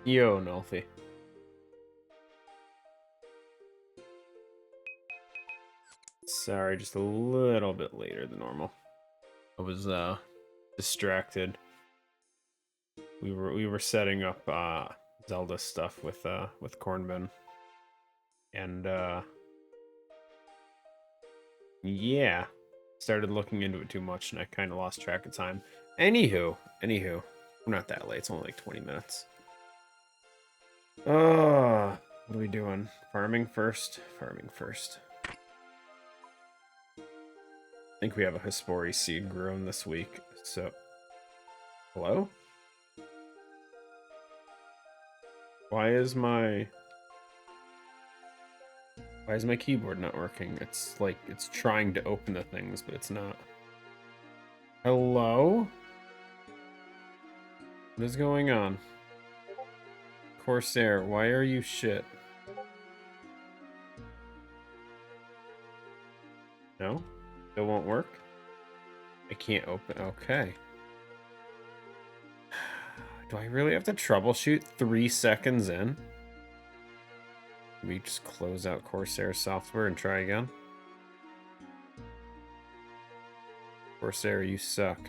Yo, Nolfi. Sorry, just a little bit later than normal. I was distracted. We were setting up Zelda stuff with Cornbin. And yeah, started looking into it too much and I kind of lost track of time. Anywho, we're not that late. It's only like 20 minutes. What are we doing? Farming first. I think we have a Hespori seed grown this week, so... Hello? Why is my keyboard not working? It's like, it's trying to open the things, but it's not. Hello? What is going on? Corsair, why are you shit? No? It won't work? I can't open... Okay. Do I really have to troubleshoot 3 seconds in? We just close out Corsair software and try again? Corsair, you suck.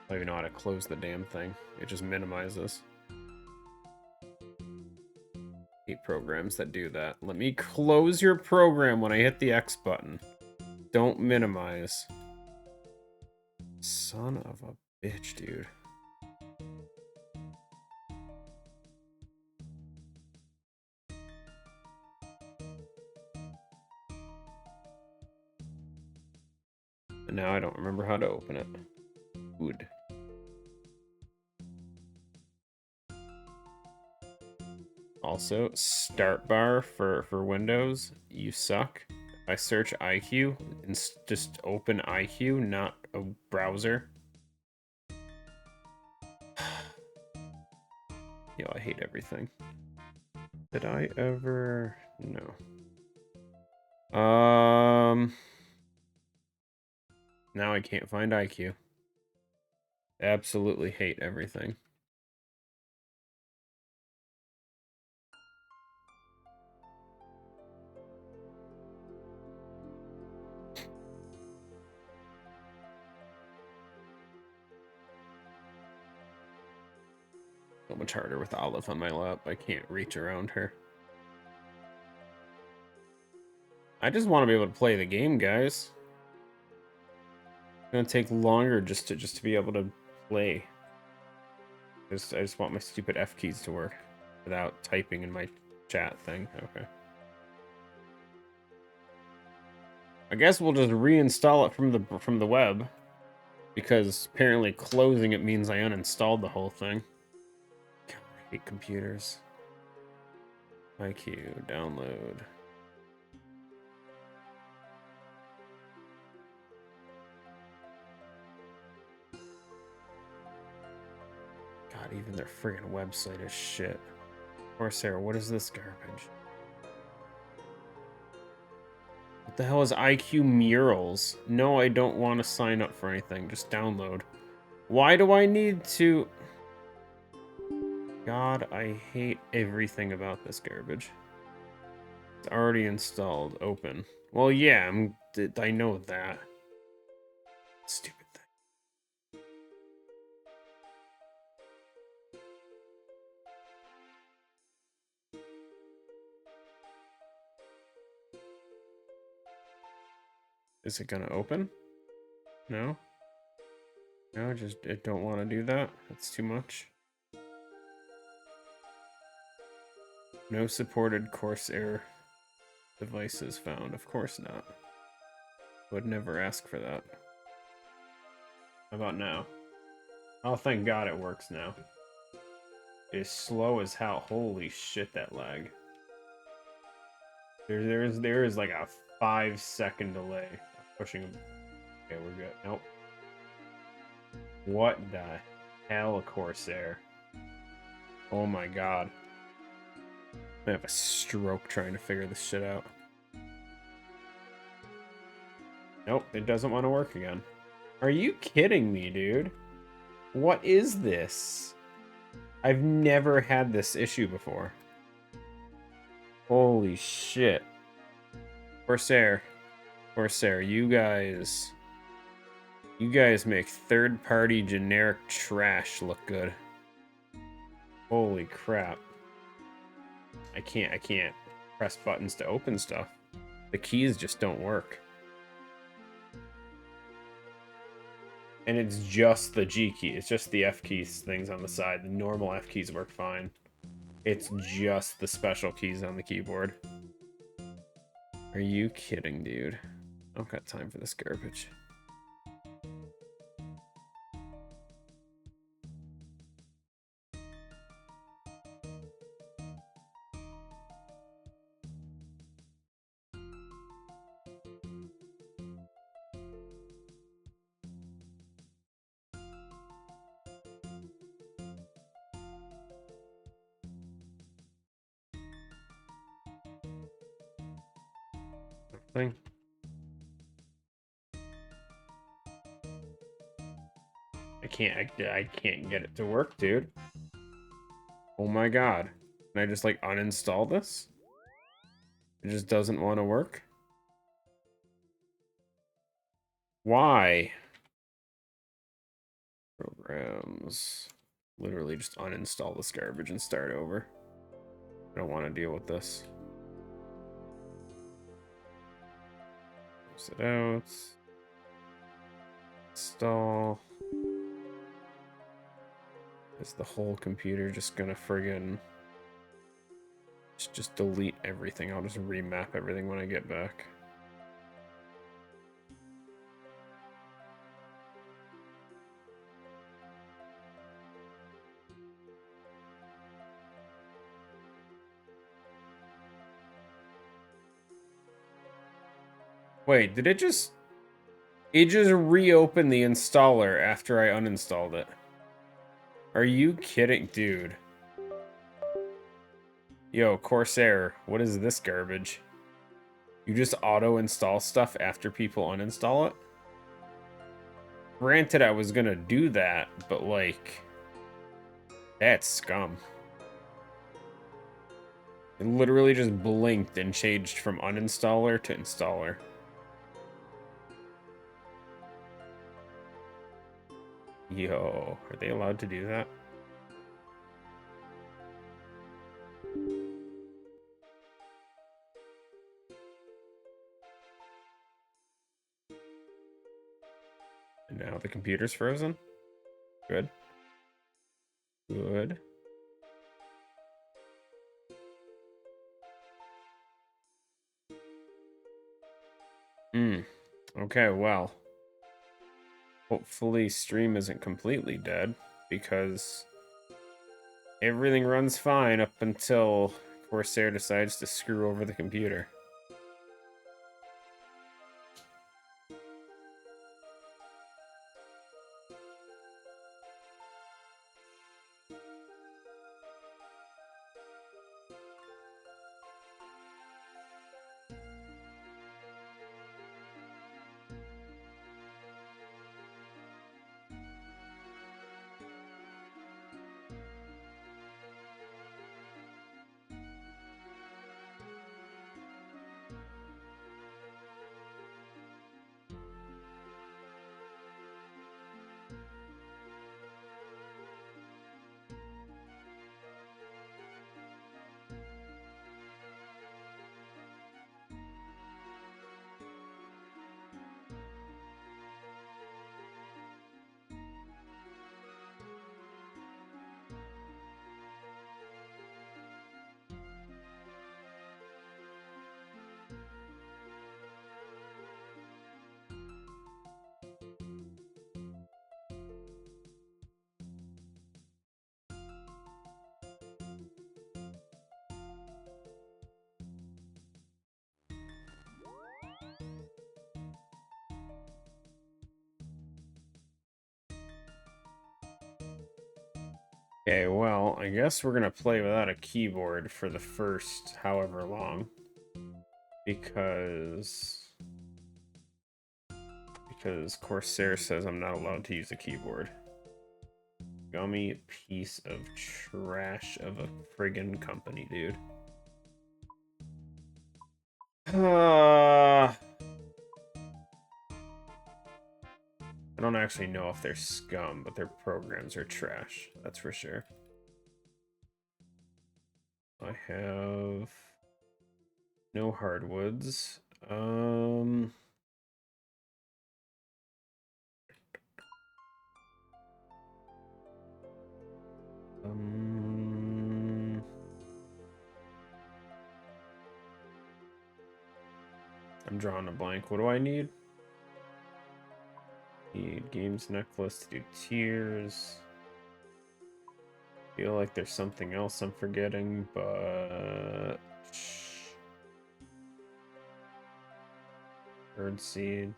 I don't even know how to close the damn thing. It just minimizes. Hate programs that do that. Let me close your program when I hit the X button. Don't minimize. Son of a bitch, dude. And now I don't remember how to open it. Good. Also, start bar for Windows, you suck. If I search IQ, and just open IQ, not a browser. Yo, I hate everything. Did I ever... No. Now I can't find IQ. Absolutely hate everything. So much harder with Olive on my lap. I can't reach around her. I just want to be able to play the game, guys. It's gonna take longer just to be able to play. I just want my stupid F keys to work without typing in my chat thing. Okay. I guess we'll just reinstall it from the web, because apparently closing it means I uninstalled the whole thing. God, I hate computers. IQ, download. God, even their friggin' website is shit. Corsair, what is this garbage? What the hell is IQ Murals? No, I don't want to sign up for anything. Just download. Why do I need to... God, I hate everything about this garbage. It's already installed. Open. Well, yeah, I know that. Stupid thing. Is it gonna open? No? No, I don't want to do that. That's too much. No supported Corsair devices found. Of course not. Would never ask for that. How about now? Oh, thank God it works now. It's slow as hell. Holy shit, that lag. There is like a 5-second delay. Pushing. Okay, we're good. Nope. What the hell, Corsair? Oh my God. I have a stroke trying to figure this shit out. Nope, it doesn't want to work again. Are you kidding me, dude? What is this? I've never had this issue before. Holy shit. Corsair, you guys make third-party generic trash look good. Holy crap. I can't press buttons to open stuff. The keys just don't work. And it's just the G key. It's just the F keys things on the side. The normal F keys work fine. It's just the special keys on the keyboard. Are you kidding, dude? I don't got time for this garbage. Thing. I can't get it to work, dude. Oh my god. Can I just like uninstall this? It just doesn't want to work? Why? Programs. Literally just uninstall this garbage and start over. I don't want to deal with this. Close it out. Install. Is the whole computer just gonna friggin' just delete everything? I'll just remap everything when I get back. Wait, did it just... It just reopened the installer after I uninstalled it. Are you kidding? Dude. Yo, Corsair, what is this garbage? You just auto-install stuff after people uninstall it? Granted, I was gonna do that, but like... That's scum. It literally just blinked and changed from uninstaller to installer. Yo, are they allowed to do that? And now the computer's frozen? Good. Good. Okay, well. Hopefully stream isn't completely dead, because everything runs fine up until Corsair decides to screw over the computer. Okay, well, I guess we're gonna play without a keyboard for the first however long. Because because Corsair says I'm not allowed to use a keyboard. Gummy piece of trash of a friggin' company, dude. I don't actually know if they're scum, but their programs are trash. That's for sure. I have no hardwoods. I'm drawing a blank. What do I need? Need games necklace to do tiers. Feel like there's something else I'm forgetting, but bird seed.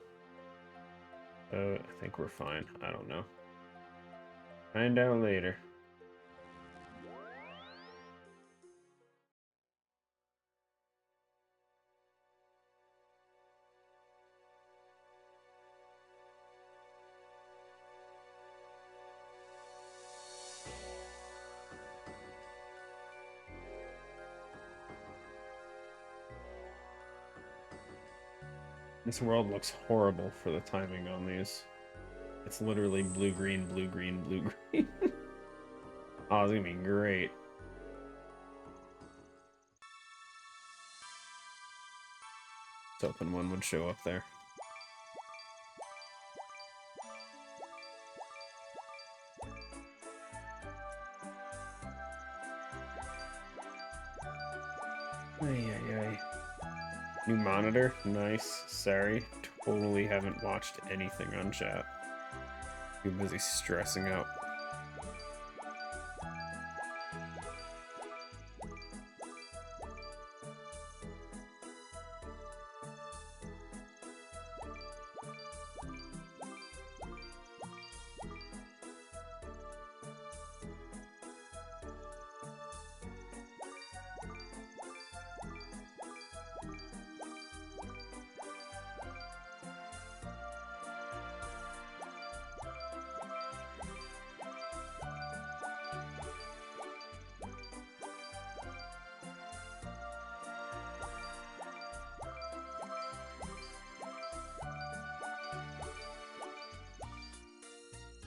I think we're fine. I don't know. Find out later. This world looks horrible for the timing on these. It's literally blue, green, blue, green, blue, green. Oh, it's gonna be great. I was hoping one would show up there. Ay. New monitor, nice. Sorry, totally haven't watched anything on chat. Too busy stressing out.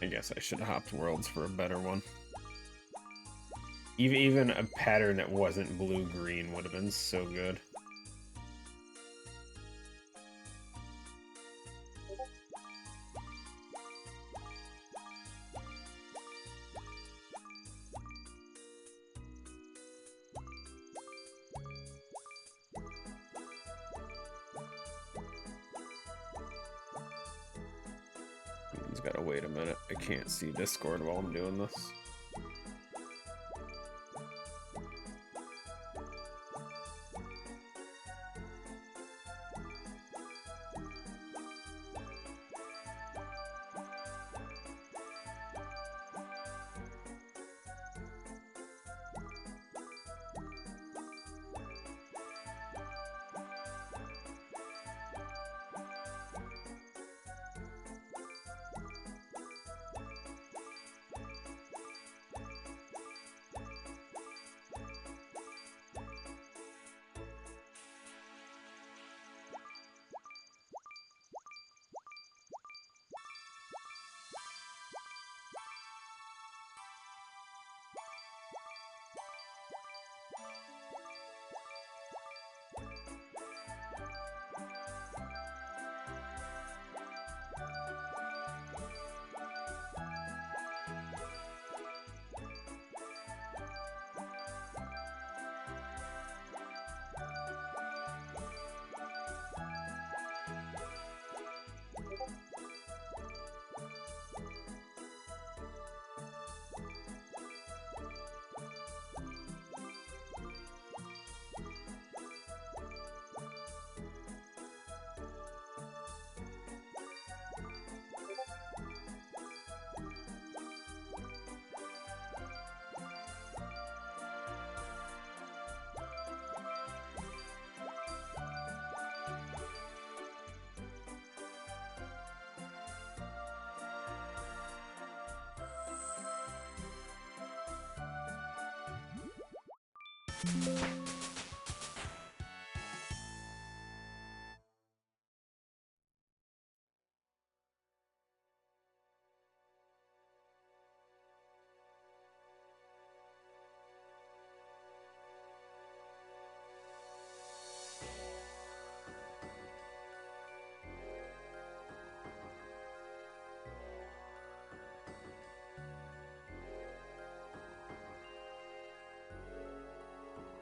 I guess I should have hopped worlds for a better one. Even a pattern that wasn't blue-green would have been so good. Gotta wait a minute. I can't see Discord while I'm doing this.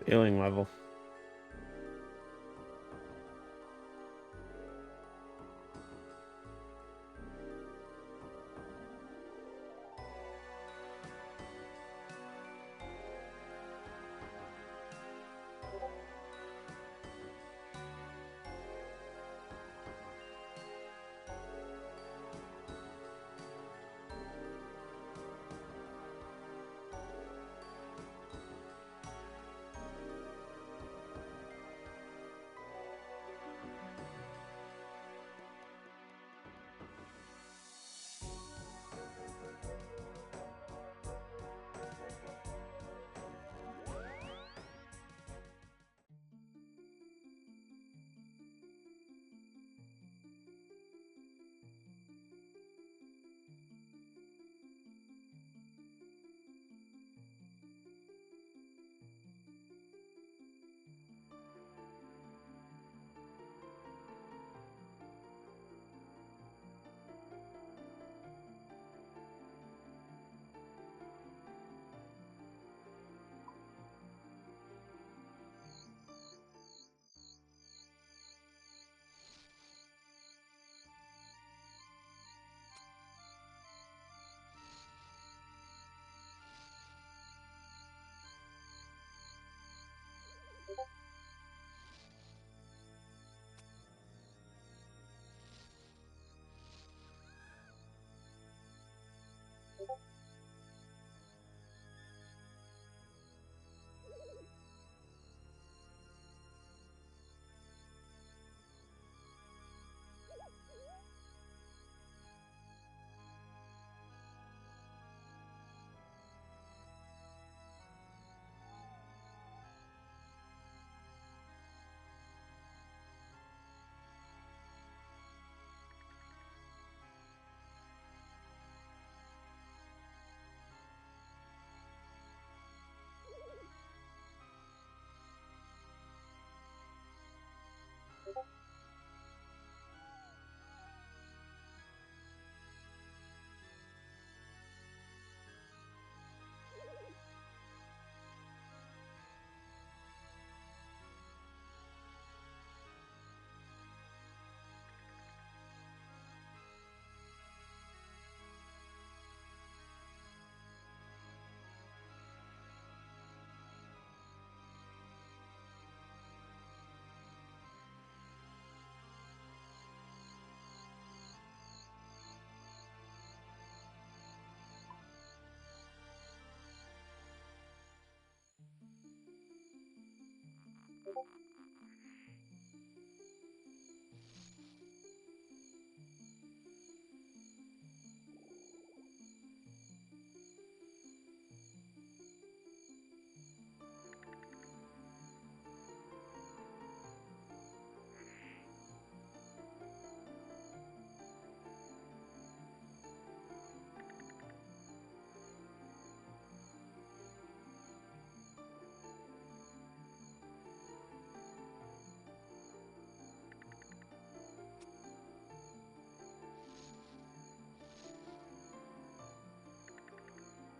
Healing level.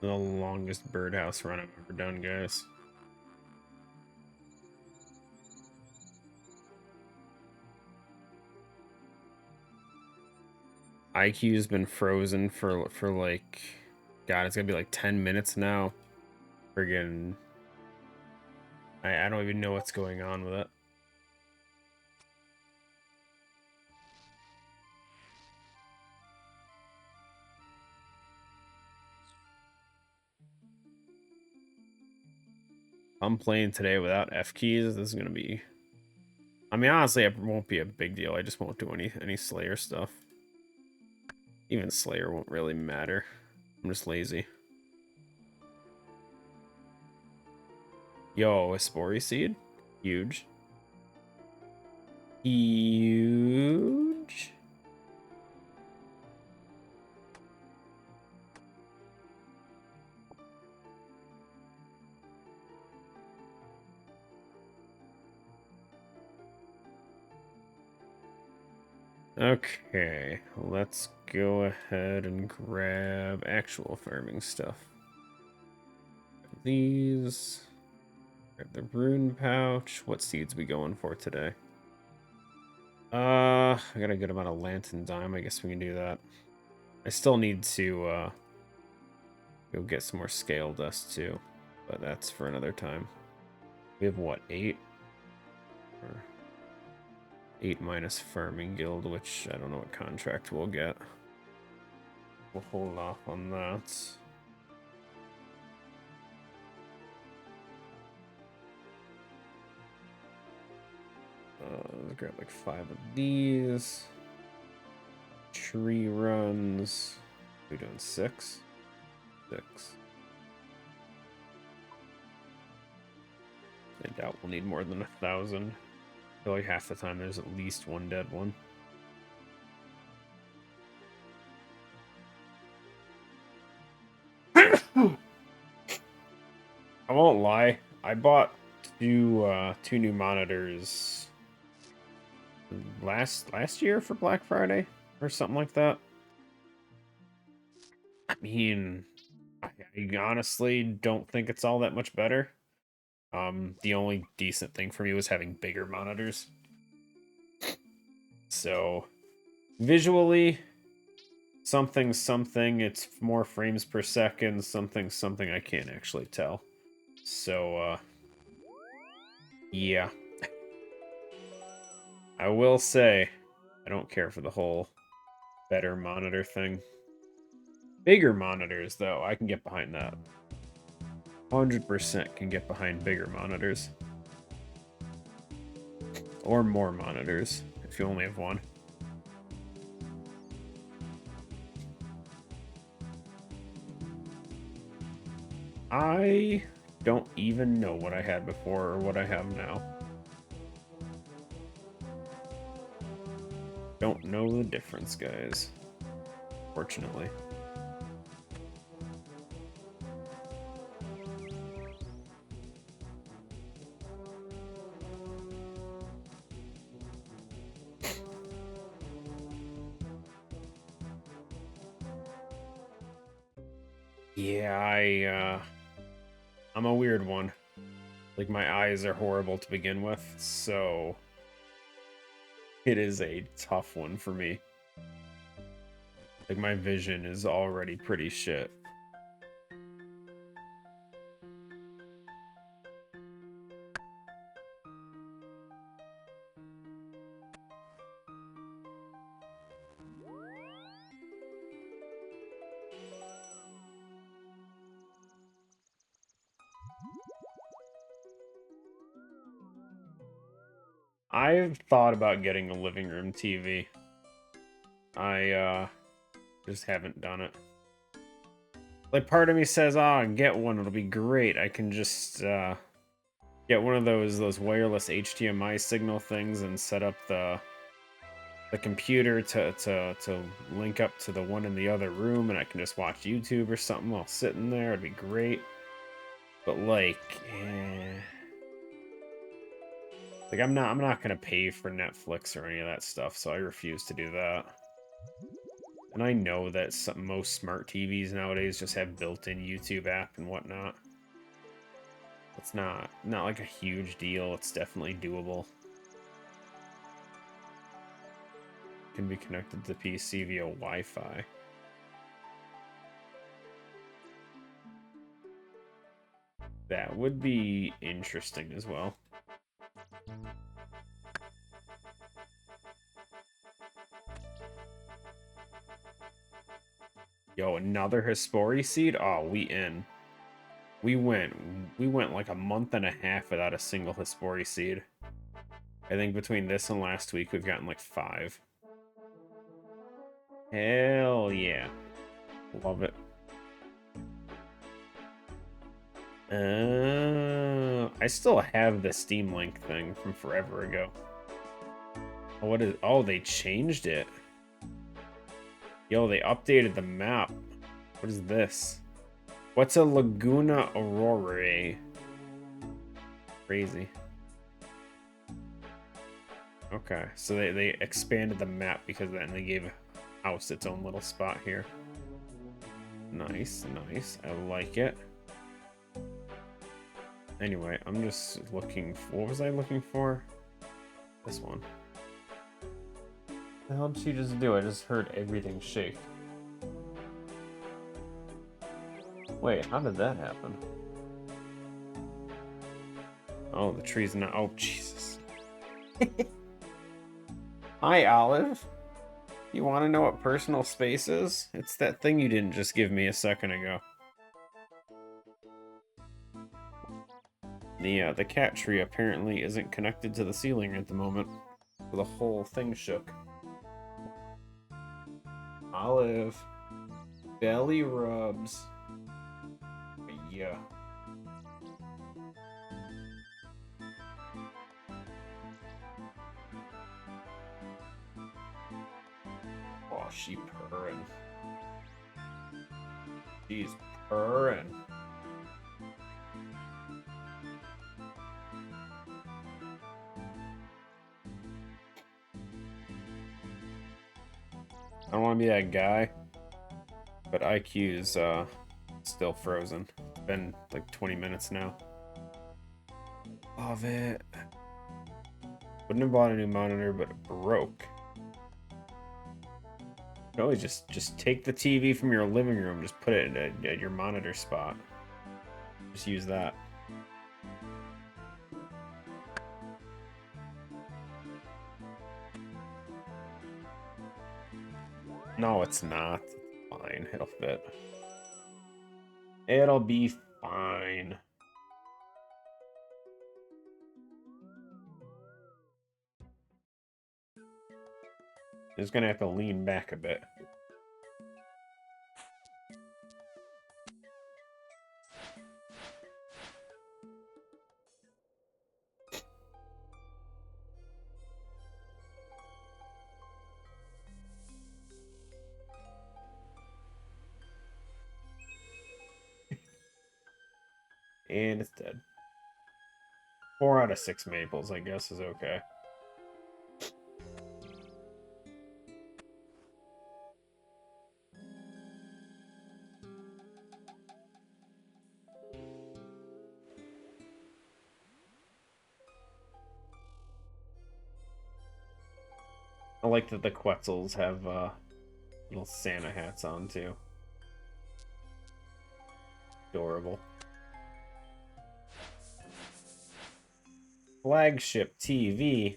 The longest birdhouse run I've ever done, guys. IQ's been frozen for like, God, it's gonna be like 10 minutes now. Friggin', I don't even know what's going on with it. I'm playing today without F keys. This is gonna be. I mean, honestly, it won't be a big deal. I just won't do any Slayer stuff. Even Slayer won't really matter. I'm just lazy. Yo, a Spory Seed? Huge. Huge. Okay, let's go ahead and grab actual farming stuff. These. Grab the rune pouch. What seeds we going for today? I got a good amount of lantern dime. I guess we can do that. I still need to go get some more scale dust too, but that's for another time. We have what, 8? Or 8 minus farming guild, which I don't know what contract we'll get. We'll hold off on that. Let's grab like 5 of these. Tree runs. We're doing 6. 6. I doubt we'll need more than 1,000. I feel like half the time there's at least one dead one. I won't lie. I bought two new monitors last year for Black Friday or something like that. I mean, I honestly don't think it's all that much better. The only decent thing for me was having bigger monitors. So, visually, something, it's more frames per second, something, I can't actually tell. So, yeah. I will say, I don't care for the whole better monitor thing. Bigger monitors, though, I can get behind that. 100% can get behind bigger monitors. Or more monitors, if you only have one. I don't even know what I had before or what I have now. Don't know the difference, guys. Fortunately. Yeah, I'm a weird one. Like, my eyes are horrible to begin with, so it is a tough one for me. Like, my vision is already pretty shit. I've thought about getting a living room TV. I just haven't done it. Like, part of me says, get one, it'll be great. I can just get one of those wireless HDMI signal things and set up the computer to link up to the one in the other room, and I can just watch YouTube or something while sitting there. It'd be great. But like, like I'm not gonna pay for Netflix or any of that stuff, so I refuse to do that. And I know that most smart TVs nowadays just have built-in YouTube app and whatnot. It's not like a huge deal. It's definitely doable. Can be connected to the PC via Wi-Fi. That would be interesting as well. Yo, another Hespori seed? Oh, we in. We went like a month and a half without a single Hespori seed. I think between this and last week, we've gotten like 5. Hell yeah. Love it. I still have the Steam Link thing from forever ago. What is... Oh, they changed it. Yo, they updated the map. What is this? What's a Laguna Aurora? Crazy. Okay, so they expanded the map because then they gave a house its own little spot here. Nice, nice. I like it. Anyway, I'm just looking for... What was I looking for? This one. What the hell did she just do? I just heard everything shake. Wait, how did that happen? Oh, the tree's not... Oh, Jesus. Hi, Olive. You want to know what personal space is? It's that thing you didn't just give me a second ago. The cat tree apparently isn't connected to the ceiling at the moment. The whole thing shook. Olive. Belly rubs. Yeah. Oh, she purring. She's purring. I don't want to be that guy, but IQ's still frozen. It's been like 20 minutes now. Love it. Wouldn't have bought a new monitor, but it broke. You always just take the TV from your living room, just put it at your monitor spot. Just use that. No, it's not. It's fine. It'll fit. It'll be fine. Just gonna have to lean back a bit. And it's dead. 4 out of 6 maples, I guess, is okay. I like that the Quetzals have little Santa hats on too. Adorable. Flagship TV.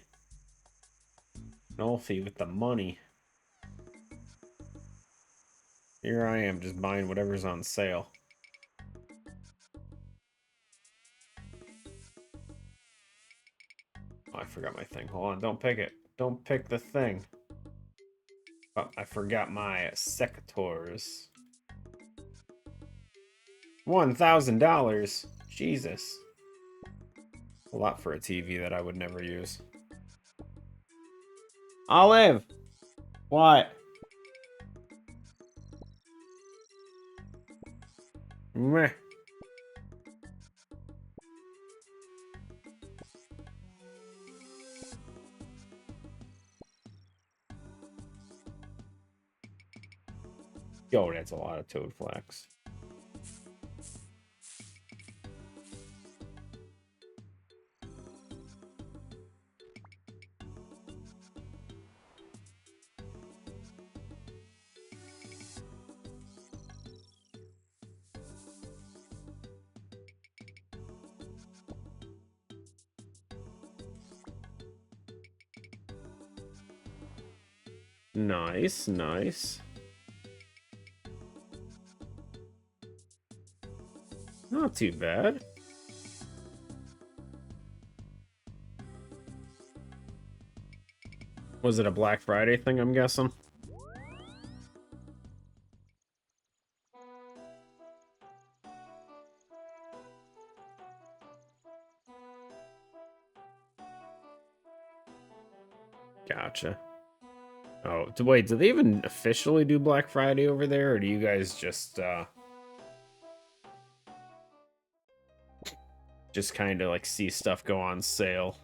Nolfie with the money. Here I am just buying whatever's on sale. Oh, I forgot my thing. Hold on, don't pick it. Don't pick the thing. Oh, I forgot my secateurs. $1,000. Jesus. A lot for a TV that I would never use. Olive! What? Meh. Yo, that's a lot of toad flax. Nice, nice. Not too bad. Was it a Black Friday thing, I'm guessing? Gotcha. Oh, wait, do they even officially do Black Friday over there, or do you guys just kind of like see stuff go on sale?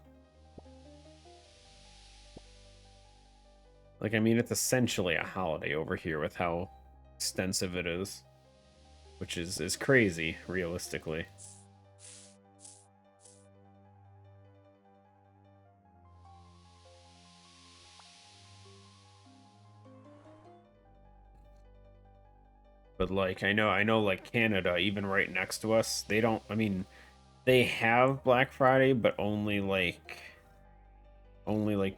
Like, I mean, it's essentially a holiday over here with how extensive it is, which is crazy, realistically. But like, I know like Canada, even right next to us, they don't, I mean, they have Black Friday, but only like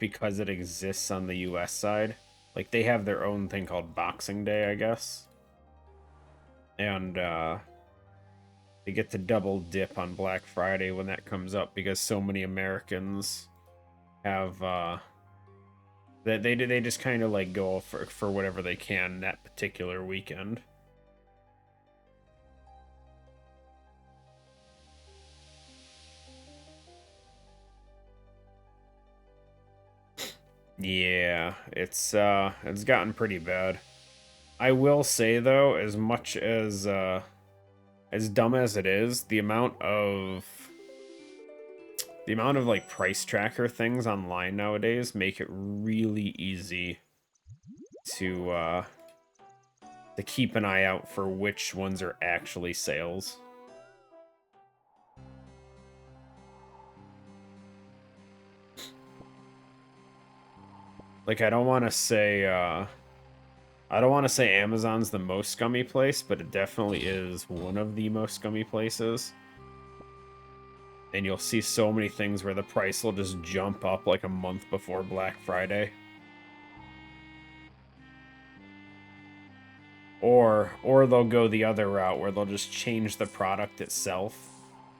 because it exists on the US side. Like they have their own thing called Boxing Day, I guess. And they get to double dip on Black Friday when that comes up because so many Americans have they just kind of like go for whatever they can that particular weekend. Yeah, it's gotten pretty bad. I will say though, as much as dumb as it is, the amount of like price tracker things online nowadays make it really easy to keep an eye out for which ones are actually sales. Like I don't want to say Amazon's the most scummy place, but it definitely is one of the most scummy places. And you'll see so many things where the price will just jump up like a month before Black Friday. Or they'll go the other route where they'll just change the product itself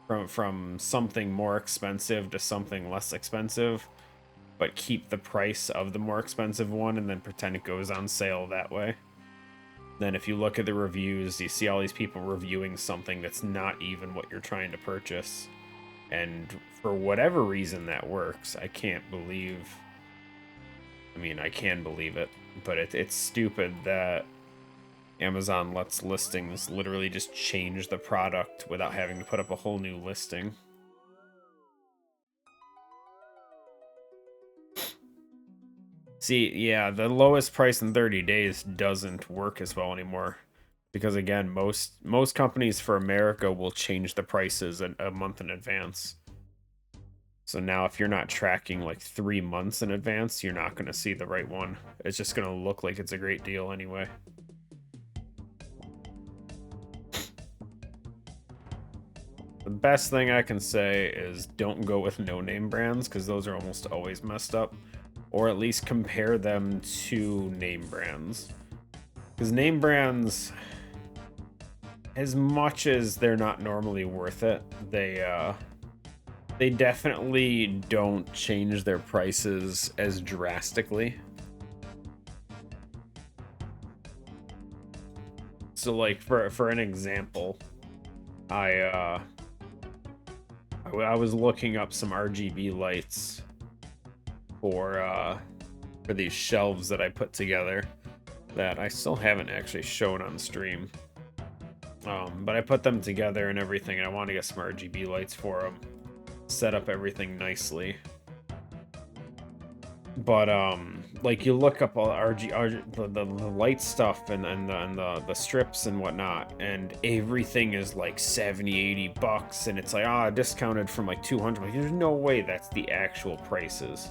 from something more expensive to something less expensive, but keep the price of the more expensive one and then pretend it goes on sale that way. Then if you look at the reviews, you see all these people reviewing something that's not even what you're trying to purchase. And for whatever reason that works. I can believe it, but it's stupid that Amazon lets listings literally just change the product without having to put up a whole new listing. See, yeah, the lowest price in 30 days doesn't work as well anymore. Because again, most companies for America will change the prices a month in advance. So now if you're not tracking like 3 months in advance, you're not going to see the right one. It's just going to look like it's a great deal anyway. The best thing I can say is don't go with no-name brands because those are almost always messed up. Or at least compare them to name brands. Because name brands, as much as they're not normally worth it, they definitely don't change their prices as drastically. So like for an example, I was looking up some RGB lights for these shelves that I put together that I still haven't actually shown on stream. But I put them together and everything, and I want to get some RGB lights for them. Set up everything nicely. But like you look up all the light stuff and the strips and whatnot, and everything is like $70-$80, and it's like discounted from like 200. Like, there's no way that's the actual prices.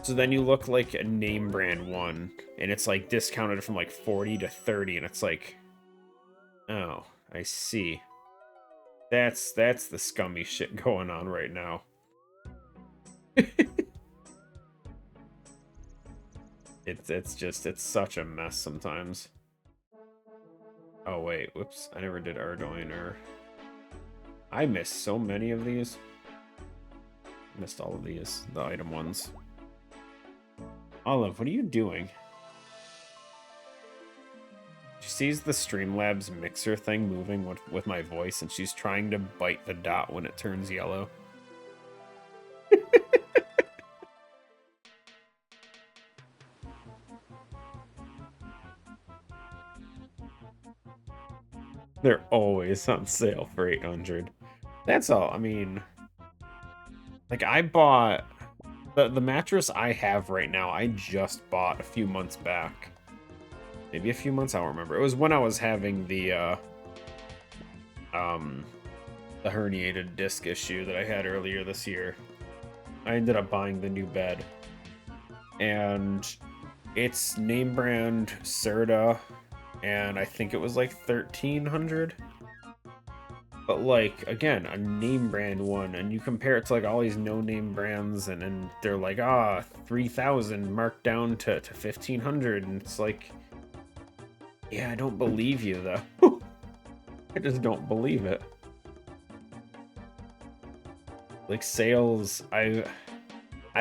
So then you look like a name brand one, and it's like discounted from like 40 to 30, and it's like, oh, I see. That's the scummy shit going on right now. It's such a mess sometimes. Oh wait, whoops, I never did Ardoin or... I missed so many of these. Missed all of these, the item ones. Olive, what are you doing? She sees the Streamlabs mixer thing moving with my voice, and she's trying to bite the dot when it turns yellow. They're always on sale for 800. That's all. I mean, like I bought the mattress I have right now. I just bought a few months back. Maybe a few months, I don't remember. It was when I was having the herniated disc issue that I had earlier this year. I ended up buying the new bed. And it's name brand Serta, and I think it was like 1300. But like again, a name brand one, and you compare it to like all these no name brands, and they're like 3,000 marked down to 1,500, and it's like, yeah, I don't believe you though. I just don't believe it. Like sales, I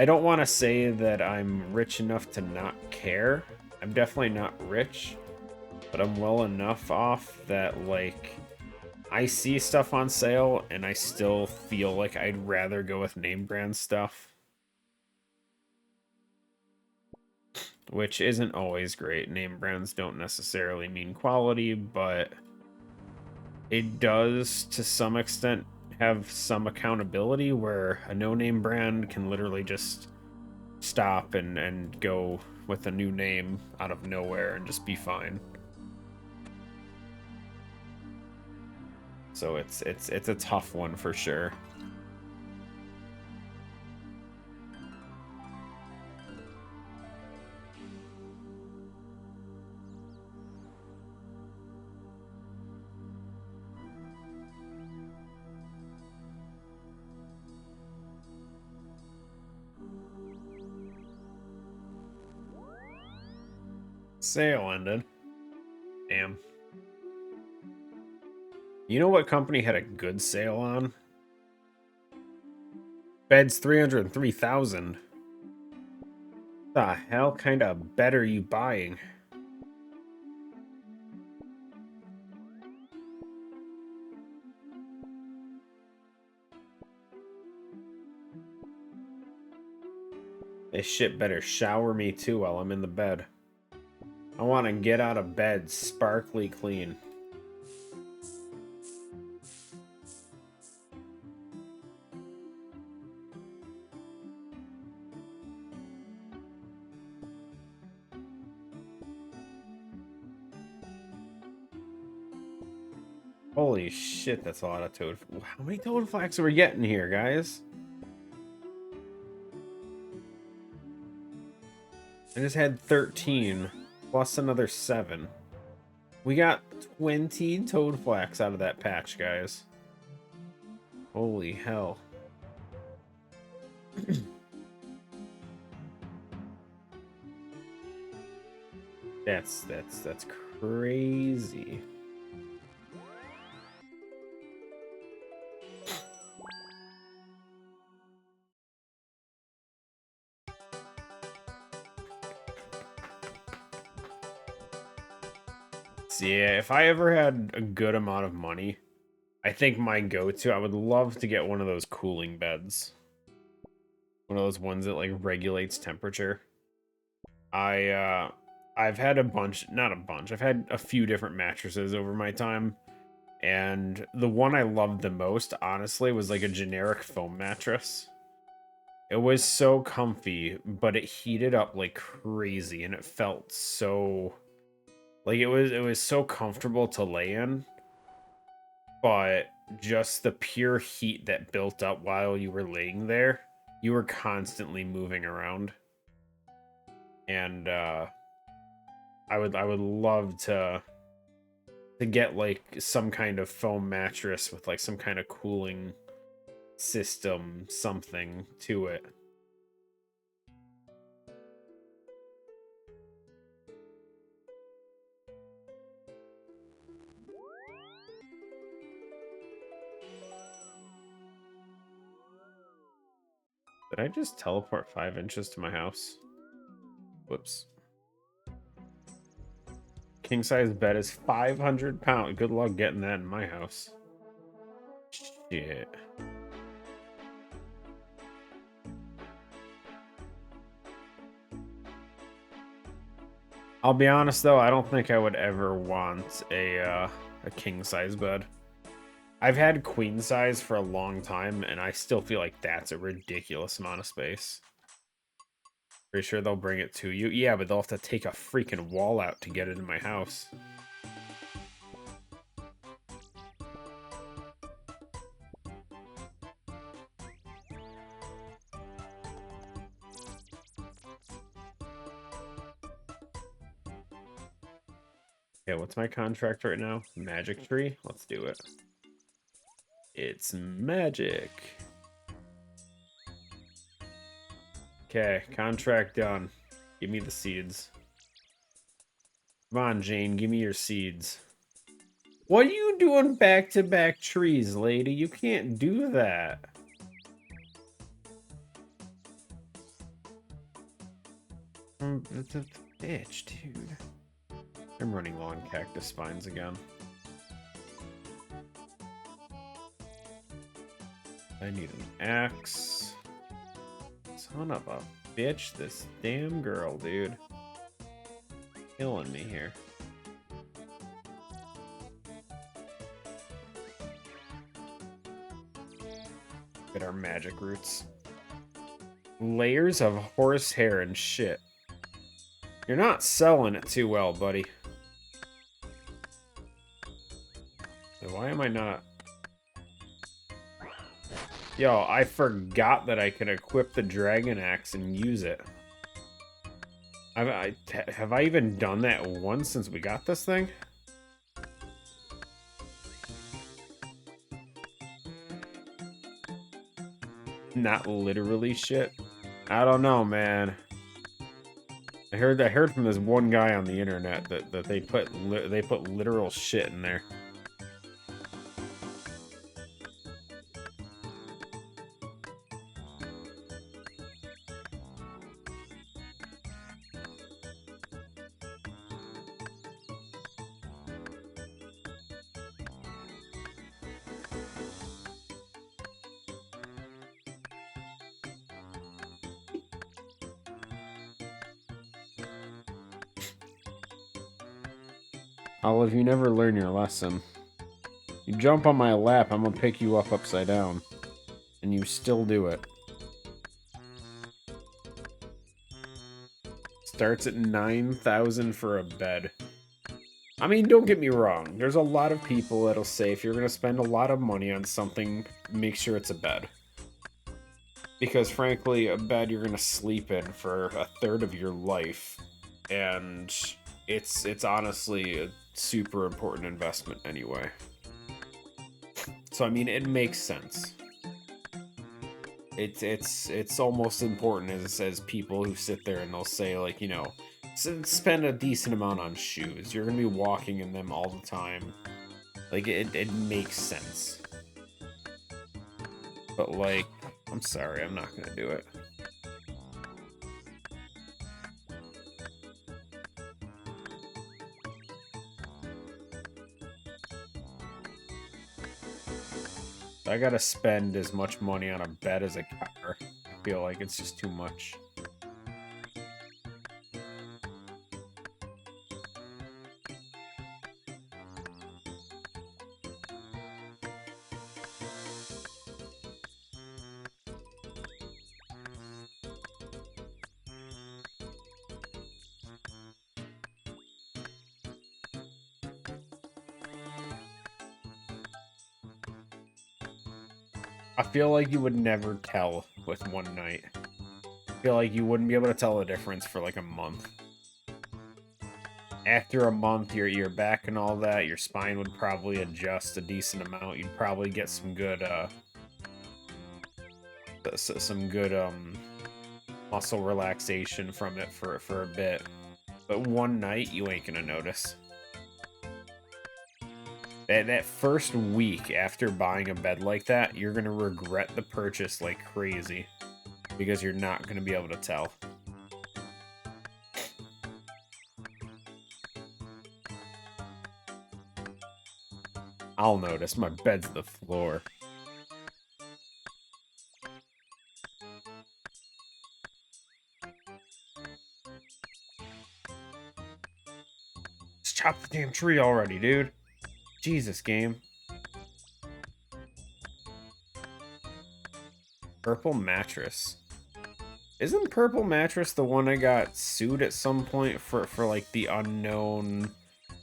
don't want to say that I'm rich enough to not care. I'm definitely not rich, but I'm well enough off that like I see stuff on sale and I still feel like I'd rather go with name brand stuff, which isn't always great. Name brands don't necessarily mean quality, but it does to some extent have some accountability where a no-name brand can literally just stop and go with a new name out of nowhere and just be fine. So it's a tough one for sure. Sale ended. Damn. You know what company had a good sale on? Beds 303,000. The hell kind of bed are you buying? This shit better shower me too while I'm in the bed. I want to get out of bed sparkly clean. Holy shit, that's a lot of toad. How many toad flax are we getting here, guys? I just had 13 plus another 7. We got 20 toad flax out of that patch, guys. Holy hell. That's crazy. So yeah, if I ever had a good amount of money, I think my go-to, I would love to get one of those cooling beds. One of those ones that like regulates temperature. I've had a bunch, not a bunch. I've had a few different mattresses over my time, and the one I loved the most, honestly, was like a generic foam mattress. It was so comfy, but it heated up like crazy, and it felt so like it was so comfortable to lay in, but just the pure heat that built up while you were laying there, you were constantly moving around. And I would love to get like some kind of foam mattress with like some kind of cooling system, something to it. Did I just teleport 5 inches to my house? Whoops. King size bed is 500 pounds. Good luck getting that in my house. Shit. I'll be honest though, I don't think I would ever want a a king-size bed. I've had queen size for a long time, and I still feel like that's a ridiculous amount of space. Pretty sure they'll bring it to you. Yeah, but they'll have to take a freaking wall out to get it in my house. Okay, what's my contract right now? Magic tree? Let's do it. It's magic. Okay, contract done. Give me the seeds. Come on, Jane, give me your seeds. What are you doing back-to-back trees, lady? You can't do that. It's a bitch, dude. I'm running low on cactus spines again. I need an axe. Son of a bitch, this damn girl, dude. Killing me here. Get our magic roots. Layers of horsehair and shit. You're not selling it too well, buddy. Why am I not? Yo, I forgot that I could equip the dragon axe and use it. Have I even done that once since we got this thing? Not literally shit. I don't know, man. I heard from this one guy on the internet that they put literal shit in there. Olive, you never learn your lesson. You jump on my lap, I'm gonna pick you up upside down. And you still do it. Starts at 9,000 for a bed. I mean, don't get me wrong. There's a lot of people that'll say if you're gonna spend a lot of money on something, make sure it's a bed. Because frankly, a bed you're gonna sleep in for a third of your life. And it's honestly a super important investment anyway. So I mean, it makes sense. It's almost important as people who sit there and they'll say, like, you know, spend a decent amount on shoes. You're gonna be walking in them all the time. Like, it makes sense. But like, I'm sorry, I'm not gonna do it. I gotta spend as much money on a bed as a car. I feel like it's just too much. I feel like you would never tell with one night. I feel like you wouldn't be able to tell the difference for like a month. After a month, your back and all that, your spine would probably adjust a decent amount. You'd probably get some good, muscle relaxation from it for a bit. But one night, you ain't gonna notice. That first week after buying a bed like that, you're gonna regret the purchase like crazy. Because you're not gonna be able to tell. I'll notice. My bed's the floor. Just chop the damn tree already, dude. Jesus, game. Purple Mattress. Isn't Purple Mattress the one that got sued at some point for like the unknown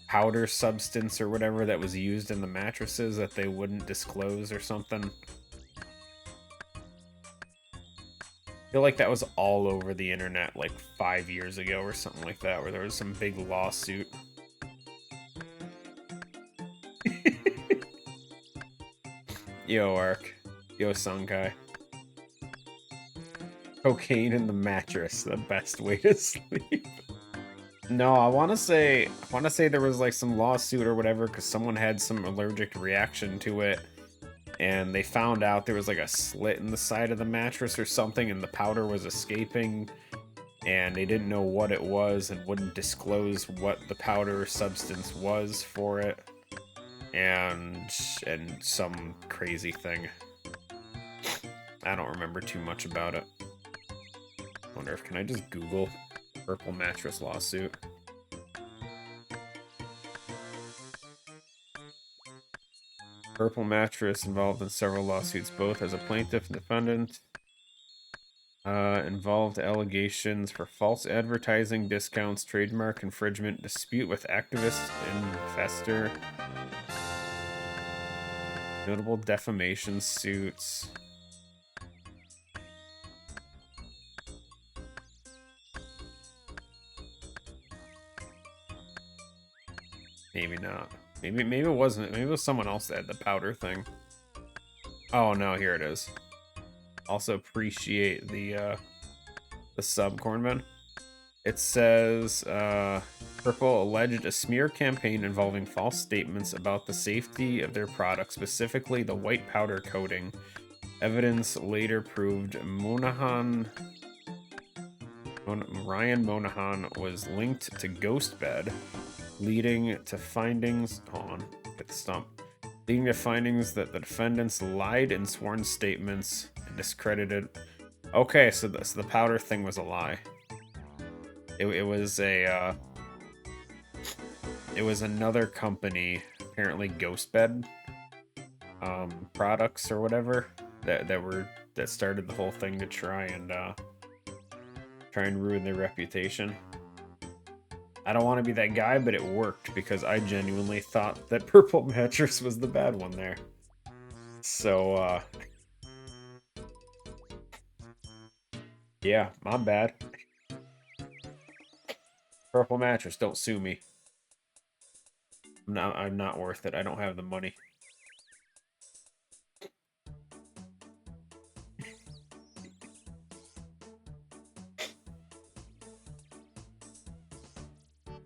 powder substance or whatever that was used in the mattresses that they wouldn't disclose or something? I feel like that was all over the internet like 5 years ago or something like that, where there was some big lawsuit. Yo, Ark. Yo, Sunkai. Cocaine in the mattress, the best way to sleep. No, I want to say there was like some lawsuit or whatever because someone had some allergic reaction to it, and they found out there was like a slit in the side of the mattress or something, and the powder was escaping, and they didn't know what it was and wouldn't disclose what the powder substance was for it, and some crazy thing. I don't remember too much about it. Wonder if can I just Google Purple Mattress lawsuit? Purple Mattress involved in several lawsuits, both as a plaintiff and defendant. Involved allegations for false advertising, discounts, trademark infringement, dispute with activist investor, notable defamation suits. Maybe not. Maybe it wasn't. Maybe it was someone else that had the powder thing. Oh no, here it is. Also appreciate the sub, Cornman. It says, Purple alleged a smear campaign involving false statements about the safety of their product, specifically the white powder coating. Evidence later proved Ryan Monahan was linked to Ghostbed, leading to findings. Hold on, get the stump. Leading to findings that the defendants lied in sworn statements and discredited. Okay, so the powder thing was a lie. It was a it was another company, apparently Ghostbed products or whatever that started the whole thing to try and ruin their reputation. I don't want to be that guy, but it worked because I genuinely thought that Purple Mattress was the bad one there. So yeah, my bad. Purple Mattress, don't sue me. I'm not worth it. I don't have the money.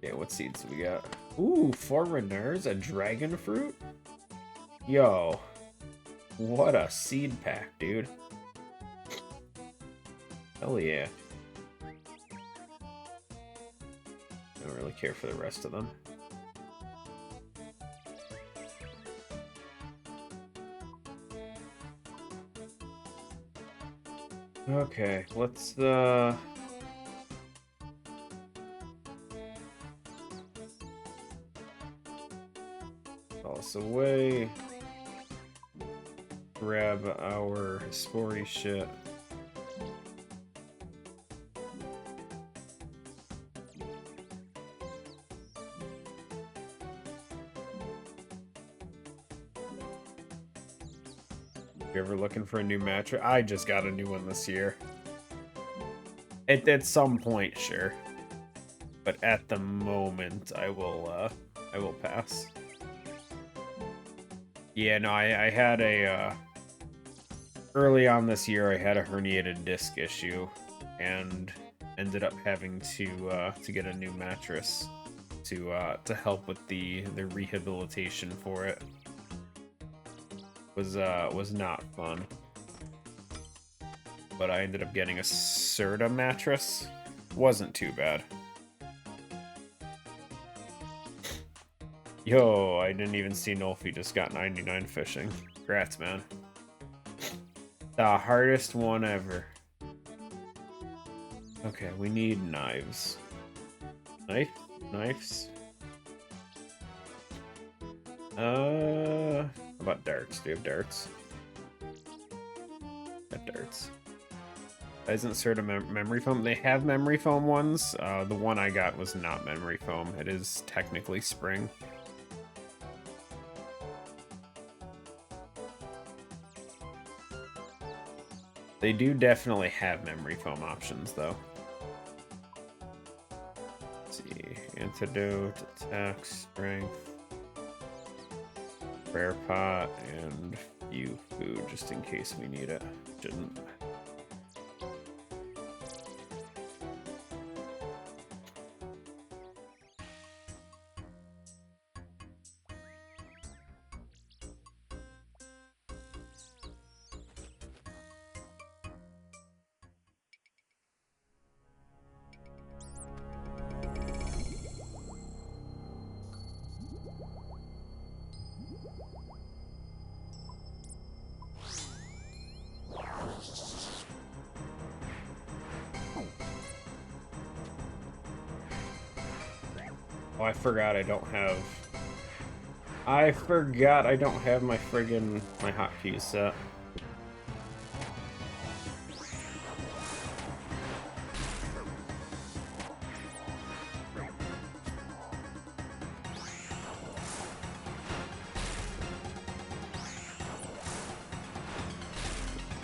Okay, what seeds do we got? Ooh, Foreigners, a dragon fruit? Yo, what a seed pack, dude. Hell yeah. I don't really care for the rest of them. Okay, let's toss away. Grab our spory shit. You ever looking for a new mattress? I just got a new one this year. At some point, sure. But at the moment, I will pass. Yeah, no, I had a early on this year I had a herniated disc issue and ended up having to get a new mattress to help with the rehabilitation for it. Was not fun. But I ended up getting a Serta mattress. Wasn't too bad. Yo, I didn't even see Nolfi just got 99 fishing. Congrats, man. The hardest one ever. Okay, we need knives. Knives? How about darts? Do you have darts? Got darts. Isn't sort of memory foam? They have memory foam ones. The one I got was not memory foam. It is technically spring. They do definitely have memory foam options, though. Let's see. Antidote, attack, strength, prayer pot, and few food, just in case we need it. Shouldn't. Oh, I forgot I don't have... I forgot I don't have my friggin... my hotkeys set.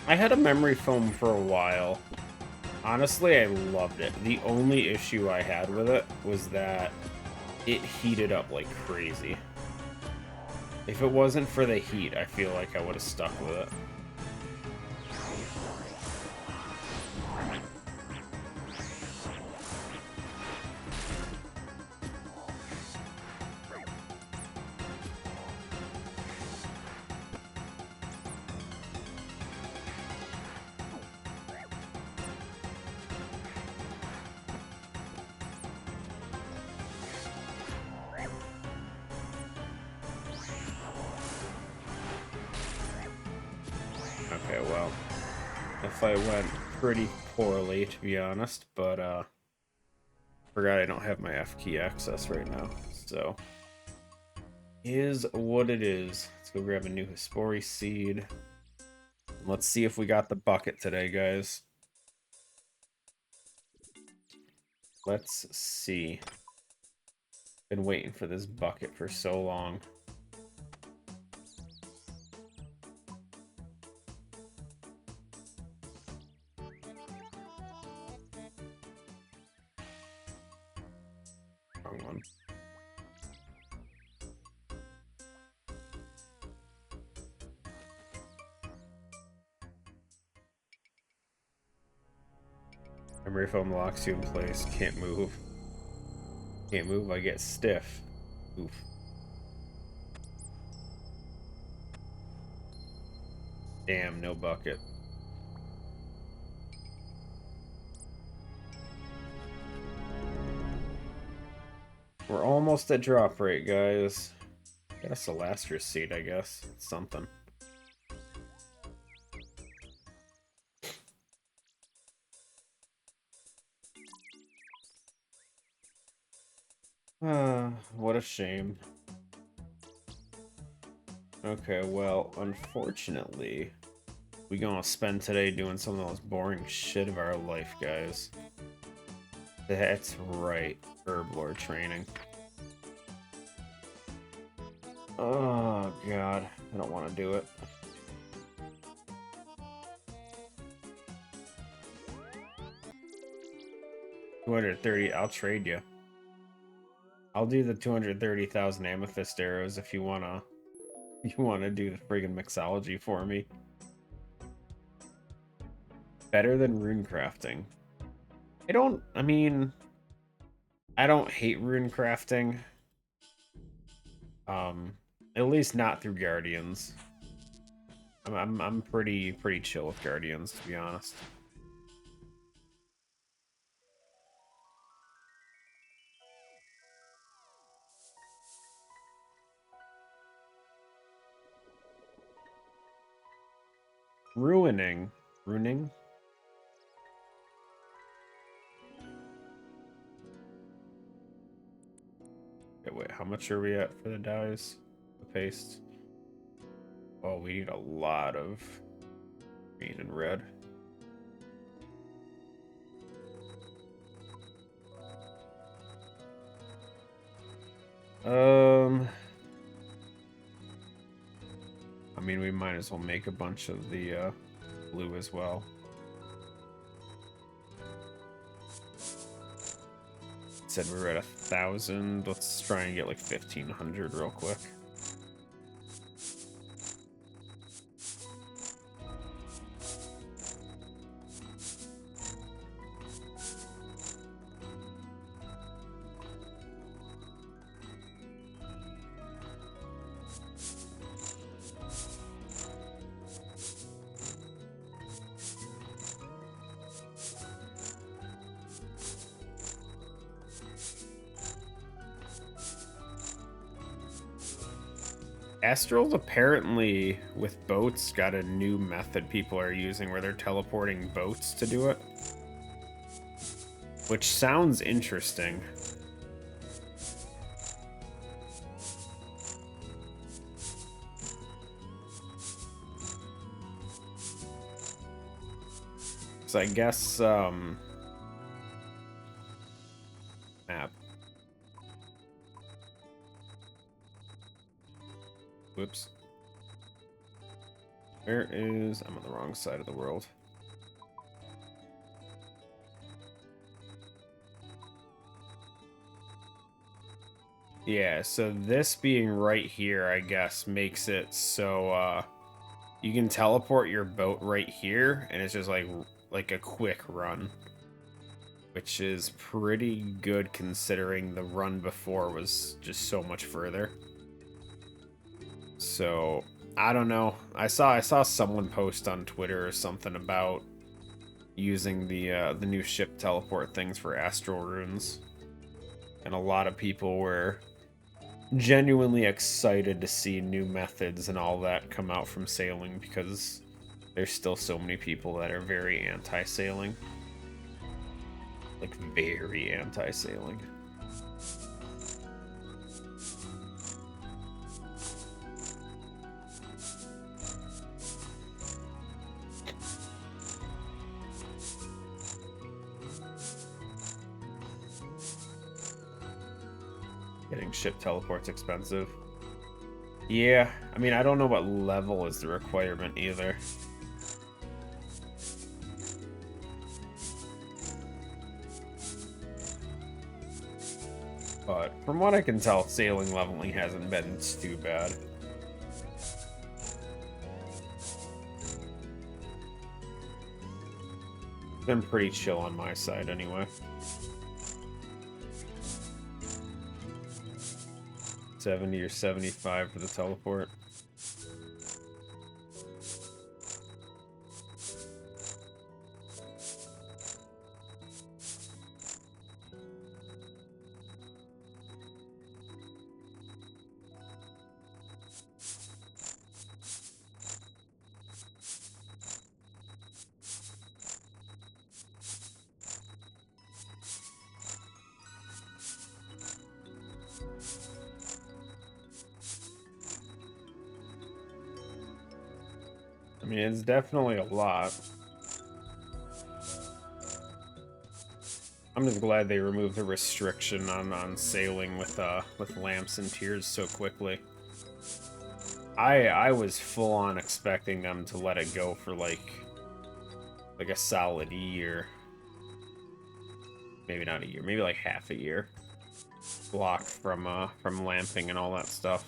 I had a memory foam for a while. Honestly, I loved it. The only issue I had with it was that it heated up like crazy. If it wasn't for the heat, I feel like I would have stuck with it. Okay, well, the fight went pretty poorly, to be honest, but, forgot I don't have my F key access right now, so... is what it is. Let's go grab a new Hespori seed. Let's see if we got the bucket today, guys. Let's see. Been waiting for this bucket for so long. Wrong one. Memory foam locks you in place. Can't move. Can't move, I get stiff. Oof. Damn, no bucket. We're almost at drop rate, guys. Got a Celastris seed, I guess. It's something. What a shame. Okay, well, unfortunately, we gonna spend today doing some of the most boring shit of our life, guys. That's right, Herblore training. Oh, God. I don't want to do it. $230, I'll trade you. I'll do the 230,000 amethyst arrows if you wanna do the friggin' mixology for me. Better than rune crafting. I don't hate rune crafting. At least not through Guardians. I'm pretty chill with Guardians, to be honest. Ruining? Okay, wait, how much are we at for the dies? the paste. Oh, we need a lot of green and red. I mean, we might as well make a bunch of the blue as well. Said we were at 1,000. Let's try and get like 1,500 real quick. Astral's apparently, with boats, got a new method people are using where they're teleporting boats to do it. Which sounds interesting. So I guess, map. Whoops. Where is... I'm on the wrong side of the world. Yeah, so this being right here, I guess, makes it so, you can teleport your boat right here, and it's just like a quick run. Which is pretty good considering the run before was just so much further. So, I don't know. I saw someone post on Twitter or something about using the new ship teleport things for astral runes. And a lot of people were genuinely excited to see new methods and all that come out from sailing because there's still so many people that are very anti-sailing. Like, very anti-sailing. Getting ship teleports expensive. Yeah, I mean, I don't know what level is the requirement either. But from what I can tell, sailing leveling hasn't been too bad. It's been pretty chill on my side anyway. 70 or 75 for the teleport. I mean, it's definitely a lot. I'm just glad they removed the restriction on sailing with lamps and tiers so quickly. I was full on expecting them to let it go for like a solid year. Maybe not a year, maybe like half a year. Blocked from lamping and all that stuff.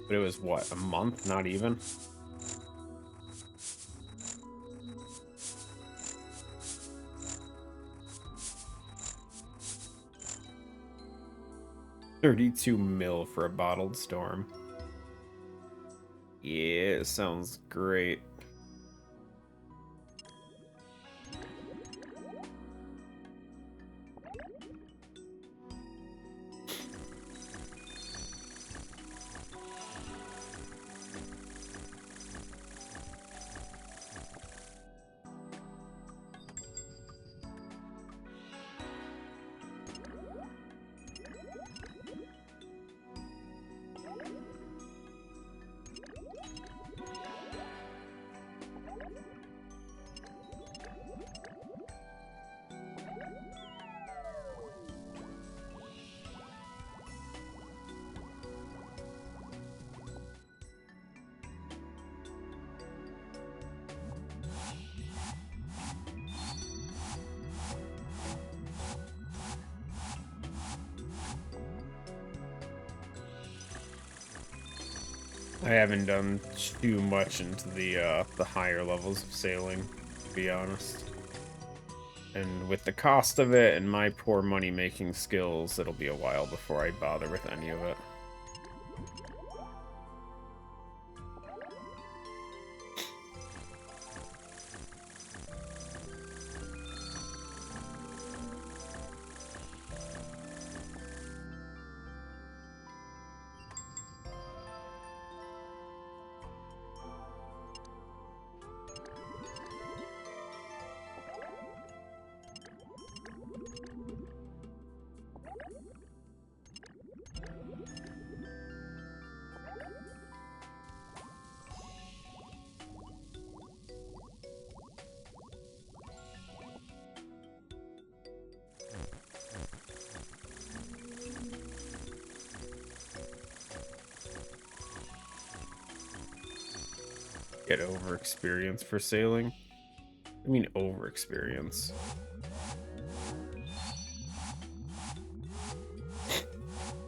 But it was what, a month? Not even. $32 mil for a bottled storm. Yeah, it sounds great. I haven't done too much into the higher levels of sailing, to be honest. And with the cost of it and my poor money-making skills, it'll be a while before I bother with any of it. Get over experience for sailing. I mean over experience.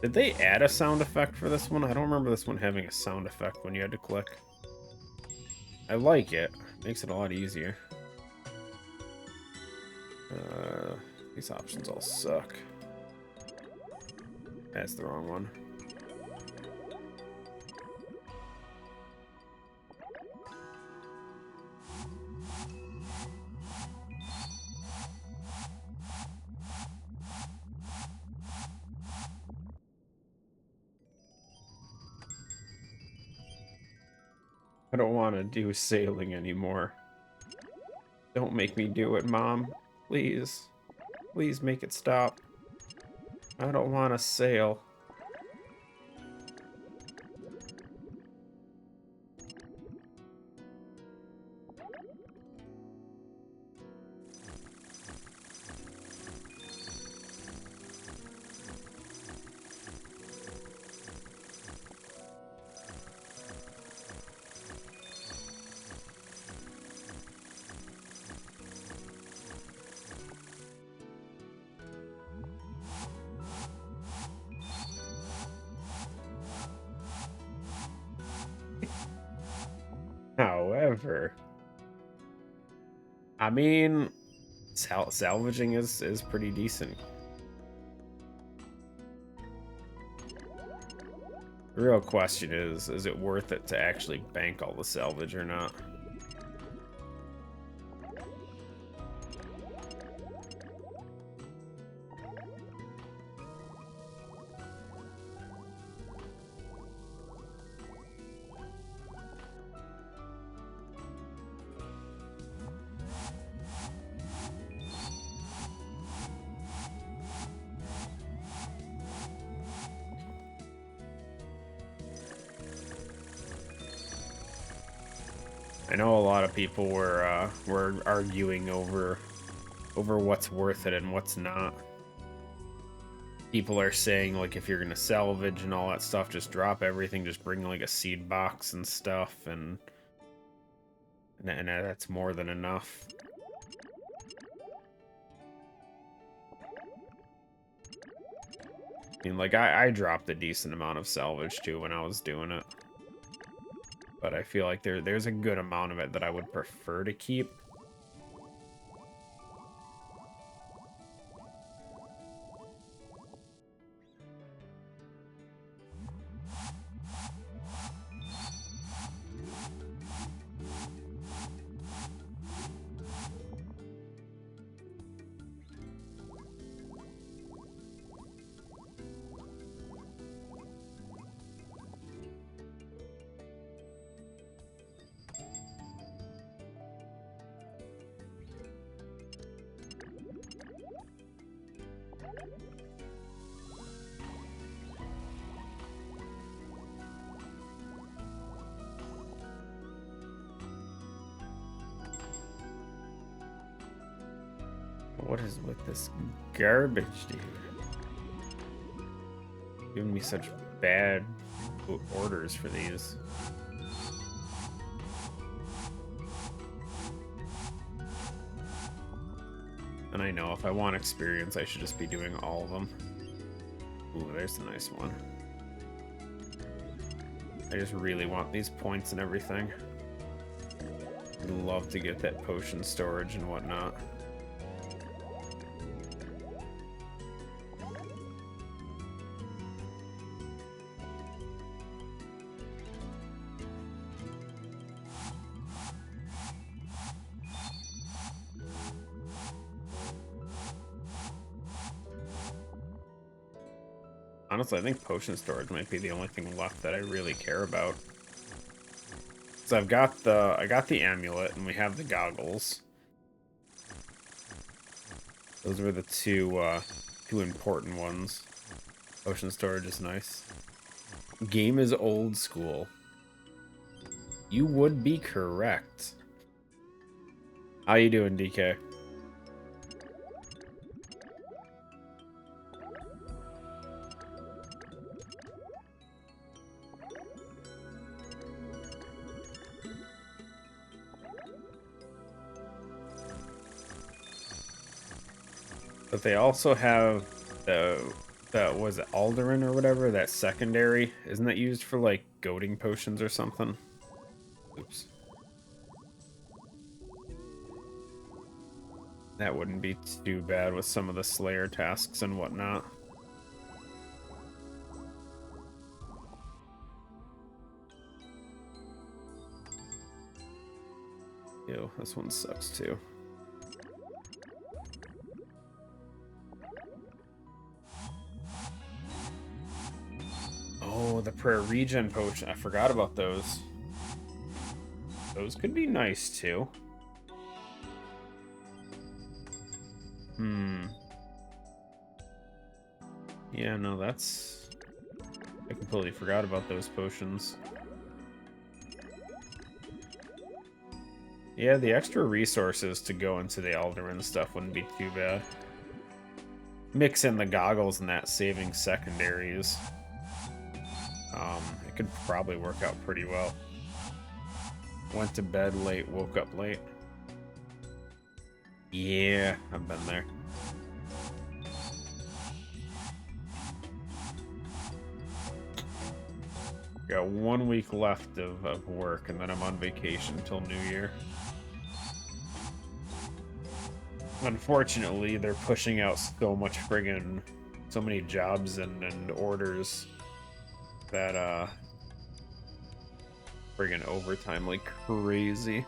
Did they add a sound effect for this one? I don't remember this one having a sound effect when you had to click. I like it. Makes it a lot easier. These options all suck. That's the wrong one. I don't want to do sailing anymore. Don't make me do it, Mom. Please. Please make it stop. I don't want to sail. However, I mean, salvaging is pretty decent. The real question is it worth it to actually bank all the salvage or not? I know a lot of people were arguing over what's worth it and what's not. People are saying, like, if you're gonna salvage and all that stuff, just drop everything, just bring like a seed box and stuff, and that's more than enough. I mean, like, I dropped a decent amount of salvage too when I was doing it. But I feel like there's a good amount of it that I would prefer to keep. What is with this garbage, dude? Giving me such bad orders for these. And I know if I want experience, I should just be doing all of them. Ooh, there's a nice one. I just really want these points and everything. I'd love to get that potion storage and whatnot. Honestly, I think potion storage might be the only thing left that I really care about. So I got the amulet and we have the goggles. Those were the two important ones. Potion storage is nice. Game is old school. You would be correct. How you doing, DK? But they also have that was it Alderan or whatever, that secondary. Isn't that used for like goading potions or something? Oops. That wouldn't be too bad with some of the Slayer tasks and whatnot. Ew, this one sucks too. Oh, the prayer regen potion. I forgot about those. Those could be nice too. Yeah, no, that's... I completely forgot about those potions. Yeah, the extra resources to go into the Alderan stuff wouldn't be too bad. Mix in the goggles and that saving secondaries. It could probably work out pretty well. Went to bed late, woke up late. Yeah, I've been there. Got 1 week left of work, and then I'm on vacation until New Year. Unfortunately, they're pushing out so many jobs and orders that, friggin' overtime like crazy.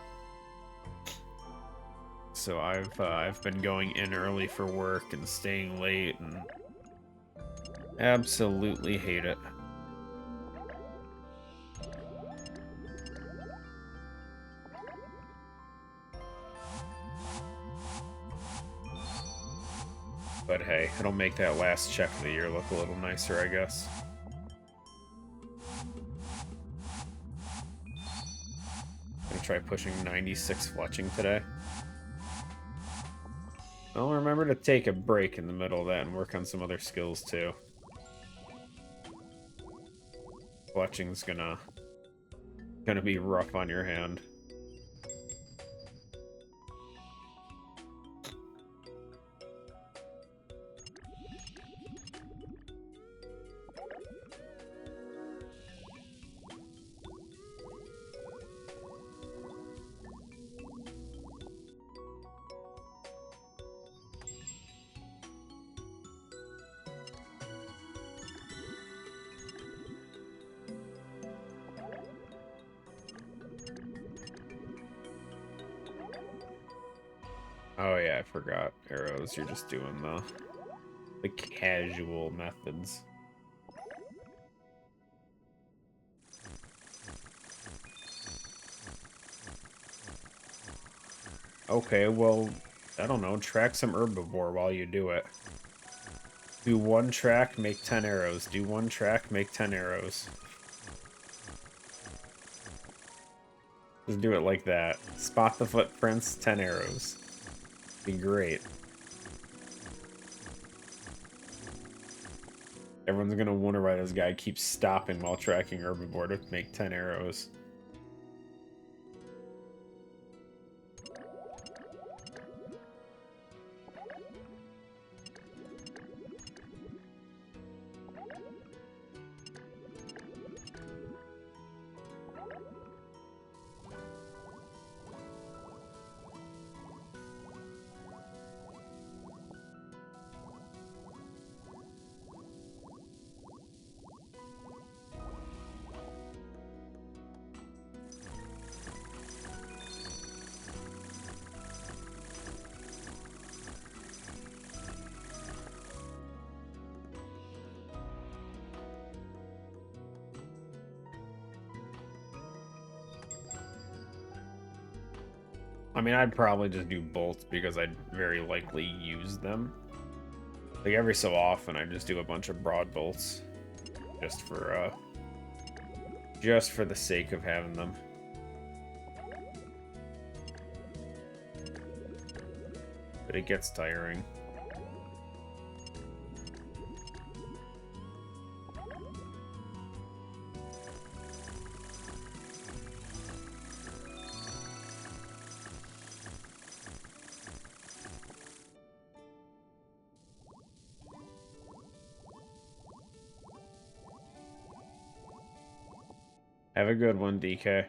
So I've been going in early for work and staying late and absolutely hate it. But hey, it'll make that last check of the year look a little nicer, I guess. Gonna try pushing 96 fletching today. I'll remember to take a break in the middle of that and work on some other skills too. Fletching's gonna be rough on your hand. Oh yeah, I forgot. Arrows, you're just doing the casual methods. Okay, well, I don't know, track some herbivore while you do it. Do 1 track, make 10 arrows. Do 1 track, make 10 arrows. Just do it like that. Spot the footprints, 10 arrows. Be great. Everyone's gonna wonder why this guy keeps stopping while tracking herbivore to make 10 arrows. I mean, I'd probably just do bolts because I'd very likely use them. Like every so often, I just do a bunch of broad bolts, just for the sake of having them. But it gets tiring. Have a good one, DK.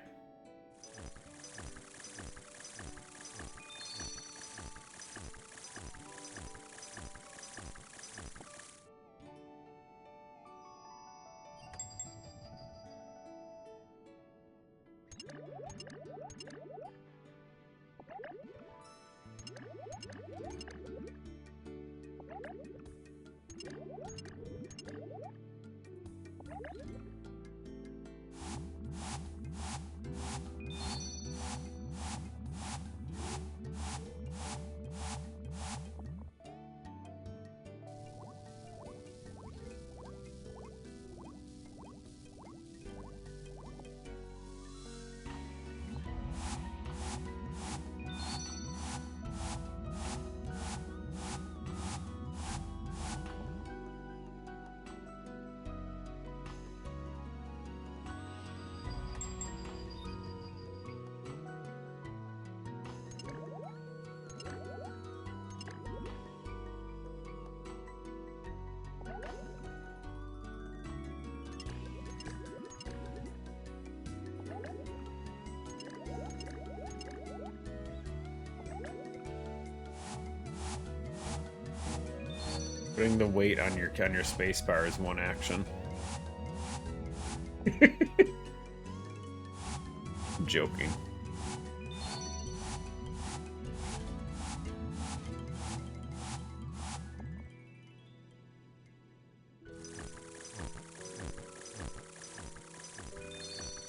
Putting the weight on your spacebar is one action. I'm joking.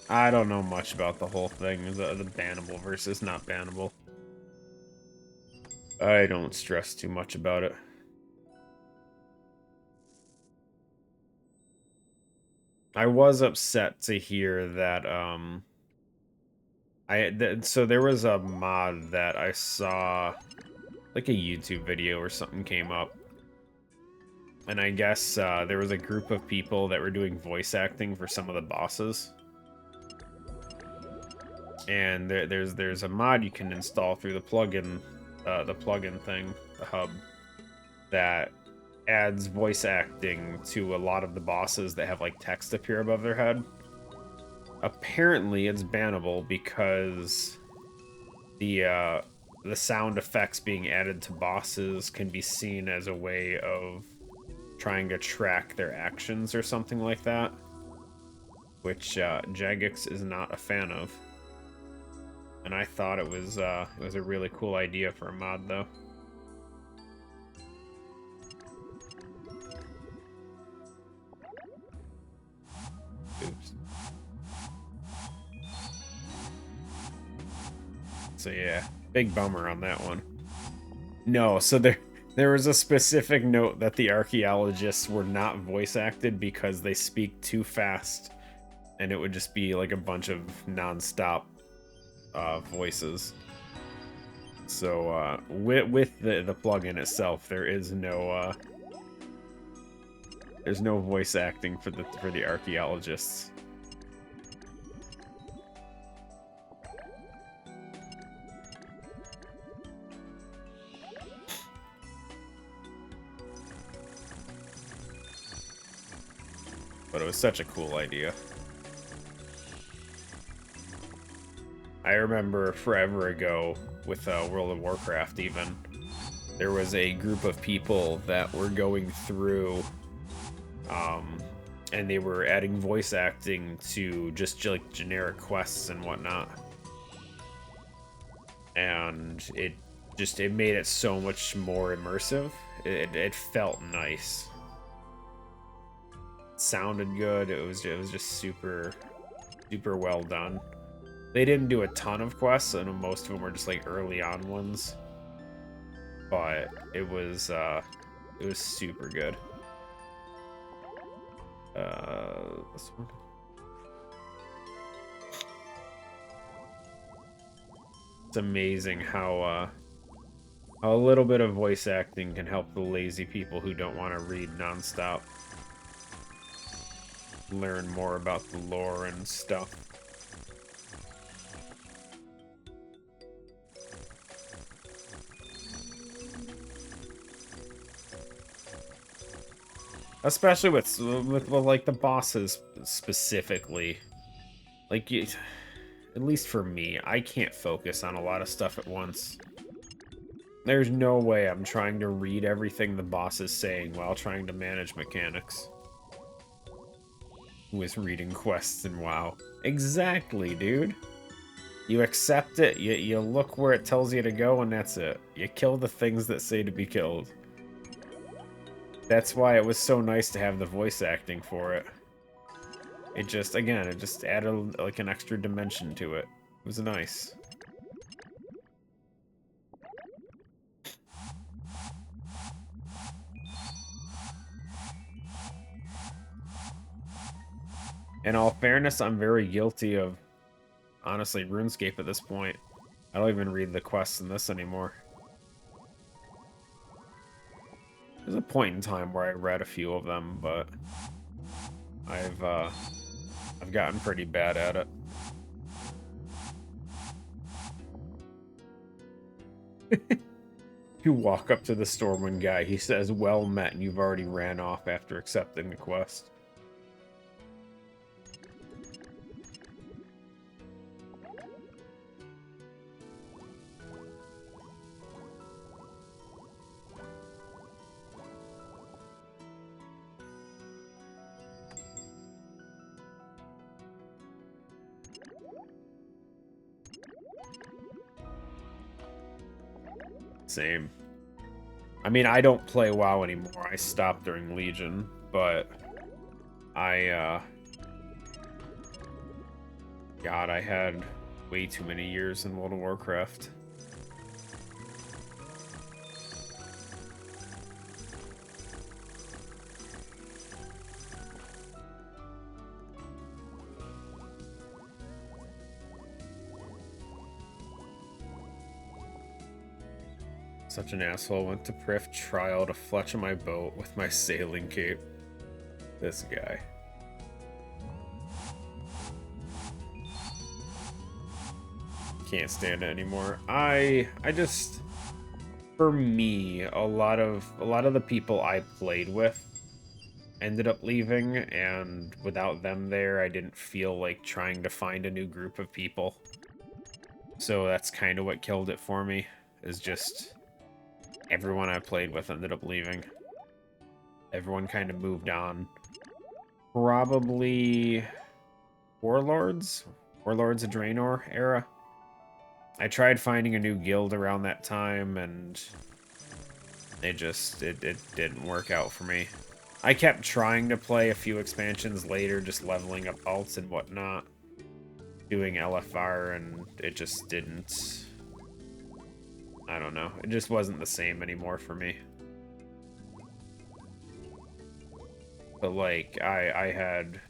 I don't know much about the whole thing, the bannable versus not bannable. I don't stress too much about it. I was upset to hear that, so there was a mod that I saw, like a YouTube video or something came up. And I guess there was a group of people that were doing voice acting for some of the bosses. And there's a mod you can install through the plugin thing, the hub, that adds voice acting to a lot of the bosses that have like text appear above their head. Apparently it's bannable because the sound effects being added to bosses can be seen as a way of trying to track their actions or something like that, which Jagex is not a fan of. And I thought it was a really cool idea for a mod, though. Oops. So yeah, big bummer on that one. No, so there was a specific note that the archaeologists were not voice acted because they speak too fast, and it would just be like a bunch of non-stop voices. So with the plugin itself, there's no voice acting for the archaeologists. But it was such a cool idea. I remember forever ago with World of Warcraft even, there was a group of people that were going through and they were adding voice acting to just like generic quests and whatnot. And it made it so much more immersive. It felt nice. It sounded good. It was just super well done. They didn't do a ton of quests, and most of them were just like early on ones. But it was super good. This one. It's amazing how a little bit of voice acting can help the lazy people who don't want to read nonstop learn more about the lore and stuff. Especially with like the bosses specifically. Like, at least for me, I can't focus on a lot of stuff at once. There's no way I'm trying to read everything the boss is saying while trying to manage mechanics. With reading quests and WoW. Exactly, dude. You accept it, you look where it tells you to go, and that's it. You kill the things that say to be killed. That's why it was so nice to have the voice acting for it. It just, again, it just added like an extra dimension to it. It was nice. In all fairness, I'm very guilty of, honestly, RuneScape at this point. I don't even read the quests in this anymore. There's a point in time where I read a few of them, but I've gotten pretty bad at it. You walk up to the Stormwind guy, he says, "Well met," and you've already ran off after accepting the quest. Same. I mean, I don't play WoW anymore. I stopped during Legion, but God, I had way too many years in World of Warcraft. Such an asshole. Went to Prif trial to fletch on my boat with my sailing cape. This guy. Can't stand it anymore. I just, for me, a lot of the people I played with ended up leaving, and without them there, I didn't feel like trying to find a new group of people. So that's kind of what killed it for me, is just everyone I played with ended up leaving. Everyone kind of moved on. Probably Warlords of Draenor era. I tried finding a new guild around that time, and it didn't work out for me. I kept trying to play a few expansions later, just leveling up alts and whatnot, doing LFR, and it just didn't... I don't know. It just wasn't the same anymore for me. But, like, I had,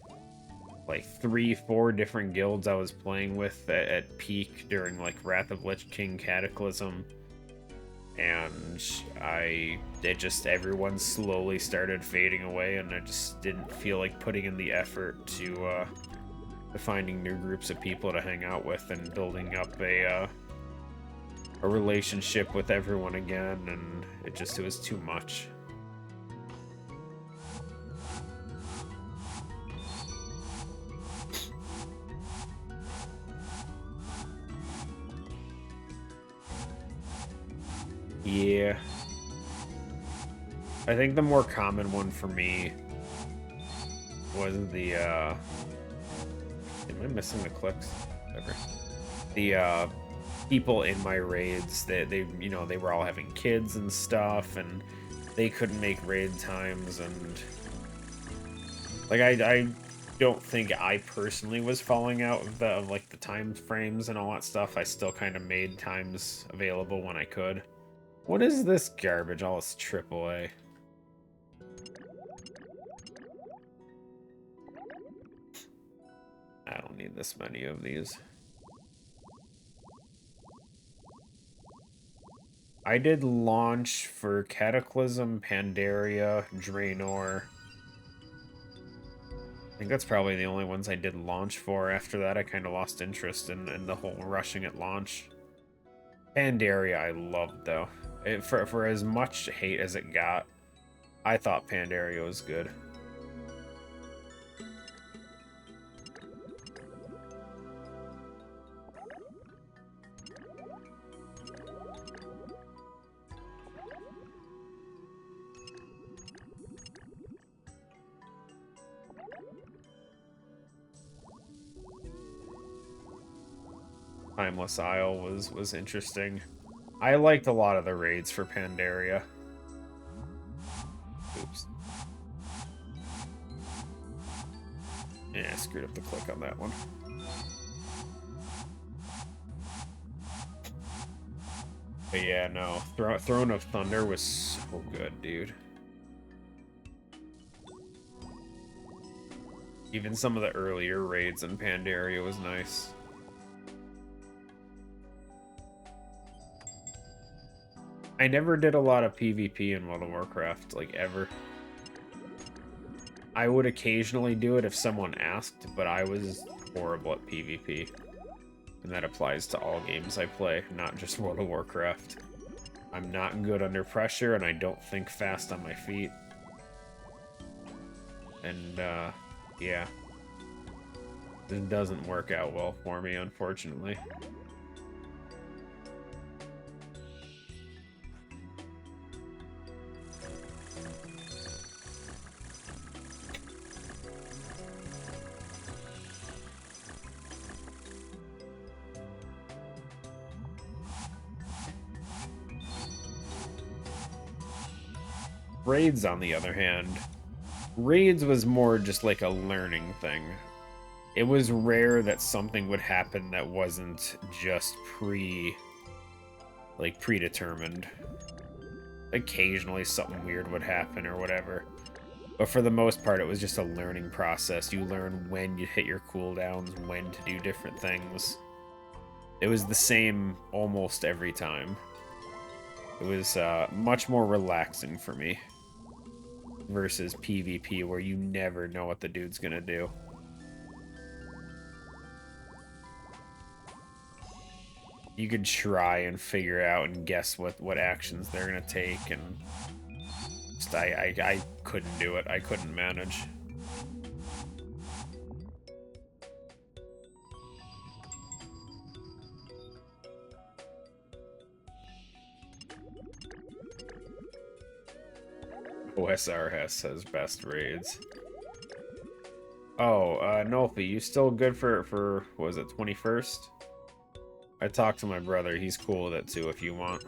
like, 3-4 different guilds I was playing with at peak during, like, Wrath of Lich King Cataclysm. And everyone slowly started fading away, and I just didn't feel like putting in the effort to finding new groups of people to hang out with and building up a relationship with everyone again, and it was too much. Yeah. I think the more common one for me was the, am I missing the clicks? Whatever. The, people in my raids, they were all having kids and stuff, and they couldn't make raid times, and like I don't think I personally was falling out of like the time frames and all that stuff. I still kind of made times available when I could. What is this garbage? All this AAA. I don't need this many of these. I did launch for Cataclysm, Pandaria, Draenor. I think that's probably the only ones I did launch for. After that, I kind of lost interest in the whole rushing at launch. Pandaria I loved, though. For as much hate as it got, I thought Pandaria was good. Timeless Isle was interesting. I liked a lot of the raids for Pandaria. Oops. Yeah, I screwed up the click on that one. But yeah, no. Throne of Thunder was so good, dude. Even some of the earlier raids in Pandaria was nice. I never did a lot of PvP in World of Warcraft, like, ever. I would occasionally do it if someone asked, but I was horrible at PvP. And that applies to all games I play, not just World of Warcraft. I'm not good under pressure, and I don't think fast on my feet. And, yeah. It doesn't work out well for me, unfortunately. Raids, on the other hand, Raids was more just like a learning thing. It was rare that something would happen that wasn't just predetermined. Occasionally something weird would happen or whatever. But for the most part, it was just a learning process. You learn when you hit your cooldowns, when to do different things. It was the same almost every time. It was much more relaxing for me versus PvP, where you never know what the dude's gonna do. You could try and figure out and guess what actions they're gonna take, and just, I couldn't do it. I couldn't manage. OSRS has best raids. Oh, Nolfi, you still good for what was it, 21st? I talked to my brother. He's cool with it too if you want.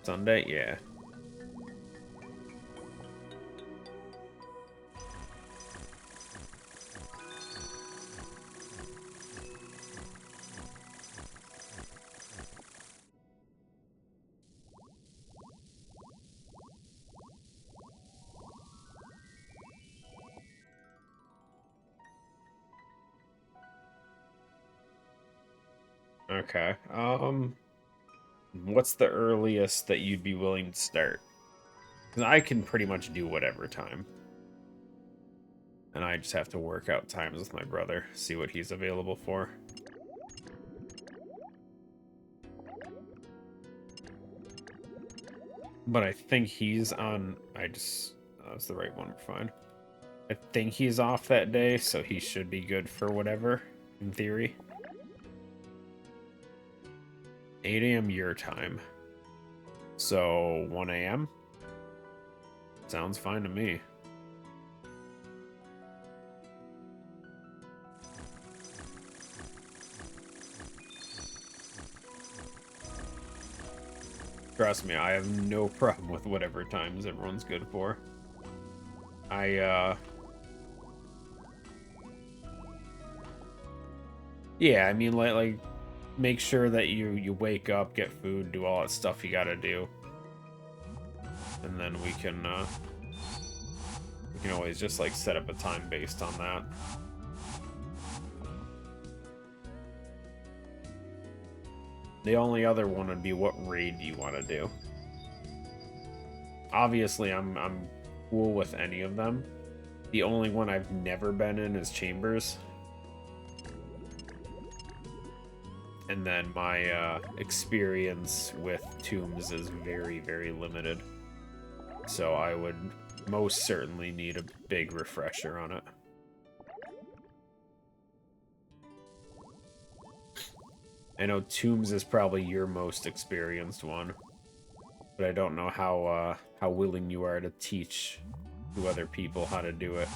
Sunday? Yeah. Okay. What's the earliest that you'd be willing to start? 'Cause I can pretty much do whatever time. And I just have to work out times with my brother, see what he's available for. But I think he's on... that's the right one, fine. I think he's off that day, so he should be good for whatever, in theory. 8 a.m. your time. So, 1 a.m.? Sounds fine to me. Trust me, I have no problem with whatever times everyone's good for. Yeah, I mean, like make sure that you wake up, get food, do all that stuff you gotta do. And then we can always just, like, set up a time based on that. The only other one would be what raid do you want to do? Obviously, I'm cool with any of them. The only one I've never been in is Chambers. And then my experience with Tombs is very, very limited. So I would most certainly need a big refresher on it. I know Tombs is probably your most experienced one, but I don't know how willing you are to teach to other people how to do it.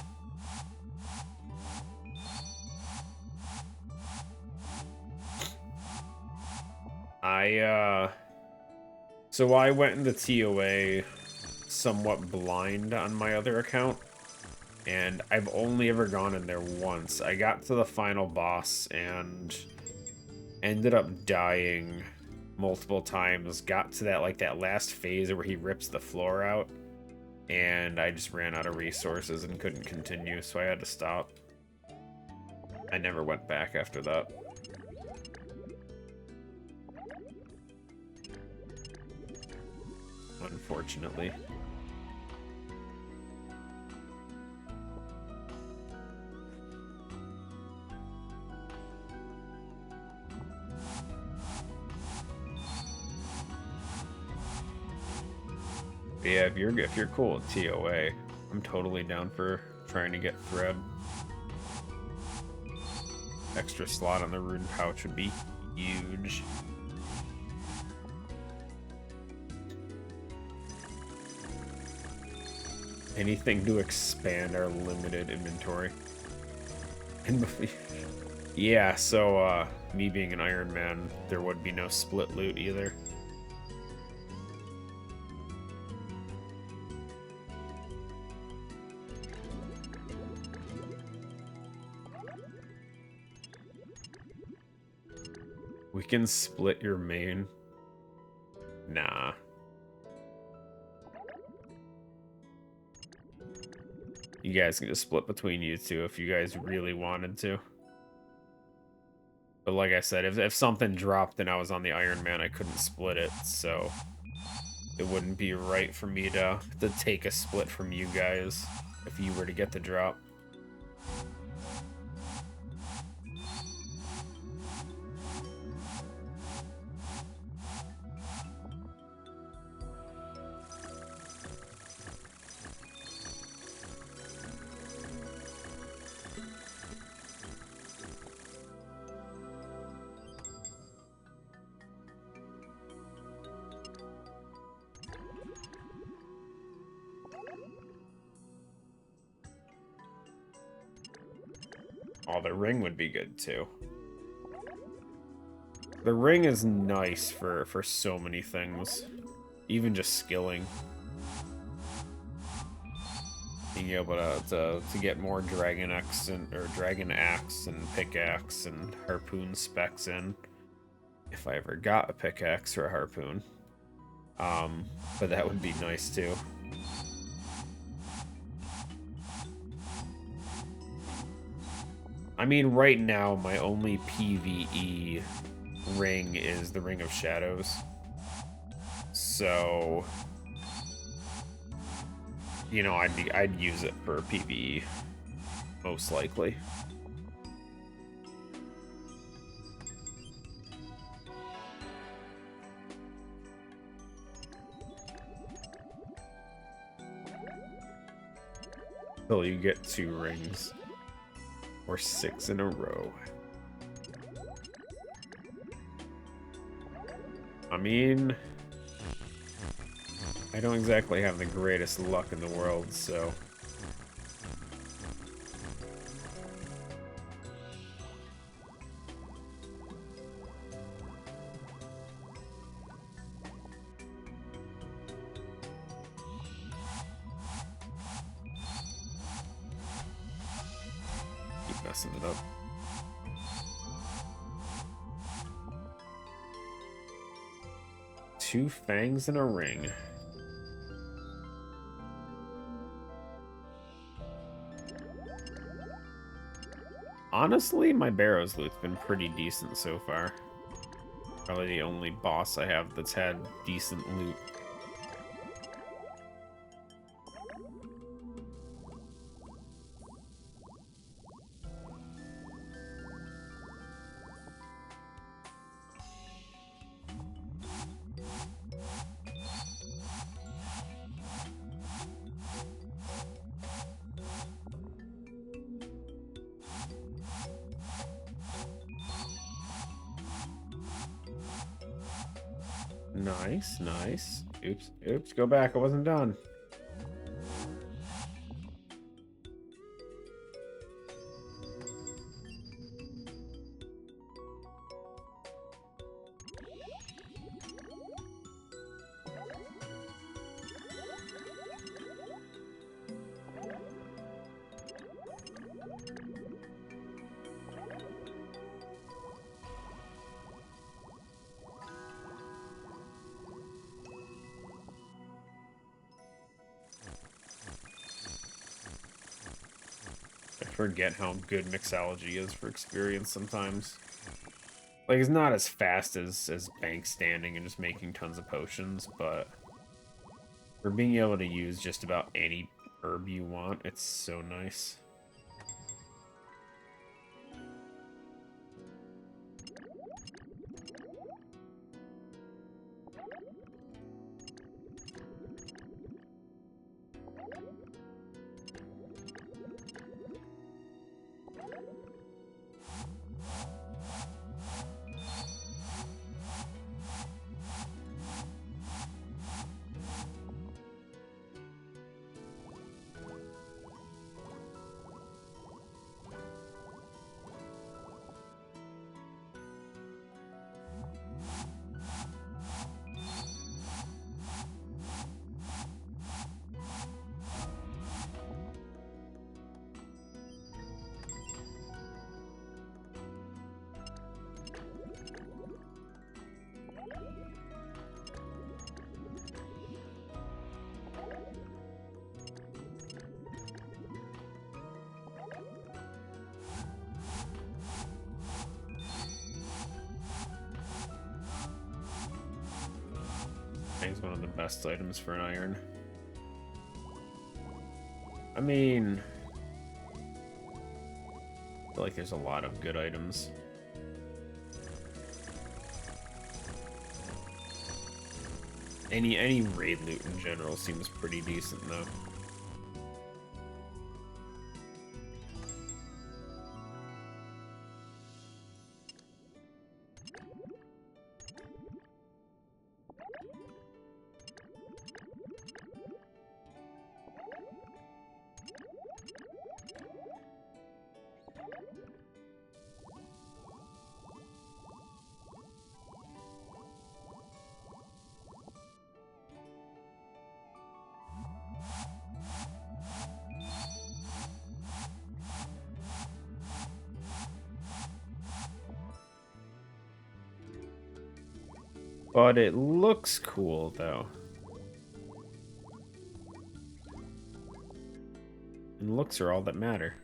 So I went into TOA somewhat blind on my other account, and I've only ever gone in there once. I got to the final boss and ended up dying multiple times, got to that last phase where he rips the floor out, and I just ran out of resources and couldn't continue, so I had to stop. I never went back after that. Unfortunately. But yeah, if you're cool with TOA, I'm totally down for trying to get thread. Extra slot on the rune pouch would be huge. Anything to expand our limited inventory. Yeah, so me being an Ironman, there would be no split loot either. We can split your main. Nah. You guys can just split between you two if you guys really wanted to. But like I said, if something dropped and I was on the Ironman, I couldn't split it, so it wouldn't be right for me to take a split from you guys if you were to get the drop. Oh, the ring would be good too. The ring is nice for so many things, even just skilling. Being able to get more dragon axe and pickaxe and harpoon specs in, if I ever got a pickaxe or a harpoon. But that would be nice too. I mean, right now, my only PvE ring is the Ring of Shadows. So, you know, I'd use it for PvE, most likely. Till you get 2 rings. Or 6 in a row. I mean, I don't exactly have the greatest luck in the world, so... mixing it up. Two fangs in a ring. Honestly, my Barrows loot's been pretty decent so far. Probably the only boss I have that's had decent loot. Nice, nice. Oops, go back. I wasn't done. Forget how good mixology is for experience sometimes. Like, it's not as fast as bank standing and just making tons of potions, but for being able to use just about any herb you want, it's so nice. I think it's one of the best items for an iron. I mean, I feel like there's a lot of good items. Any raid loot in general seems pretty decent though. But it looks cool, though. And looks are all that matter.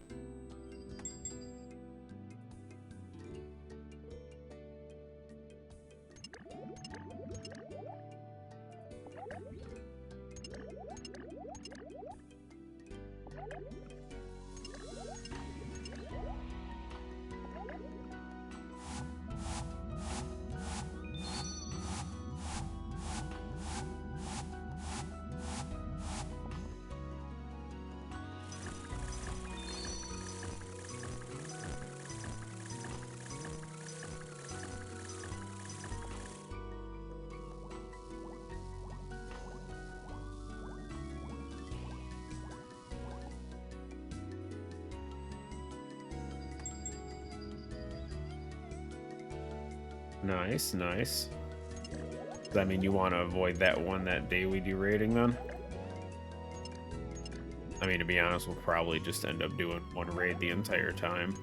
Nice, nice. Does that mean you want to avoid that day we do raiding then? I mean, to be honest, we'll probably just end up doing one raid the entire time.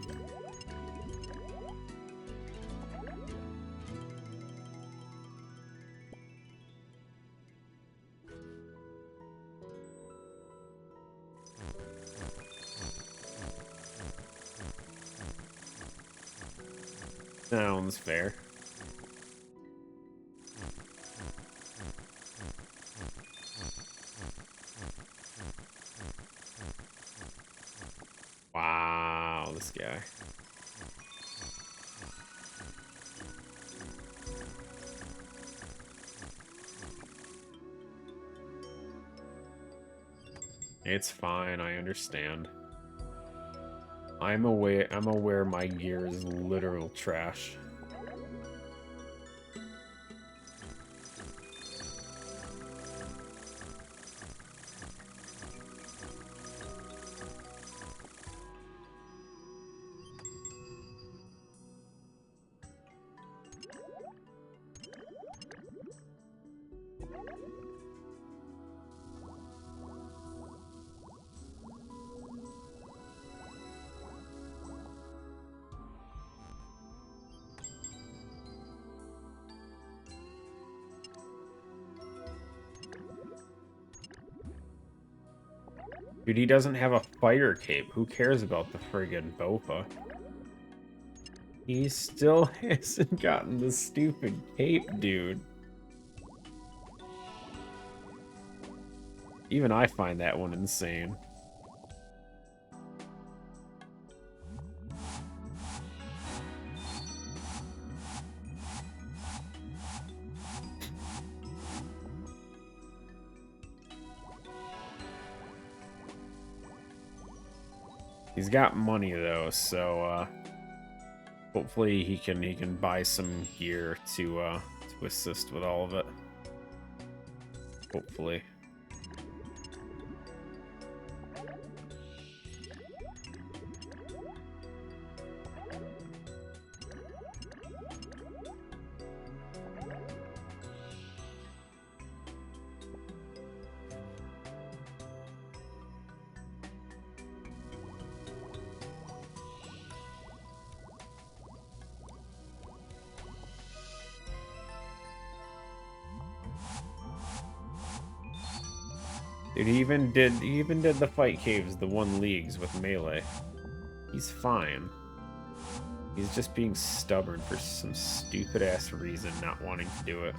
Sounds fair. Wow, this guy. It's fine, I understand. I'm aware my gear is literal trash. Dude, he doesn't have a fire cape. Who cares about the friggin' Bofa? He still hasn't gotten the stupid cape, dude. Even I find that one insane. He's got money though, so hopefully he can buy some gear to assist with all of it. Hopefully. Dude, he even did the fight caves, the 1 leagues with melee. He's fine. He's just being stubborn for some stupid ass reason, not wanting to do it.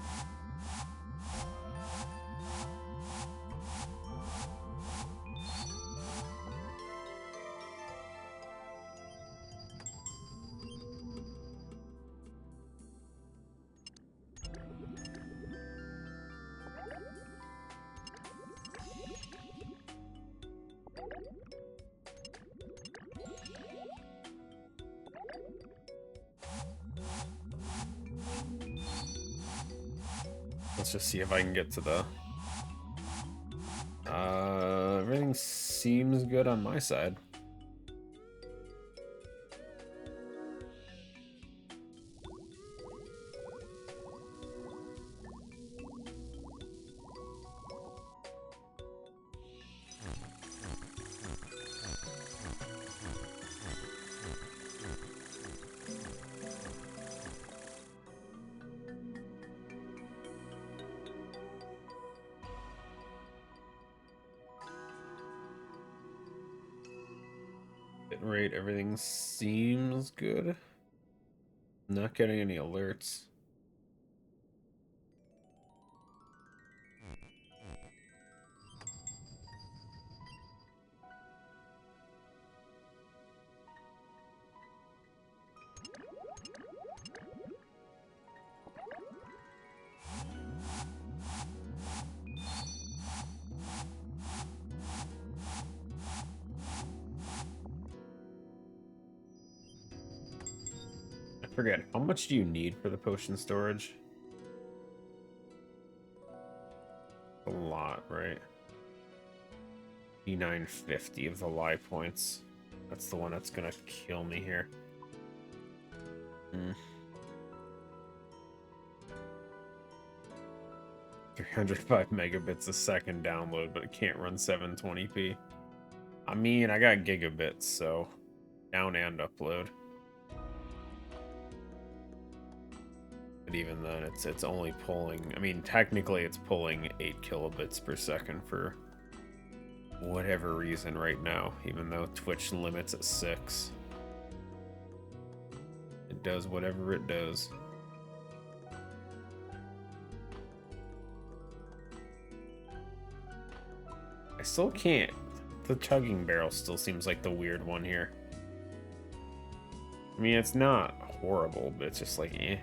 Let's just see if I can get to the... everything seems good on my side. Rate, everything seems good. Not getting any alerts. Forget, how much do you need for the potion storage? A lot, right? E950 of the live points. That's the one that's gonna kill me here. 305 megabits a second download, but it can't run 720p. I mean, I got gigabits, so down and upload. But even then, it's only pulling. I mean, technically, it's pulling 8 kilobits per second for whatever reason right now. Even though Twitch limits at 6, it does whatever it does. I still can't. The chugging barrel still seems like the weird one here. I mean, it's not horrible, but it's just like, eh.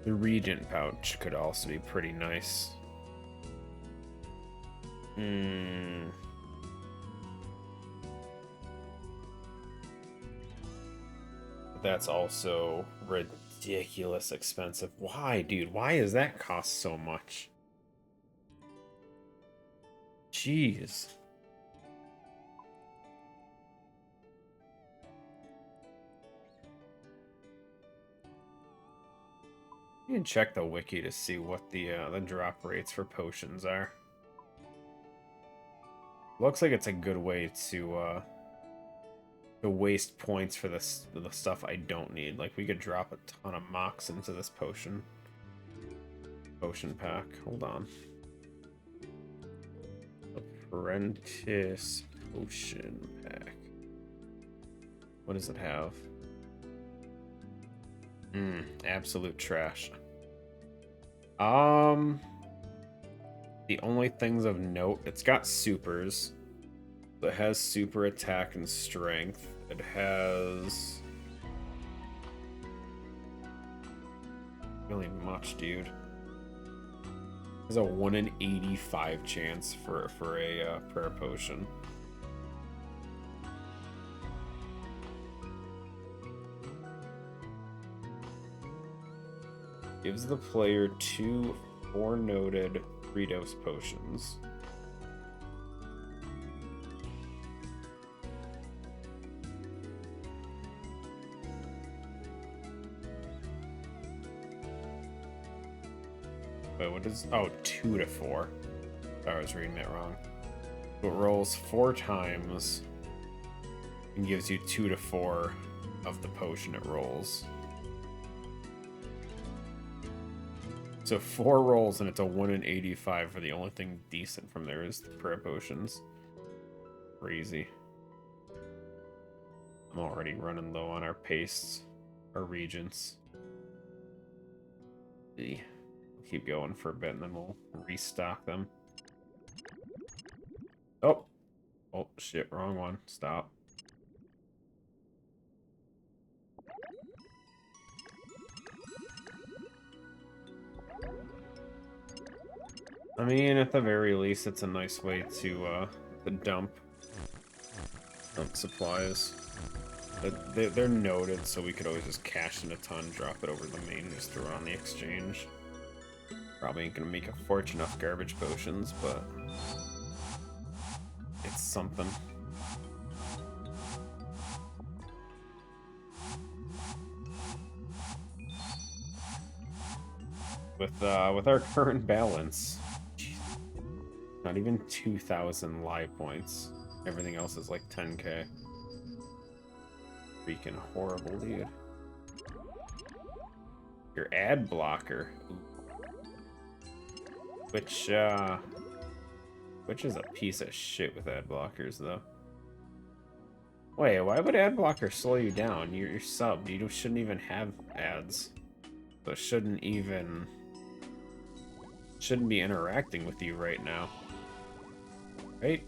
The Regent pouch could also be pretty nice. But that's also ridiculous expensive. Why, dude? Why does that cost so much? Jeez. You can check the wiki to see what the drop rates for potions are. Looks like it's a good way to waste points for the stuff I don't need. Like, we could drop a ton of mocks into this potion pack. Hold on. Apprentice potion pack. What does it have? Absolute trash. The only things of note, it's got supers. It has super attack and strength. It has really much, dude. There's a 1 in 85 chance for a prayer potion. Gives the player 2 4-noted 3-dose potions. Wait, what is... Oh, 2 to 4. I was reading that wrong. So it rolls 4 times and gives you 2 to 4 of the potion it rolls. So 4 rolls and it's a 1 in 85 for the only thing decent from there is the prayer potions. Crazy. I'm already running low on our pastes, our regents. We'll keep going for a bit and then we'll restock them. Oh shit, wrong one. Stop. I mean, at the very least, it's a nice way to dump supplies. They're noted, so we could always just cash in a ton, drop it over the main, and just throw it on the exchange. Probably ain't gonna make a fortune off garbage potions, but it's something. With our current balance. Not even 2,000 live points. Everything else is like 10k. Freaking horrible, dude. Your ad blocker. Which is a piece of shit with ad blockers, though. Wait, why would ad blocker slow you down? You're subbed. You shouldn't even have ads. So it shouldn't be interacting with you right now. Right?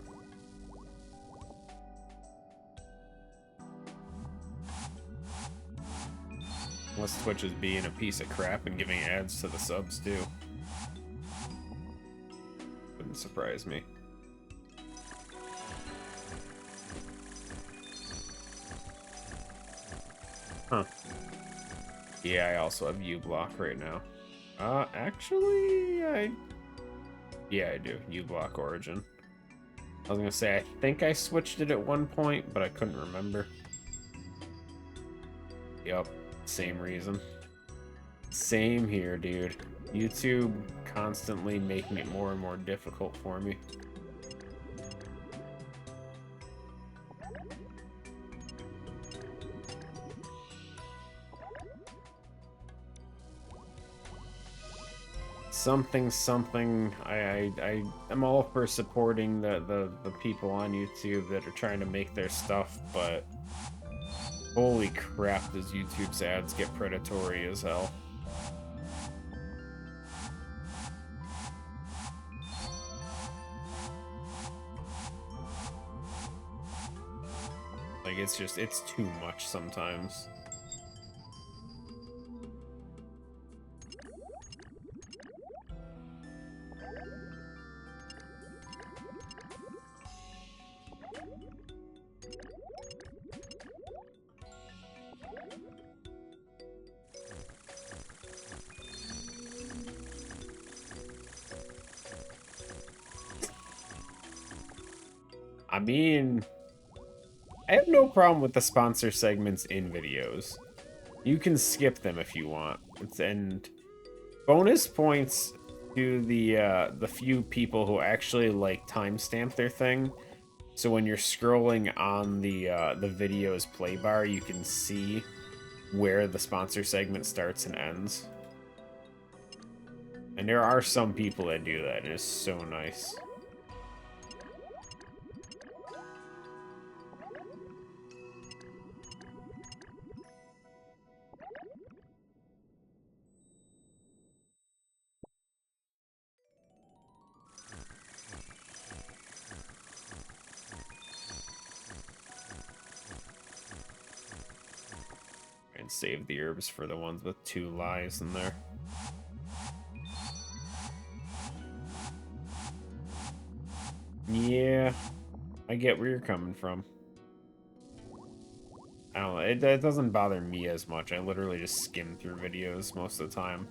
Unless Twitch is being a piece of crap and giving ads to the subs too. Wouldn't surprise me. Huh. Yeah, I also have U-block right now. Actually, yeah, I do. U-block origin. I was gonna say, I think I switched it at one point, but I couldn't remember. Yep, same reason. Same here, dude. YouTube constantly making it more and more difficult for me. Something. I'm all for supporting the people on YouTube that are trying to make their stuff, but holy crap, does YouTube's ads get predatory as hell. Like, it's too much sometimes. I mean, I have no problem with the sponsor segments in videos. You can skip them if you want. And bonus points to the few people who actually like timestamp their thing. So when you're scrolling on the video's play bar, you can see where the sponsor segment starts and ends. And there are some people that do that, and it's so nice. And save the herbs for the ones with 2 lies in there. Yeah, I get where you're coming from. I don't know, it doesn't bother me as much. I literally just skim through videos most of the time.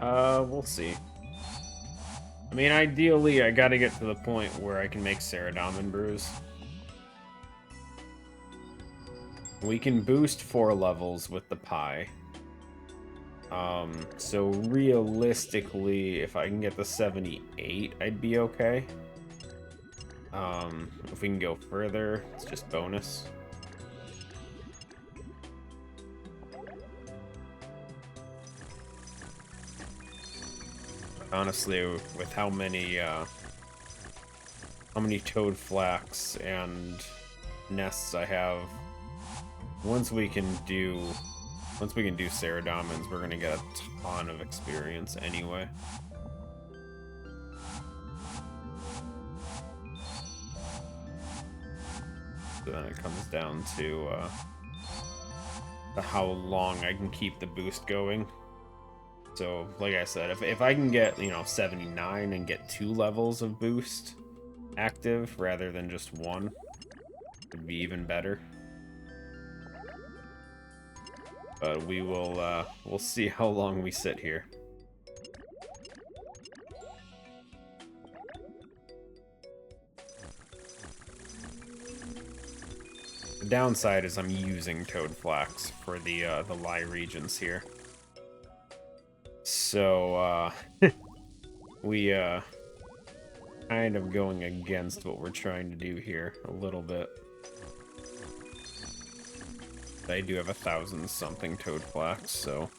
We'll see. I mean, ideally, I gotta get to the point where I can make Saradomin brews. We can boost 4 levels with the pie. So realistically, if I can get the 78, I'd be okay. If we can go further, it's just bonus. Honestly, with how many toad flax and nests I have, once we can do Saradomins, we're gonna get a ton of experience anyway. So then it comes down to how long I can keep the boost going. So, like I said, if I can get, 79 and get 2 levels of boost active rather than just 1, it'd be even better. But we'll see how long we sit here. The downside is I'm using toad flax for the lie regions here. So, we, kind of going against what we're trying to do here a little bit. I do have 1,000-something toad flax, so...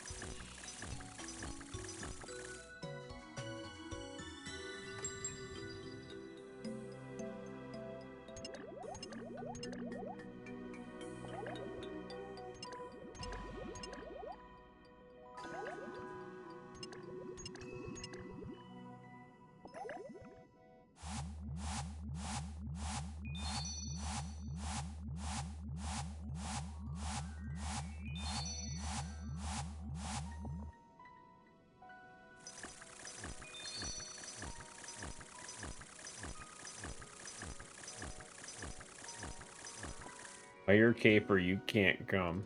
Fire Caper, you can't come.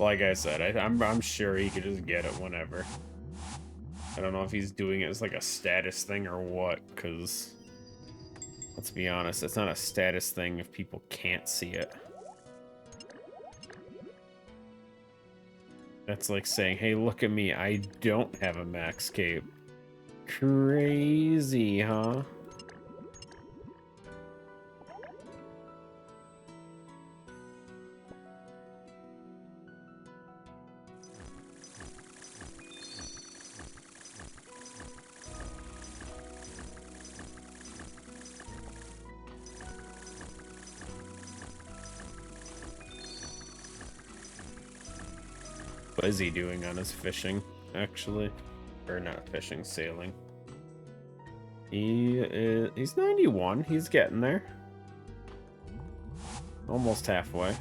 Like I said, I'm sure he could just get it whenever. I don't know if he's doing it as like a status thing or what, because let's be honest, it's not a status thing if people can't see it. That's like saying, hey, look at me, I don't have a max cape. Crazy, huh? What is he doing on his fishing, actually? Or not fishing, sailing. He's 91. He's getting there. Almost halfway.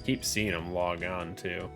Keep seeing him log on, too.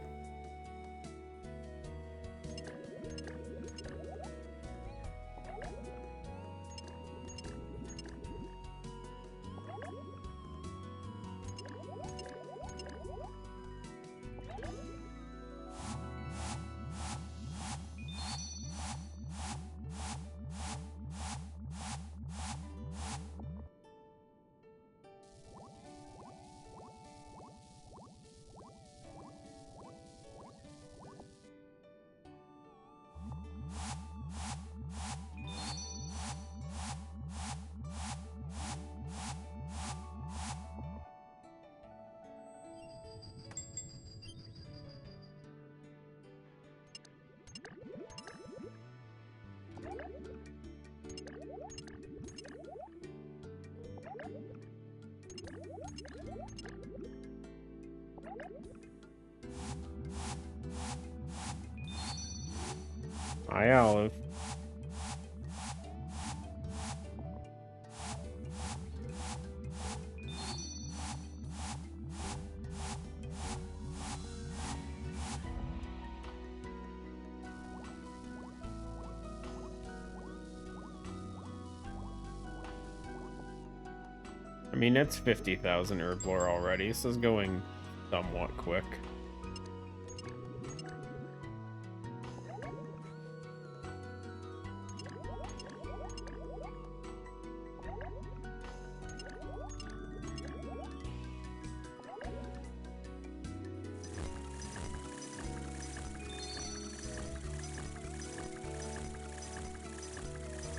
Hi, Olive. mean, it's 50,000 herblore already. This is going somewhat quick.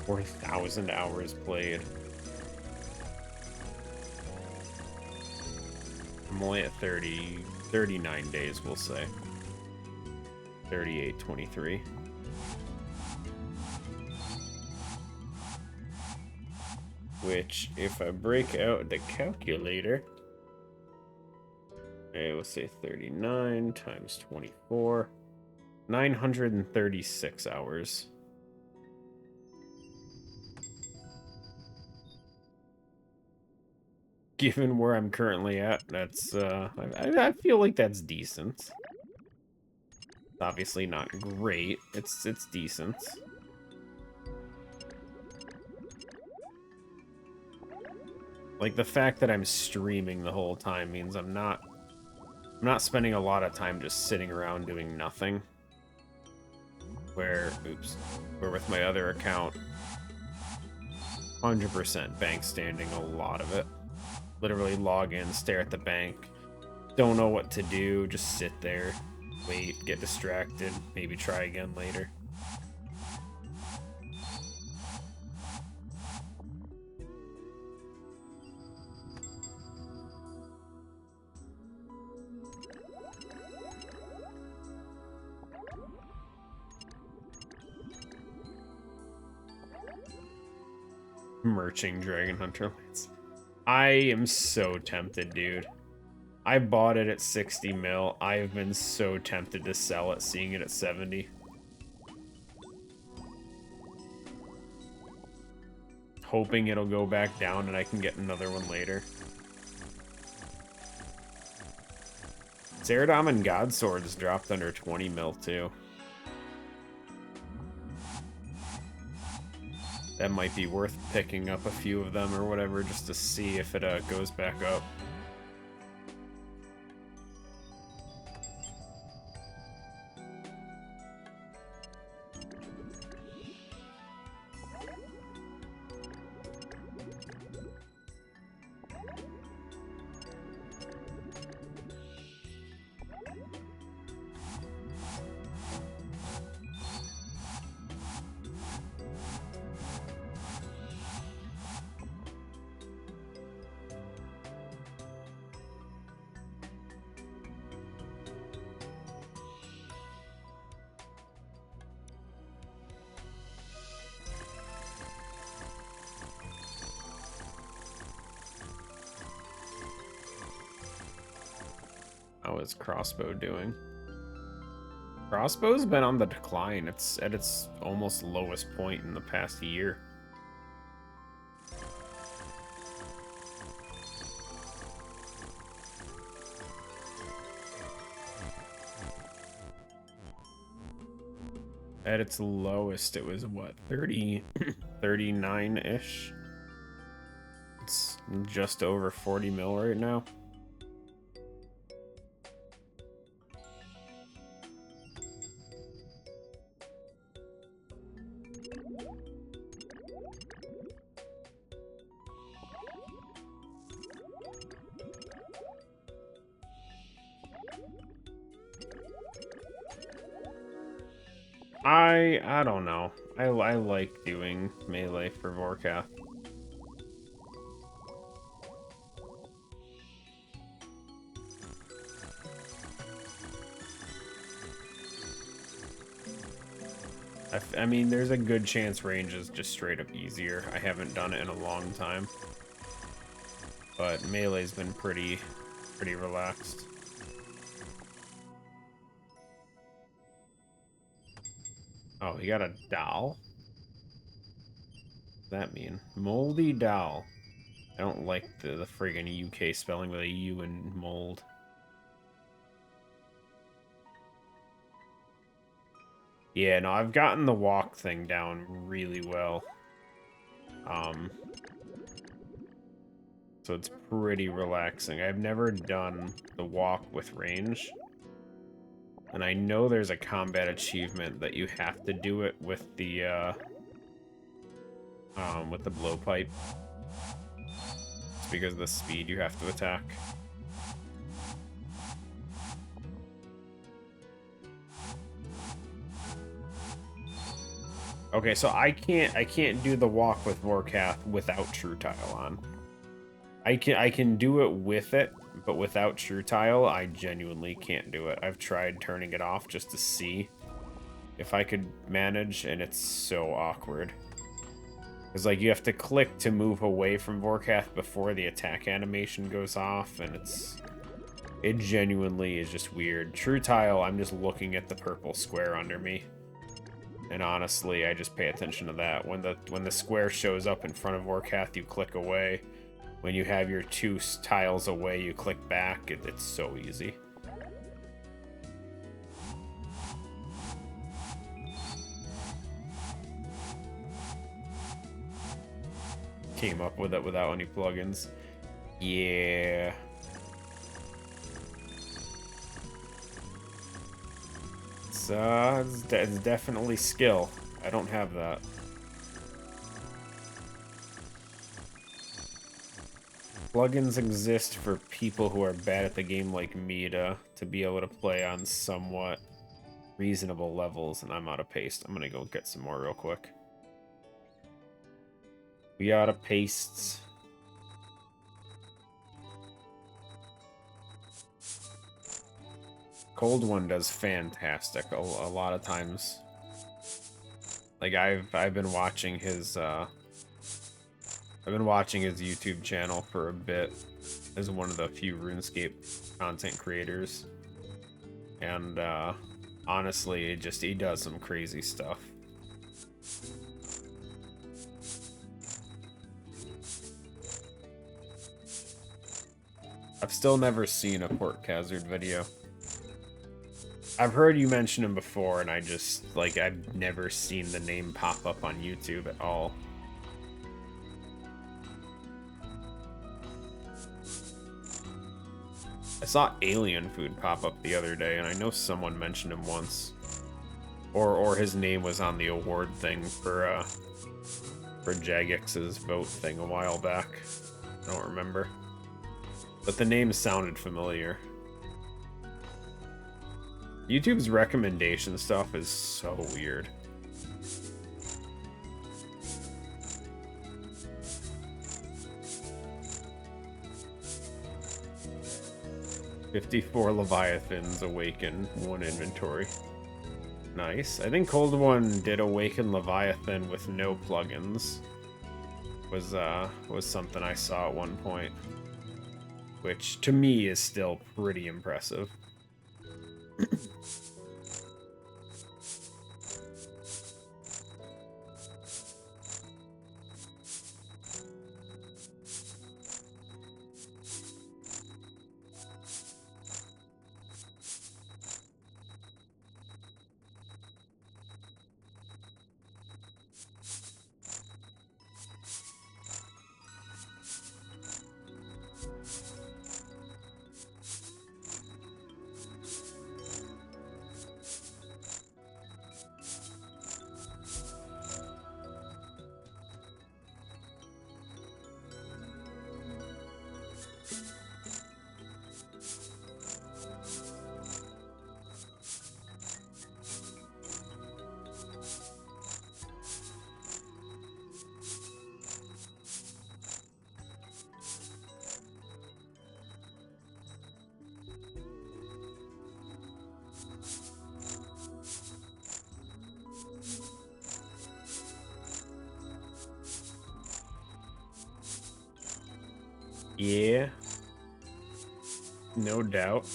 $4,000 hours played. I'm only at 39 days, we'll say. 38.23. Which, if I break out the calculator, okay, we'll say 39 times 24, 936 hours. Given where I'm currently at, that's, I feel like that's decent. It's obviously not great. It's decent. Like, the fact that I'm streaming the whole time means I'm not spending a lot of time just sitting around doing nothing. Where with my other account, 100% bank standing, a lot of it. Literally log in, stare at the bank, don't know what to do, just sit there, wait, get distracted, maybe try again later. Merching Dragon Hunter Lance. I am so tempted, dude. I bought it at 60 mil. I have been so tempted to sell it, seeing it at 70. Hoping it'll go back down and I can get another one later. Zeradom and Godswords dropped under 20 mil too. That might be worth picking up a few of them or whatever just to see if it goes back up. How is Crossbow doing? Crossbow's been on the decline. It's at its almost lowest point in the past year. At its lowest, it was what, 30, 39-ish? It's just over 40 mil right now. I don't know. I like doing melee for Vorkath. I mean, there's a good chance range is just straight up easier. I haven't done it in a long time. But melee's been pretty relaxed. Oh, he got a doll? What's that mean? Moldy doll. I don't like the friggin' UK spelling with a U in mold. Yeah, no, I've gotten the walk thing down really well. So it's pretty relaxing. I've never done the walk with range. And I know there's a combat achievement that you have to do it with the blowpipe. It's because of the speed you have to attack. Okay, so I can't do the walk with Vorkath without True Tile on. I can do it with it, but without True Tile, I genuinely can't do it. I've tried turning it off just to see if I could manage, and it's so awkward. Because, like, you have to click to move away from Vorkath before the attack animation goes off, and it genuinely is just weird. True Tile, I'm just looking at the purple square under me. And honestly, I just pay attention to that. When the square shows up in front of Vorkath, you click away. When you have your 2 tiles away, you click back. It's so easy. Came up with it without any plugins. Yeah. It's definitely skill. I don't have that. Plugins exist for people who are bad at the game like me to be able to play on somewhat reasonable levels, and I'm out of paste. I'm gonna go get some more real quick. We out of pastes. Cold One does fantastic a lot of times. Like I've been watching his YouTube channel for a bit as one of the few RuneScape content creators. And honestly, he does some crazy stuff. I've still never seen a Port Hazard video. I've heard you mention him before, and I've never seen the name pop up on YouTube at all. I saw Alien Food pop up the other day, and I know someone mentioned him once. Or his name was on the award thing for Jagix's vote thing a while back. I don't remember. But the name sounded familiar. YouTube's recommendation stuff is so weird. "54 Leviathans awaken 1 inventory." Nice. I think Cold One did awaken Leviathan with no plugins. Was something I saw at one point, which to me is still pretty impressive. Yeah. No doubt.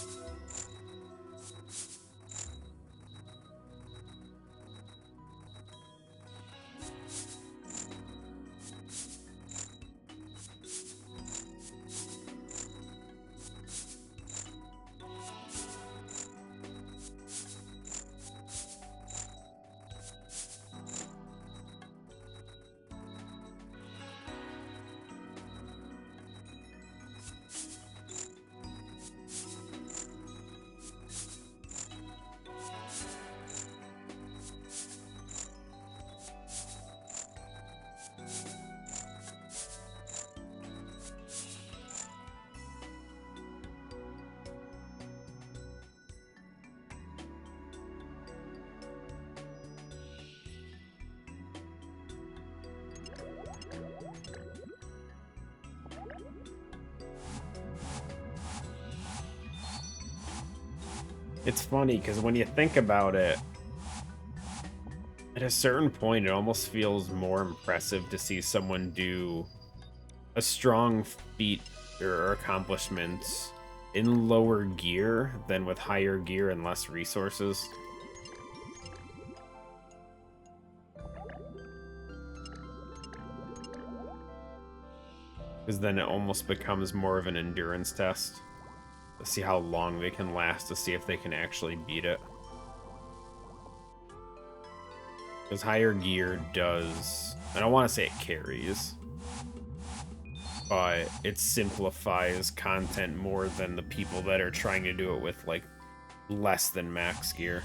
It's funny because when you think about it, at a certain point, it almost feels more impressive to see someone do a strong feat or accomplishments in lower gear than with higher gear and less resources. Because then it almost becomes more of an endurance test to see how long they can last, to see if they can actually beat it. Because higher gear does, I don't want to say it carries, but it simplifies content more than the people that are trying to do it with like less than max gear.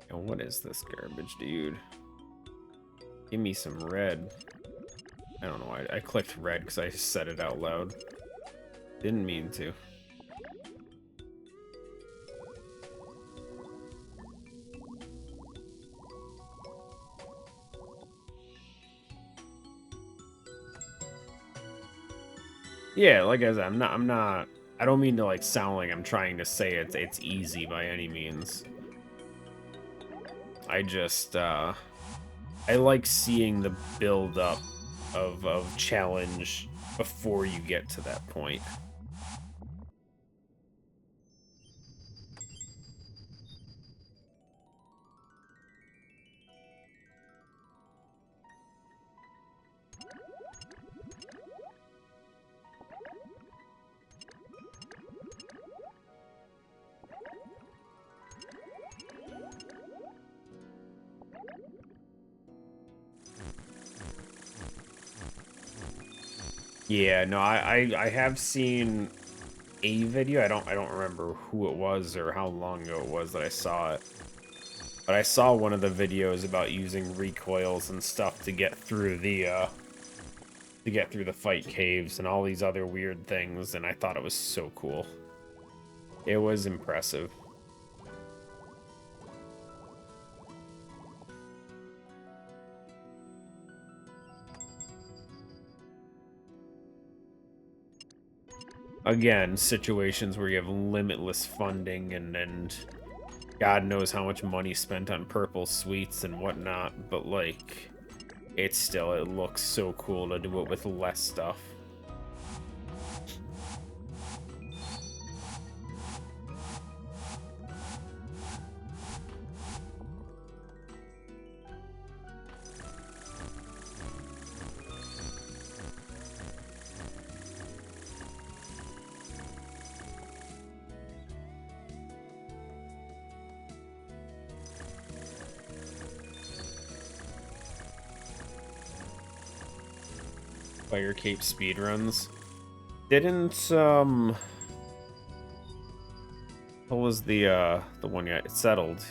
And what is this garbage, dude? Give me some red. I don't know why I clicked red because I said it out loud. Didn't mean to. Yeah, like I said, I'm not I don't mean to like sound like I'm trying to say it's easy by any means. I just I like seeing the build up of challenge before you get to that point. Yeah, no, I have seen a video. I don't remember who it was or how long ago it was that I saw it. But I saw one of the videos about using recoils and stuff to get through the fight caves and all these other weird things, and I thought it was so cool. It was impressive. Again, situations where you have limitless funding and God knows how much money spent on purple sweets and whatnot, but like, it looks so cool to do it with less stuff. Fire Cape speedruns. Didn't what was the one guy settled?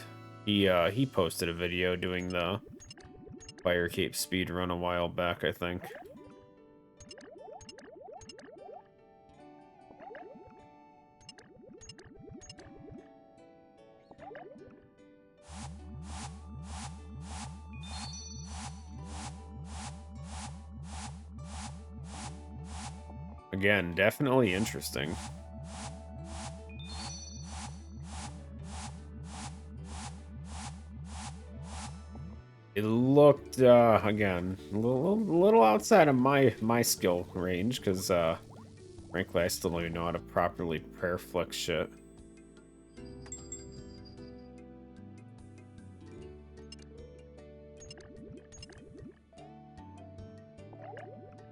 He posted a video doing the Fire Cape speedrun a while back, I think. Again, definitely interesting. It looked, again, a little outside of my skill range, because, frankly, I still don't even know how to properly prayer flick shit.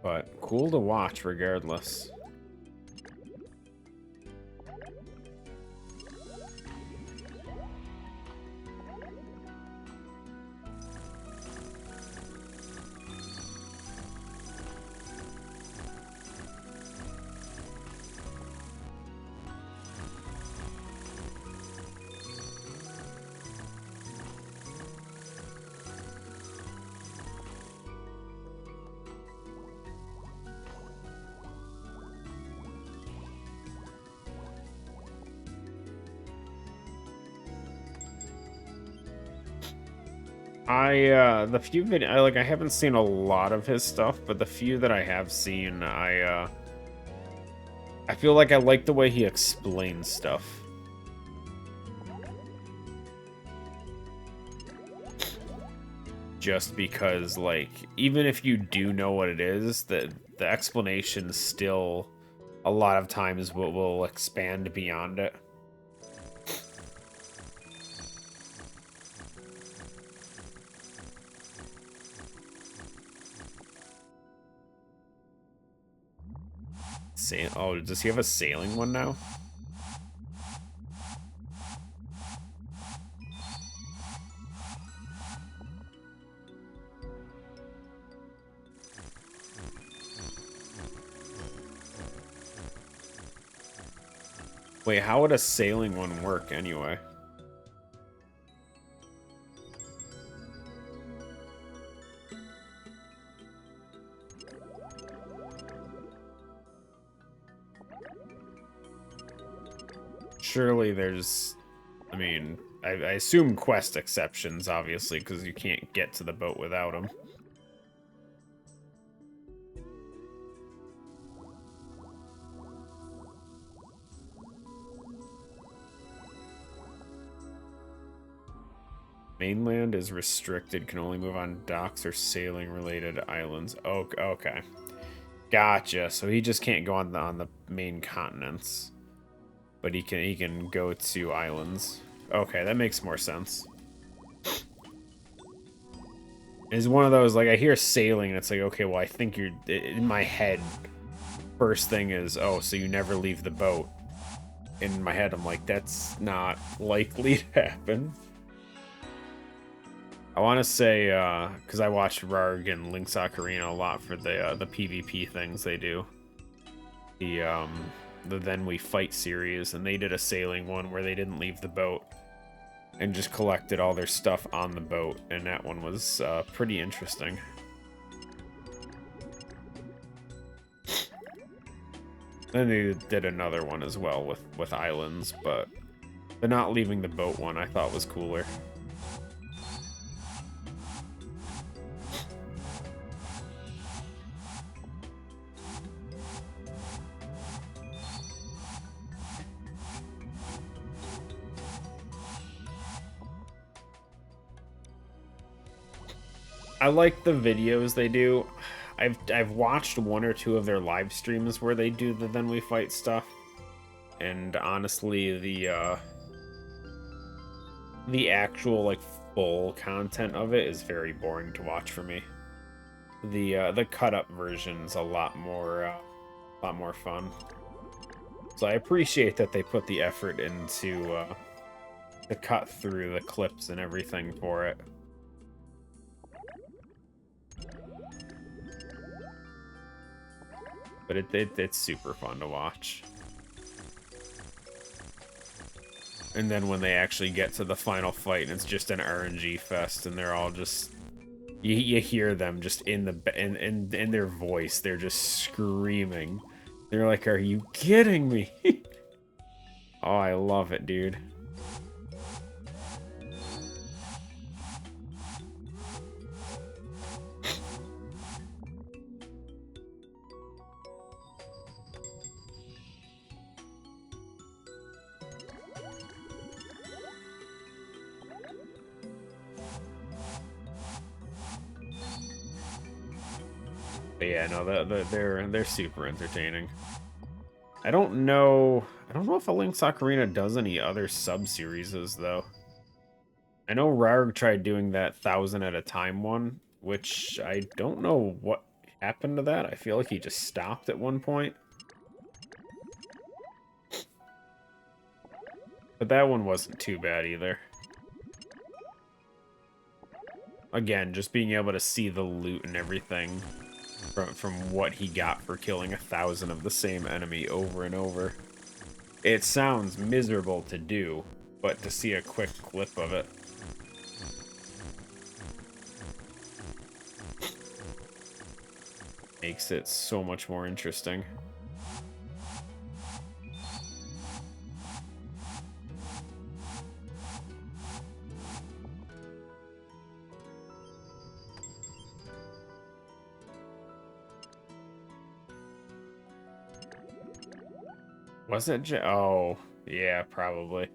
But cool to watch, regardless. The few I haven't seen a lot of his stuff, but the few that I have seen, I feel like I like the way he explains stuff. Just because, like, even if you do know what it is, the explanation still a lot of times will expand beyond it. Oh, does he have a sailing one now? Wait, how would a sailing one work anyway? Surely there's, I mean, I assume quest exceptions, obviously, because you can't get to the boat without them. Mainland is restricted, can only move on docks or sailing-related islands. Oh, okay. Gotcha. So he just can't go on the main continents, but he can go to islands. Okay, that makes more sense. It's one of those, like, I hear sailing, and it's like, okay, well, I think you're... In my head, first thing is, oh, so you never leave the boat. In my head, I'm like, that's not likely to happen. I want to say, because I watched Rarg and Link's Ocarina a lot for the PvP things they do. The Then We Fight series, and they did a sailing one where they didn't leave the boat and just collected all their stuff on the boat, and that one was pretty interesting. Then they did another one as well with islands, but the not leaving the boat one I thought was cooler. I like the videos they do. I've watched one or two of their live streams where they do the Then We Fight stuff, and honestly, the actual like full content of it is very boring to watch for me. The cut up version's a lot more fun. So I appreciate that they put the effort into to cut through the clips and everything for it. But it's super fun to watch. And then when they actually get to the final fight, and it's just an RNG fest, and they're all just... You hear them just in their voice, they're just screaming. They're like, are you kidding me? Oh, I love it, dude. But yeah, no, they're super entertaining. I don't know if a Link's Ocarina does any other sub-series though. I know Rarg tried doing that 1,000 at a time one, which I don't know what happened to that. I feel like he just stopped at one point. But that one wasn't too bad either. Again, just being able to see the loot and everything from what he got for killing 1,000 of the same enemy over and over. It sounds miserable to do, but to see a quick clip of it. Makes it so much more interesting. Was it? Oh, yeah, probably.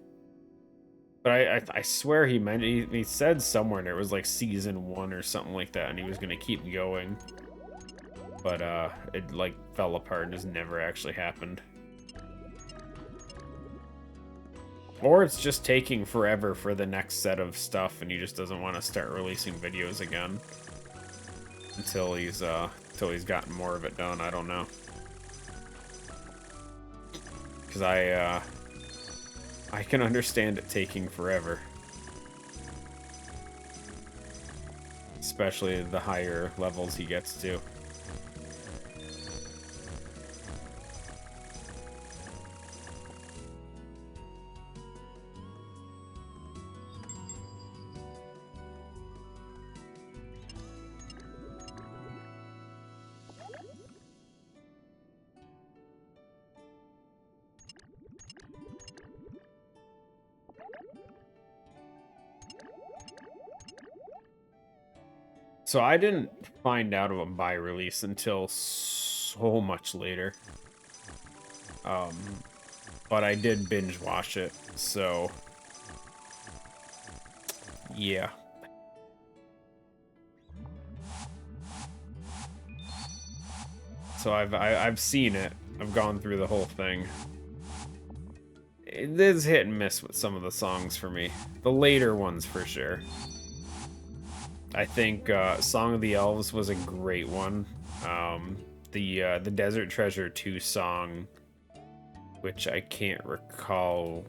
But I swear he said somewhere there was like season 1 or something like that, and he was gonna keep going. But it like fell apart and just never actually happened. Or it's just taking forever for the next set of stuff, and he just doesn't want to start releasing videos again until he's gotten more of it done. I don't know. Because I can understand it taking forever. Especially the higher levels he gets to. So I didn't find out about buy release until so much later. But I did binge watch it, so yeah. So I've seen it. I've gone through the whole thing. It is hit and miss with some of the songs for me. The later ones for sure. I think Song of the Elves was a great one. The Desert Treasure 2 song, which I can't recall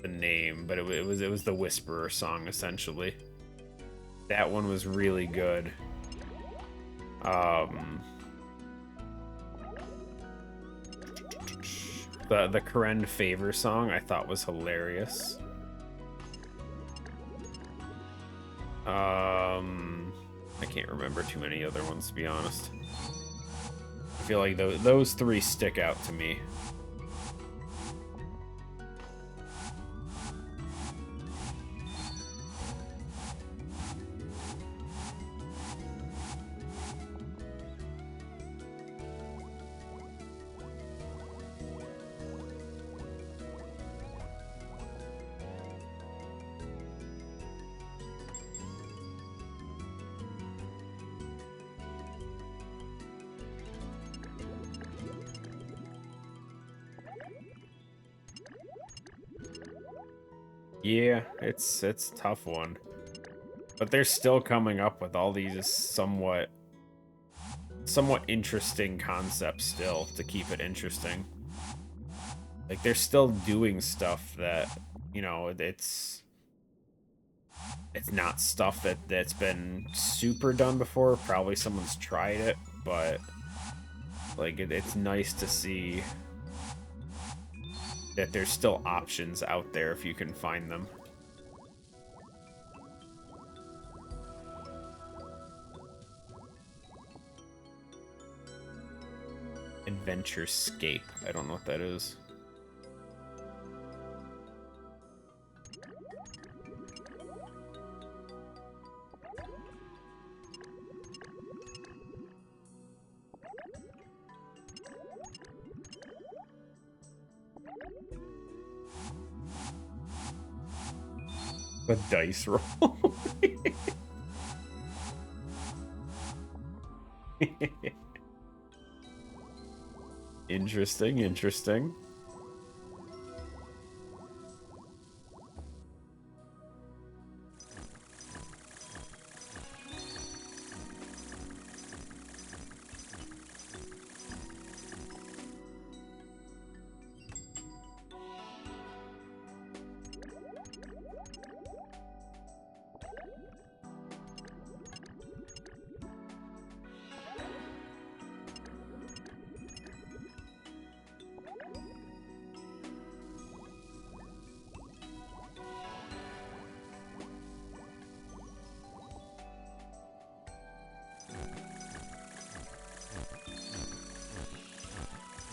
the name, but it was the Whisperer song essentially. That one was really good. The Karen Favor song I thought was hilarious. I can't remember too many other ones, to be honest. I feel like those three stick out to me. Yeah, it's a tough one. But they're still coming up with all these somewhat interesting concepts still to keep it interesting. Like they're still doing stuff that, you know, it's not stuff that's been super done before. Probably someone's tried it, but like it's nice to see that there's still options out there if you can find them. RuneScape. I don't know what that is. A dice roll. Interesting, interesting.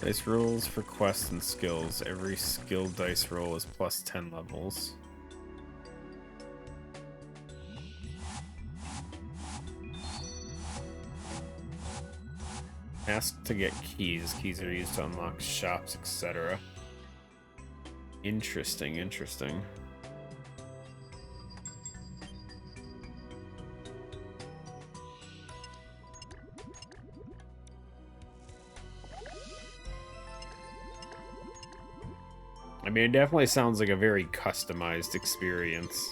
Dice rolls for quests and skills. Every skill dice roll is plus 10 levels. Ask to get keys. Keys are used to unlock shops, etc. Interesting, interesting. I mean, it definitely sounds like a very customized experience.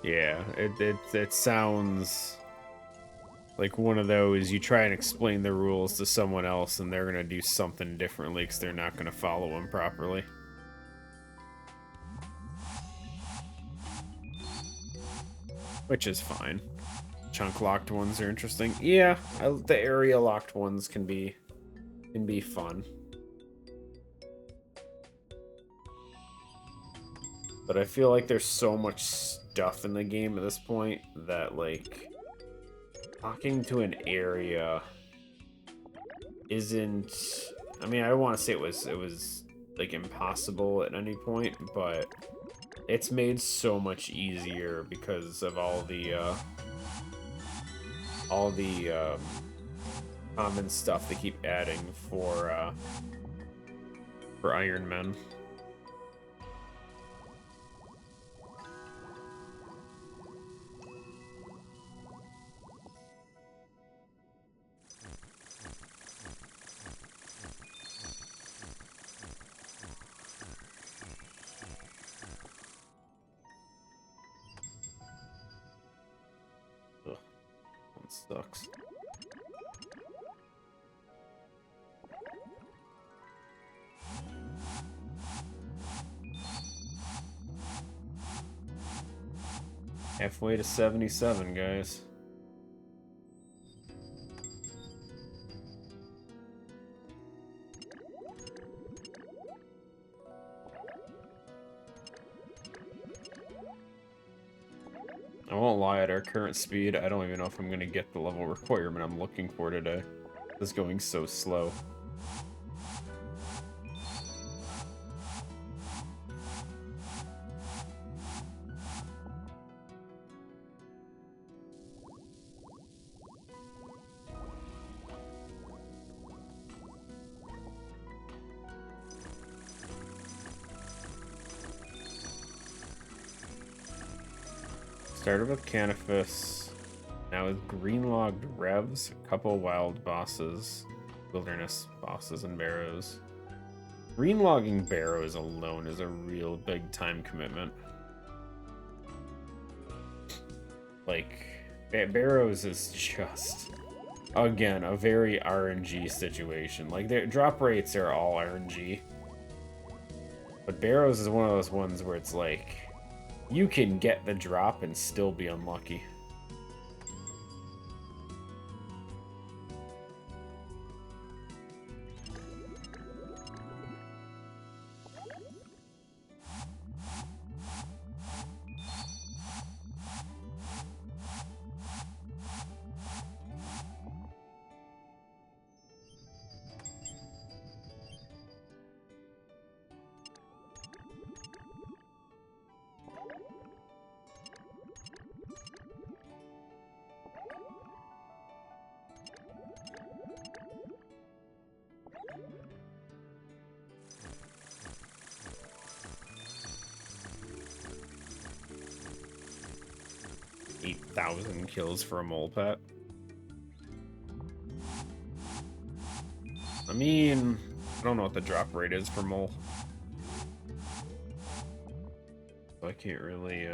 Yeah, it sounds like one of those, you try and explain the rules to someone else and they're gonna do something differently because they're not gonna follow them properly. Which is fine. Chunk locked ones are interesting. Yeah, the area locked ones can be fun. But I feel like there's so much stuff in the game at this point that, like, talking to an area isn't... I mean, I don't want to say it was like impossible at any point, but it's made so much easier because of all the common stuff they keep adding for Ironman. Ugh, that sucks. Halfway to 77, guys. I won't lie, at our current speed, I don't even know if I'm going to get the level requirement I'm looking for today. It's going so slow. Started with Canifis, now with green-logged revs, a couple wild bosses, wilderness bosses, and barrows. Green-logging barrows alone is a real big time commitment. Like, barrows is just, again, a very RNG situation. Like, their drop rates are all RNG. But barrows is one of those ones where it's like, you can get the drop and still be unlucky. $8,000 kills for a mole pet. I mean, I don't know what the drop rate is for mole. So I can't really,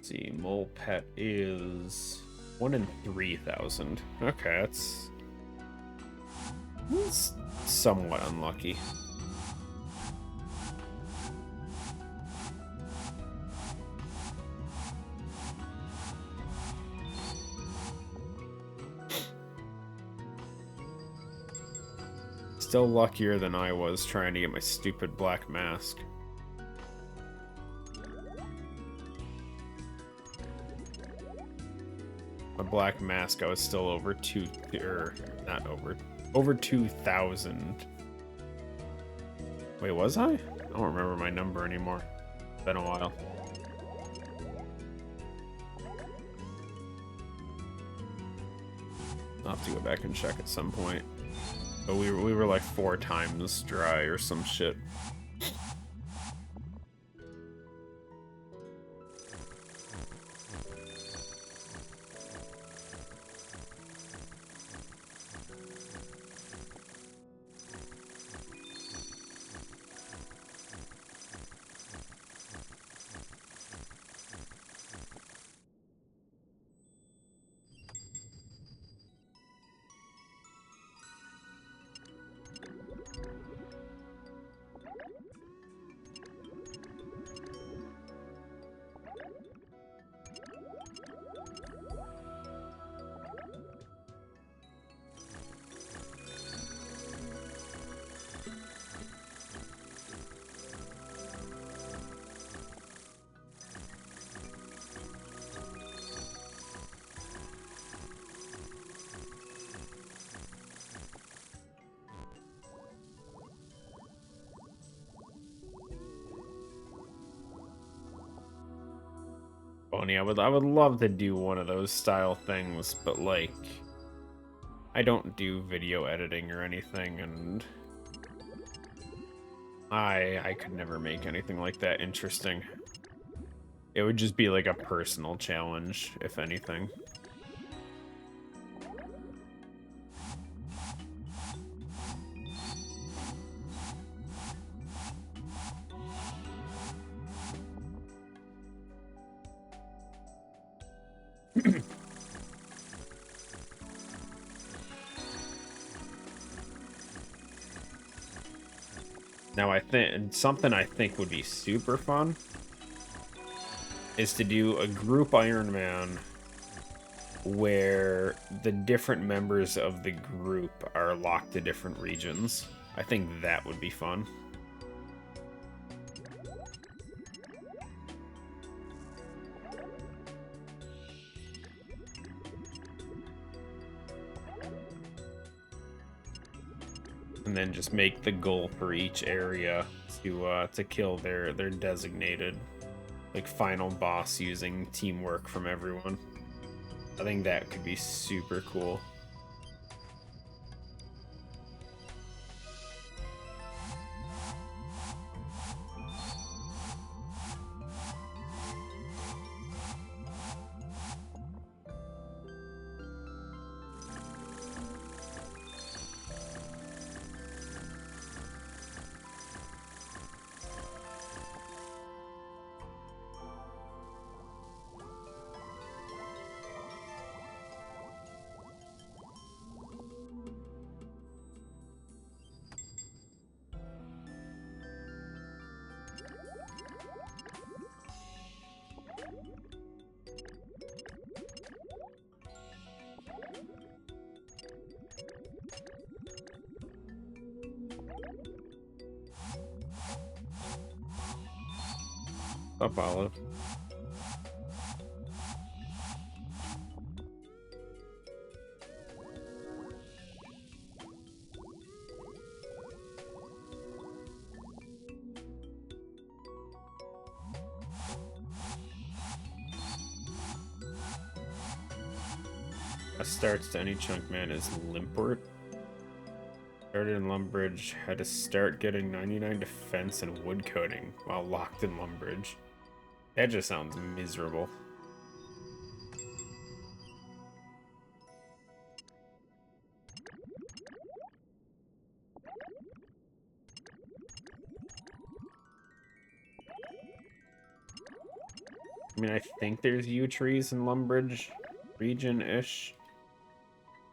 see, mole pet is 1 in 3,000. Okay, that's somewhat unlucky. Still luckier than I was trying to get my stupid black mask. a black mask, I was still over over 2,000. Wait, was I? I don't remember my number anymore. It's been a while. I'll have to go back and check at some point. But we were like 4 times dry or some shit. Funny, I would love to do one of those style things, but like I don't do video editing or anything, and I could never make anything like that interesting. It would just be like a personal challenge, if anything. Now I think something I think would be super fun is to do a group Ironman where the different members of the group are locked to different regions. I think that would be fun. And then just make the goal for each area to kill their designated like final boss using teamwork from everyone. I think that could be super cool. Up, Olive. A starts to any chunk man is Limport. Started in Lumbridge, had to start getting 99 defense and wood coating while locked in Lumbridge. That just sounds miserable. I mean, I think there's yew trees in Lumbridge region-ish.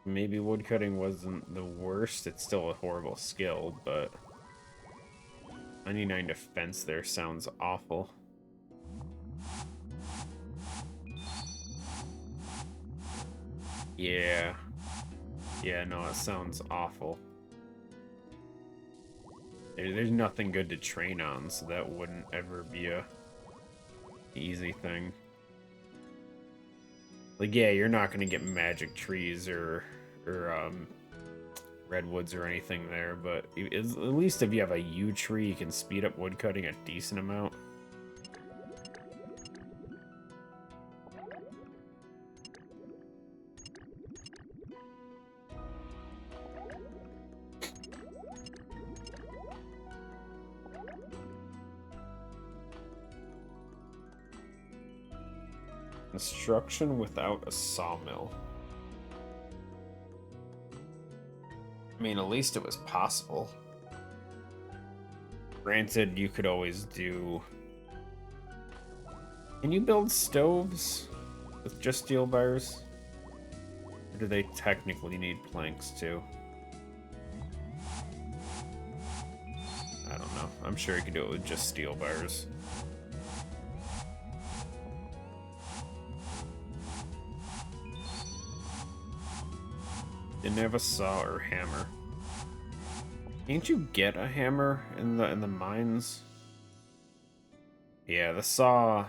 Maybe woodcutting wasn't the worst. It's still a horrible skill, but 99 defense there sounds awful. Yeah. Yeah, no, it sounds awful. There's nothing good to train on, so that wouldn't ever be a easy thing. Like, yeah, you're not gonna get magic trees or redwoods or anything there, but at least if you have a yew tree, you can speed up woodcutting a decent amount. Construction without a sawmill. I mean, at least it was possible. Granted, you could always do... Can you build stoves with just steel bars? Or do they technically need planks too? I don't know. I'm sure you could do it with just steel bars. Didn't have a saw or hammer. Can't you get a hammer in the mines? Yeah, the saw.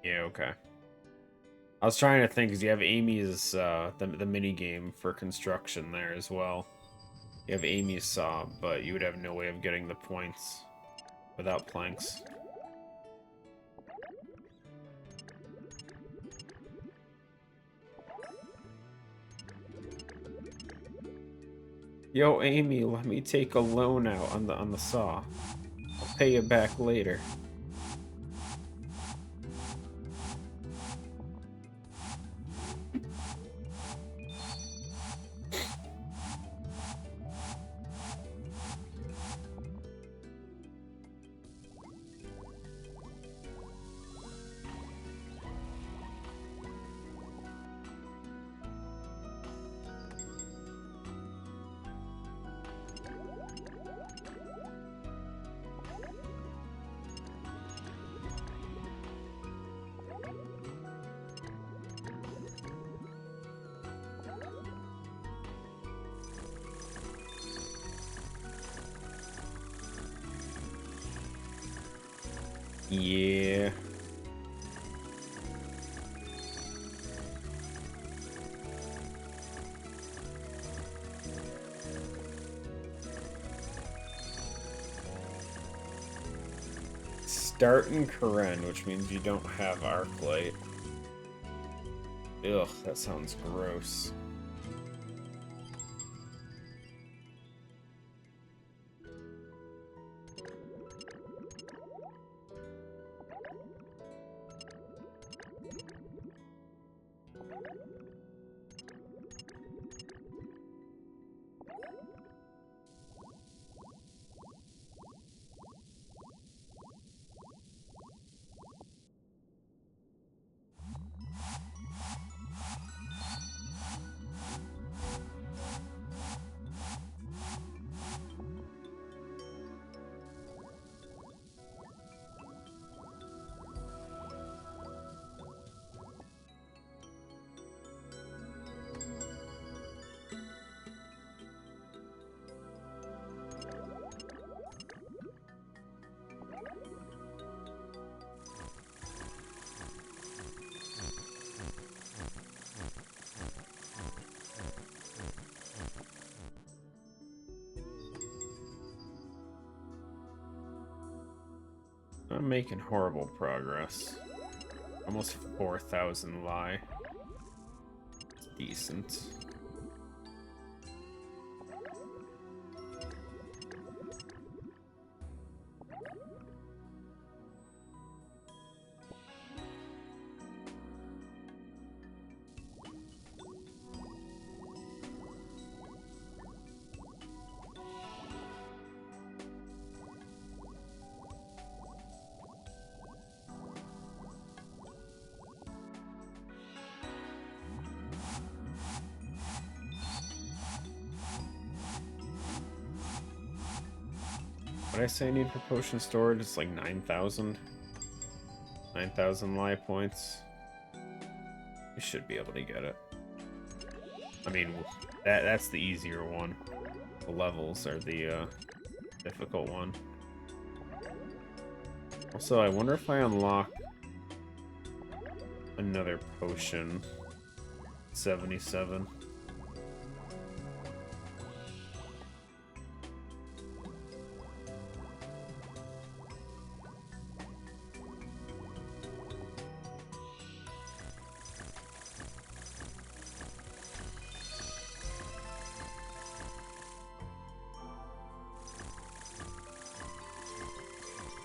Yeah, okay. I was trying to think because you have Amy's the mini game for construction there as well. You have Amy's saw, but you would have no way of getting the points without planks. Yo, Amy, let me take a loan out on the saw. I'll pay you back later. Yeah. Start in Karen, which means you don't have Arclight. Ugh, that sounds gross. I'm making horrible progress. Almost 4,000 lie. It's decent. What did I say I need for potion storage? It's like 9,000. 9,000 lie points. You should be able to get it. I mean, that's the easier one. The levels are the difficult one. Also, I wonder if I unlock another potion. 77.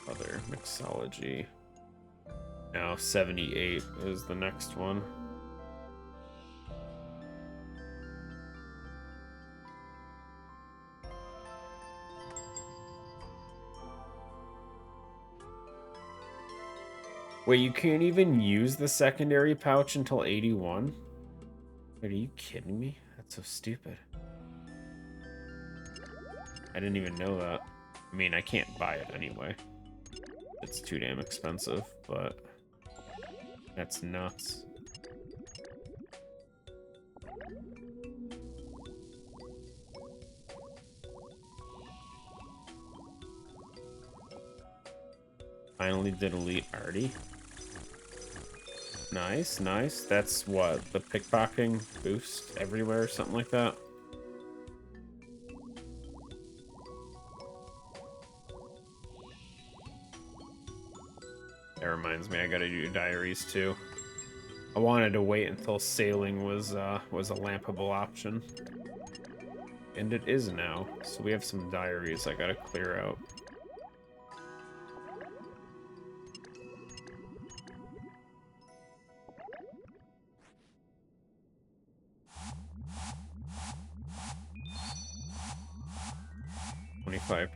Other mixology. Now 78 is the next one. Wait, you can't even use the secondary pouch until 81? Wait, are you kidding me? That's so stupid. I didn't even know that. I mean, I can't buy it anyway. It's too damn expensive, but that's nuts. Finally did Elite Arty. Nice, nice. That's what, the pickpocketing boost everywhere or something like that? That reminds me, I gotta do diaries too. I wanted to wait until sailing was a lampable option. And it is now. So we have some diaries I gotta clear out.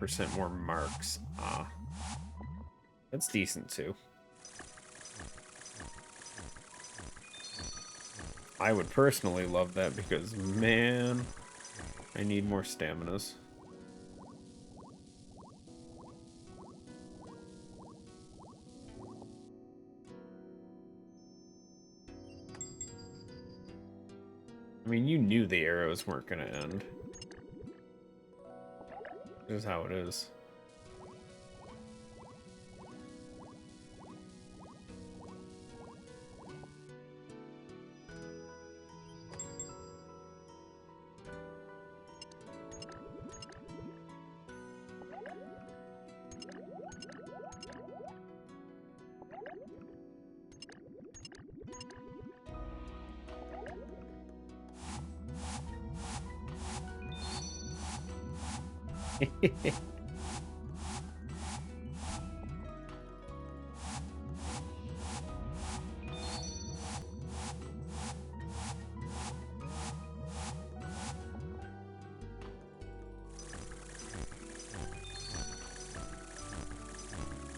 %more marks. Ah. That's decent too. I would personally love that because, man, I need more staminas. I mean, you knew the arrows weren't going to end. This is how it is.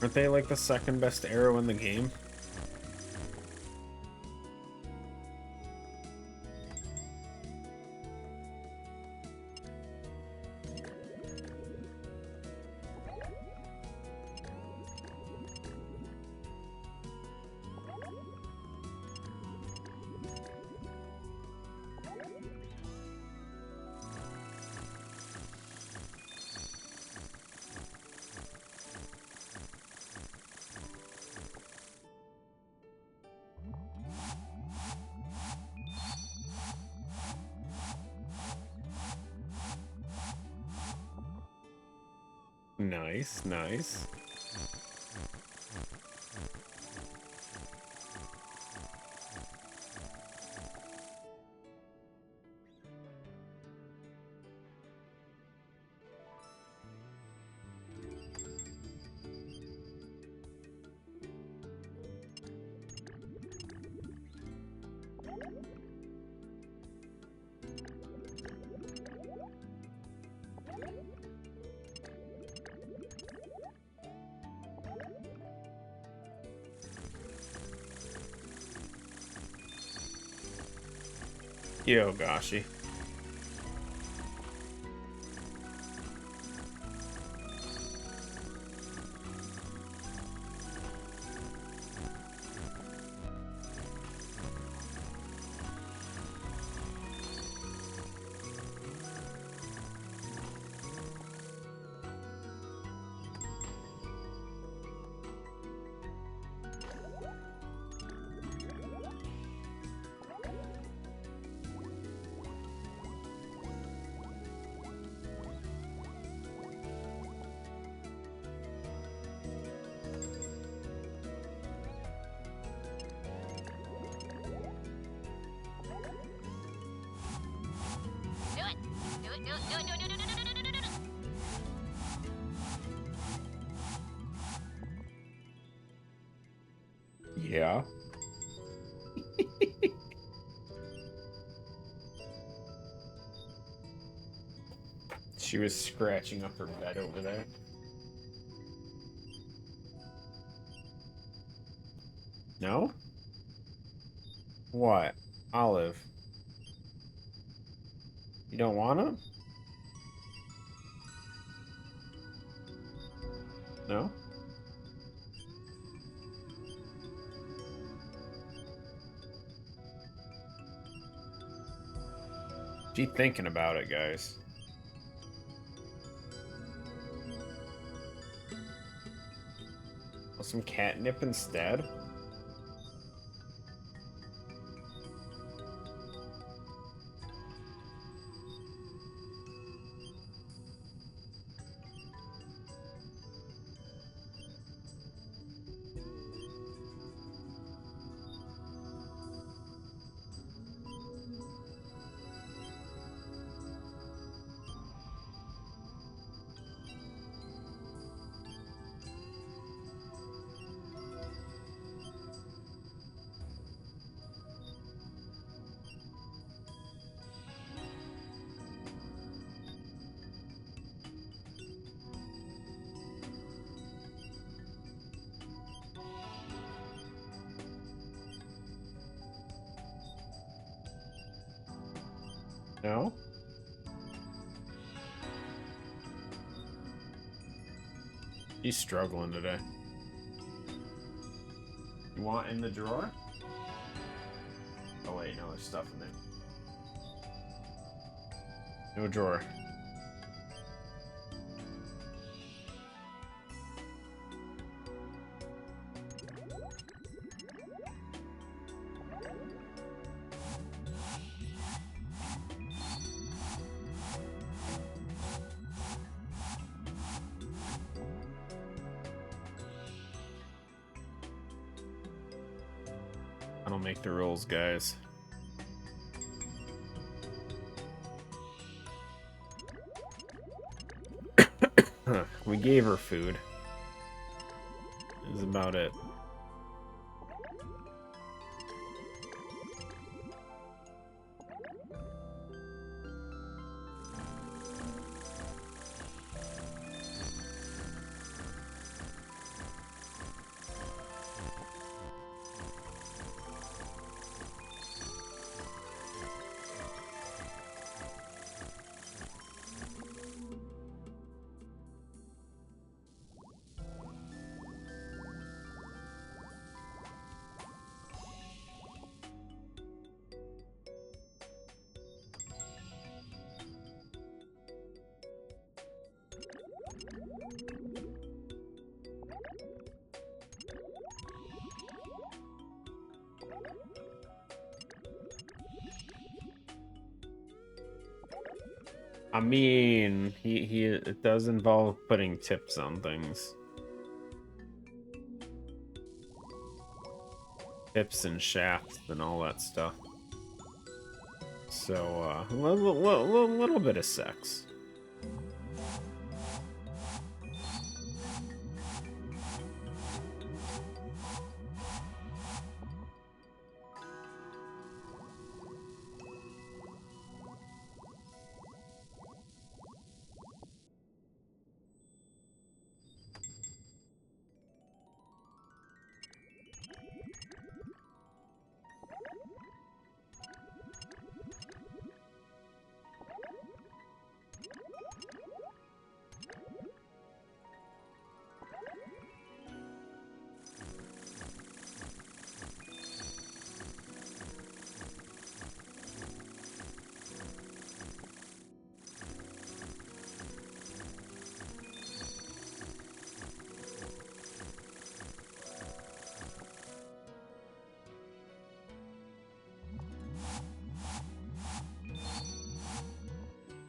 Aren't they like the second best arrow in the game? Nice, nice. Yo, goshy. Yeah. She was scratching up her bed over there. No? What? Olive. You don't want to? No? She thinking about it, guys. Want some catnip instead? No? He's struggling today. You want in the drawer? Oh wait, no, there's stuff in there. No drawer. I don't make the rules, guys. We gave her food. That was about it. I mean, it does involve putting tips on things. Tips and shafts and all that stuff. So, a little bit of sex.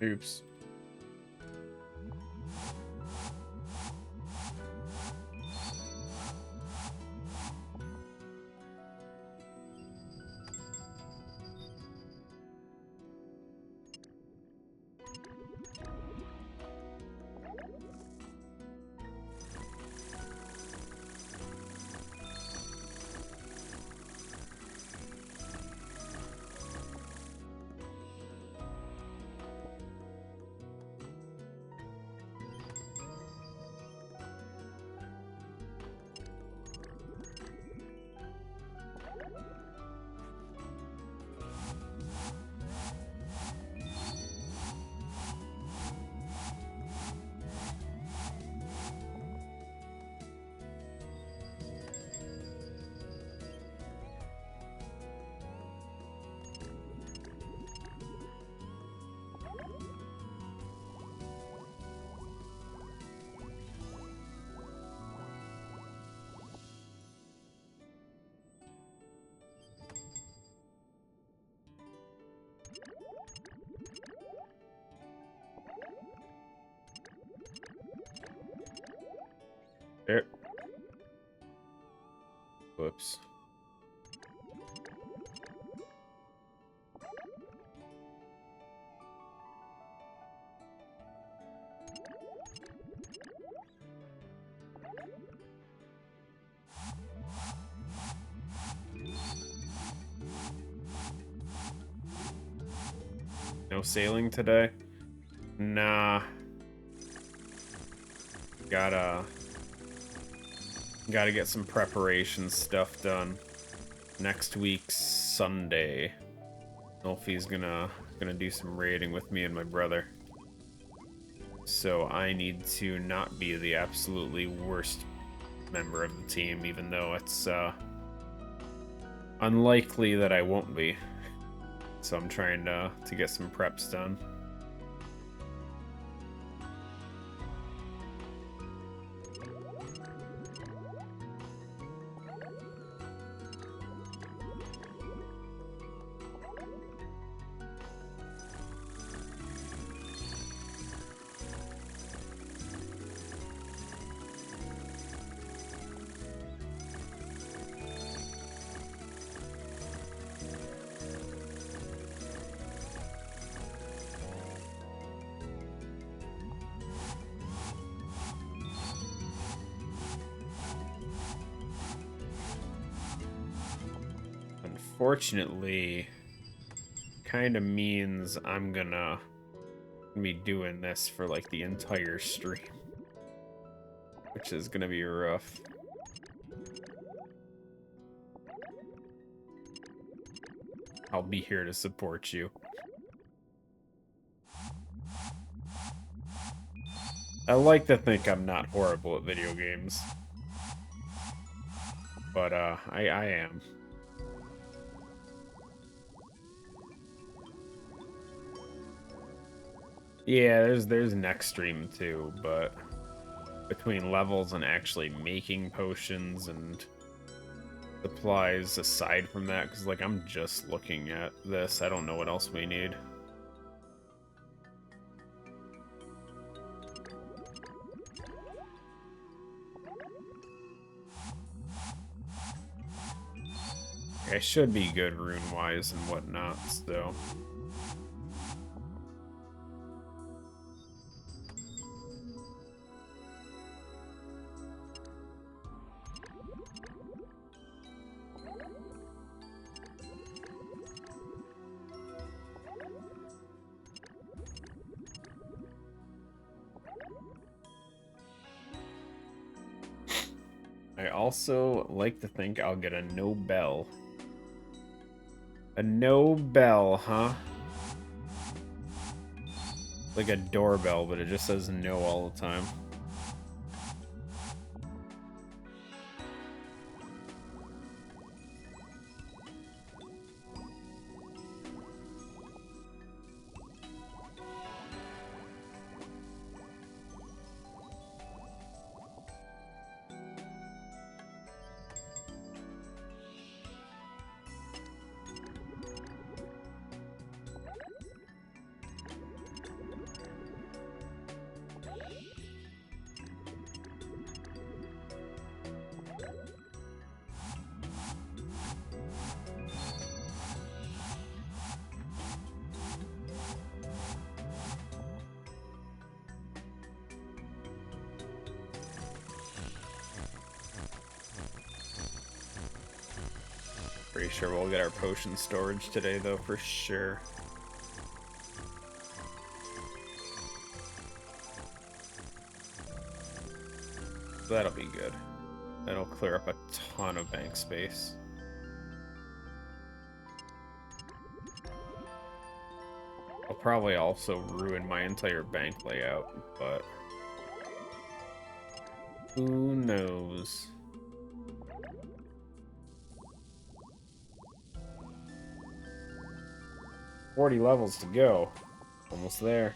Oops. Whoops. No sailing today? Nah. Gotta get some preparation stuff done. Next week's Sunday. Elfie's gonna do some raiding with me and my brother. So I need to not be the absolutely worst member of the team, even though it's unlikely that I won't be. So I'm trying to get some preps done. Unfortunately, kind of means I'm gonna be doing this for like the entire stream, which is gonna be rough. I'll be here to support you. I like to think I'm not horrible at video games, but I am. Yeah, there's next stream too, but between levels and actually making potions and supplies aside from that, because like I'm just looking at this, I don't know what else we need. I should be good rune-wise and whatnot, so... I also like to think I'll get a no bell. A no bell, huh? Like a doorbell, but it just says no all the time. Pretty sure we'll get our potion storage today, though, for sure. So that'll be good. That'll clear up a ton of bank space. I'll probably also ruin my entire bank layout, but... who knows? 40 levels to go. Almost there.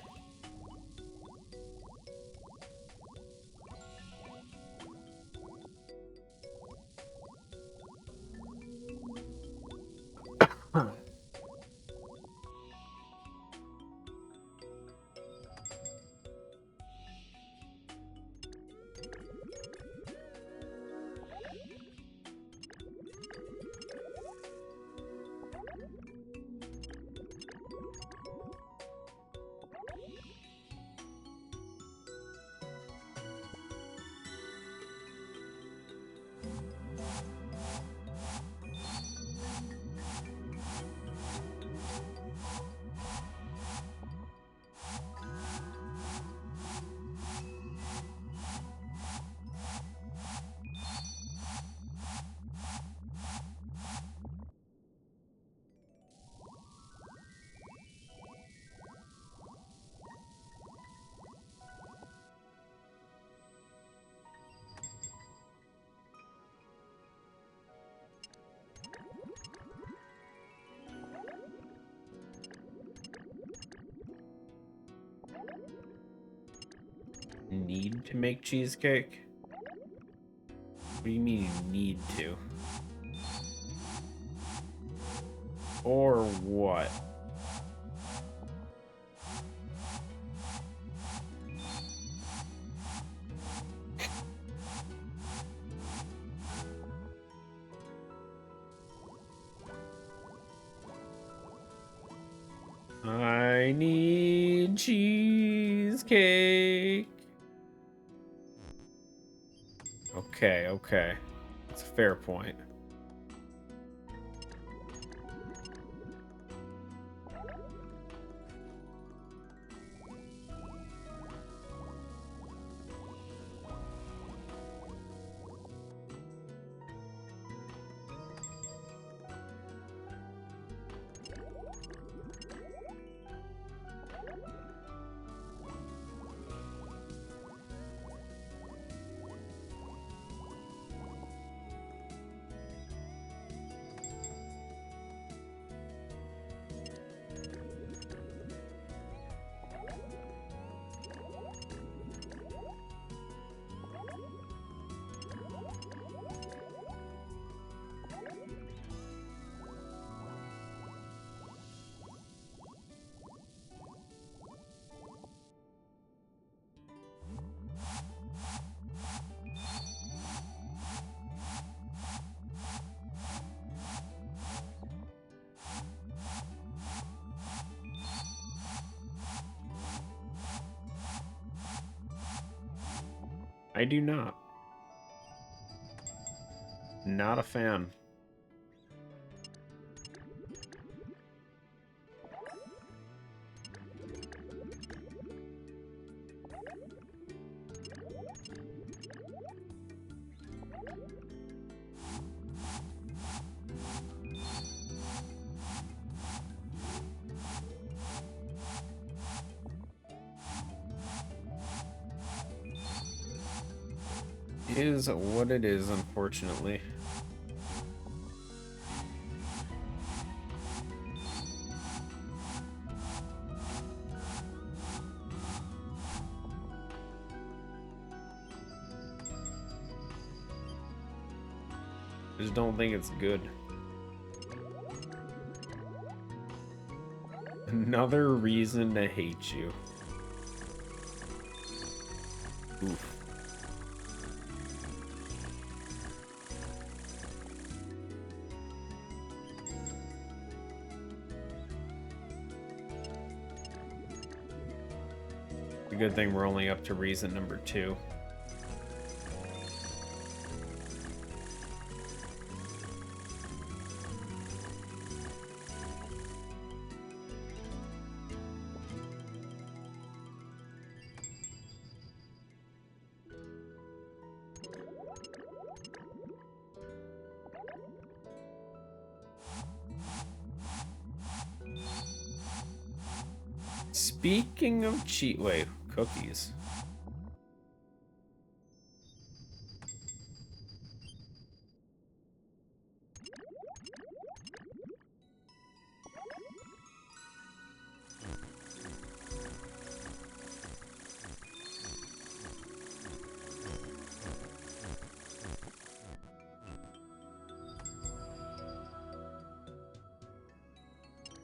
need to make cheesecake? What do you mean you need to? Or what? I need cheesecake. Okay, okay. That's a fair point. I do not. Not a fan. Is what it is, unfortunately. I just don't think it's good. Another reason to hate you. Oof. It's a good thing we're only up to reason number 2. Speaking of wait, cookies.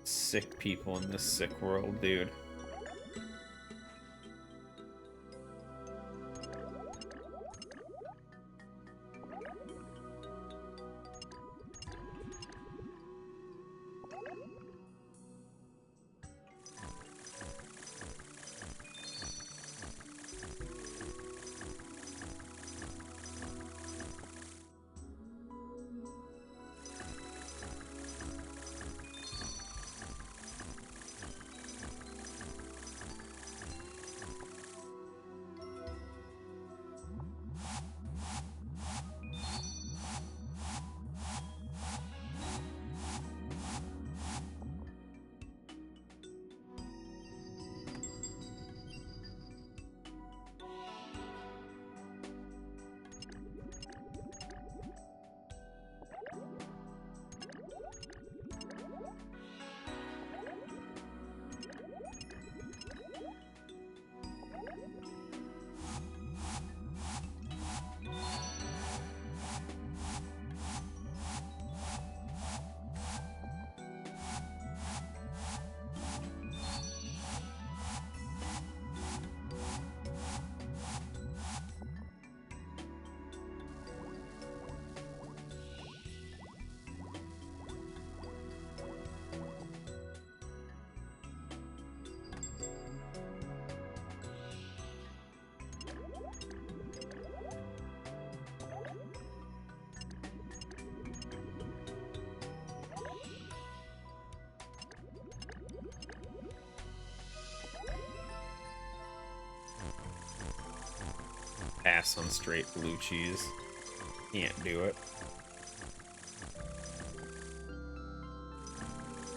Sick people in this sick world, dude. pass on straight blue cheese. Can't do it.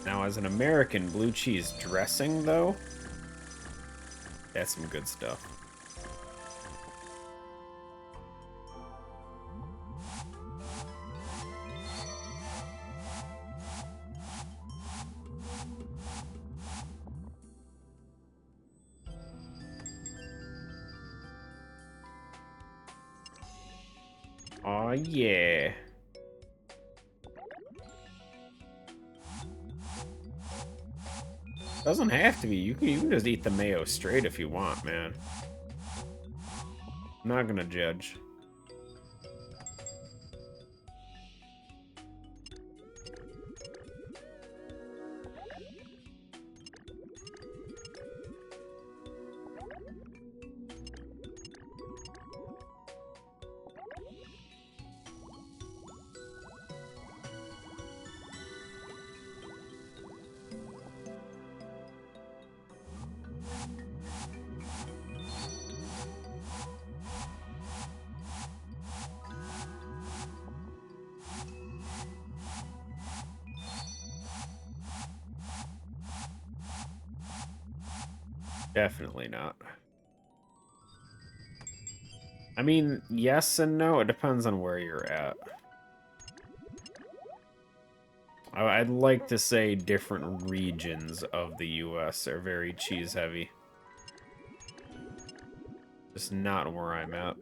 Now, as an American, blue cheese dressing, though, that's some good stuff. Oh yeah. Doesn't have to be. You can just eat the mayo straight if you want, man. I'm not gonna judge. Definitely not. I mean, yes and no. It depends on where you're at. I'd like to say different regions of the US are very cheese heavy. Just not where I'm at.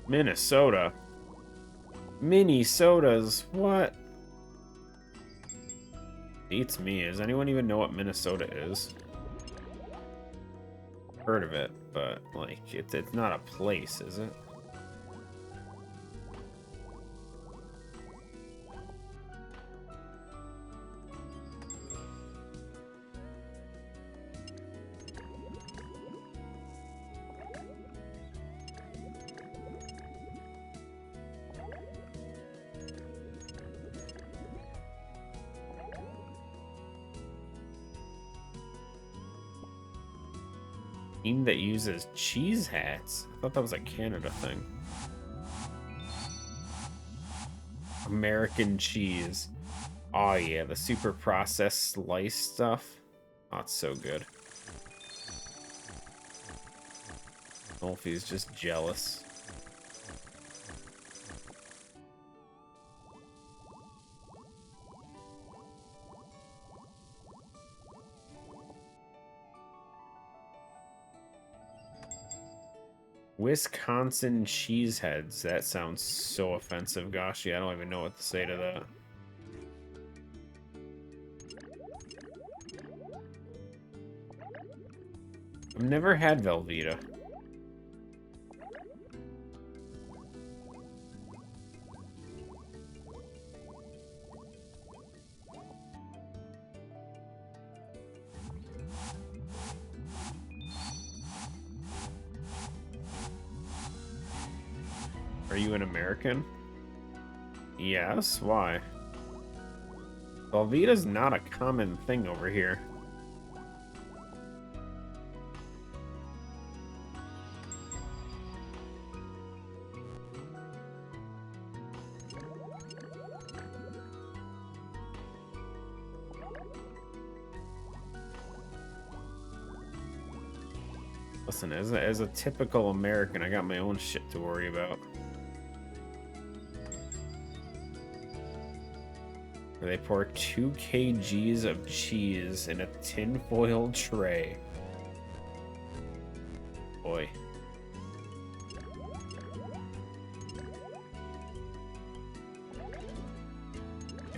Minnesota. Mini sodas, what? Beats me. Does anyone even know what Minnesota is? Heard of it, but like it's not a place, is it? Team that uses cheese hats? I thought that was a Canada thing. American cheese. Oh yeah, the super processed slice stuff. Oh, it's so good. Wolfie's just jealous. Wisconsin cheeseheads. That sounds so offensive. Gosh, yeah, I don't even know what to say to that. I've never had Velveeta. Are you an American? Yes, why? Velveeta's not a common thing over here. Listen, as a typical American, I got my own shit to worry about. They pour 2 kgs of cheese in a tinfoil tray. Boy.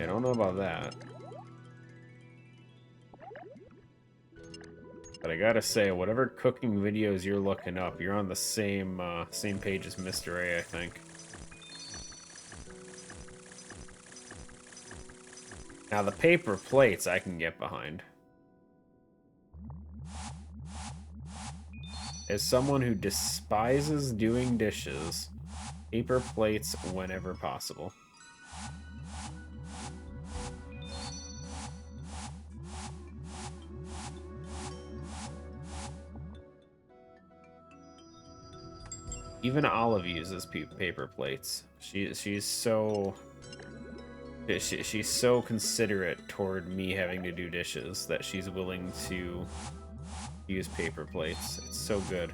I don't know about that. But I gotta say, whatever cooking videos you're looking up, you're on the same same page as Mr. A, I think. Now the paper plates I can get behind. As someone who despises doing dishes, paper plates whenever possible. Even Olive uses paper plates. She's so considerate toward me having to do dishes that she's willing to use paper plates. It's so good.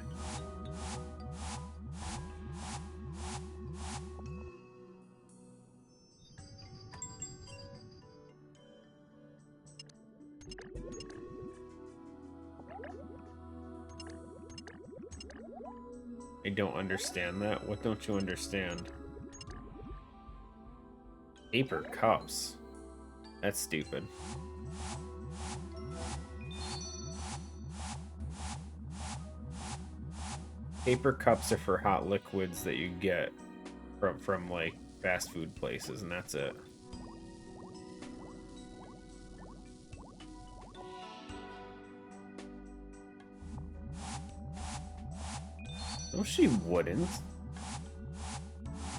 I don't understand that. What don't you understand? Paper cups. That's stupid. Paper cups are for hot liquids that you get from like fast food places, and that's it. No, she wouldn't.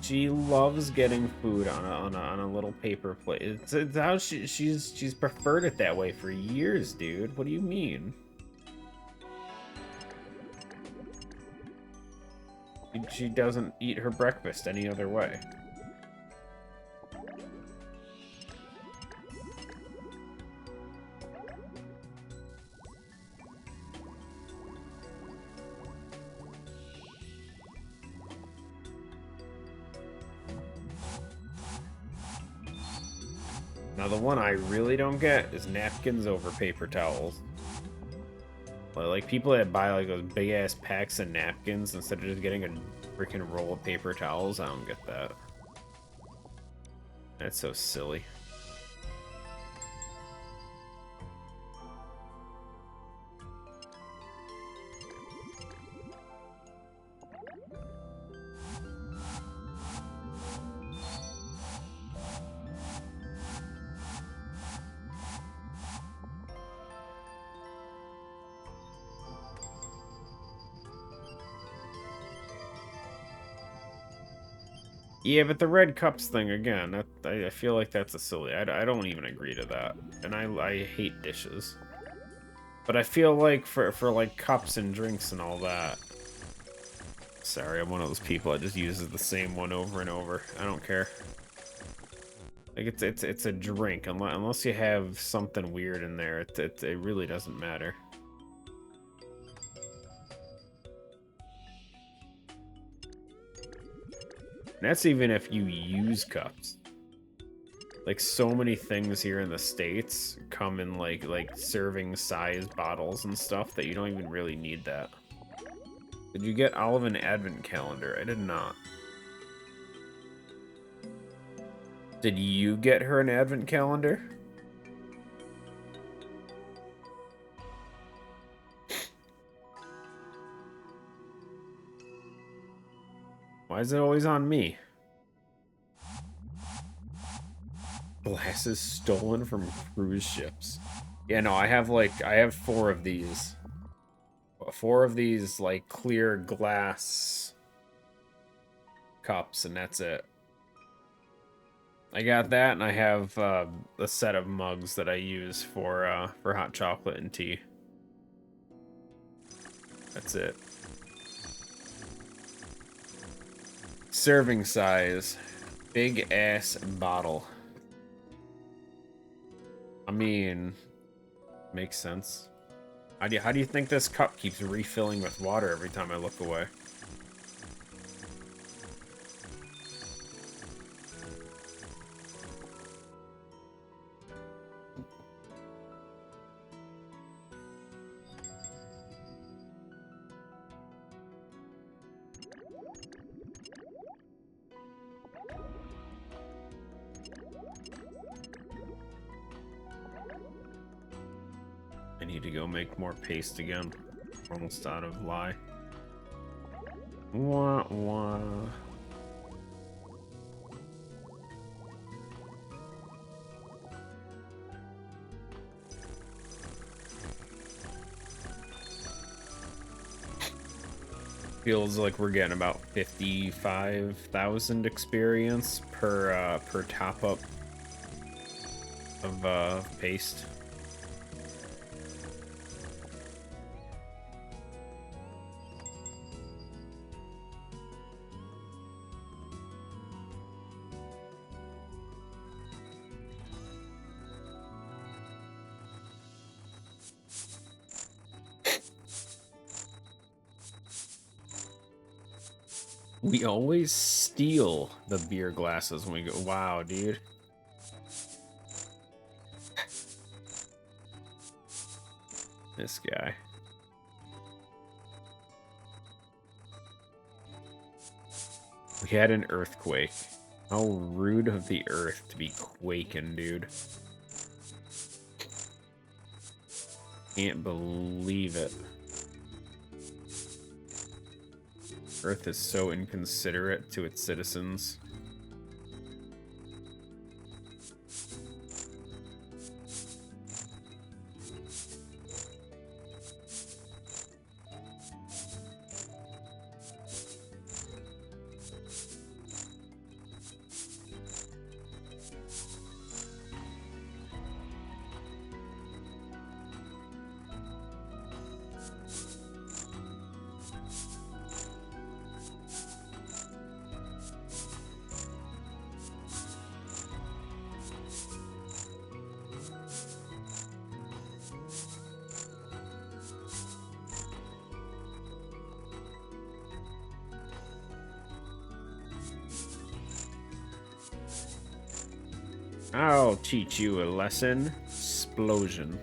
She loves getting food on a little paper plate. It's how she's preferred it that way for years, dude. What do you mean? She doesn't eat her breakfast any other way. Now the one I really don't get is napkins over paper towels. Like people that buy like those big ass packs of napkins instead of just getting a freaking roll of paper towels, I don't get that. That's so silly. Yeah, but the red cups thing again, I feel like that's a silly. I don't even agree to that, and I hate dishes. But I feel like for like cups and drinks and all that. Sorry, I'm one of those people that just uses the same one over and over. I don't care. Like it's a drink unless you have something weird in there. It really doesn't matter. And that's even if you use cups. Like so many things here in the States come in like serving size bottles and stuff that you don't even really need that. Did you get Olive an advent calendar? I did not. Did you get her an advent calendar? Why is it always on me? Glasses stolen from cruise ships. Yeah, no, I have 4 of these. 4 of these like clear glass cups, and that's it. I got that, and I have a set of mugs that I use for hot chocolate and tea. That's it. Serving size, big ass bottle. I mean, makes sense. How do you think this cup keeps refilling with water every time I look away? need to go make more paste again. Almost out of lye. Wah, wah. Feels like we're getting about 55,000 experience per top up of paste. We always steal the beer glasses when we go. Wow, dude. This guy. We had an earthquake. How rude of the earth to be quaking, dude. Can't believe it. Earth is so inconsiderate to its citizens. I'll teach you a lesson. Explosion.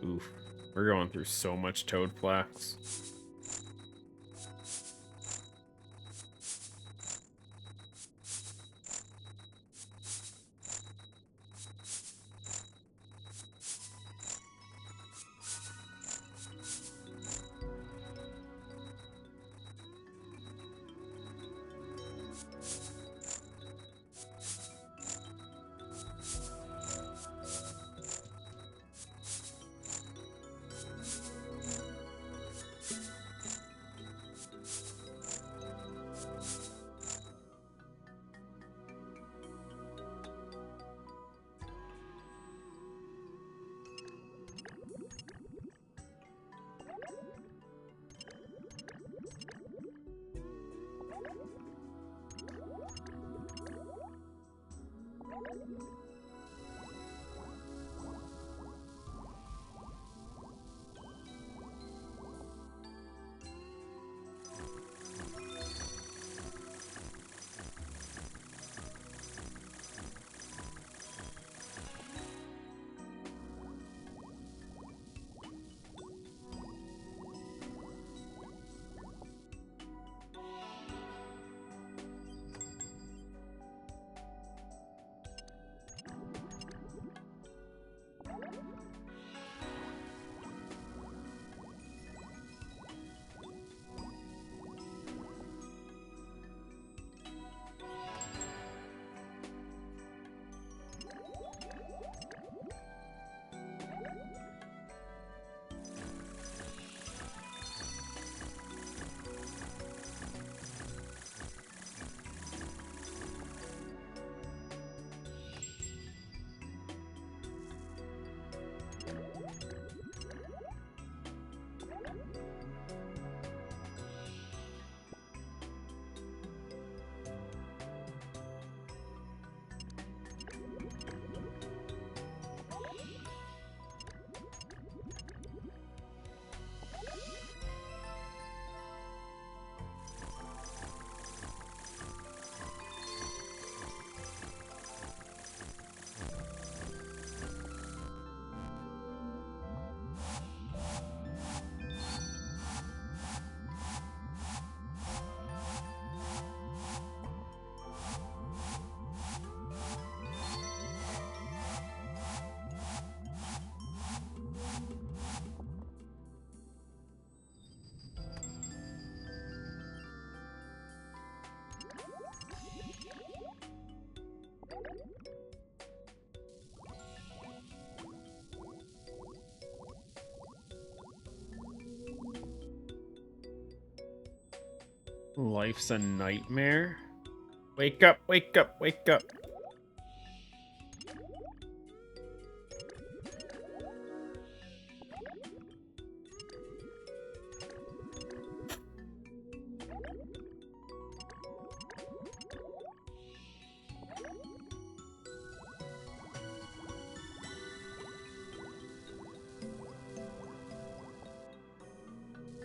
Oof. We're going through so much toad plaques. Life's a nightmare. Wake up, wake up, wake up.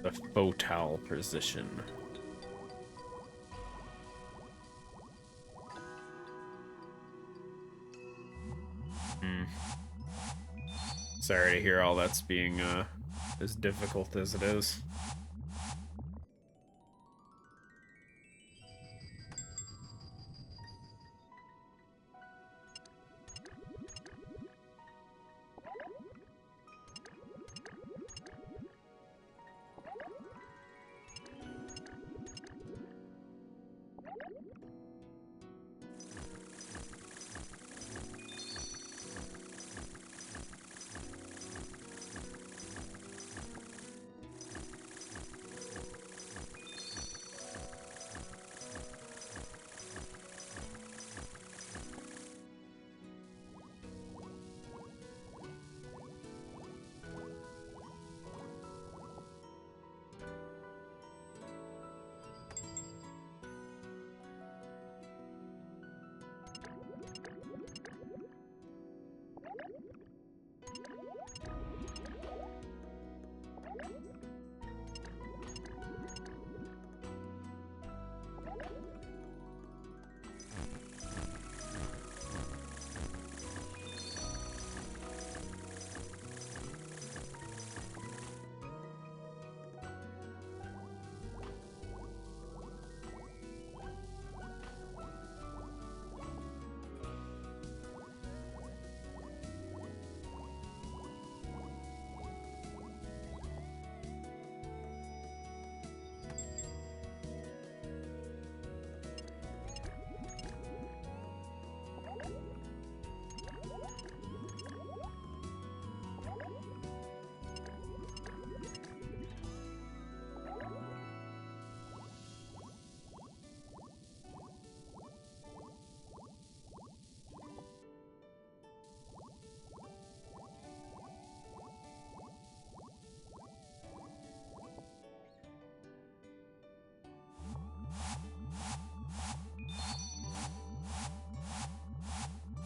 The fotal position. Sorry to hear all that's being as difficult as it is.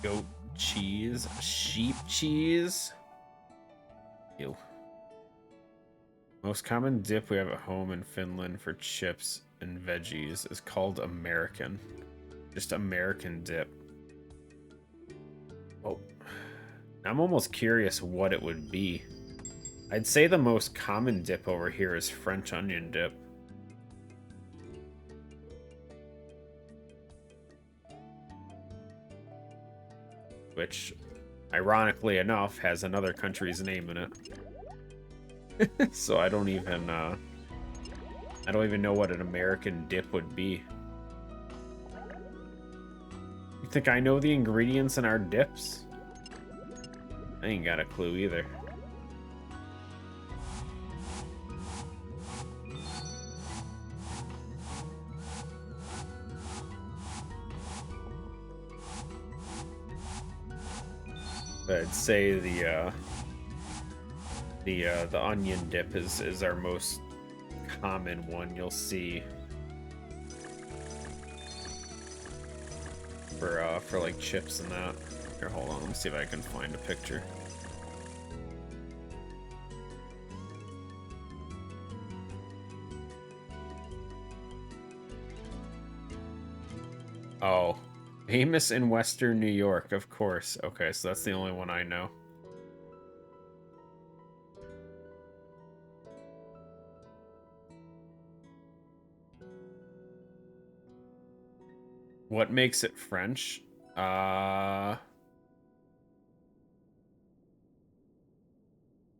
Goat cheese, sheep cheese. Ew. Most common dip we have at home in Finland for chips and veggies is called American. Just American dip. Oh, I'm almost curious what it would be. I'd say the most common dip over here is French onion dip. Which, ironically enough, has another country's name in it. So I don't even know what an American dip would be. You think I know the ingredients in our dips? I ain't got a clue either. I'd say the onion dip is our most common one you'll see for like chips and that. Here, hold on, let me see if I can find a picture. Oh, famous in Western New York, of course. Okay, so that's the only one I know. What makes it French?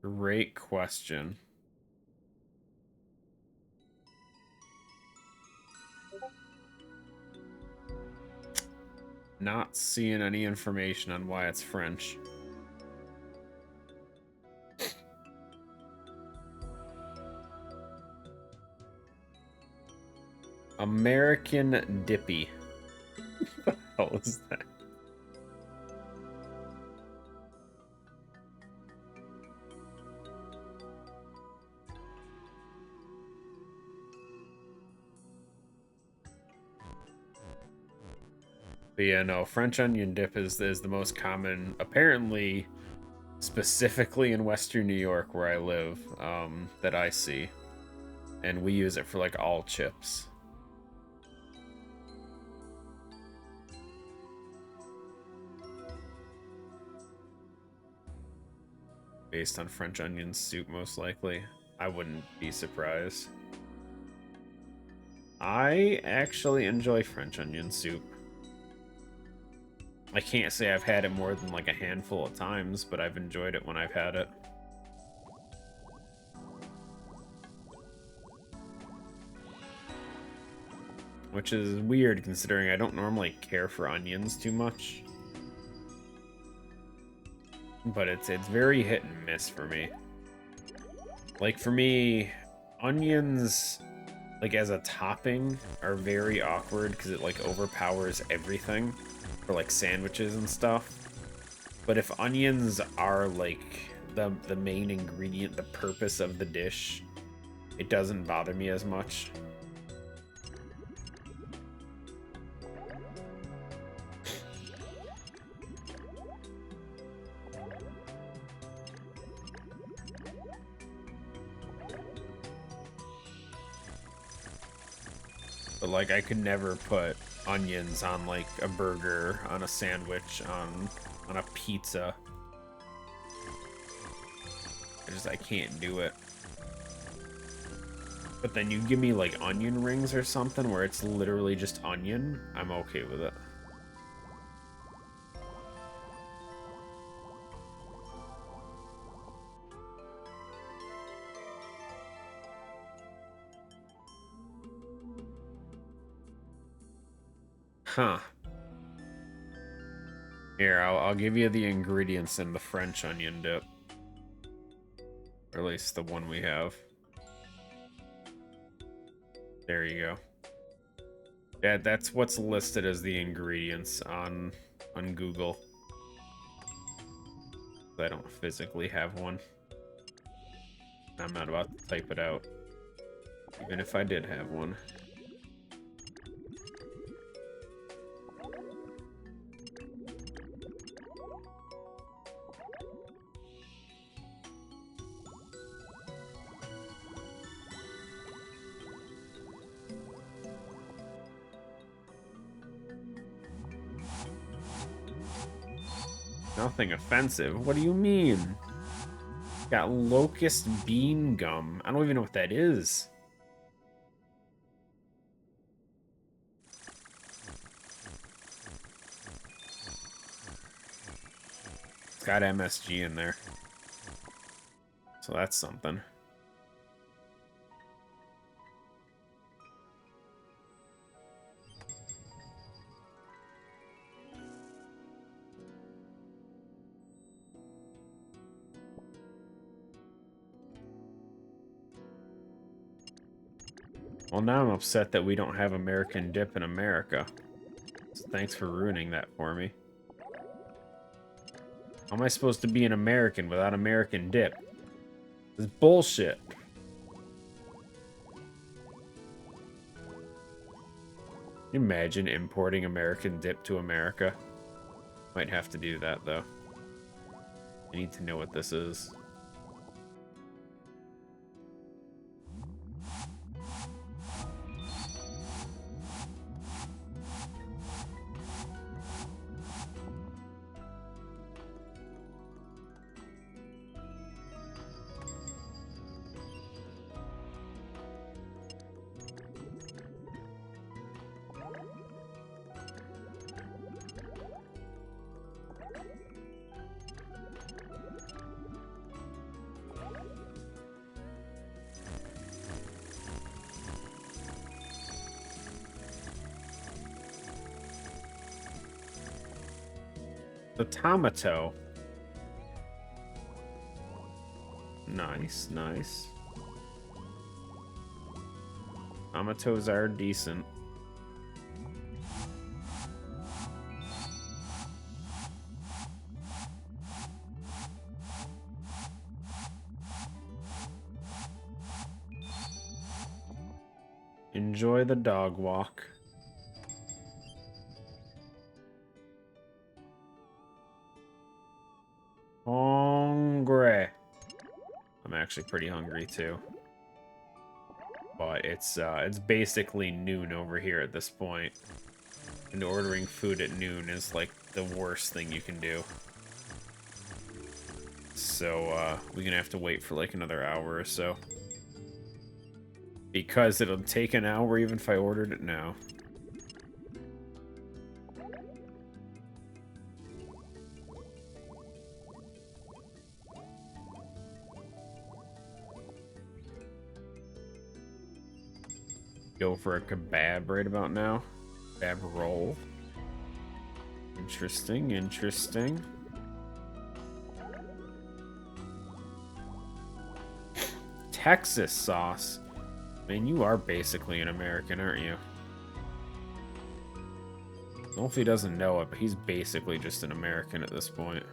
Great question. Not seeing any information on why it's French. American Dippy. What the hell is that? But yeah, no, French onion dip is the most common, apparently, specifically in Western New York where I live, that I see. And we use it for like all chips. Based on French onion soup, most likely. I wouldn't be surprised. I actually enjoy French onion soup. I can't say I've had it more than like a handful of times, but I've enjoyed it when I've had it. Which is weird considering I don't normally care for onions too much. But it's very hit and miss for me. Like for me, onions like as a topping are very awkward because it like overpowers everything for like sandwiches and stuff. But if onions are like the main ingredient, the purpose of the dish, it doesn't bother me as much. But like I could never put onions on like a burger, on a sandwich, on a pizza. I can't do it. But then you give me like onion rings or something where it's literally just onion, I'm okay with it. Huh. Here, I'll give you the ingredients in the French onion dip. Or at least the one we have. There you go. Yeah, that's what's listed as the ingredients on Google. I don't physically have one. I'm not about to type it out. Even if I did have one. Nothing offensive. What do you mean? Got locust bean gum. I don't even know what that is. It's got MSG in there. So that's something. Well, now I'm upset that we don't have American dip in America. So thanks for ruining that for me. How am I supposed to be an American without American dip? This is bullshit. Can you imagine importing American dip to America? Might have to do that, though. I need to know what this is. The tomato. Nice, nice. Amatos are decent. Enjoy the dog walk. Hungry. I'm actually pretty hungry too. But it's basically noon over here at this point. And ordering food at noon is like the worst thing you can do. So we're gonna have to wait for like another hour or so. Because it'll take an hour even if I ordered it now. Go for a kebab right about now. Kebab roll. Interesting, interesting. Texas sauce. Man, you are basically an American, aren't you? I don't know if he doesn't know it, but he's basically just an American at this point.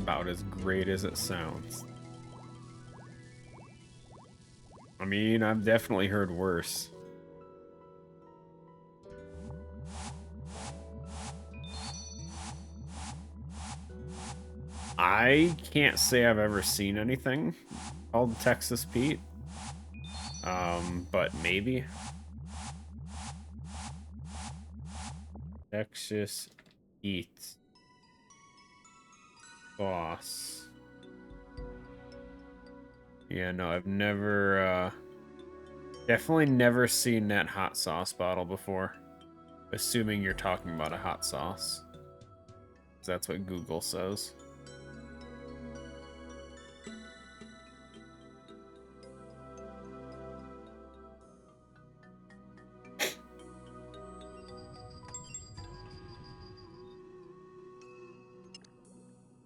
About as great as it sounds. I mean, I've definitely heard worse. I can't say I've ever seen anything called Texas Pete. But maybe. Texas Pete. Boss. Yeah, no, I've never, definitely never seen that hot sauce bottle before. Assuming you're talking about a hot sauce. 'Cause that's what Google says.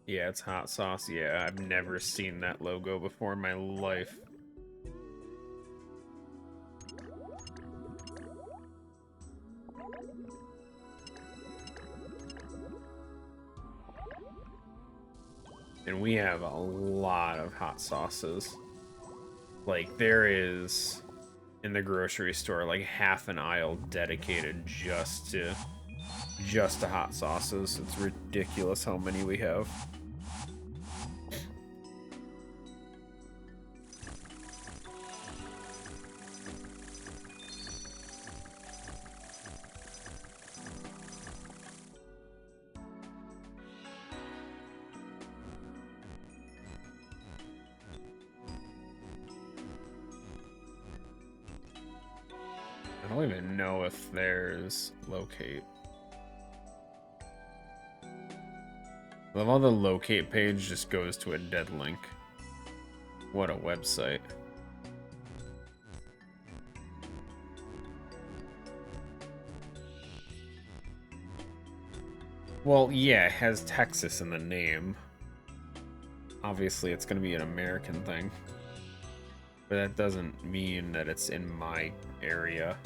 Yeah, it's hot sauce. Yeah, I've never seen that logo before in my life. And we have a lot of hot sauces. Like, there is, in the grocery store, like half an aisle dedicated just to hot sauces. It's ridiculous how many we have. I don't even know if there's locate. I love how the locate page just goes to a dead link. What a website. Well, yeah, it has Texas in the name. Obviously, it's going to be an American thing. But that doesn't mean that it's in my area.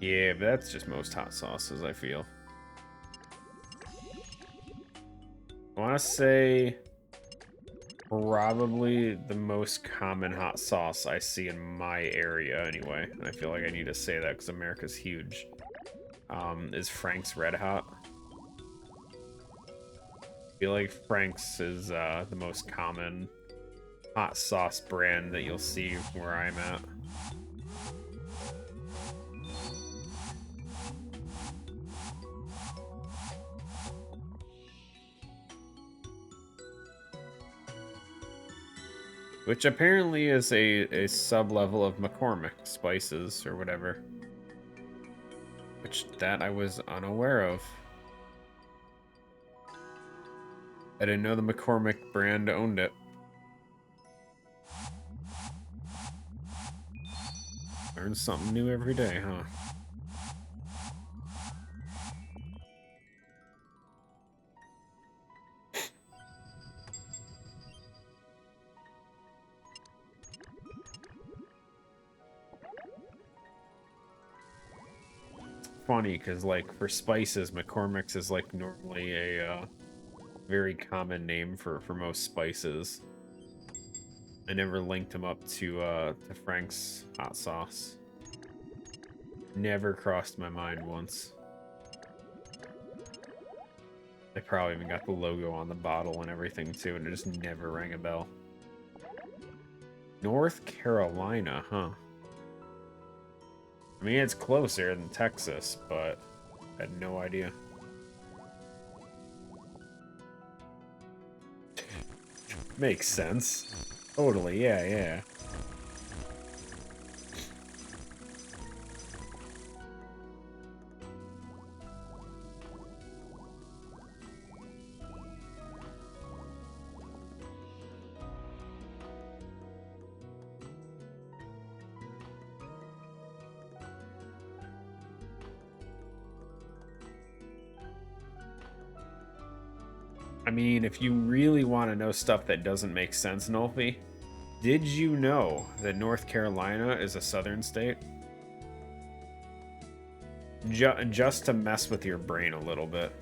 Yeah, but that's just most hot sauces, I feel. I want to say probably the most common hot sauce I see in my area anyway. And I feel like I need to say that because America's huge. Is Frank's Red Hot. I feel like Frank's is the most common hot sauce brand that you'll see where I'm at. Which apparently is a sub-level of McCormick spices or whatever. Which that I was unaware of. I didn't know the McCormick brand owned it. Learn something new every day, huh? Funny, because, like, for spices, McCormick's is, like, normally a very common name for most spices. I never linked them up to Frank's hot sauce. Never crossed my mind once. They probably even got the logo on the bottle and everything too, and it just never rang a bell. North Carolina, huh? I mean, it's closer than Texas, but I had no idea. Makes sense. Totally, yeah, yeah. I mean, if you really want to know stuff that doesn't make sense, Nolfi, did you know that North Carolina is a southern state? Just to mess with your brain a little bit.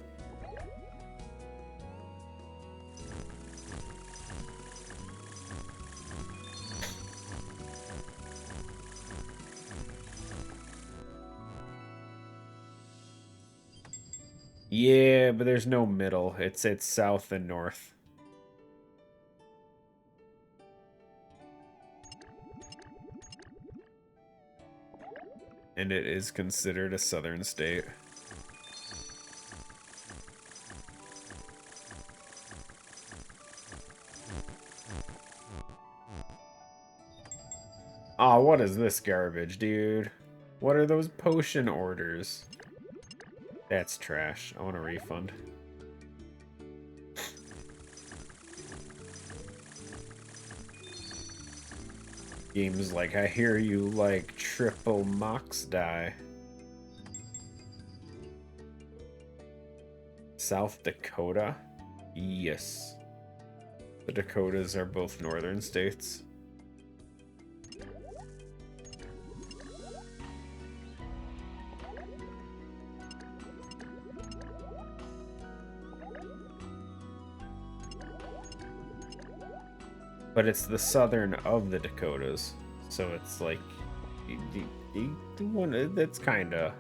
Yeah, but there's no middle. It's south and north. And it is considered a southern state. Aw, what is this garbage, dude? What are those potion orders? That's trash. I want a refund. Games like, I hear you like triple mox die. South Dakota? Yes. The Dakotas are both northern states. But it's the southern of the Dakotas. So it's like, that's kind of...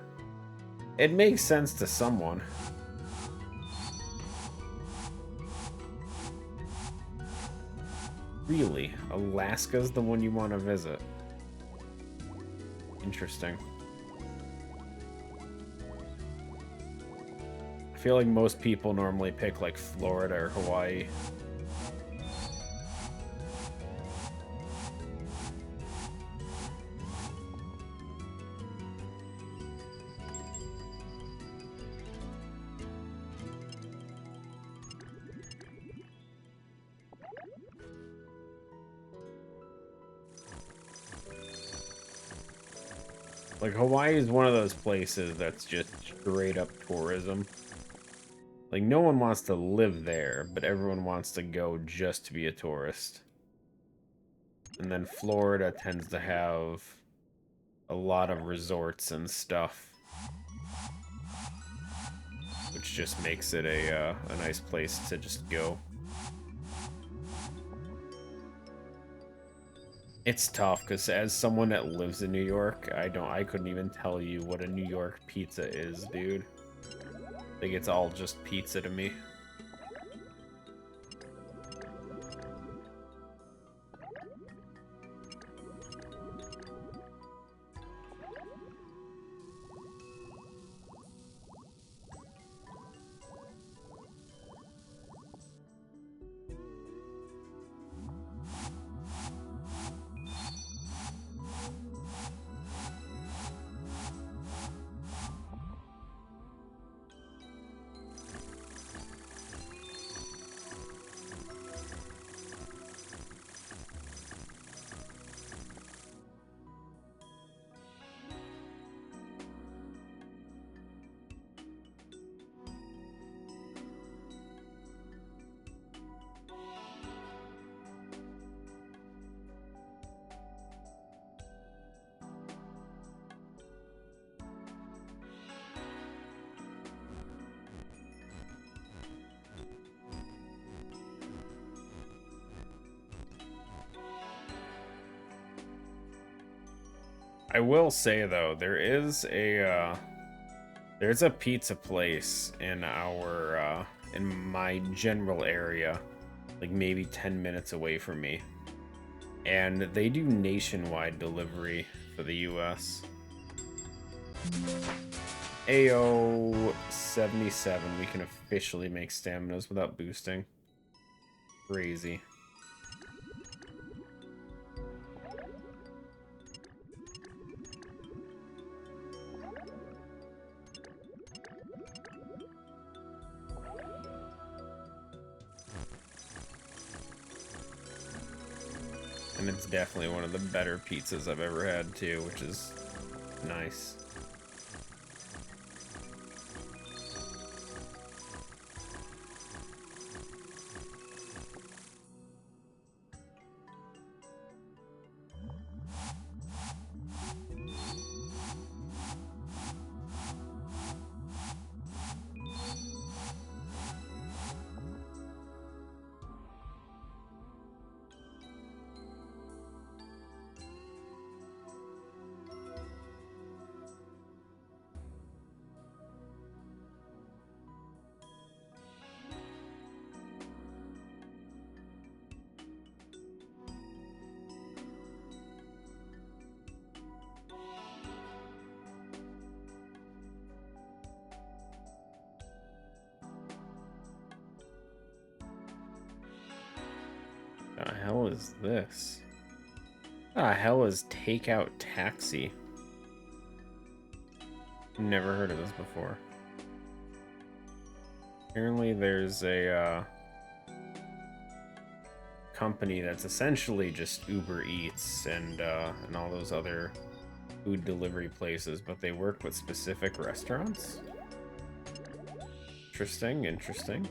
It makes sense to someone. Really? Alaska's the one you want to visit? Interesting. I feel like most people normally pick like Florida or Hawaii. Like, Hawaii is one of those places that's just straight up tourism. Like, no one wants to live there, but everyone wants to go just to be a tourist. And then Florida tends to have a lot of resorts and stuff. which just makes it a nice place to just go. It's tough because as someone that lives in New York, I couldn't even tell you what a New York pizza is, dude. Like, it's all just pizza to me. I will say though, there's a pizza place in our in my general area, like maybe 10 minutes away from me. And they do nationwide delivery for the US. AO 77, we can officially make staminas without boosting. Crazy. And it's definitely one of the better pizzas I've ever had too, which is nice. The hell is this? The hell is Takeout Taxi? Never heard of this before. Apparently there's a company that's essentially just Uber Eats and all those other food delivery places, but they work with specific restaurants. Interesting, interesting.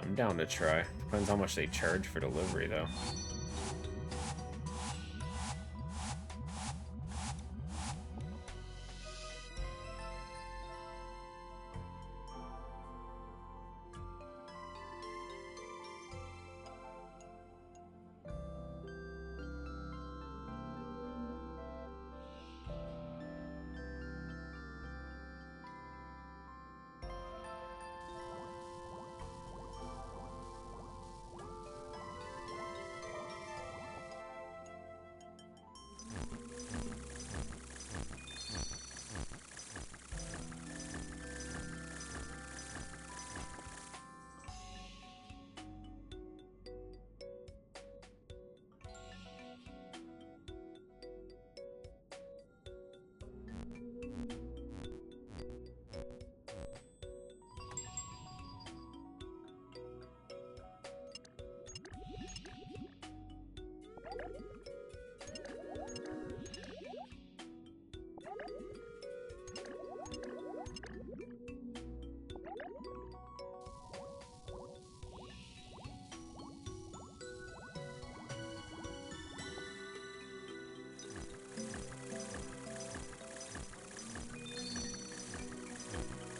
I'm down to try. Depends how much they charge for delivery, though.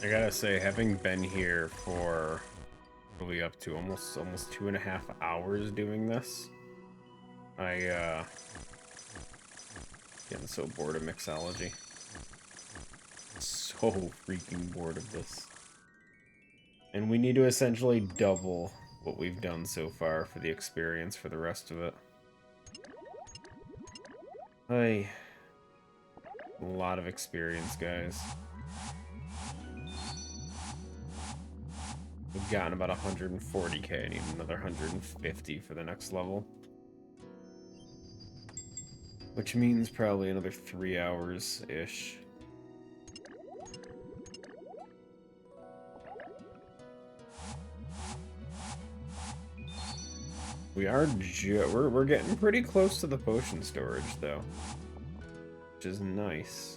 I gotta say, having been here for probably up to almost 2.5 hours doing this, getting so bored of mixology. So freaking bored of this. And we need to essentially double what we've done so far for the experience for the rest of it. A lot of experience, guys. We've gotten about 140k. I need another 150 for the next level. Which means probably another 3 hours-ish. We're getting pretty close to the potion storage, though. Which is nice.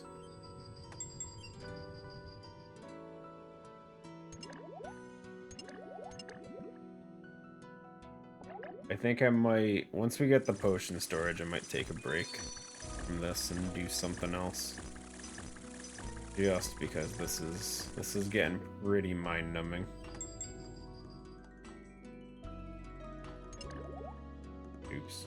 I think I might, once we get the potion storage, I might take a break from this and do something else. Just because this is getting pretty mind-numbing. Oops.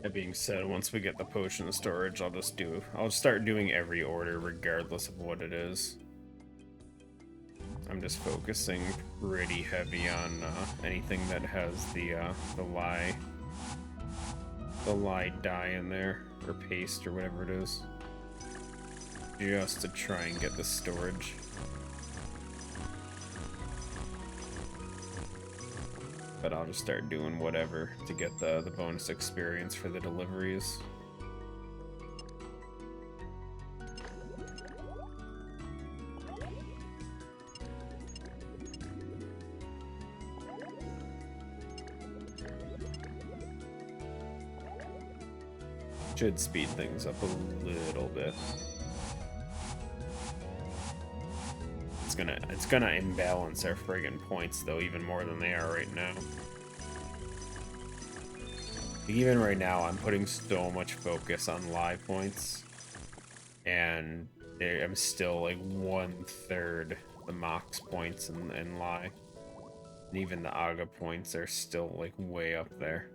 That being said, once we get the potion storage, I'll start doing every order regardless of what it is. I'm just focusing pretty heavy on anything that has the lie dye in there, or paste, or whatever it is. Just to try and get the storage. But I'll just start doing whatever to get the bonus experience for the deliveries. Should speed things up a little bit. It's gonna imbalance our friggin' points though, even more than they are right now. Even right now, I'm putting so much focus on live points, and I'm still like 1/3 the mox points in lie, and even the aga points are still like way up there.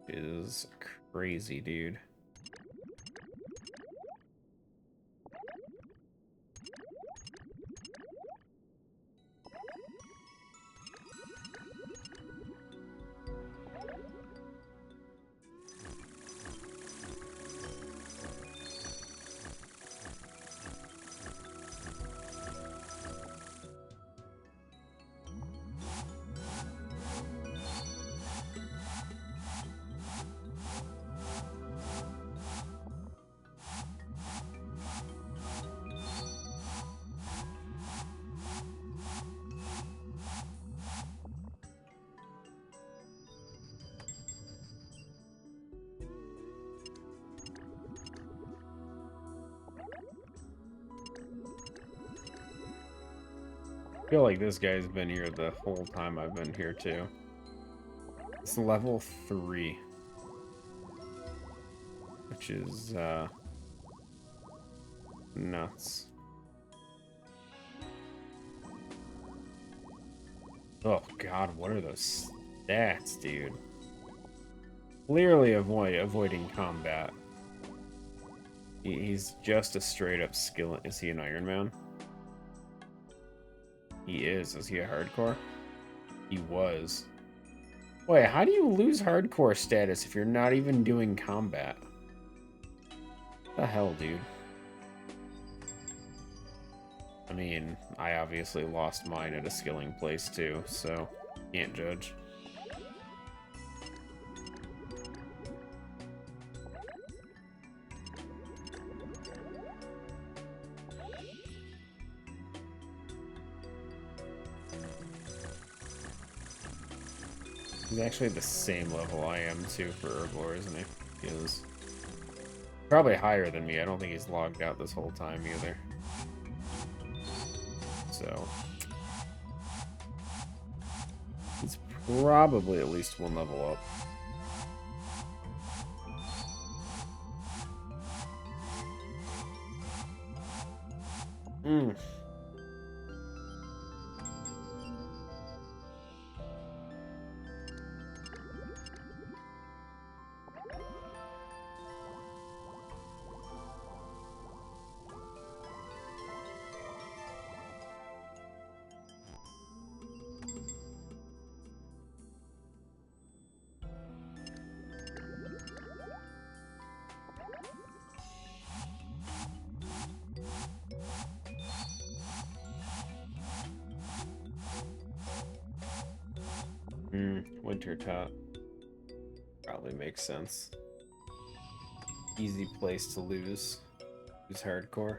It is crazy, dude. I feel like this guy's been here the whole time I've been here too. It's level 3. Which is, nuts. Oh god, what are those stats, dude? Clearly avoiding combat. He's just a straight up skill. Is he an Ironman? He is. Is he a hardcore? He was. Wait, how do you lose hardcore status if you're not even doing combat? What the hell, dude? I mean, I obviously lost mine at a skilling place too, so can't judge. He's actually the same level I am too for Herblore, isn't he? He is. Probably higher than me. I don't think he's logged out this whole time either. So he's probably at least 1 level up. Winter top. Probably makes sense. Easy place to lose. Who's hardcore?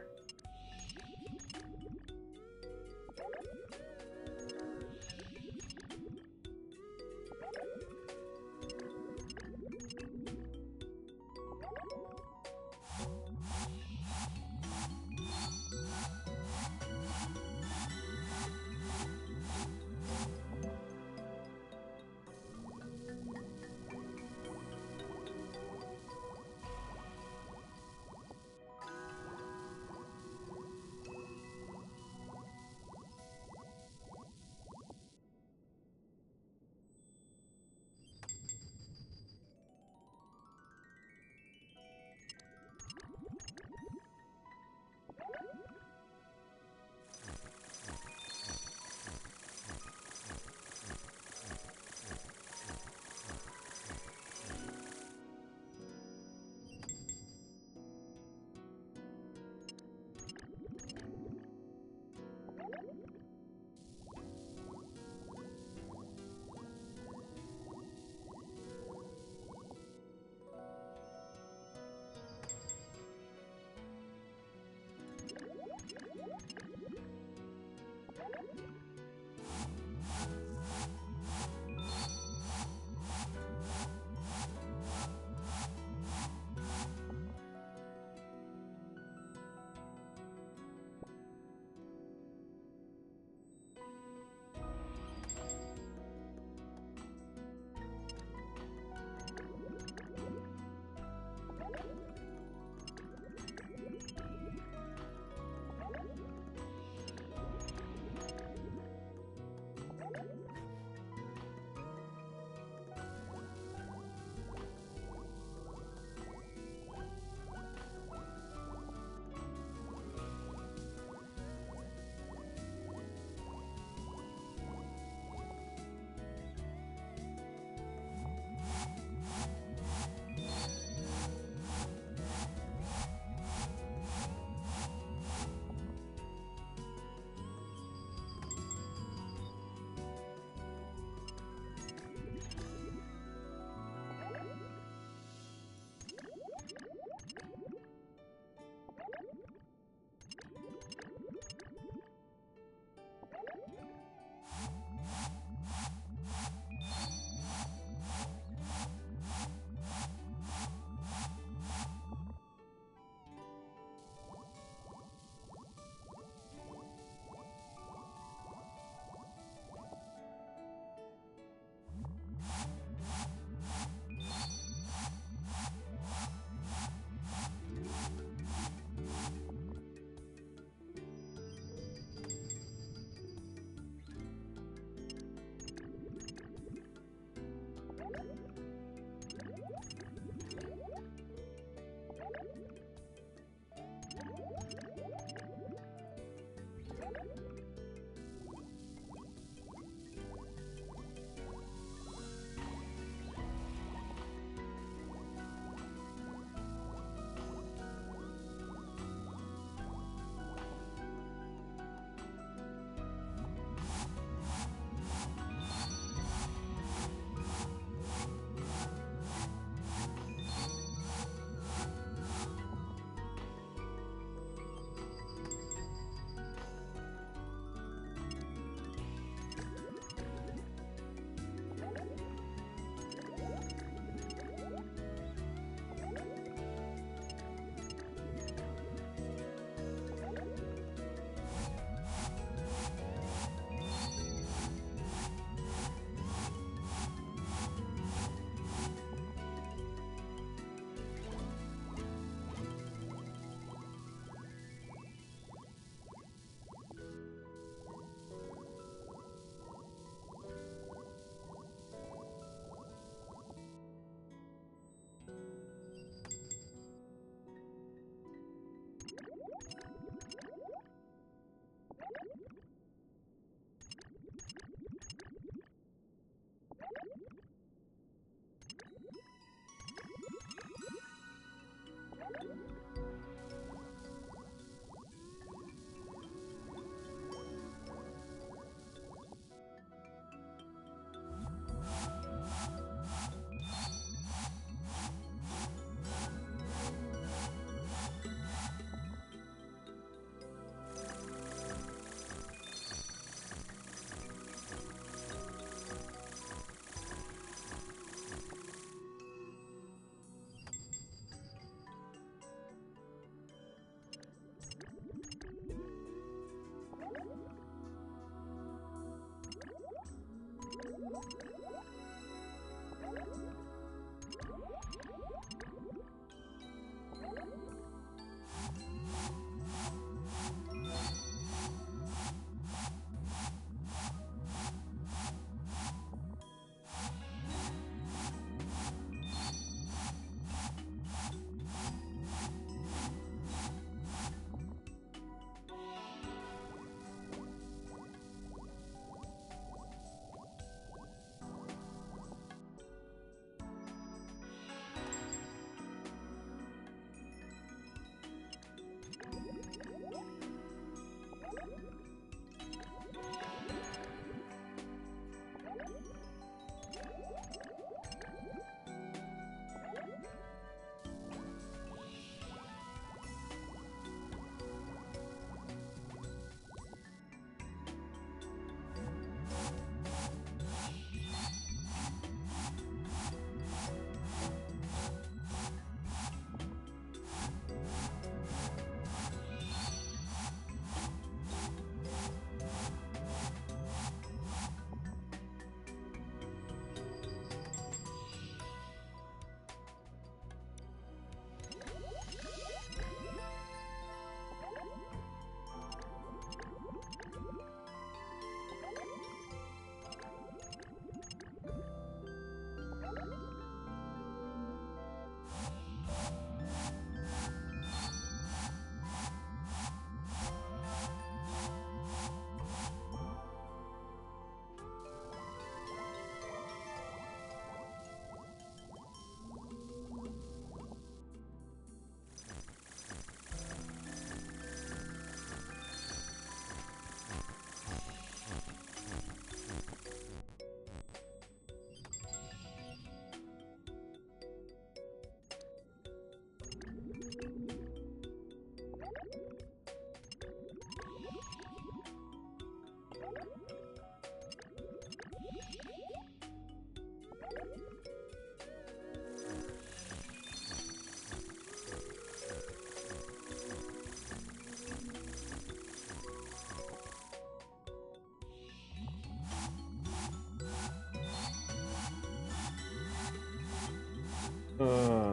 Uh.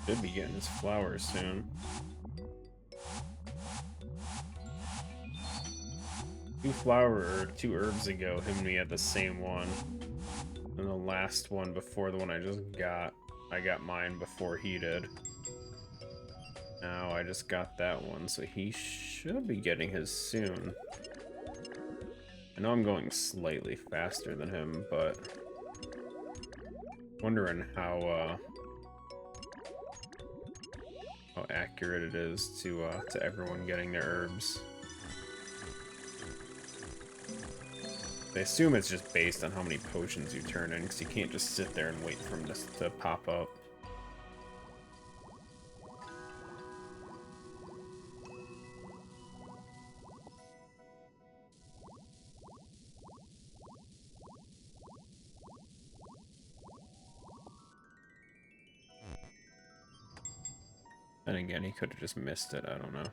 Should be getting his flowers soon. 2 herbs ago, him and me had the same one. And the last one before the one I just got, I got mine before he did. Now I just got that one, so he should be getting his soon. I know I'm going slightly faster than him, but wondering how accurate it is to everyone getting their herbs. I assume it's just based on how many potions you turn in, because you can't just sit there and wait for them to pop up. And again, he could have just missed it, I don't know.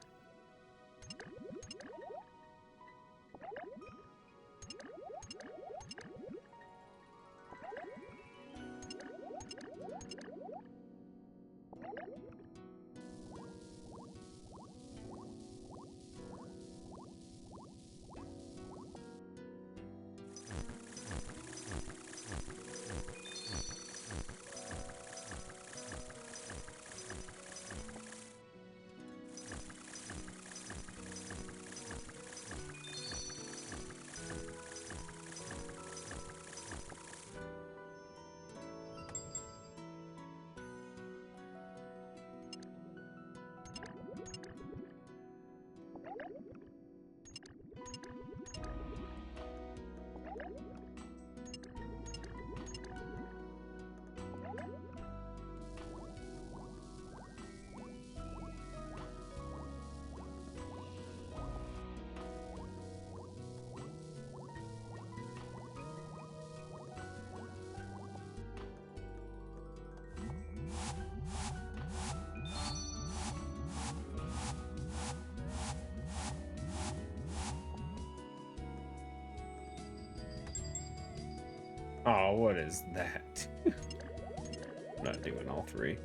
Oh, what is that? I'm not doing all 3.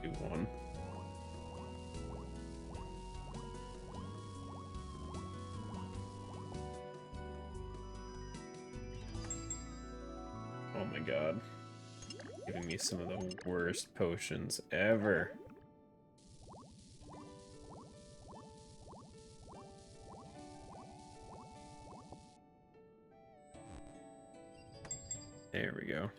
Do 1. Oh my god. Giving me some of the worst potions ever. There we go.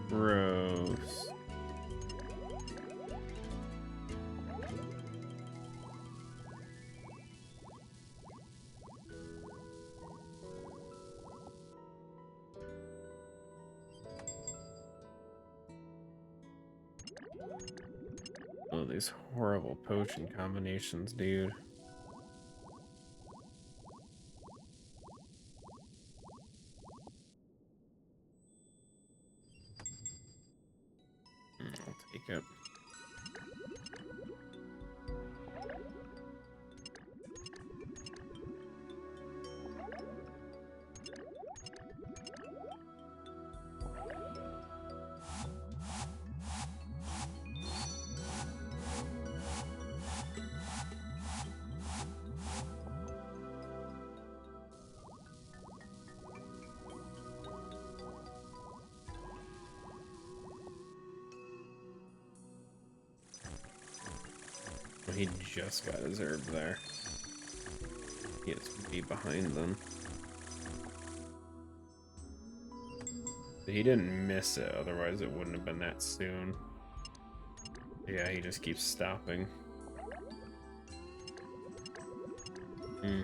Gross. Oh, these horrible potion combinations, dude. I'll take it. He just got his herb there. He has to be behind them. He didn't miss it, otherwise it wouldn't have been that soon. Yeah, he just keeps stopping. Hmm.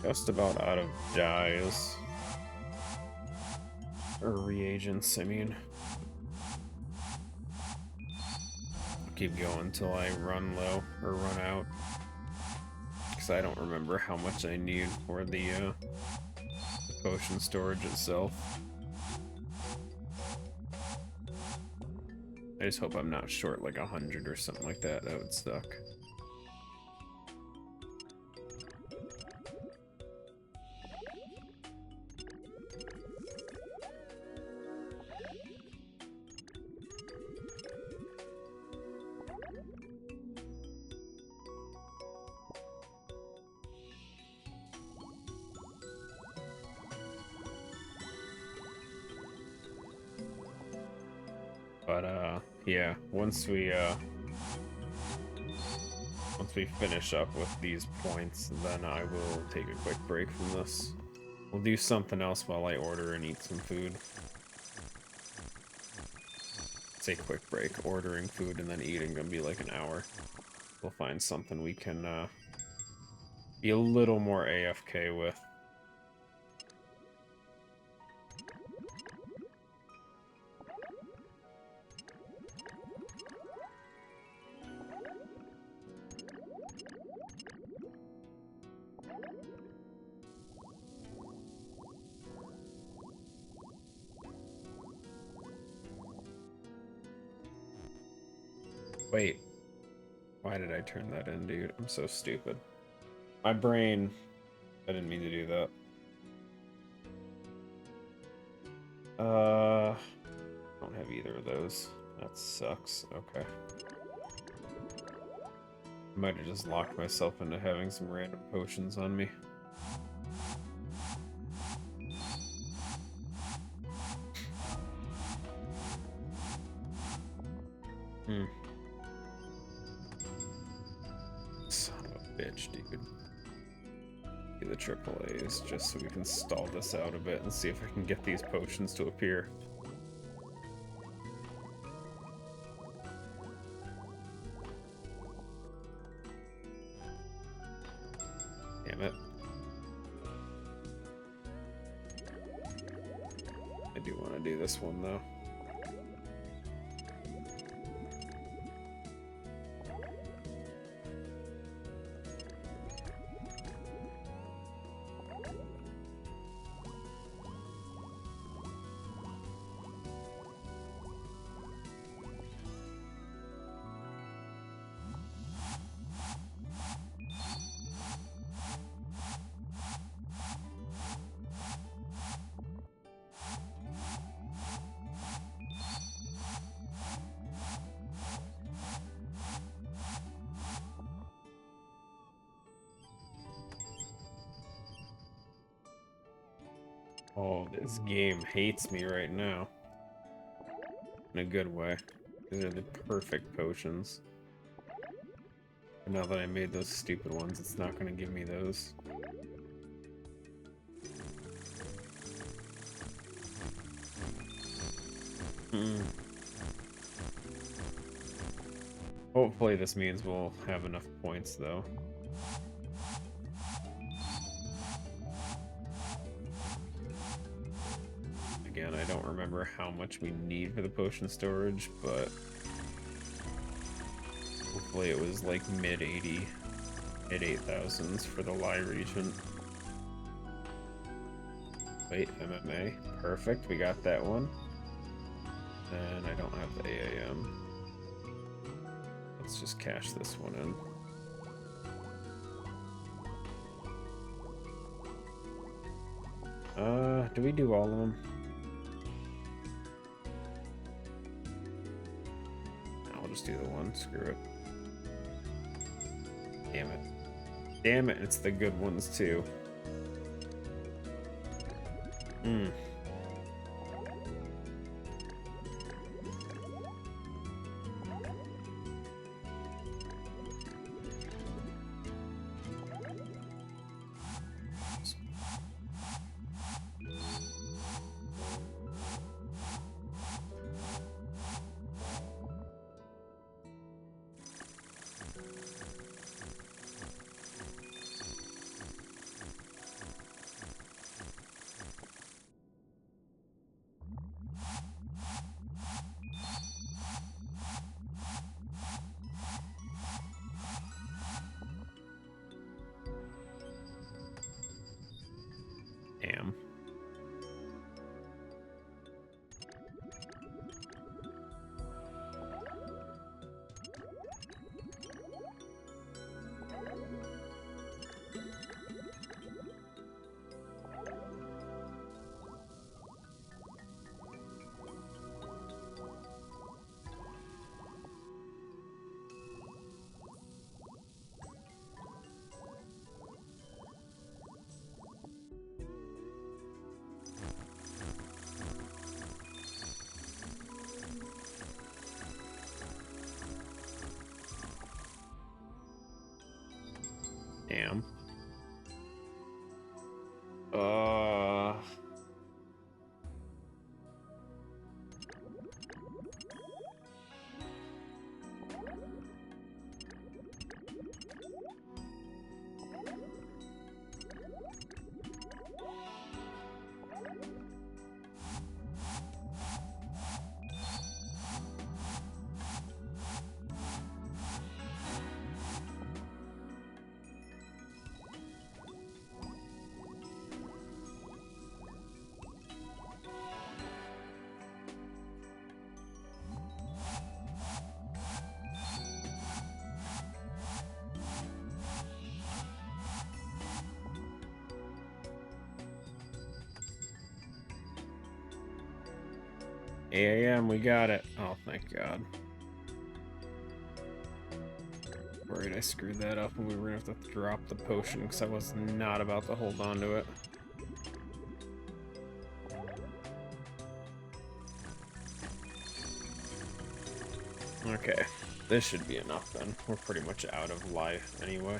Just about out of dyes. Or reagents, I mean. I'll keep going until I run low, or run out. Because I don't remember how much I need for the potion storage itself. I just hope I'm not short like 100 or something like that. That would suck. But yeah, once we finish up with these points, then I will take a quick break from this. We'll do something else while I order and eat some food. Say quick break, ordering food and then eating gonna be like an hour. We'll find something we can be a little more AFK with. Wait, why did I turn that in, dude? I'm so stupid. My brain, I didn't mean to do that. I don't have either of those. That sucks. Okay. I might have just locked myself into having some random potions on me. Son of a bitch, dude. Get the AAAs just so we can stall this out a bit and see if I can get these potions to appear. Damn it. I do want to do this one though. Oh, this game hates me right now. In a good way. These are the perfect potions. But now that I made those stupid ones, it's not going to give me those. Hopefully this means we'll have enough points, though. Again, I don't remember how much we need for the potion storage, but hopefully it was like mid 8,000s for the Lie region. Wait, MMA. Perfect, we got that one. And I don't have the AAM. Let's just cash this one in. Do we do all of them? I'll just do the one, screw it. Damn it. Damn it, it's the good ones too. Damn. Damn. AAM, we got it. Oh, thank God. Worried I screwed that up and we were gonna have to drop the potion because I was not about to hold on to it. Okay, this should be enough then. We're pretty much out of life anyway.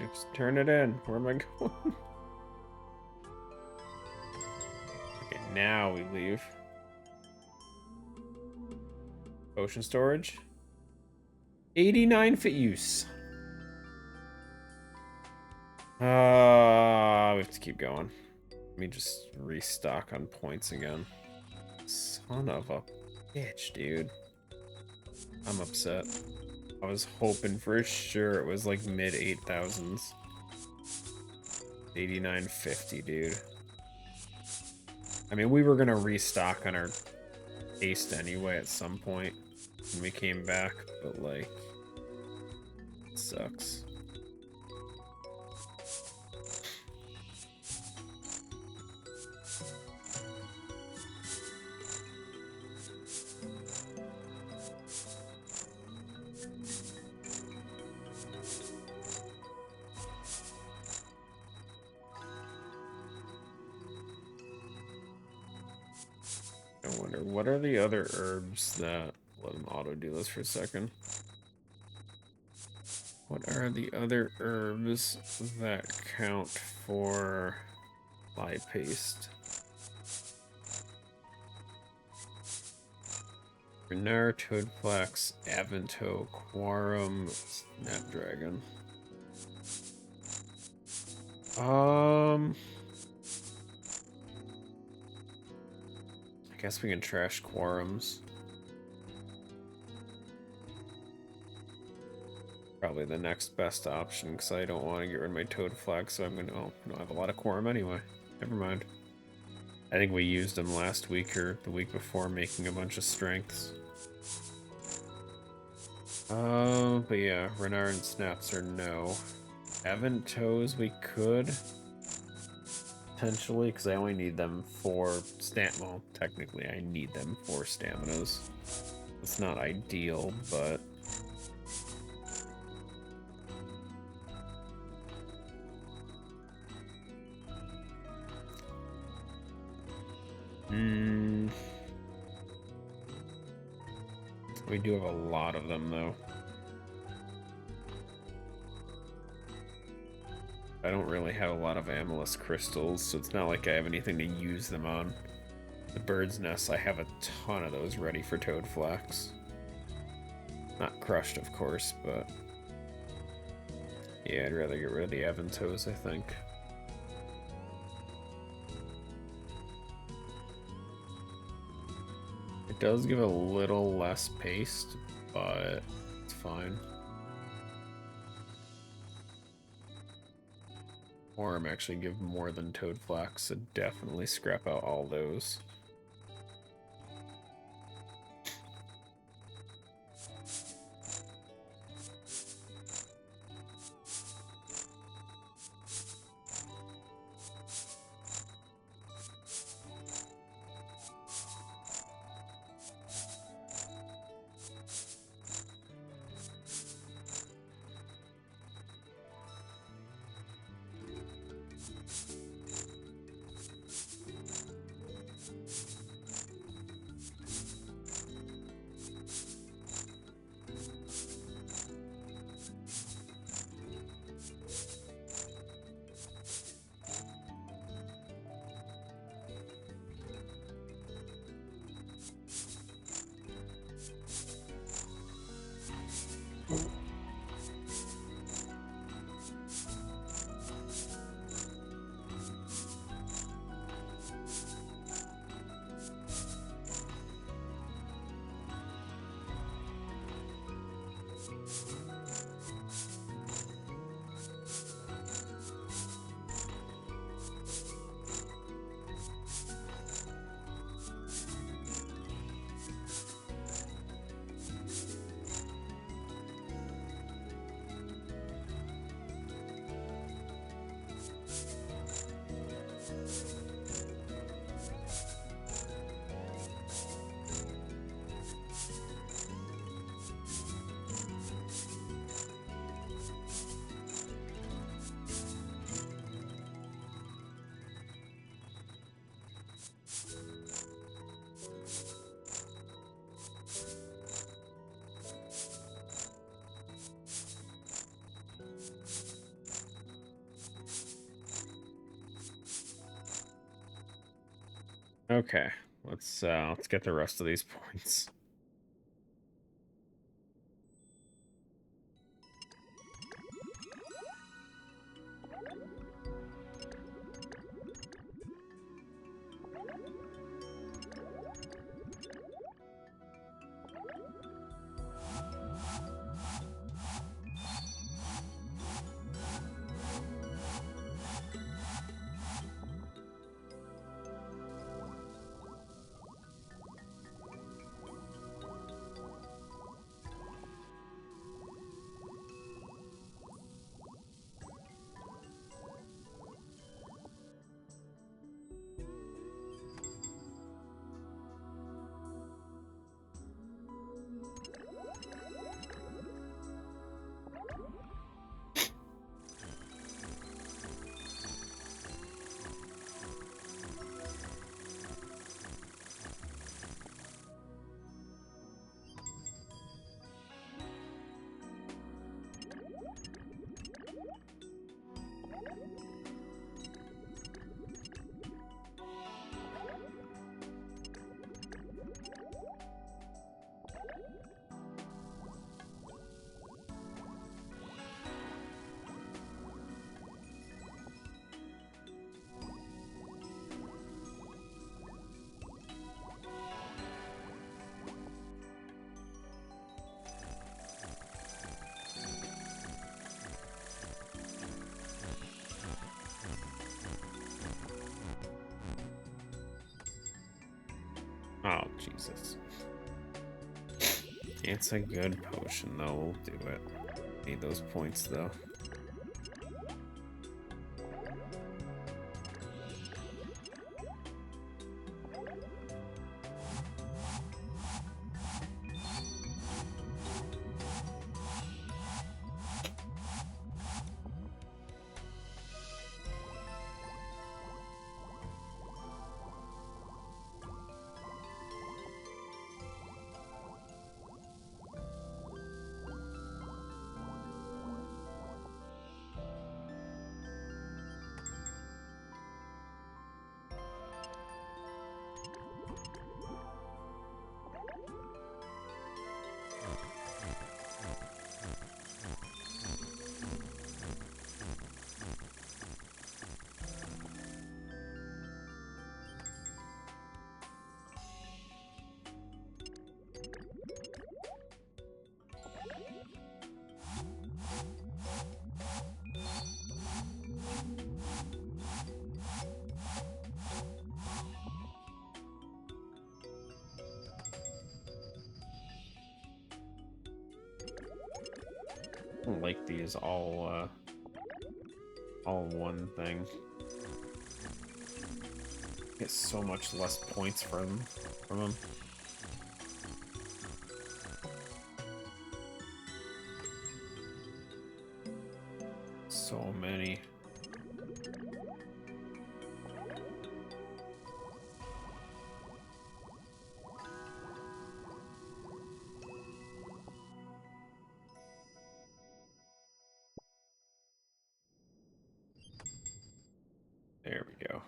Oops, turn it in. Where am I going? Okay, now we leave. Potion storage. 89 fit use. We have to keep going. Let me just restock on points again. Son of a bitch, dude. I'm upset. I was hoping for sure it was like mid 8,000s. 89.50, dude. I mean, we were gonna restock on our haste anyway at some point when we came back, but like, it sucks. Or what are the other herbs that... Let him auto do this for a second. What are the other herbs that count for fly paste? Renar, Toadflax, Avanto, Quarum, Snapdragon. I guess we can trash Quarums. Probably the next best option, because I don't want to get rid of my Toadflax, so I'm gonna... Oh, no, I have a lot of Quarum anyway. Never mind. I think we used them last week or the week before, making a bunch of strengths. But yeah, Renar and Snaps are no. Avantos we could potentially, because I only need them for well, technically I need them for staminas. It's not ideal, but we do have a lot of them though. I don't really have a lot of Amethyst crystals, so it's not like I have anything to use them on. The bird's nest, I have a ton of those ready for Toadflax. Not crushed, of course, but yeah, I'd rather get rid of the Avantos, I think. It does give a little less paste, but it's fine. Or actually give more than Toadflax, so definitely scrap out all those. Okay, let's get the rest of these points. Jesus. It's a good potion, though. We'll do it. Need those points, though. I don't like these all one thing. Get so much less points from them. So many. There we go.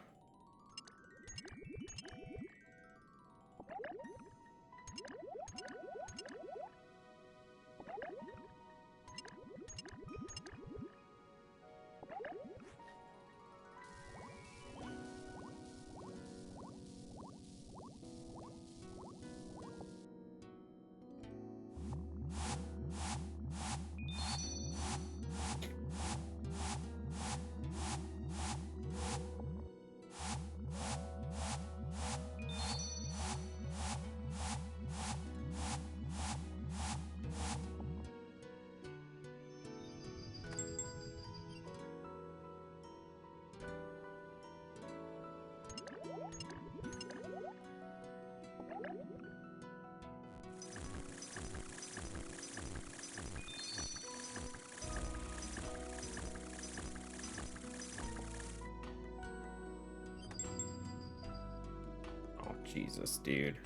Jesus, dude.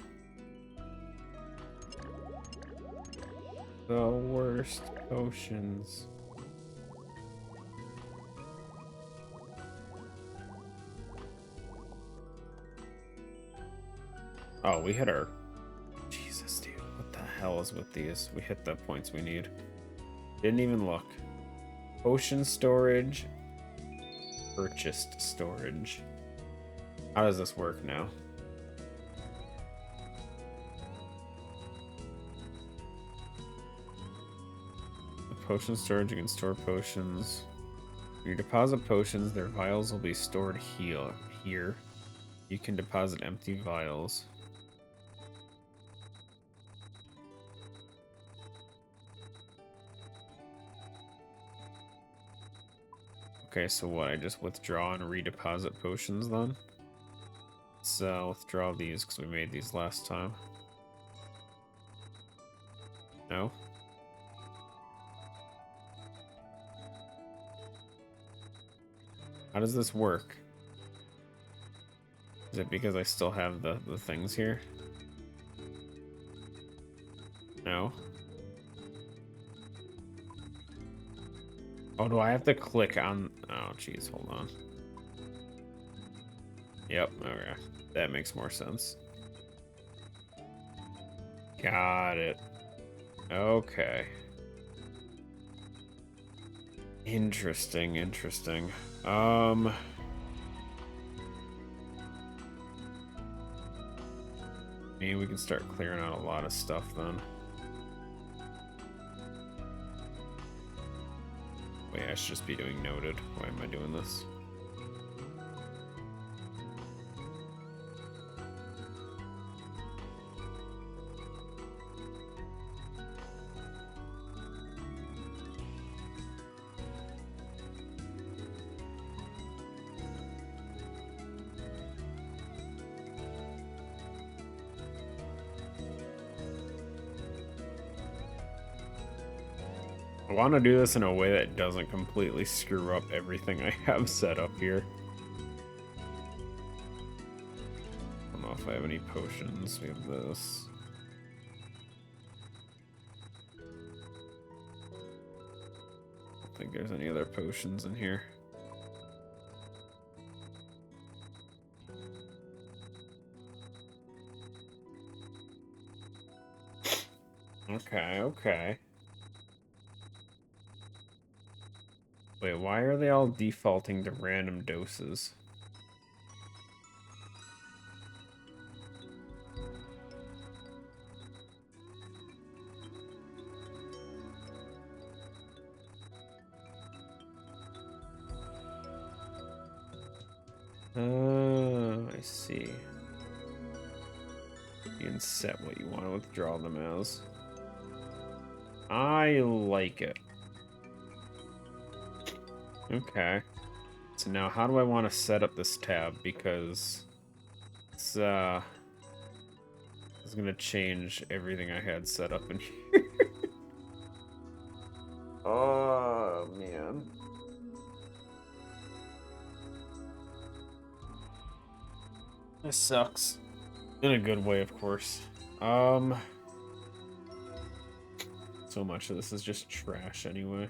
The worst potions. Oh, we hit our... Jesus, dude. What the hell is with these? We hit the points we need. Didn't even look. Potion storage. Purchased storage. How does this work now? Potion storage, you can store potions. When you deposit potions, their vials will be stored here. You can deposit empty vials. Okay, so what? I just withdraw and redeposit potions then? Let's withdraw these because we made these last time. No? How does this work? Is it because I still have the things here? No. Oh, do I have to click on... Oh, jeez, hold on. Yep, okay. That makes more sense. Got it. Okay. Interesting, interesting. I mean, we can start clearing out a lot of stuff then. Wait, I should just be doing noted. Why am I doing this? I want to do this in a way that doesn't completely screw up everything I have set up here. I don't know if I have any potions. We have this. I don't think there's any other potions in here. Okay, okay. Wait, why are they all defaulting to random doses? Oh, I see. You can set what you want to withdraw them as. I like it. Okay. So now how do I want to set up this tab? Because it's gonna change everything I had set up in here. Oh man. This sucks. In a good way, of course. So much of this is just trash anyway.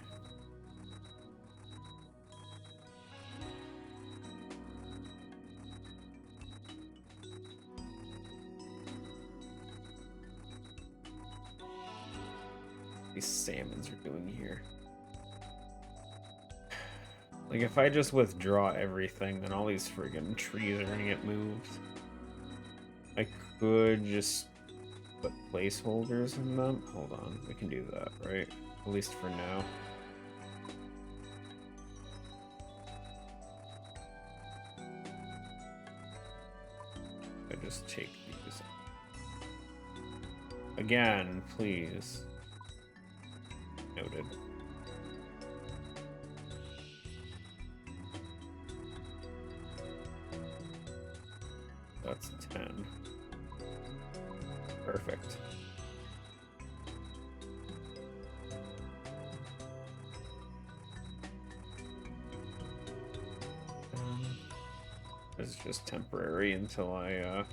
These salmons are doing here. Like, if I just withdraw everything, then all these friggin' trees are gonna get moved. I could just put placeholders in them. Hold on, we can do that, right? At least for now. I just take these. Again, please. Noted. That's 10. Perfect. This is just temporary until I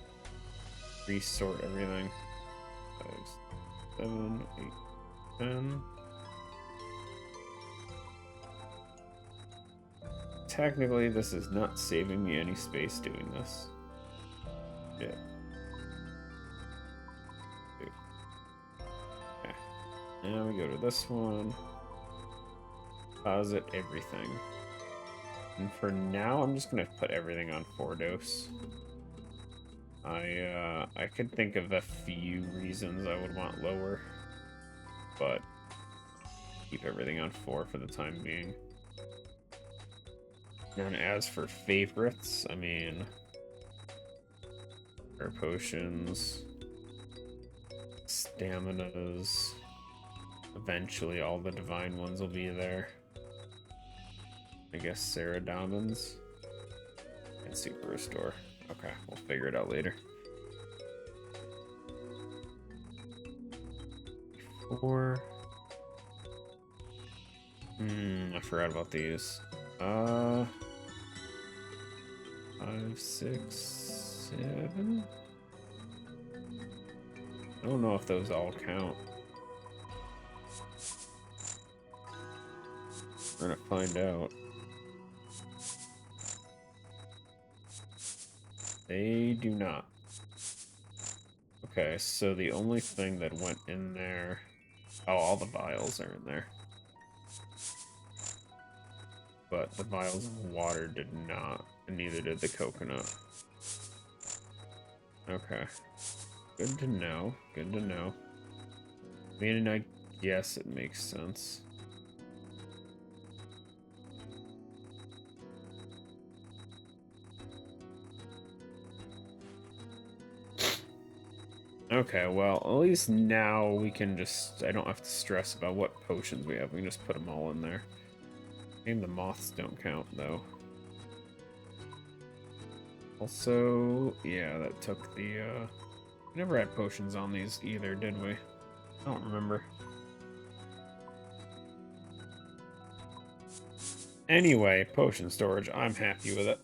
resort everything. 5, 7, 8, 10. Technically, this is not saving me any space doing this. Yeah. Okay. Now we go to this one. Deposit everything. And for now, I'm just gonna put everything on 4 dose. I could think of a few reasons I would want lower, but keep everything on 4 for the time being. And as for favorites, I mean, air potions, staminas, eventually all the divine ones will be there. I guess Ceradamins and Super Restore. Okay, we'll figure it out later. 4. I forgot about these. 5, 6, 7. I don't know if those all count. We're gonna find out. They do not. Okay, so the only thing that went in there... Oh, all the vials are in there. But the vials of water did not, and neither did the coconut. Okay. Good to know. Good to know. I mean, I guess it makes sense. Okay, well, at least now we can just... I don't have to stress about what potions we have. We can just put them all in there. And the moths don't count, though. Also, yeah, that took the, we never had potions on these either, did we? I don't remember. Anyway, potion storage. I'm happy with it.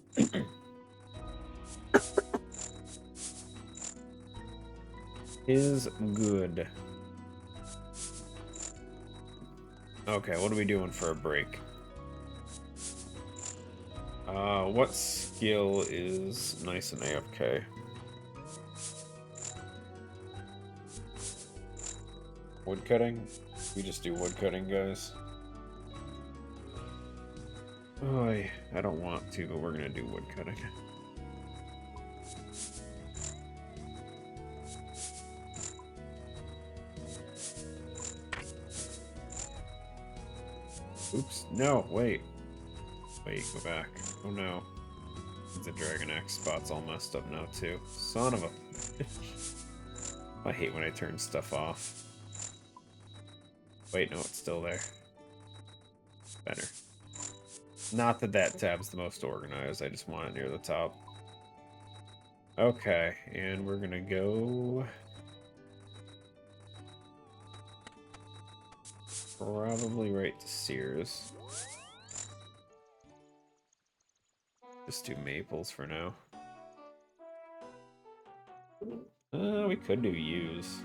Is good. Okay, what are we doing for a break? What skill is nice and AFK? Woodcutting? We just do woodcutting, guys. Oh, I don't want to, but we're gonna do woodcutting. Oops, no, wait. Wait, go back. Oh no. The Dragon Axe spot's all messed up now too. Son of a I hate when I turn stuff off. Wait, no, it's still there. Better. Not that that tab's the most organized, I just want it near the top. Okay, and we're gonna go... probably right to Sears. Just do maples for now. We could do yews.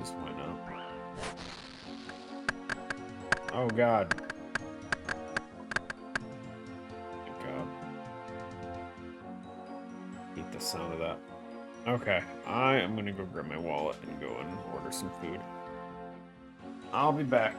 Why not? Oh god. Thank god. Hate the sound of that. Okay, I am gonna go grab my wallet and go and order some food. I'll be back.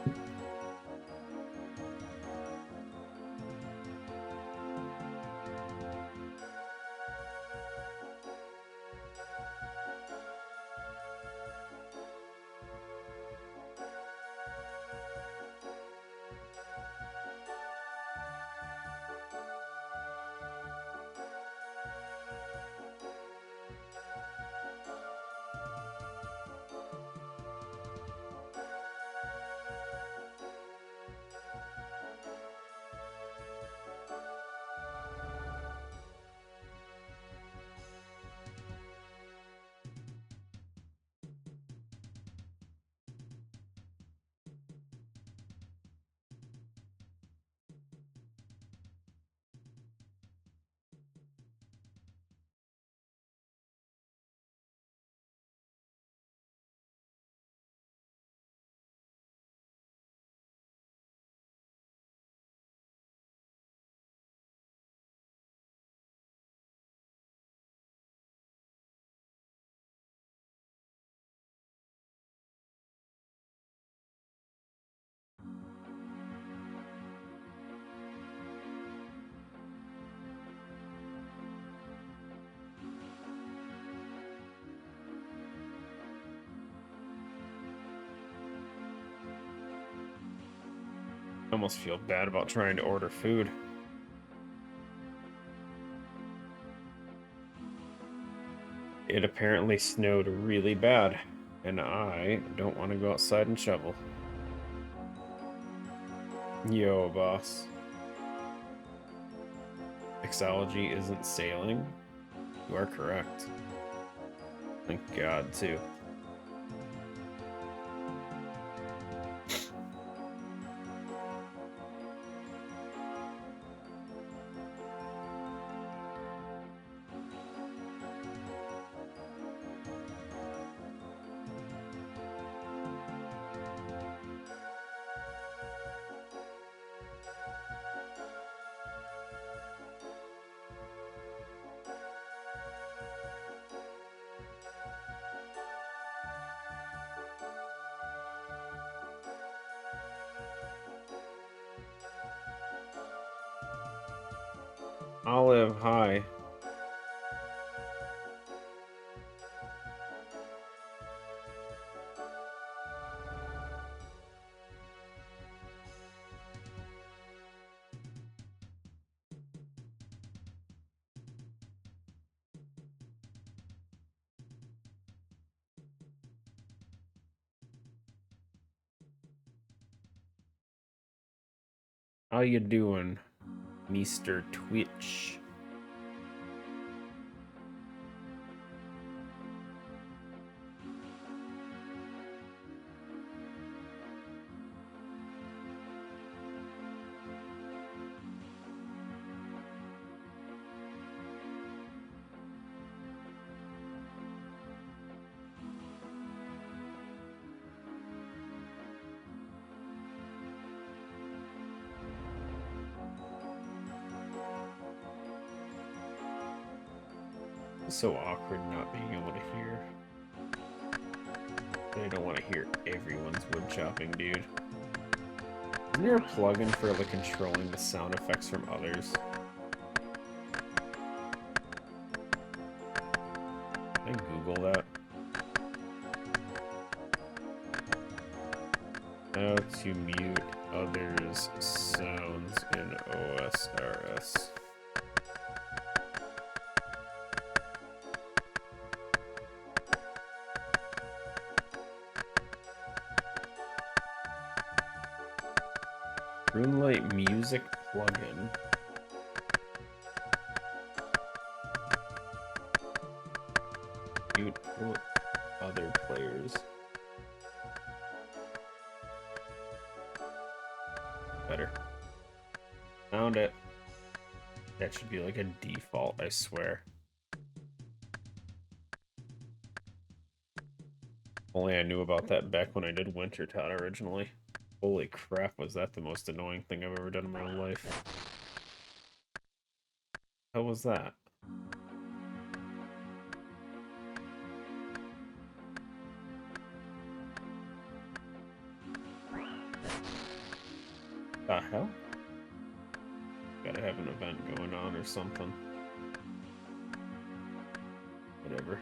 I almost feel bad about trying to order food. It apparently snowed really bad, and I don't want to go outside and shovel. Yo, boss. Mixology isn't sailing? You are correct. Thank God, too. Olive, hi. How you doing, Mr. Twitch? It's so awkward not being able to hear. I don't want to hear everyone's wood chopping, dude. Isn't there a plugin for like controlling the sound effects from others? Can I Google that? How to mute others' sounds in OSRS. RuneLite music plugin. Mute other players. Better. Found it. That should be like a default, I swear. Only I knew about that back when I did Wintertown originally. Holy crap, was that the most annoying thing I've ever done in my life. How was that? The hell? Gotta have an event going on or something. Whatever.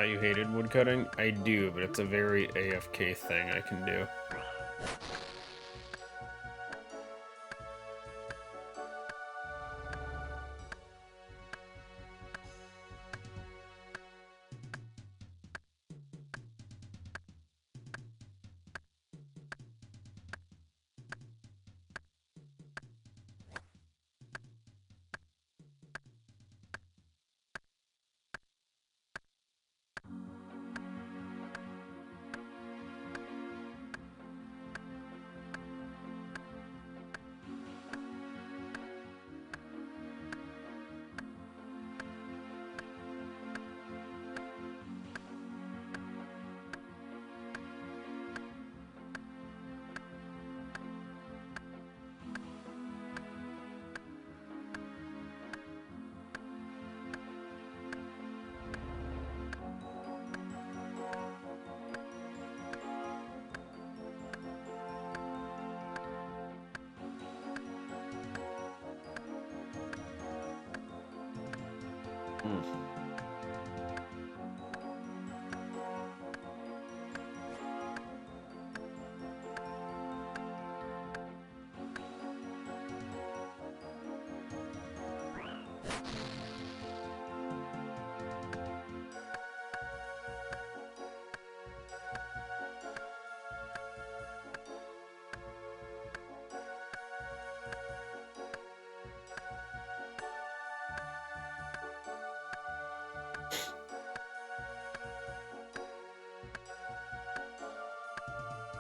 You hated woodcutting? I do, but it's a very AFK thing I can do.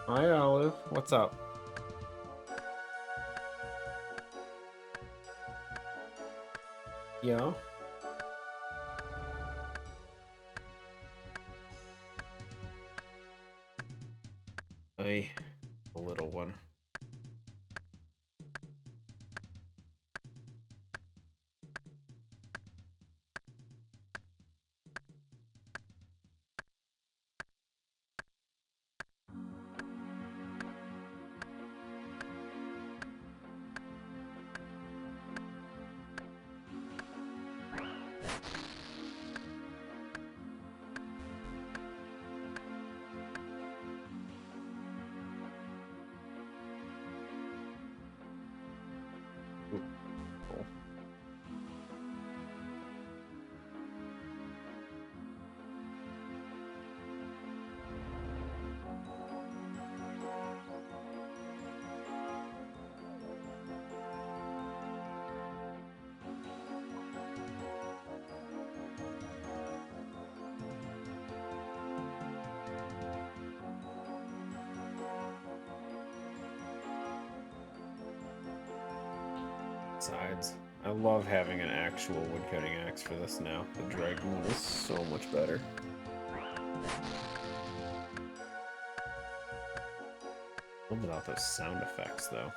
Hi, Olive. What's up? Yeah. A little one. Sides. I love having an actual woodcutting axe for this now. The dragon one is so much better. Without those sound effects, though.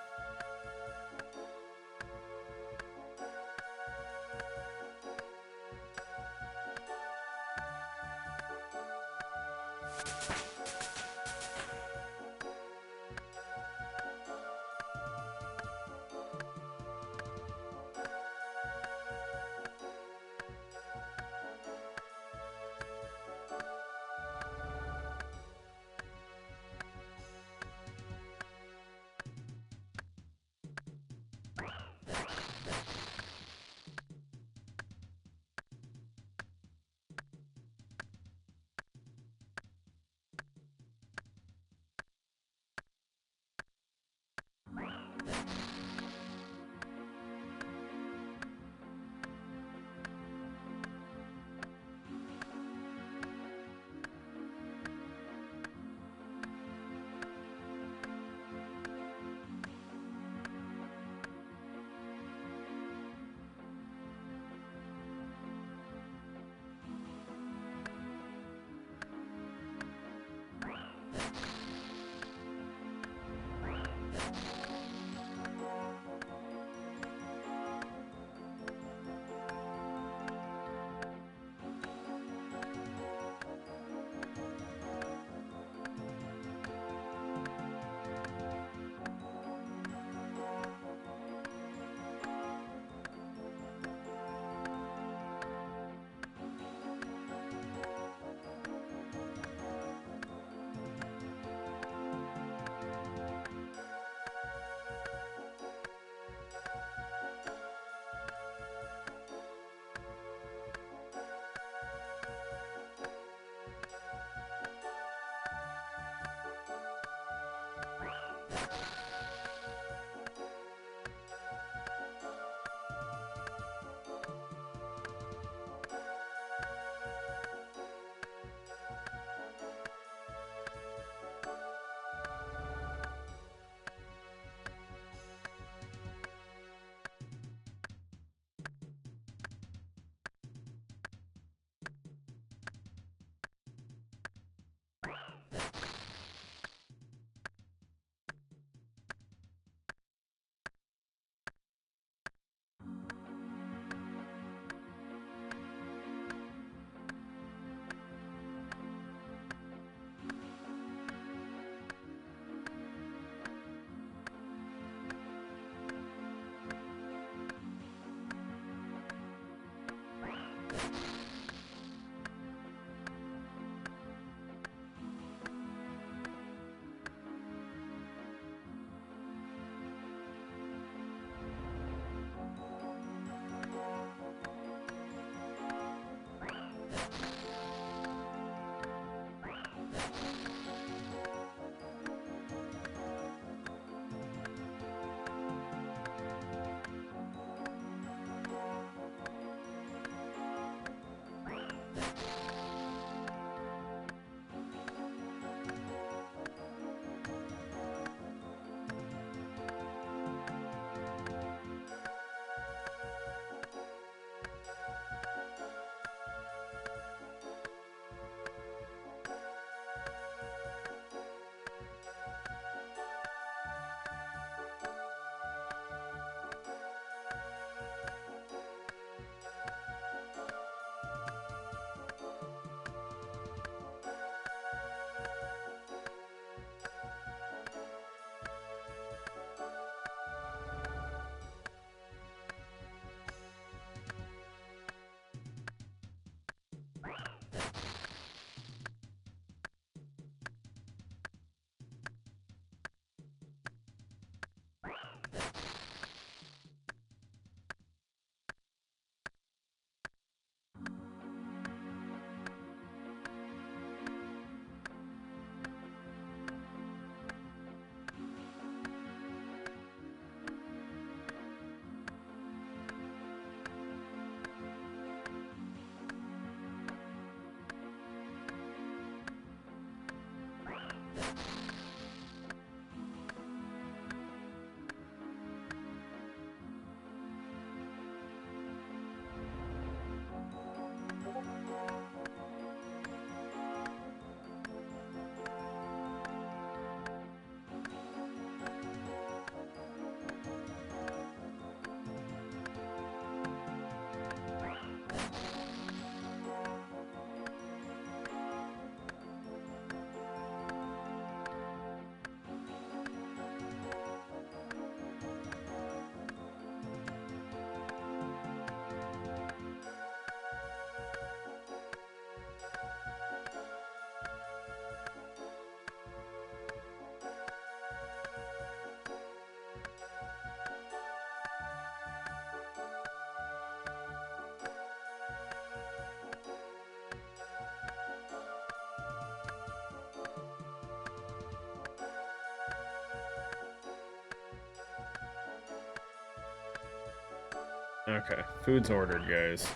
Okay, food's ordered, guys.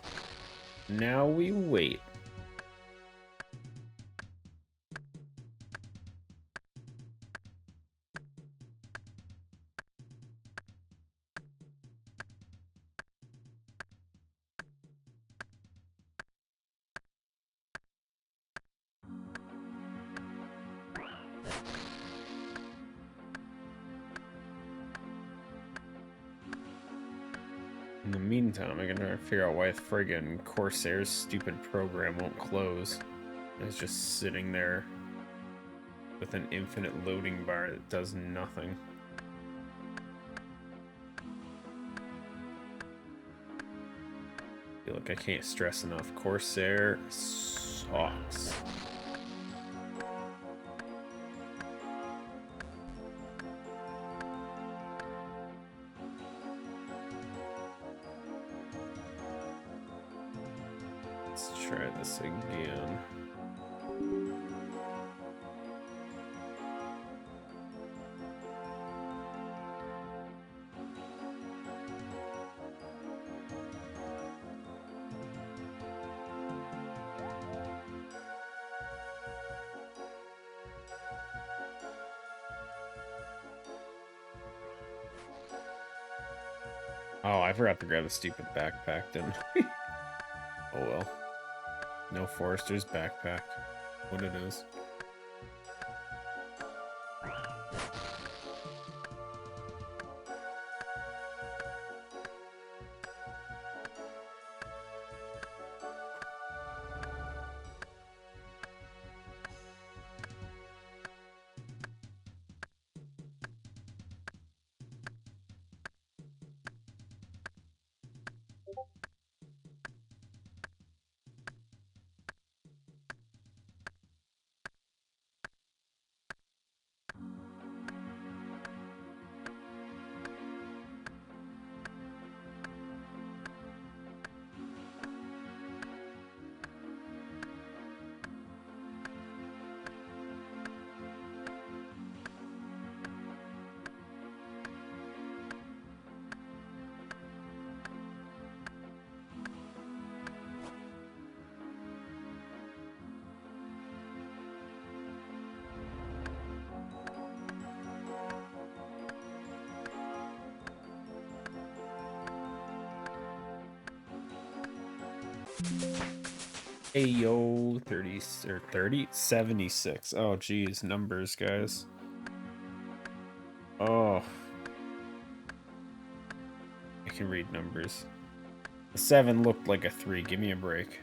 Now we wait. In the meantime, I can try to figure out why friggin' Corsair's stupid program won't close. It's just sitting there with an infinite loading bar that does nothing. I feel like I can't stress enough. Corsair sucks. Let's try this again. Oh, I forgot to grab the stupid backpack, didn't I? Oh well. No Forester's backpack. What it is. Hey yo, 30 or 30? 76. Oh geez, numbers, guys. Oh. I can read numbers. A 7 looked like a 3. Give me a break.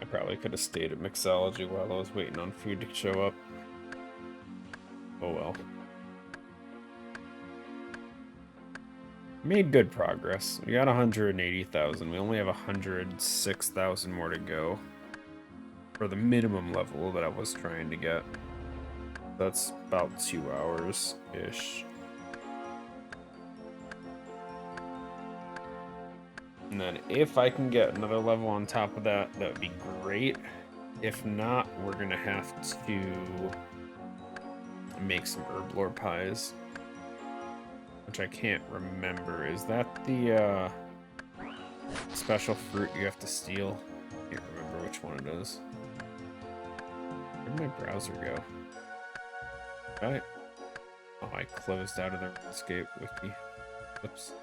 I probably could have stayed at Mixology while I was waiting on food to show up. Oh well. Made good progress. We got 180,000. We only have 106,000 more to go for the minimum level that I was trying to get. That's about 2 hours-ish. And then if I can get another level on top of that, that would be great. If not, we're gonna have to make some herblore pies, which I can't remember. Is that the special fruit you have to steal? I can't remember which one it is. Where'd my browser go? Right. Oh, I closed out of the RuneScape wiki. Whoops.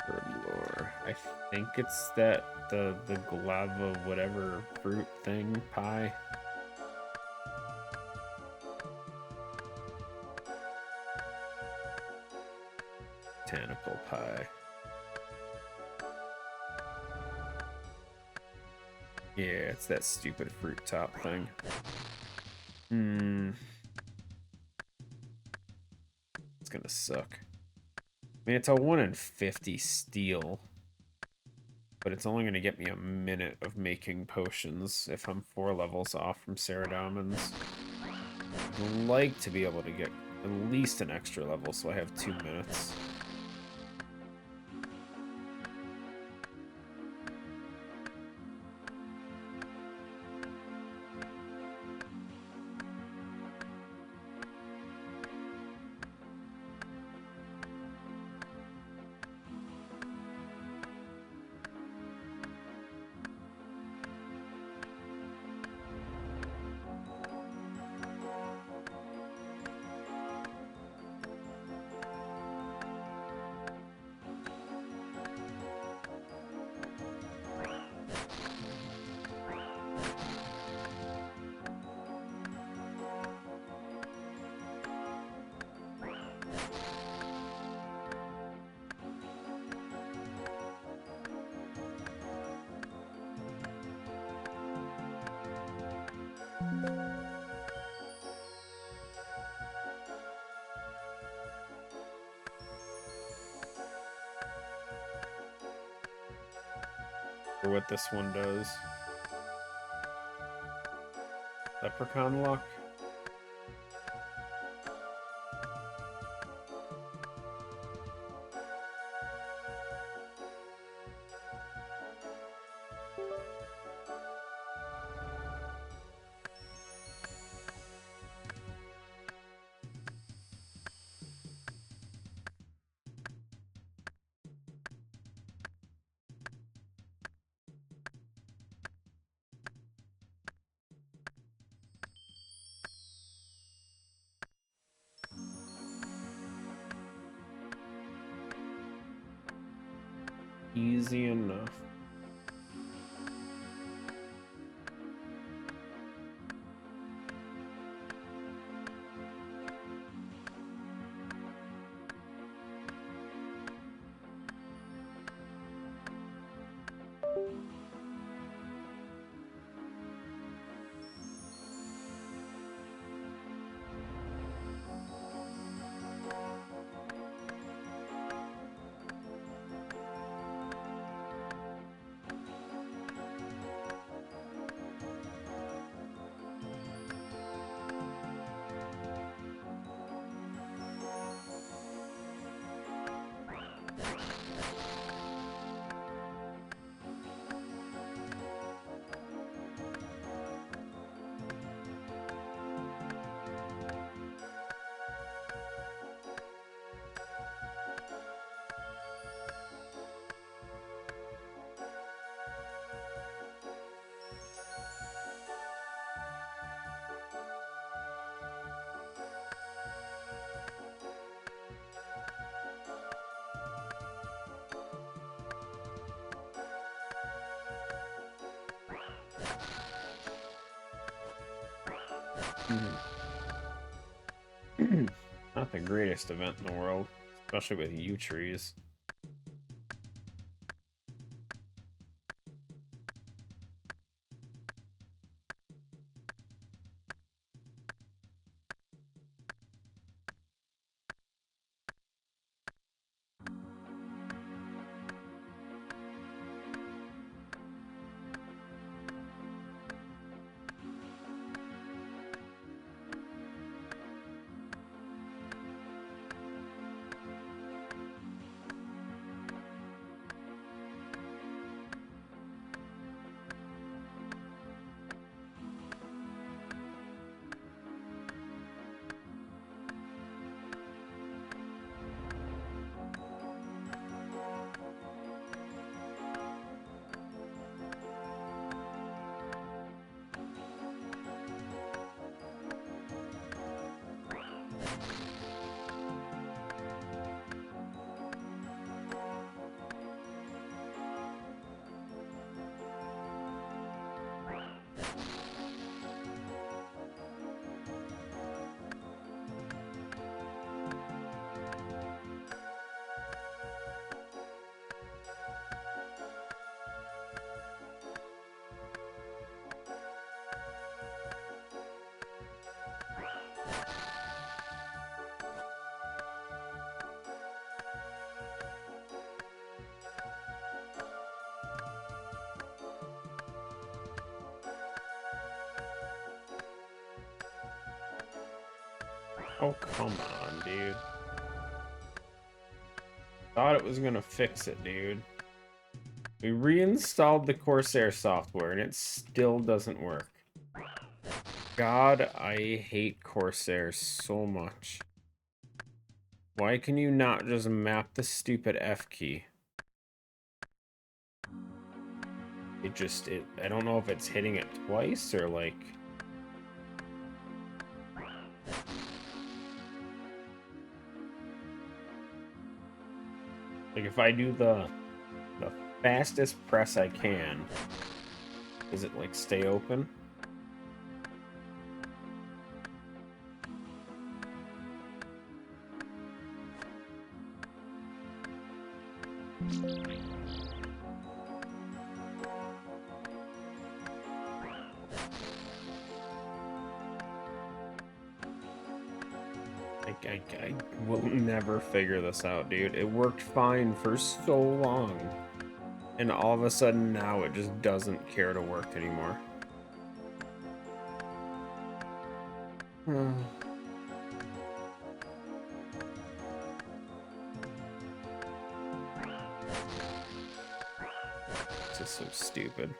Herblore. I think it's that the guava whatever fruit thing pie. Botanical pie. Yeah, it's that stupid fruit top thing. It's gonna suck. I mean, it's a 1 in 50 steal, but it's only gonna get me a minute of making potions if I'm 4 levels off from Ceradamans. I'd like to be able to get at least an extra level so I have 2 minutes. For what this one does. Leprechaun luck? Easy enough. Not the greatest event in the world, especially with yew trees. Oh, come on, dude. Thought it was gonna fix it, dude. We reinstalled the Corsair software and it still doesn't work. God, I hate Corsair so much. Why can you not just map the stupid F key? I don't know if it's hitting it twice or like... Like if I do the fastest press I can, does it like stay open? I will never figure this out, dude. It worked fine for so long. And all of a sudden now it just doesn't care to work anymore. This is so stupid.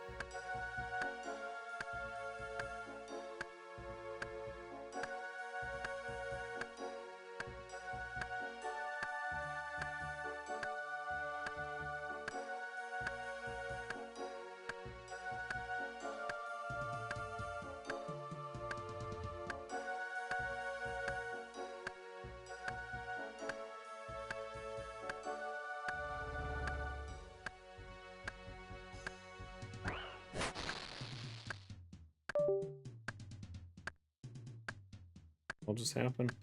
What just happened?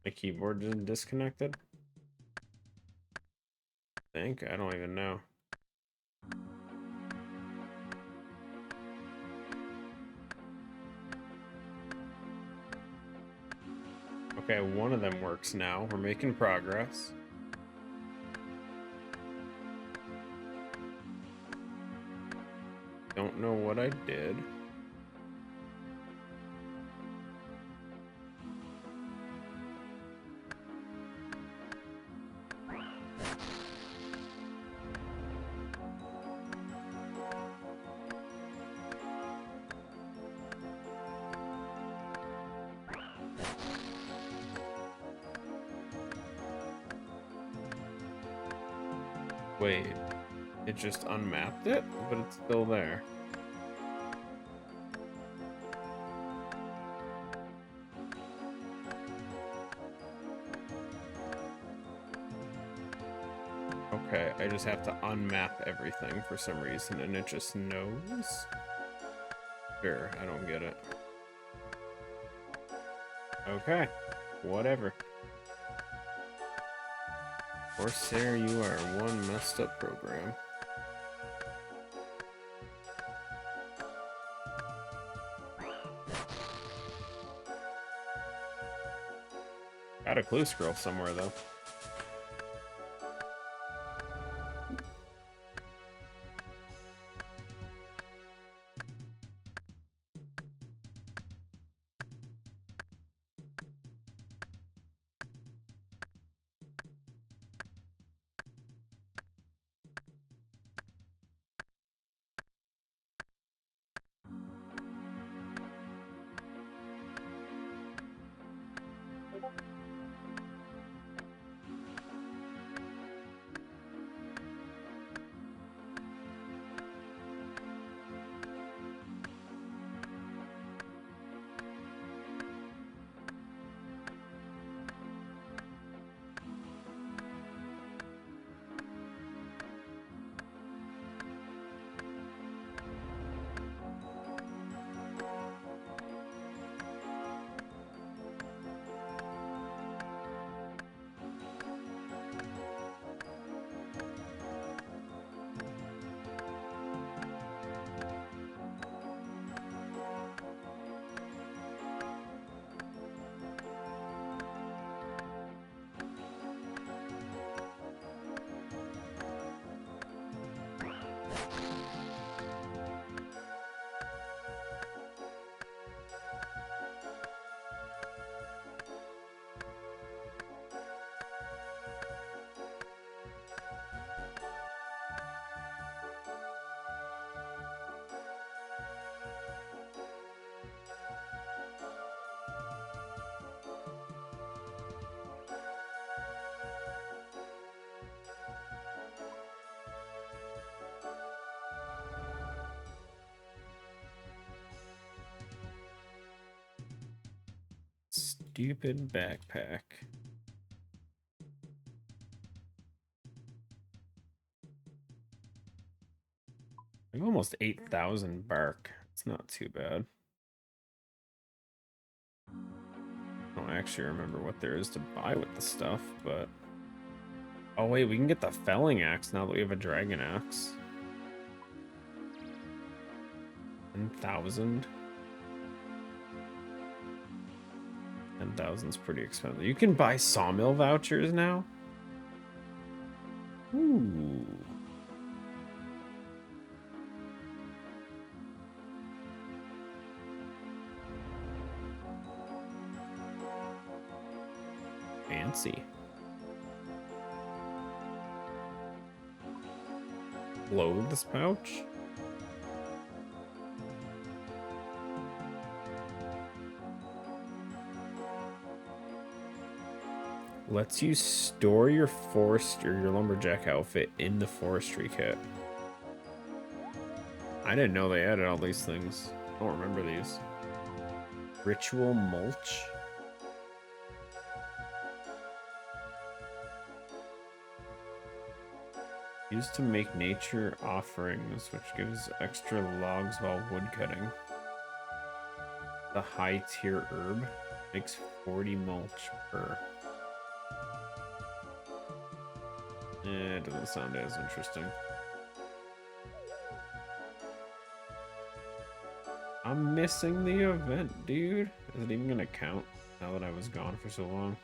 My keyboard just disconnected? I don't even know. Okay, one of them works now. We're making progress. Don't know what I did. Wait, it just unmapped it, but it's still there. Okay, I just have to unmap everything for some reason, and it just knows? Sure, I don't get it. Okay, whatever. Corsair, you are one messed up program. Got a clue scroll somewhere, though. stupid backpack. I have almost 8,000 bark. It's not too bad. I don't actually remember what there is to buy with the stuff, but... Oh wait, we can get the felling axe now that we have a dragon axe. 10,000. 10,000 is pretty expensive. You can buy sawmill vouchers now? Ooh. Fancy. Clothes pouch? Lets you store your forest or your lumberjack outfit in the forestry kit. I didn't know they added all these things. I don't remember these. Ritual mulch. Used to make nature offerings, which gives extra logs while woodcutting. The high tier herb makes 40 mulch per. It doesn't sound as interesting. I'm missing the event, dude. Is it even gonna count now that I was gone for so long?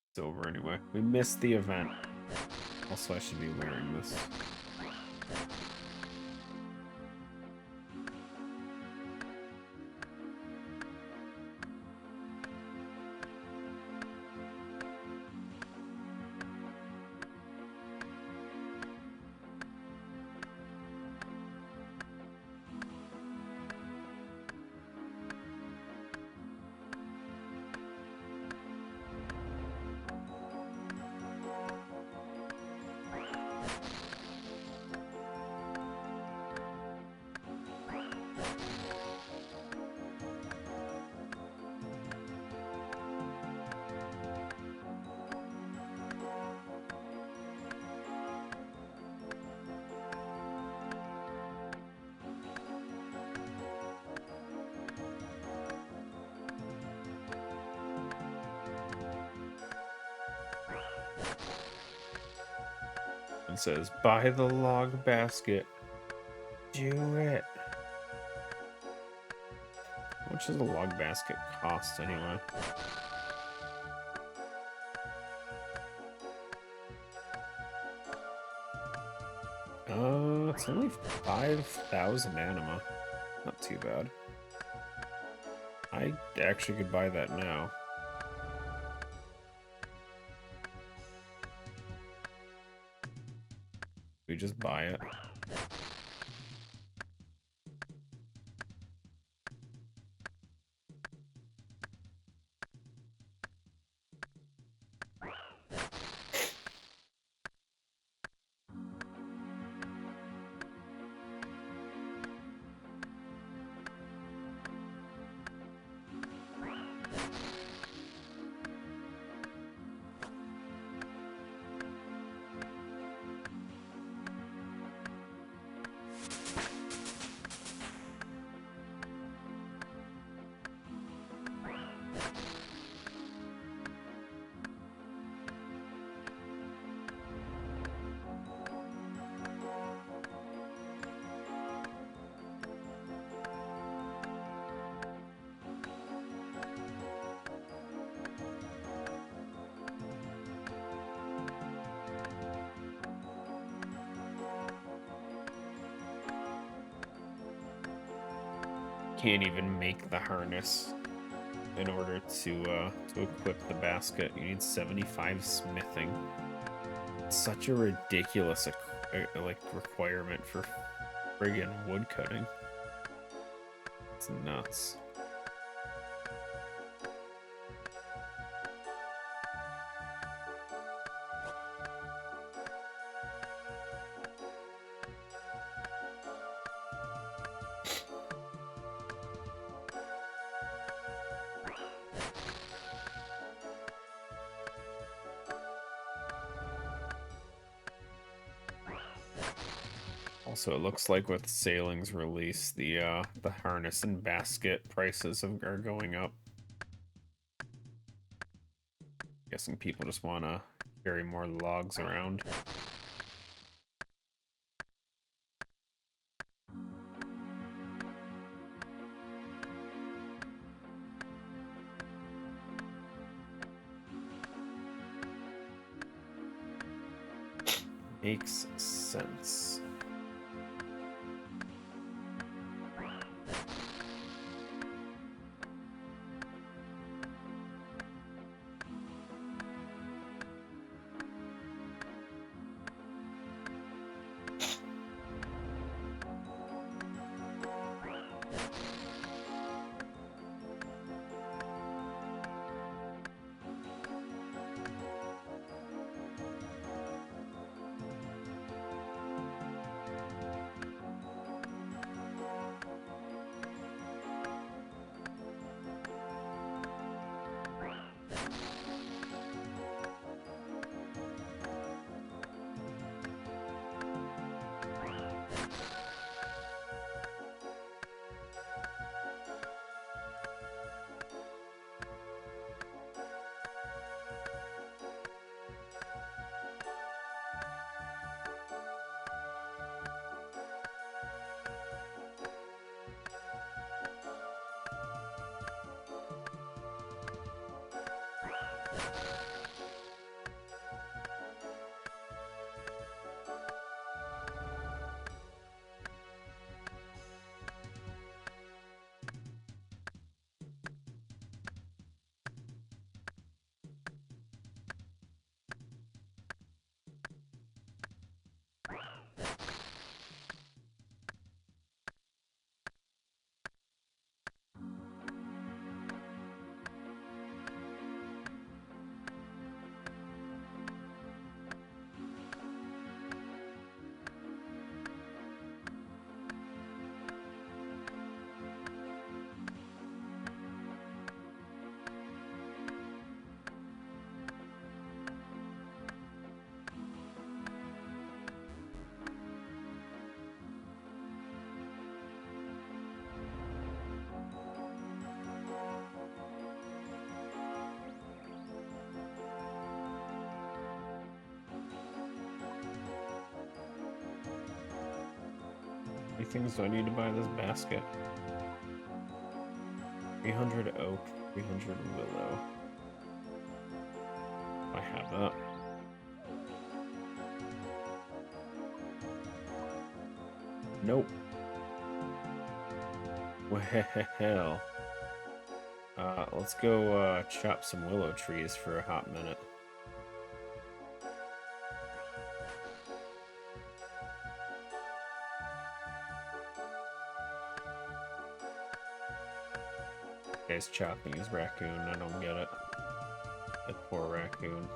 It's over anyway. We missed the event. Also, I should be wearing this. It says, buy the log basket. Do it. How much does a log basket cost anyway? It's only 5,000 anima. Not too bad. I actually could buy that now. We just buy it. Can't even make the harness in order to equip the basket. You need 75 smithing. It's such a ridiculous like requirement for friggin' wood cutting. It's nuts. Also, it looks like with Sailing's release, the harness and basket prices are going up. Guessing people just want to carry more logs around. Makes sense. How many things do I need to buy this basket? 300 oak, 300 willow. I have that. Nope. Well. Let's go chop some willow trees for a hot minute. Guy's chopping his raccoon. I don't get it. That poor raccoon.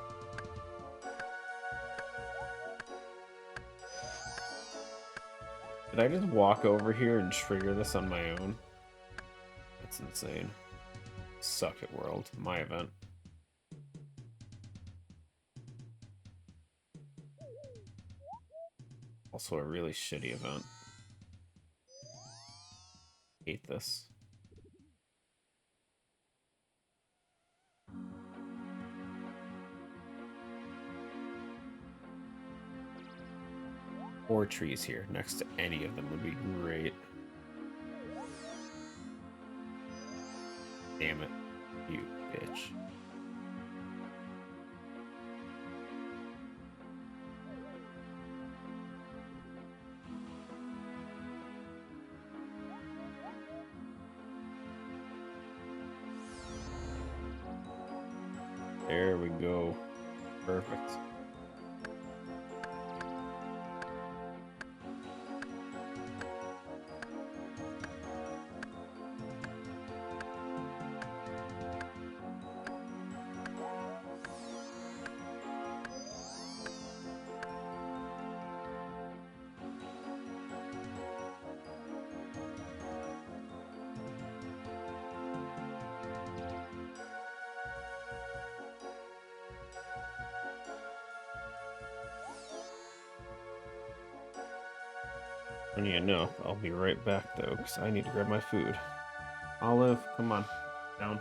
Did I just walk over here and trigger this on my own? That's insane. Suck at world. My event. Also a really shitty event. Hate this. Four trees here next to any of them would be great. Damn it, you bitch. There we go. Perfect. And you know, I'll be right back though, because I need to grab my food. Olive, come on, down.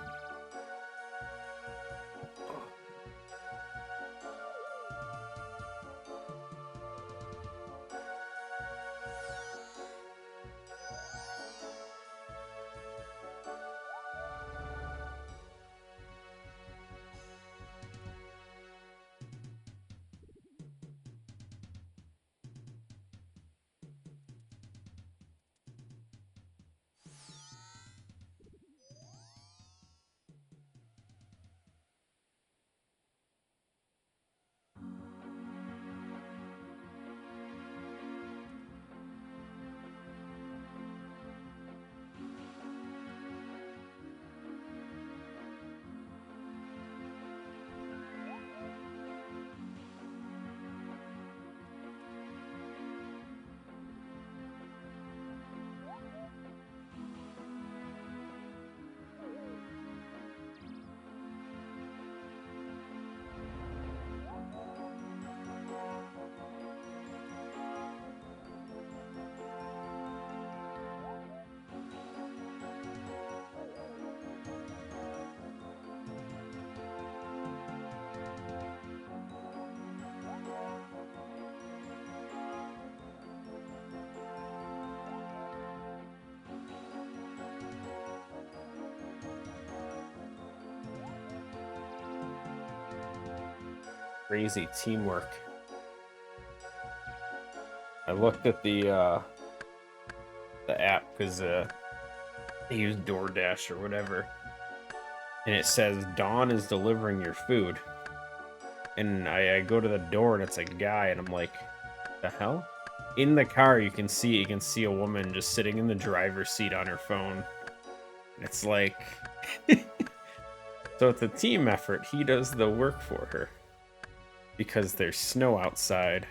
Crazy teamwork. I looked at the app because I use DoorDash or whatever, and it says Dawn is delivering your food. And I go to the door and it's a guy, and I'm like, the hell? In the car, you can see a woman just sitting in the driver's seat on her phone. And it's like, so it's a team effort. He does the work for her because there's snow outside.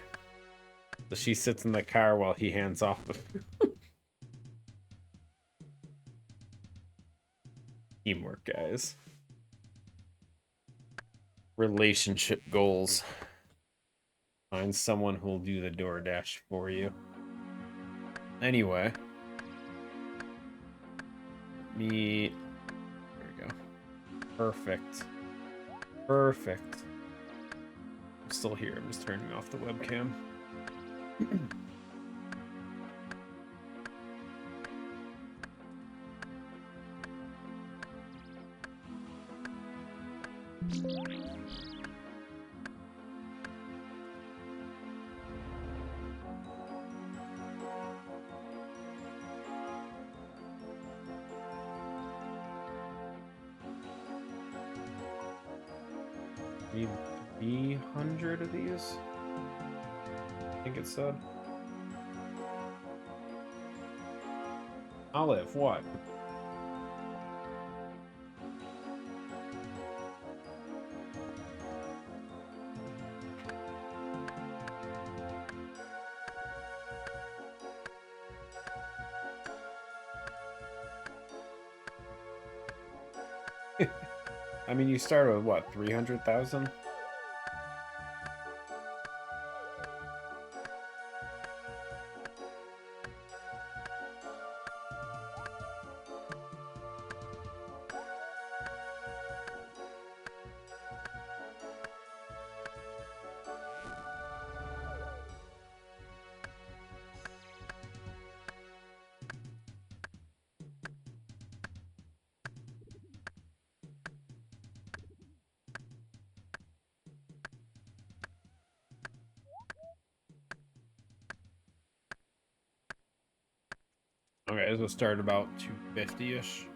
So she sits in the car while he hands off the food. Teamwork, guys. Relationship goals. Find someone who'll do the DoorDash for you. Anyway. There we go. Perfect. Perfect. I'm still here. I'm just turning off the webcam. Need 300 of these? I think it said. Olive, what? I mean, you started with what, 300,000? Okay, this will start about 250-ish.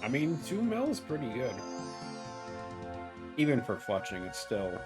I mean, 2 mil is pretty good. Even for fletching, it's still...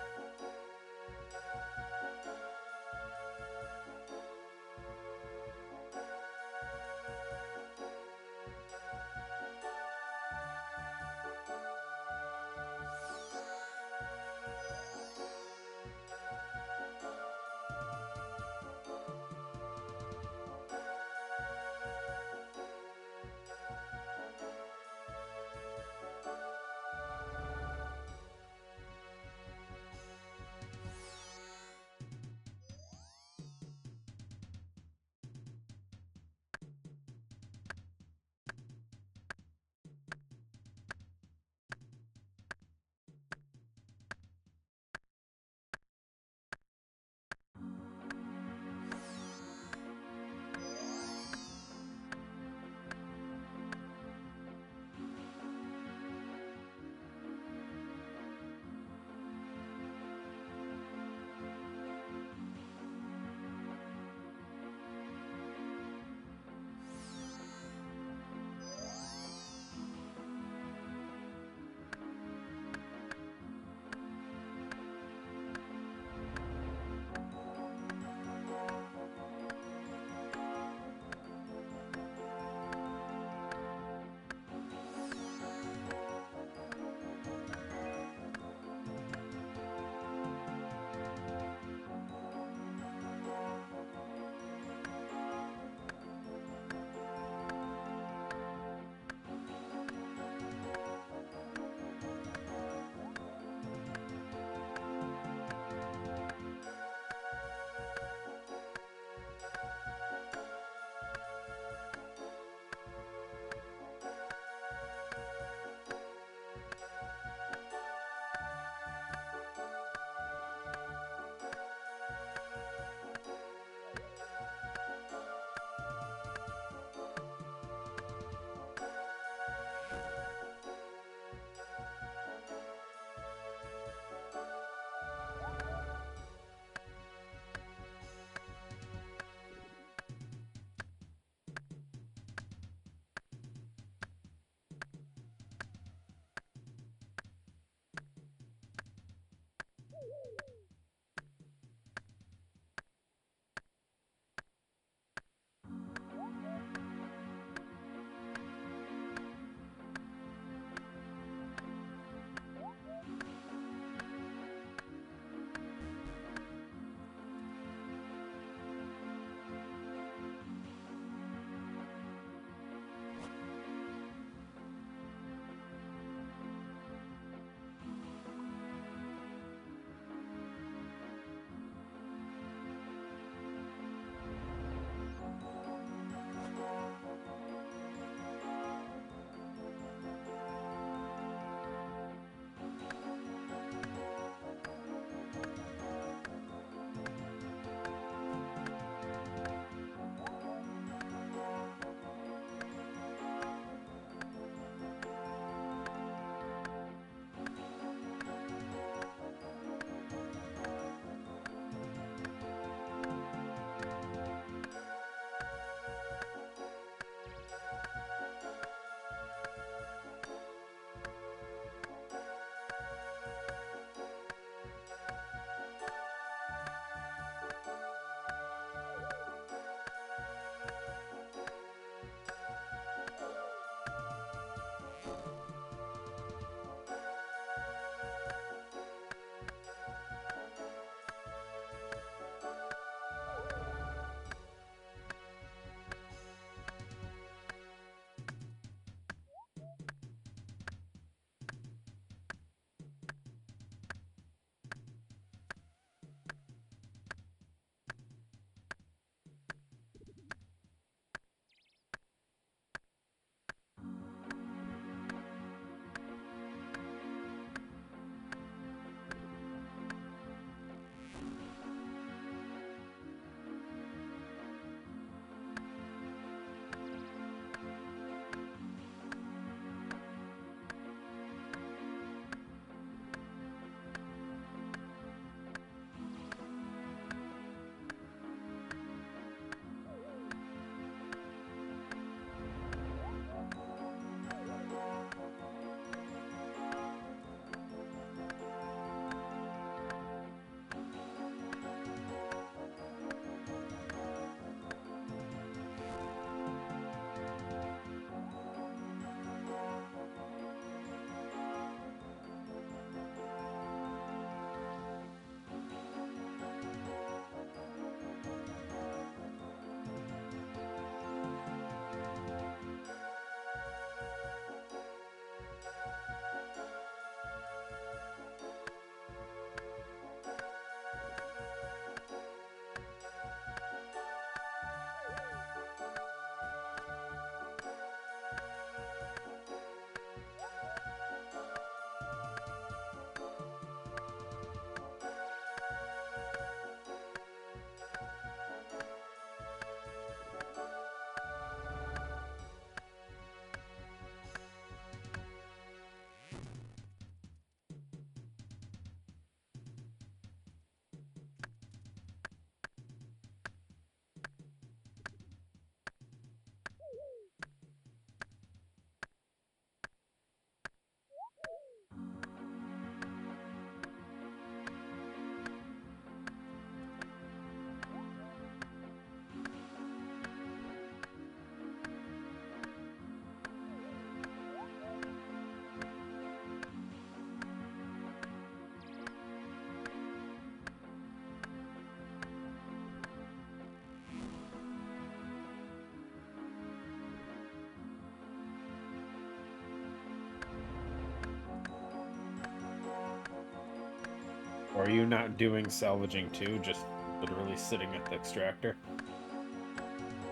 Or are you not doing salvaging too? Just literally sitting at the extractor?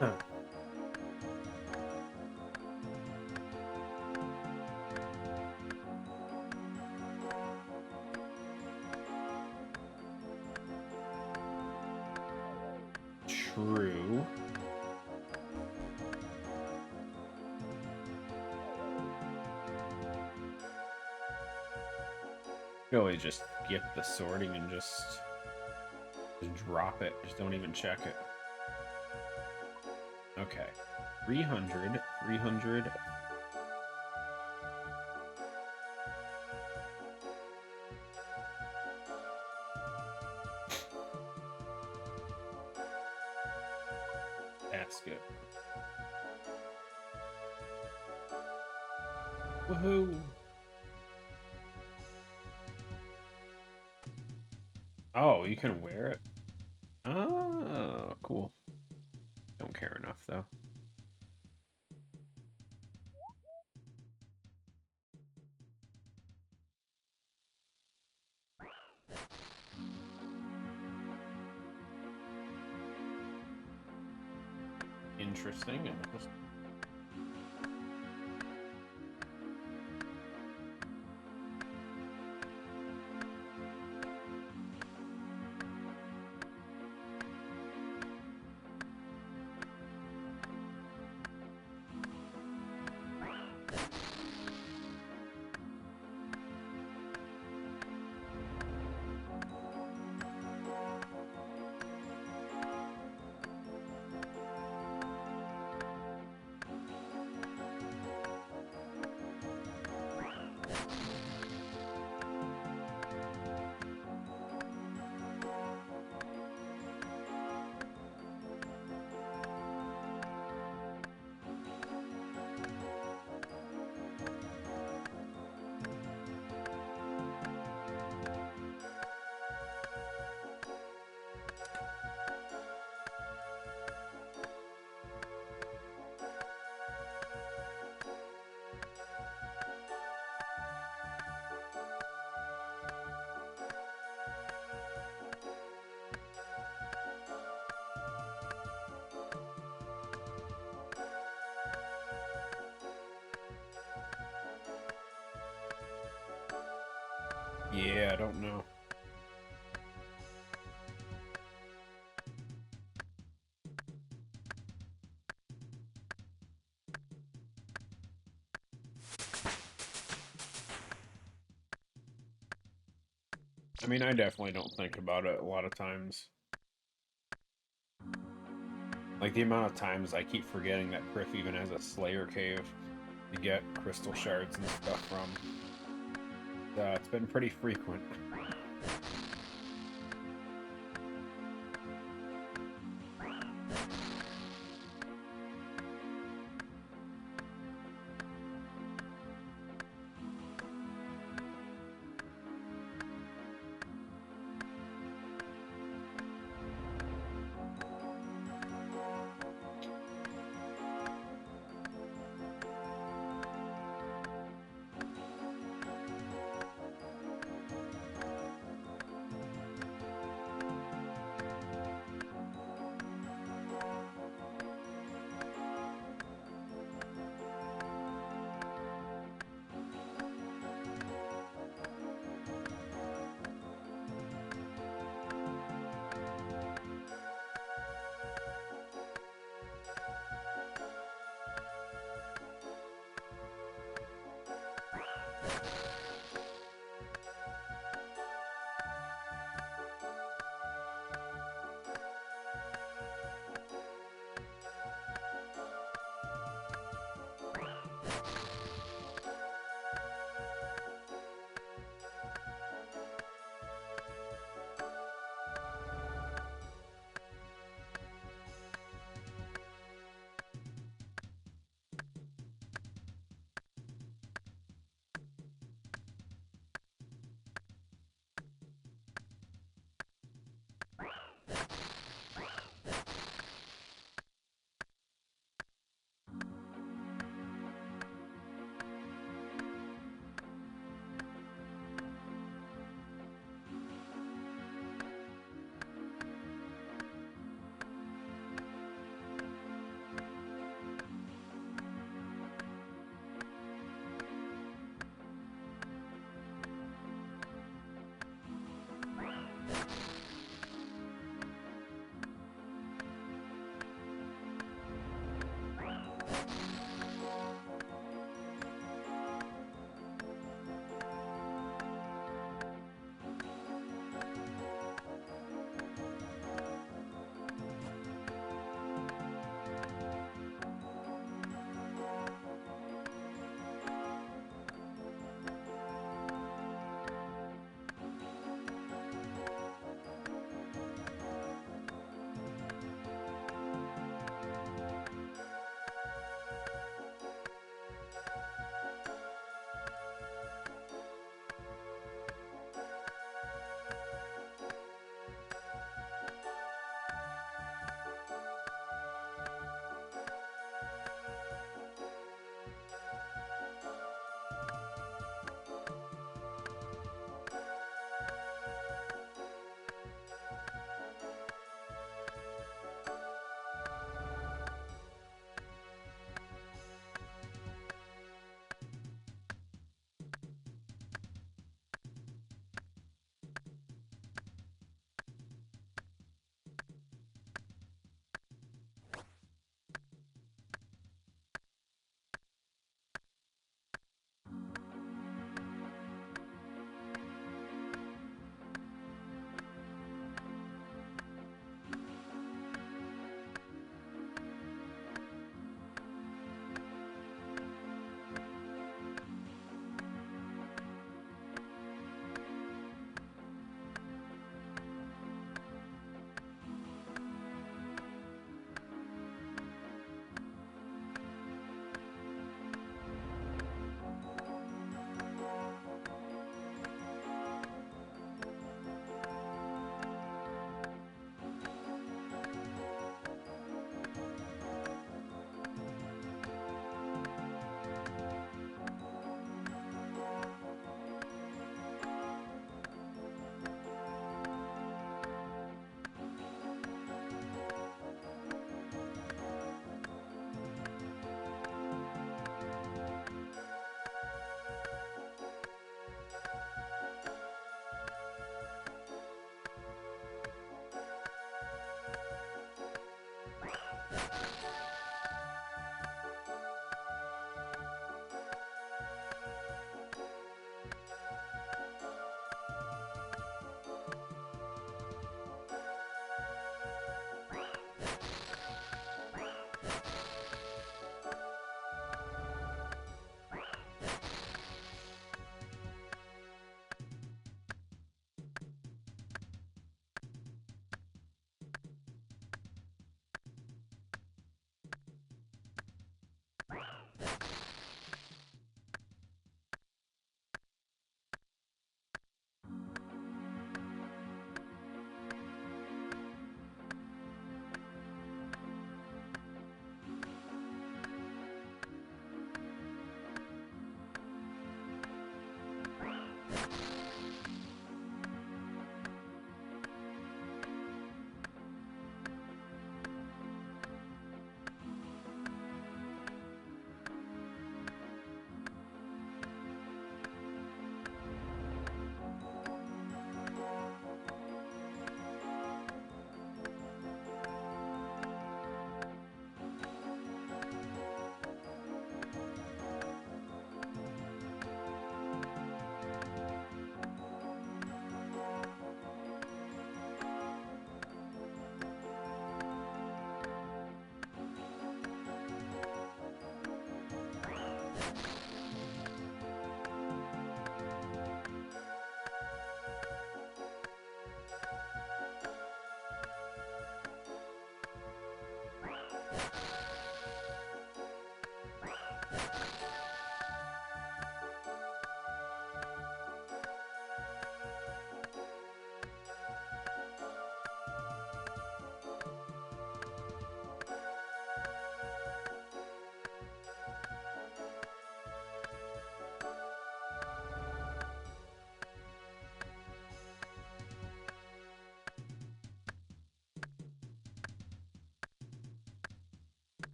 Huh. True. You always just skip the sorting and just drop it. Just don't even check it. Okay. 300, 300. Basket. Woohoo! Oh, you can wear it? Oh, cool. Don't care enough, though. Interesting. Yeah, I don't know. I mean, I definitely don't think about it a lot of times. Like, the amount of times I keep forgetting that Prif even has a Slayer Cave to get crystal shards and stuff from. It's been pretty frequent.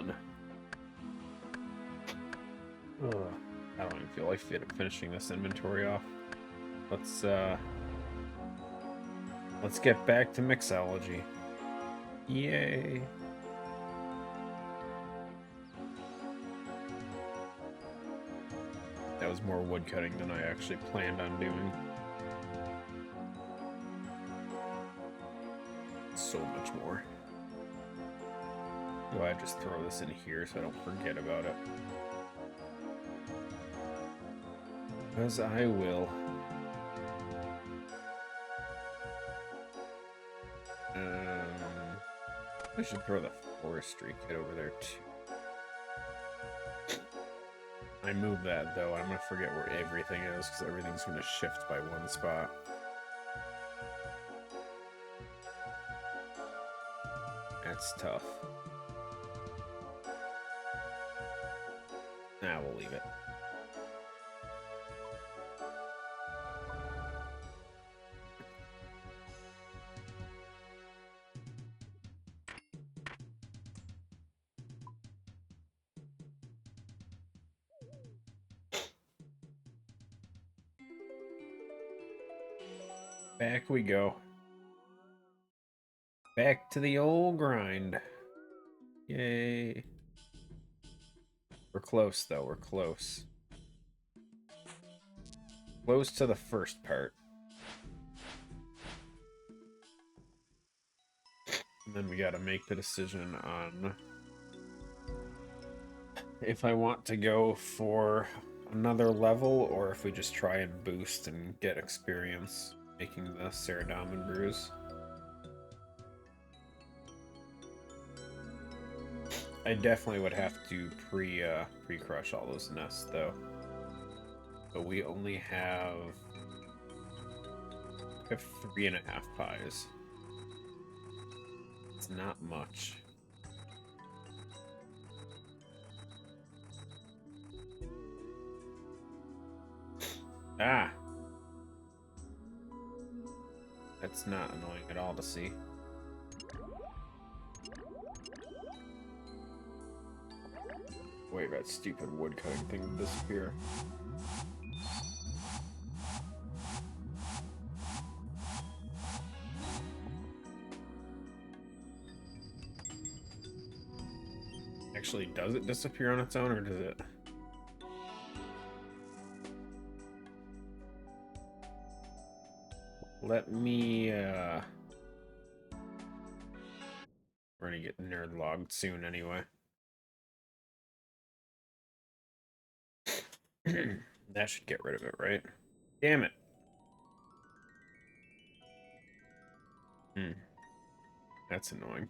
then. Ugh. I don't even feel like finishing this inventory off. Let's get back to mixology. Yay. That was more wood cutting than I actually planned on doing. So much more. Do I just throw this in here so I don't forget about it? Because I will. I should throw the forestry kit over there too. I move that though, I'm gonna forget where everything is because everything's gonna shift by one spot. That's tough. Nah, we'll leave it. Back we go. Back to the old grind. Yay. We're close, though. We're close. Close to the first part. And then we gotta make the decision on if I want to go for another level or if we just try and boost and get experience making the Saradomin brews. I definitely would have to pre-crush all those nests though. But we only have 3.5 pies. It's not much. Ah! That's not annoying at all to see. Wait, that stupid woodcutting thing to disappear. Actually, does it disappear on its own, or does it? Let me, we're gonna get nerd logged soon anyway. That should get rid of it, right? Damn it. That's annoying.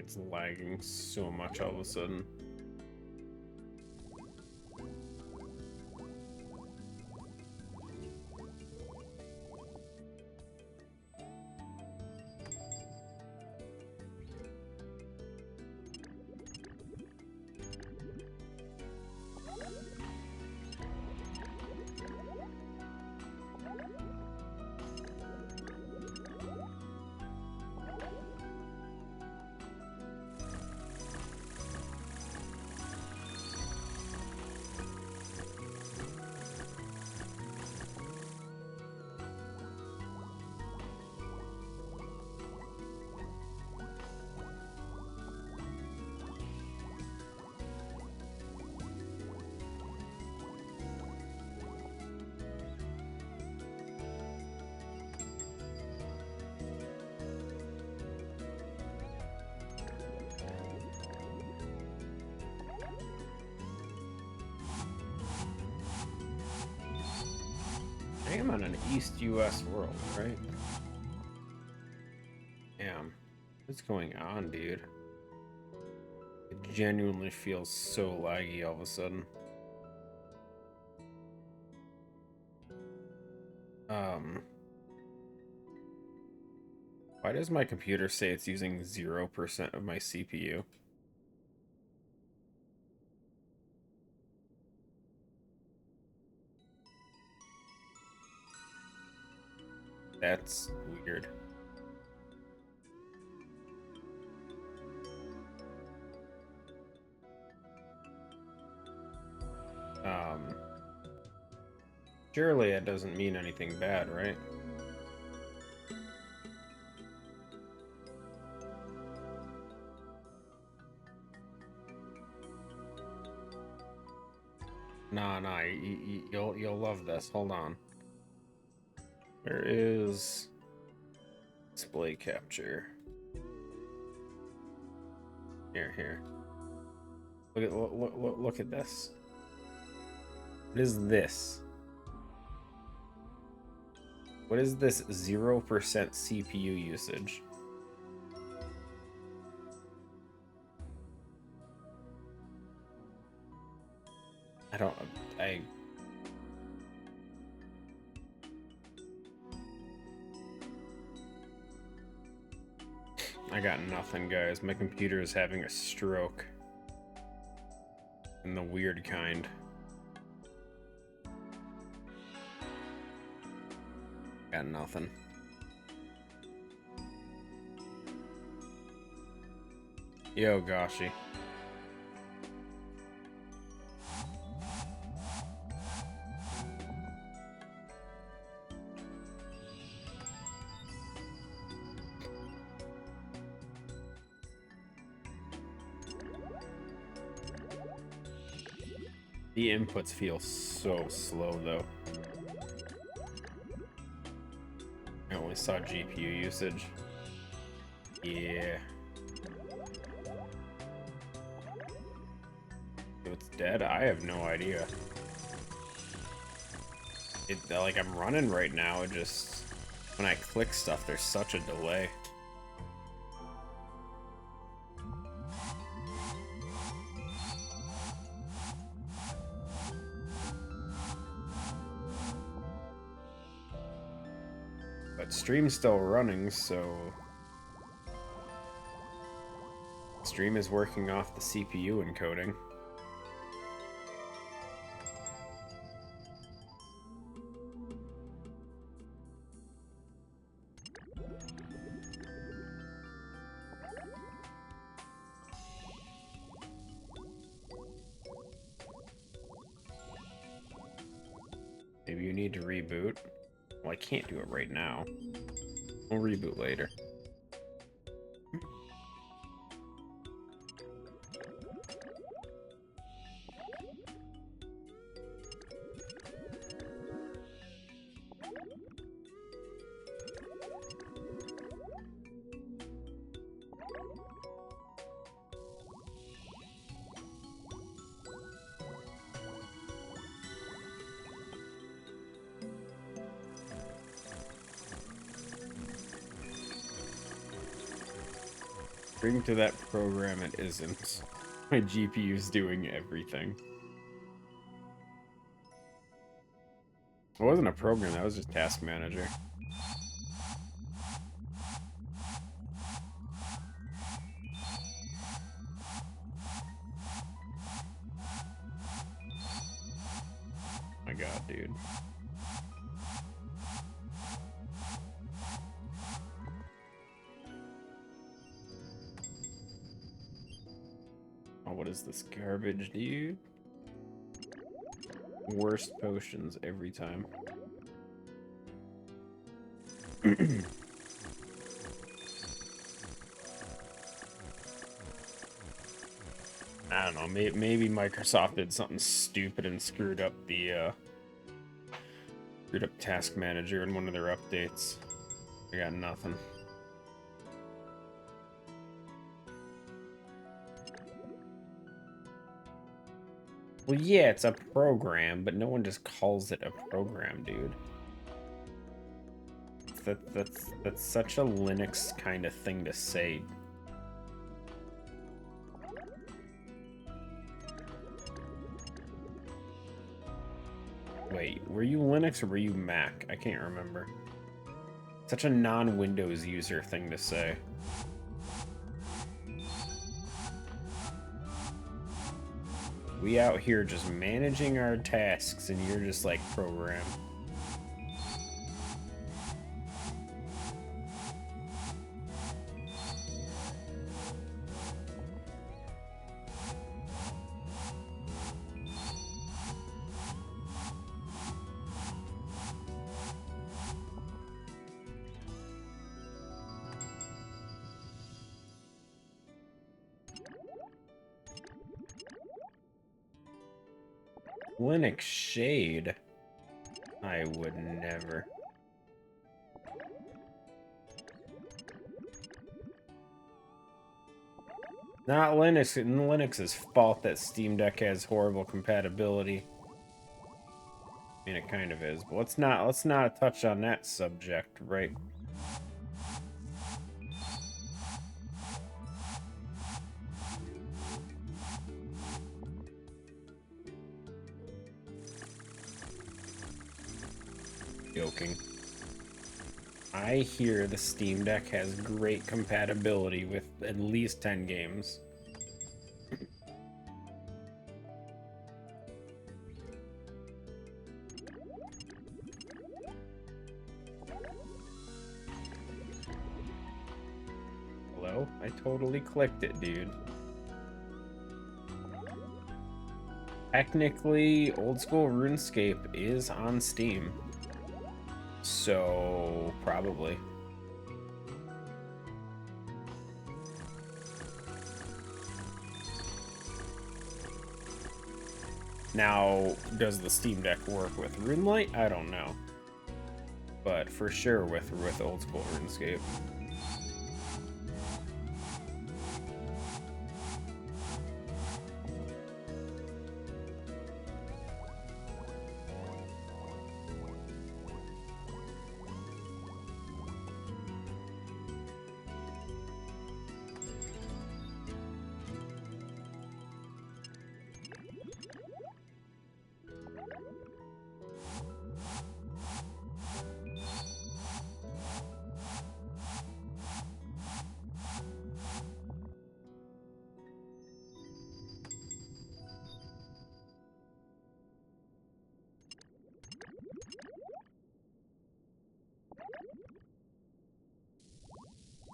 It's lagging so much all of a sudden. I am on an East US world, right? Damn. What's going on, dude? It genuinely feels so laggy all of a sudden. Why does my computer say it's using 0% of my CPU? That's weird. Surely it doesn't mean anything bad, right? Nah, you'll love this. Hold on. Where is display capture? Here. Look at this. What is this? What is this 0% CPU usage? I got nothing, guys. My computer is having a stroke. And the weird kind. Got nothing. Yo, Gashi. The inputs feel so slow, though. I only saw GPU usage. Yeah. If it's dead, I have no idea. Like, I'm running right now, it just... When I click stuff, there's such a delay. But stream's still running, so... Stream is working off the CPU encoding. Maybe you need to reboot. Well, I can't do it right now. We'll reboot later. According to that program, it isn't. My GPU's doing everything. It wasn't a program, that was just Task Manager. My god, dude. Oh, what is this garbage, dude? Worst potions every time. I don't know, maybe Microsoft did something stupid and screwed up the, Task Manager in one of their updates. I got nothing. Well, yeah, it's a program, but no one just calls it a program, dude. That's such a Linux kind of thing to say. Wait, were you Linux or were you Mac? I can't remember. Such a non-Windows user thing to say. We out here just managing our tasks and you're just like program. Linux shade? I would never. Not Linux's fault that Steam Deck has horrible compatibility. I mean, it kind of is, but let's not touch on that subject, right? Joking. I hear the Steam Deck has great compatibility with at least 10 games. Hello? I totally clicked it, dude. Technically, old school RuneScape is on Steam. So, probably. Now, does the Steam Deck work with RuneLite? I don't know. But for sure with old school RuneScape.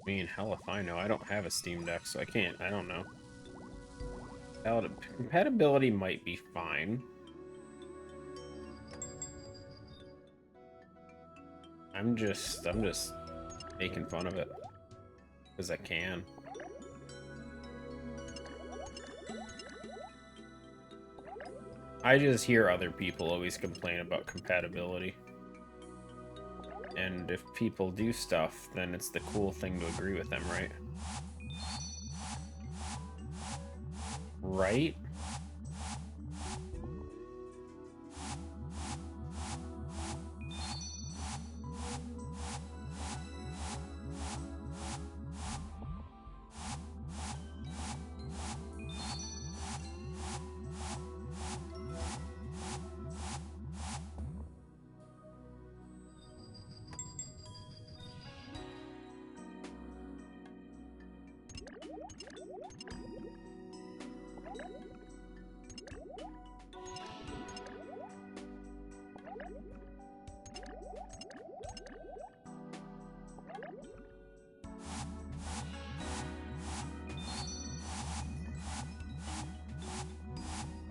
I mean, hell if I know. I don't have a Steam Deck, so I don't know. Compatibility might be fine. I'm just making fun of it. Because I can. I just hear other people always complain about compatibility. And if people do stuff, then it's the cool thing to agree with them, right? Right?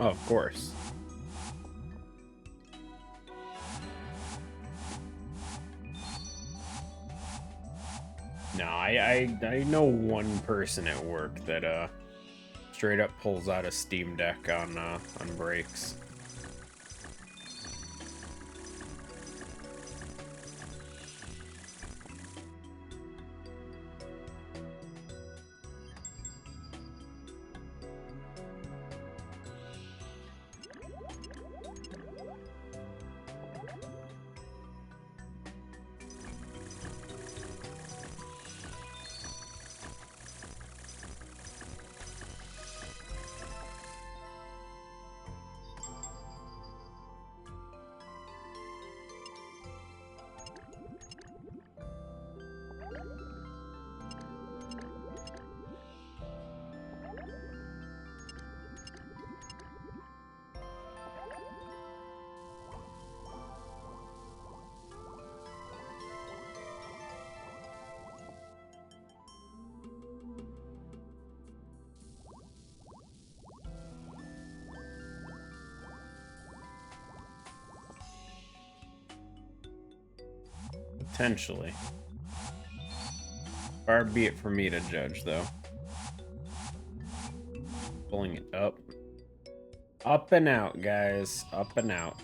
Oh, of course. No, I know one person at work that straight up pulls out a Steam Deck on breaks. Potentially. Far be it for me to judge, though. Pulling it up. Up and out, guys. Up and out.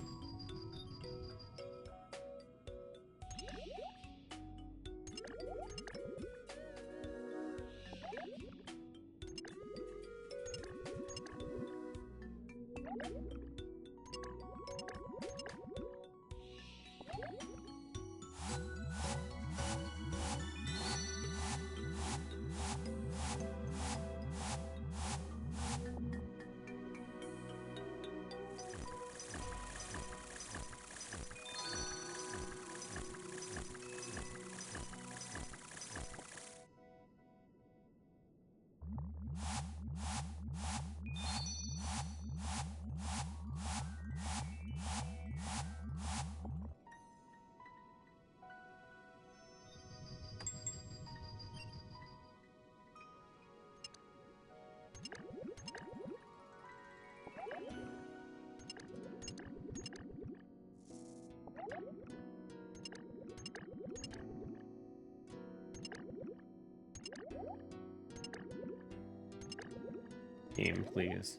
Game, please.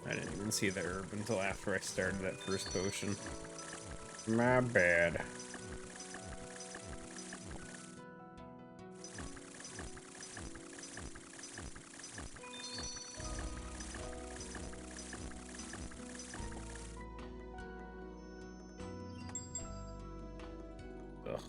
I didn't even see the herb until after I started that first potion. My bad. Ugh.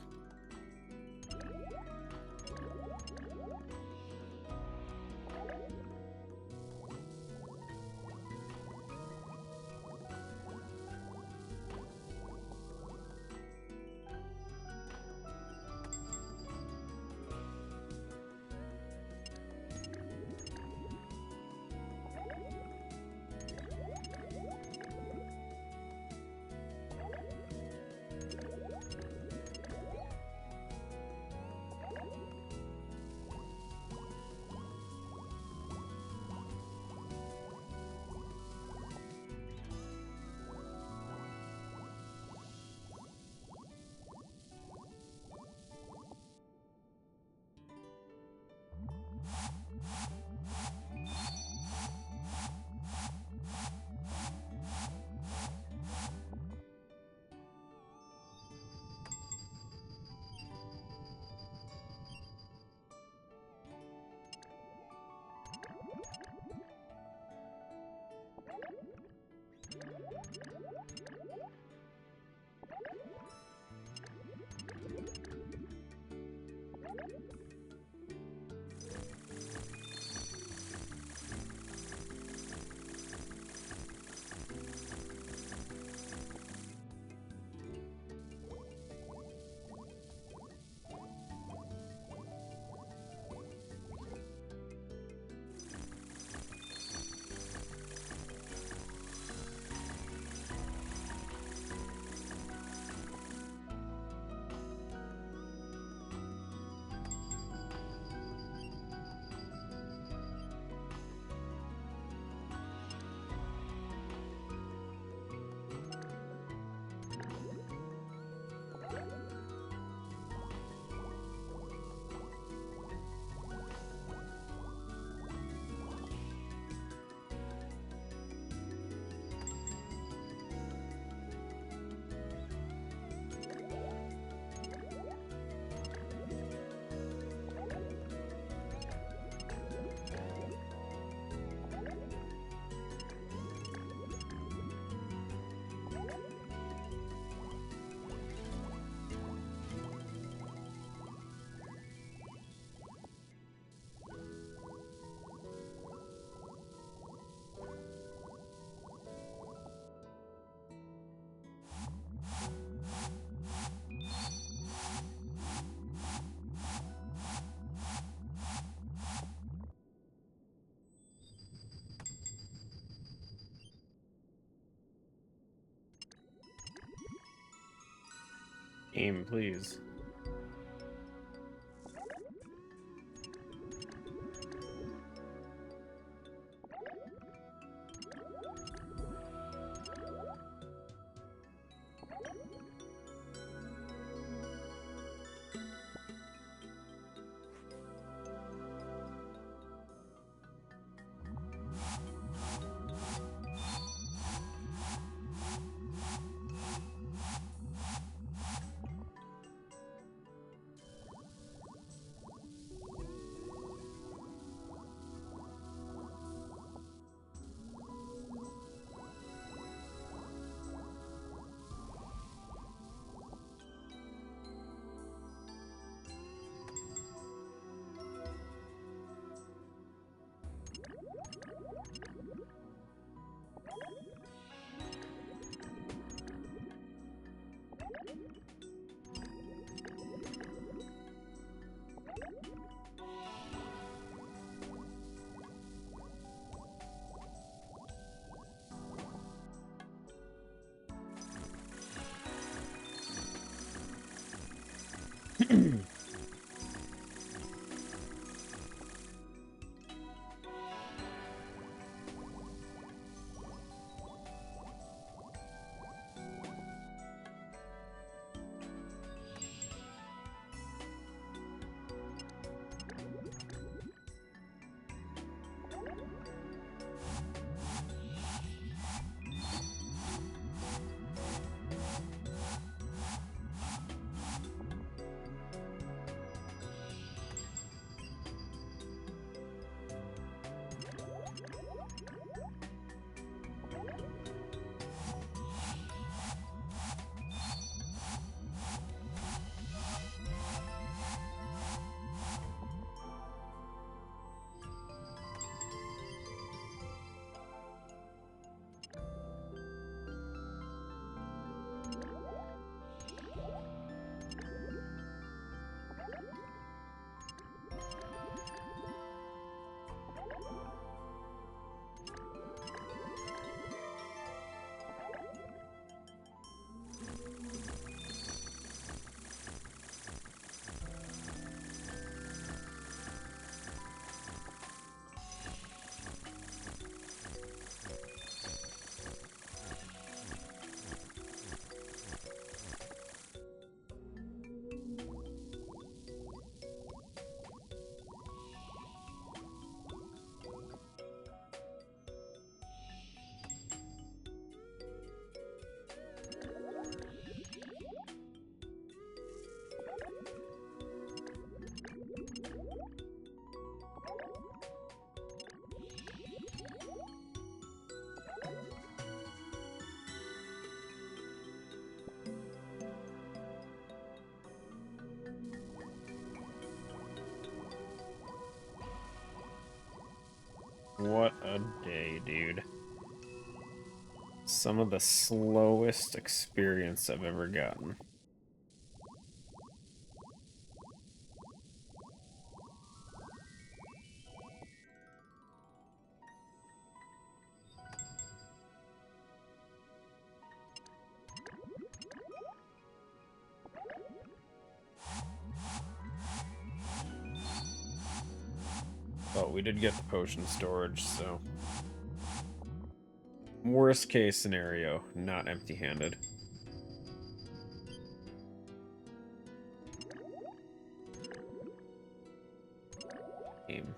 Aim, please. What a day, dude. Some of the slowest experience I've ever gotten. Oh, we did get the potion storage, so... Worst case scenario, not empty-handed. Aim.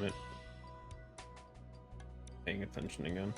Damn it. Paying attention again.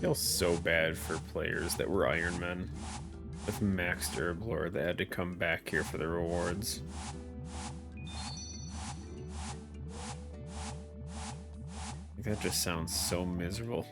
I feel so bad for players that were Ironmen with max durable that had to come back here for the rewards. That just sounds so miserable.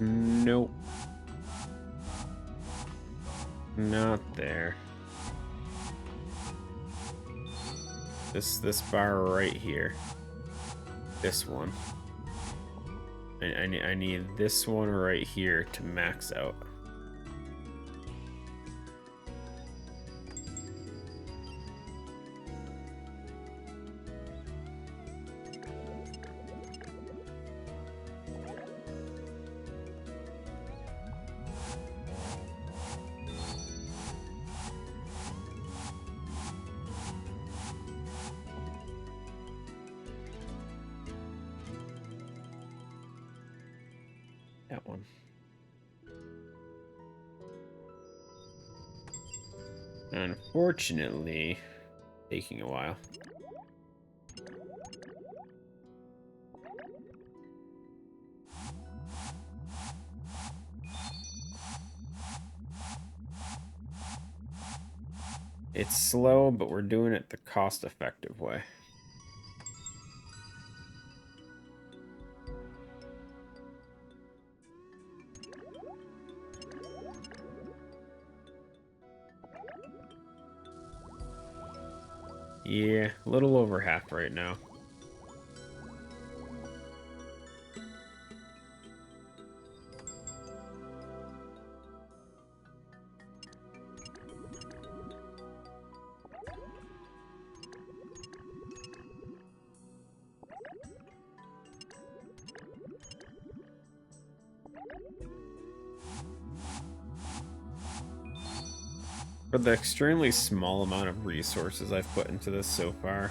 Nope. Not there. This bar right here. This one. I need this one right here to max out. That one. Unfortunately, taking a while. It's slow, but we're doing it the cost-effective way. Yeah, a little over half right now. For the extremely small amount of resources I've put into this so far,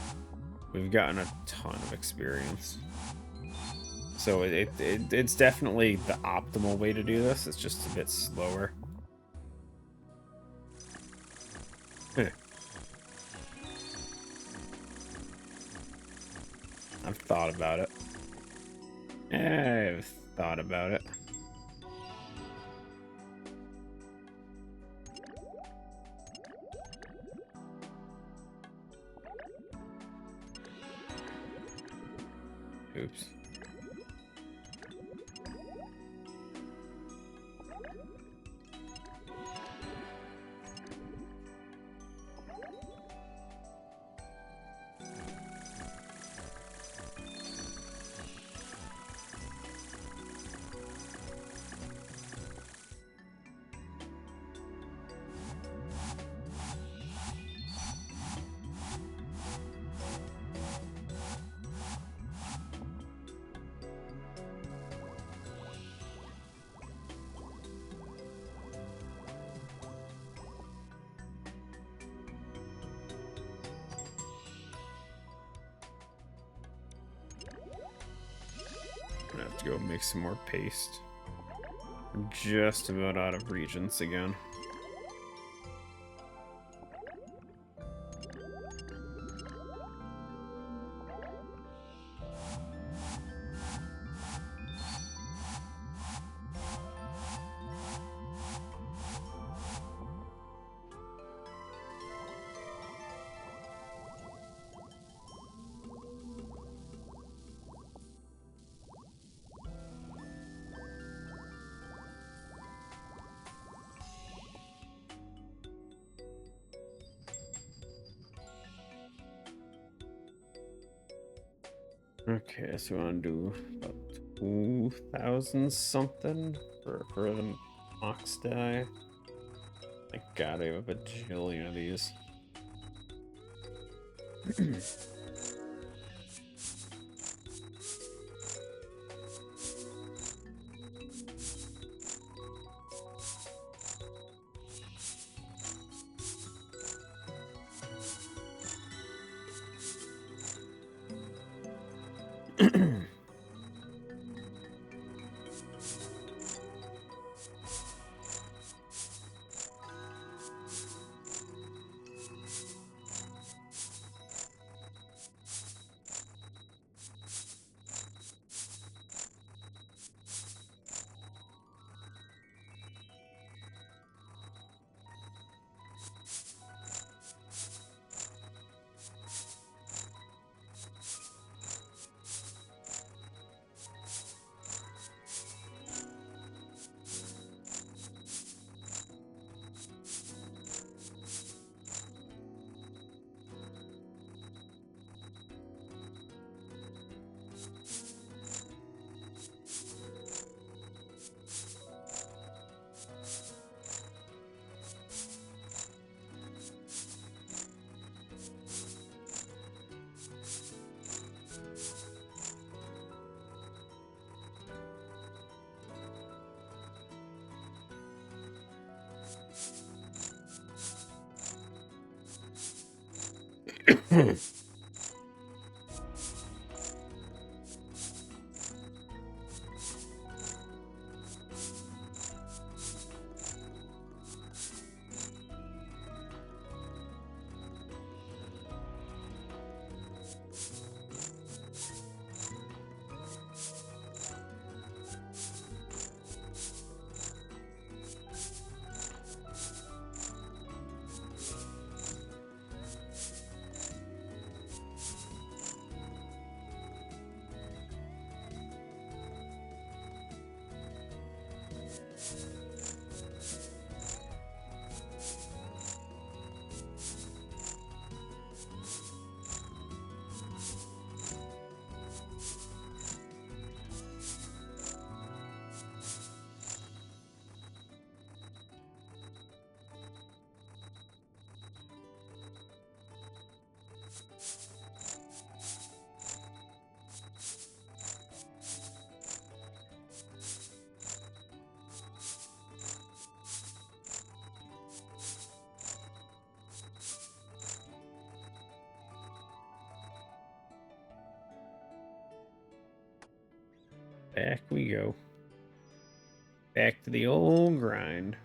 we've gotten a ton of experience. So it's definitely the optimal way to do this. It's just a bit slower. I've thought about it. I've thought about it. Oops. I'm gonna have to go make some more paste. I'm just about out of regions again. Okay, so we want to do about 2,000 something for the mox die. I gotta have a bajillion of these. Back we go. Back to the old grind.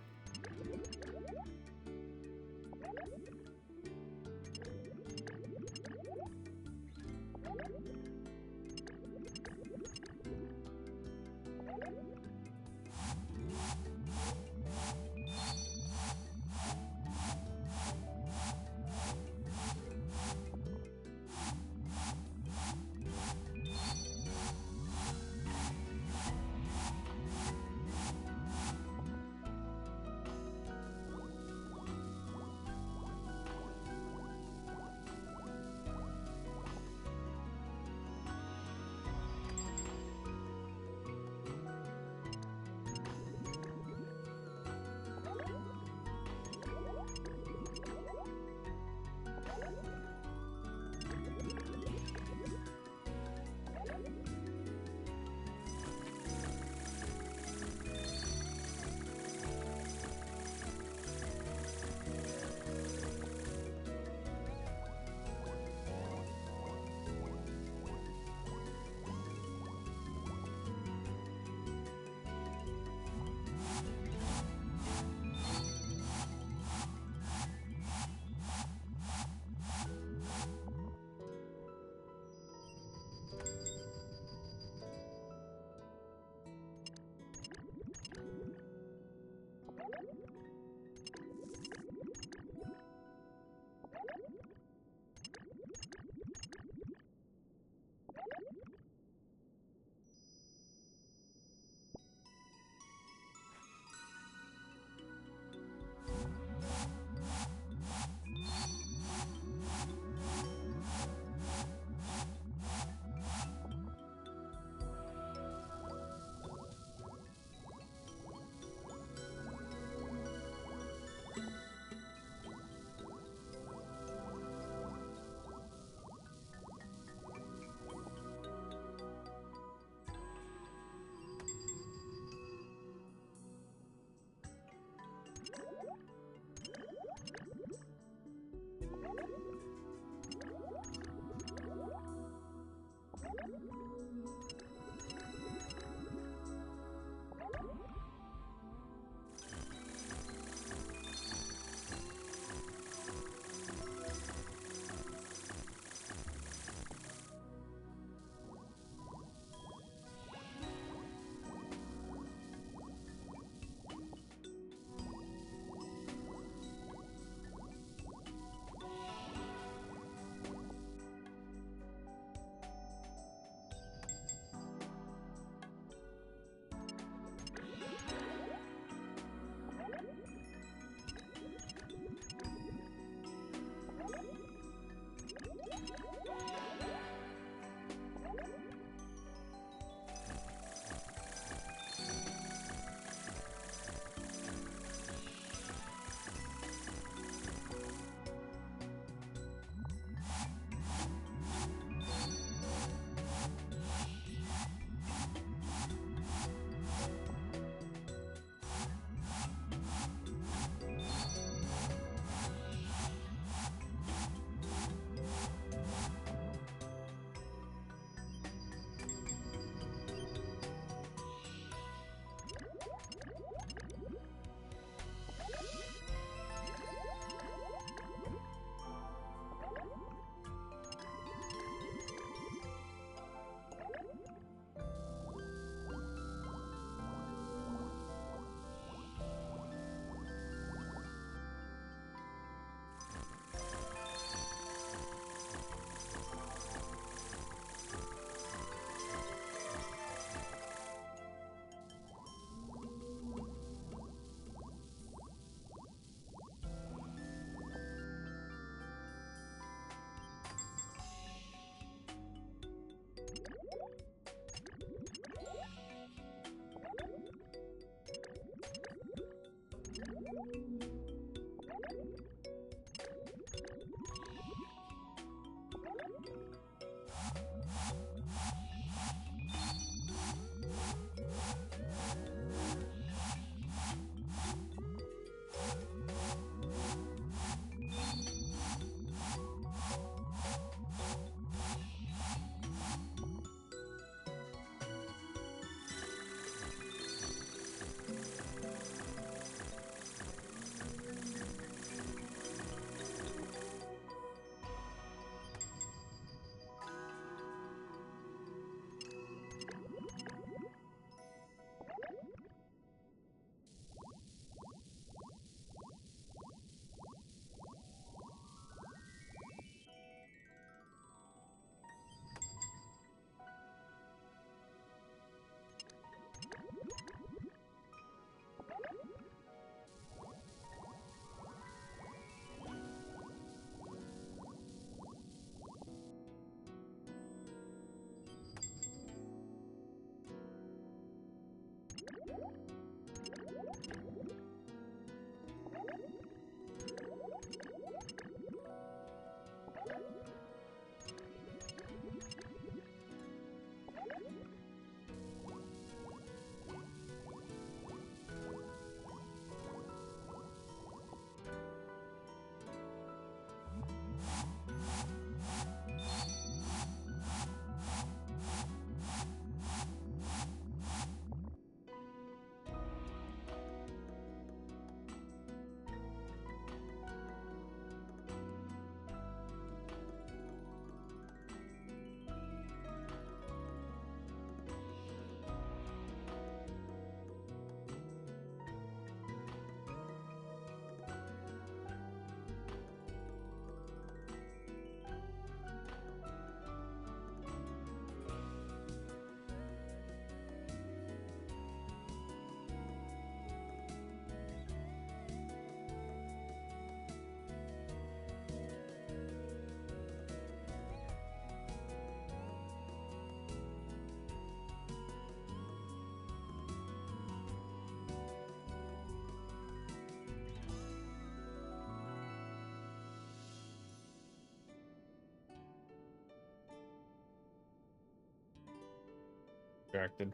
Distracted.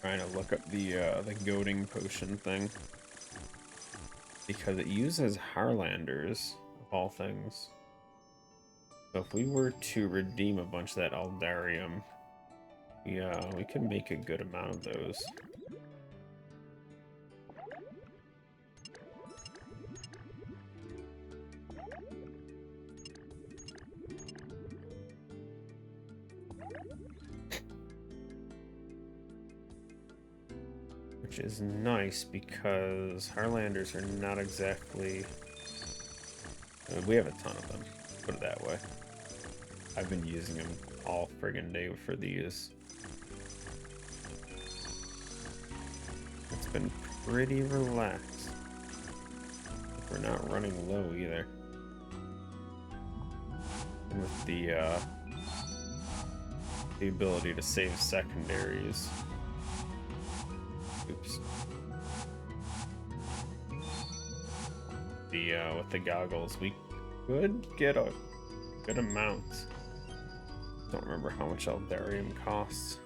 Trying to look up the goading potion thing because it uses Harlanders of all things. So if we were to redeem a bunch of that Aldarium, yeah, we could make a good amount of those. Which is nice because Harlanders are not exactly... we have a ton of them, put it that way. I've been using them all friggin' day for these. It's been pretty relaxed. We're not running low either. And with the ability to save secondaries. Oops. With the goggles, we could get a good amount. Don't remember how much Aldarium costs.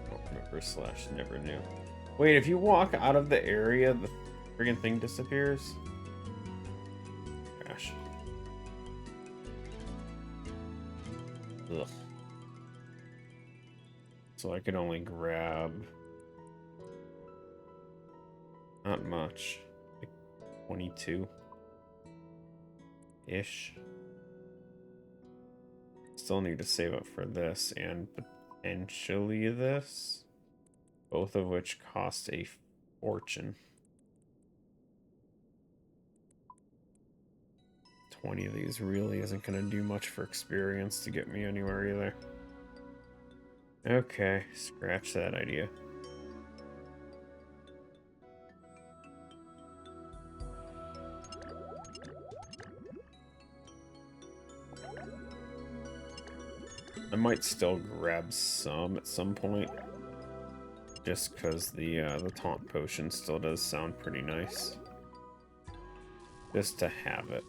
Don't remember / never knew. Wait, if you walk out of the area, the friggin' thing disappears? Gosh. Ugh. So I could only grab... not much. Like 22-ish. Still need to save up for this and potentially this. Both of which cost a fortune. 20 of these really isn't going to do much for experience to get me anywhere either. Okay, scratch that idea. I might still grab some at some point. Just because the taunt potion still does sound pretty nice. Just to have it.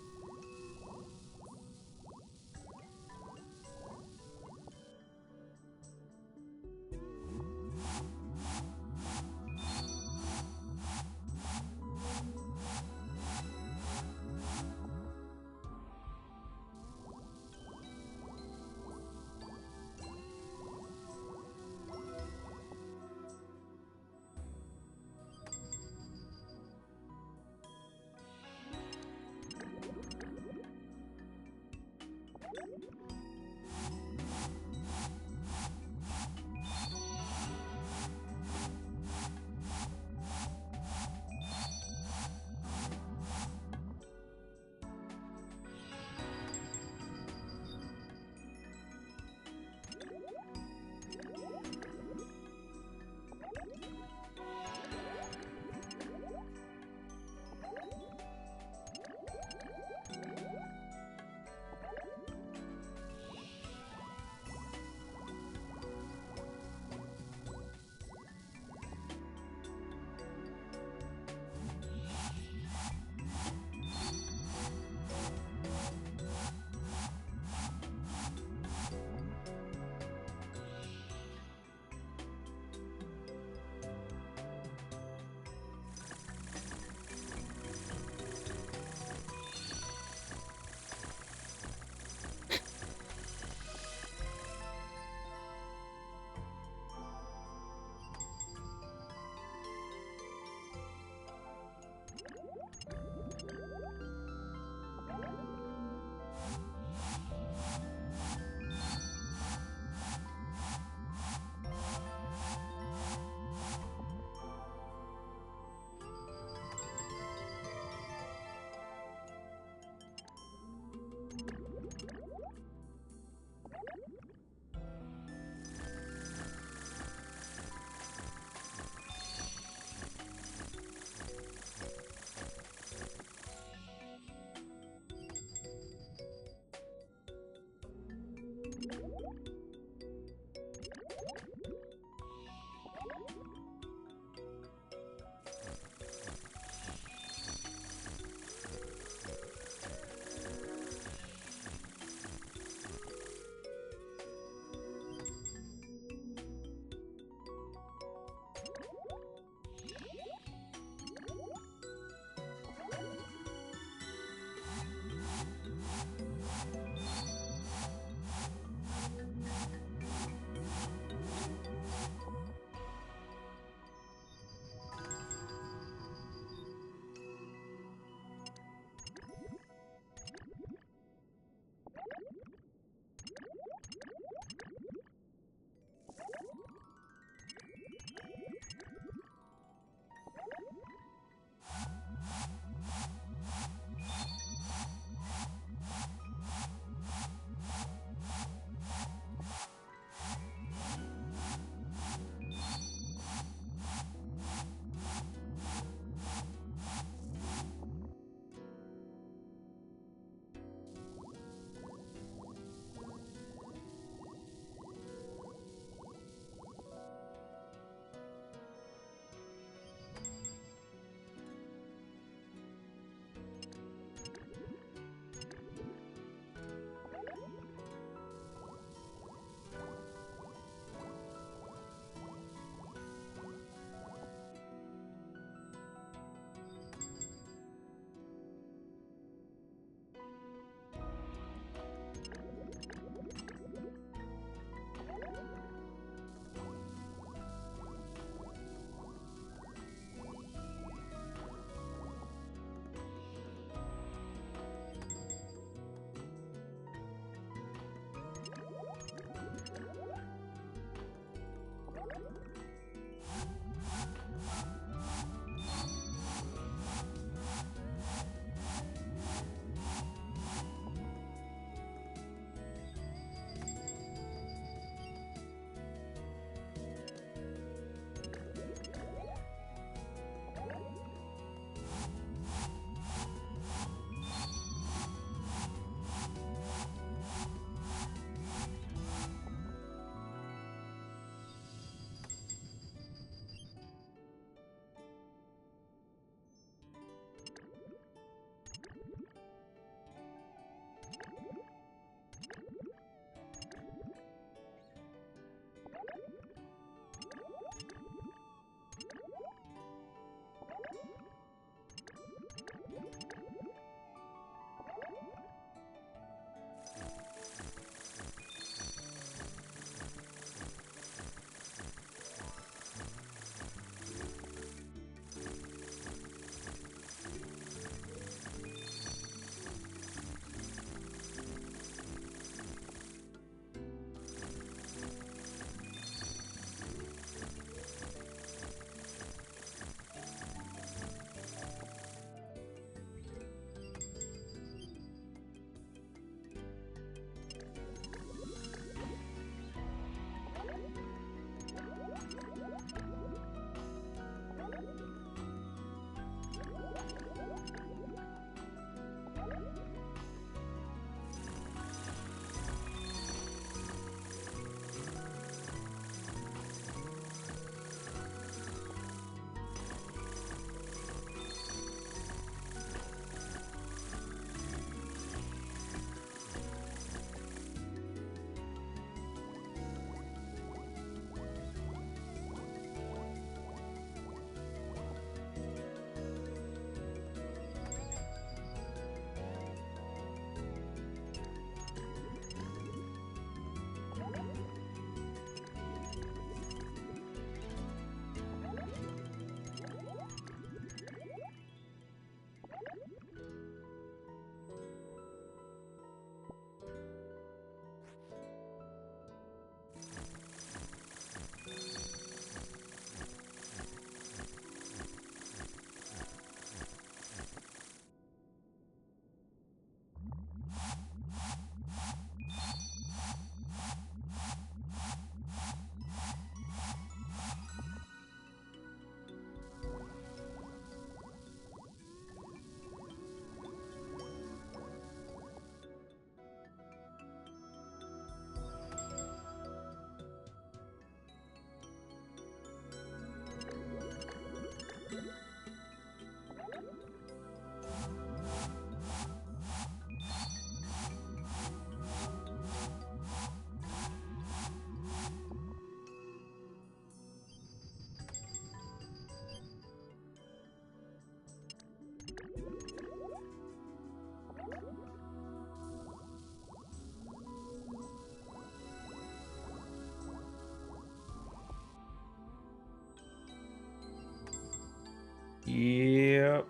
Yep.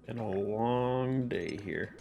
Been a long day here.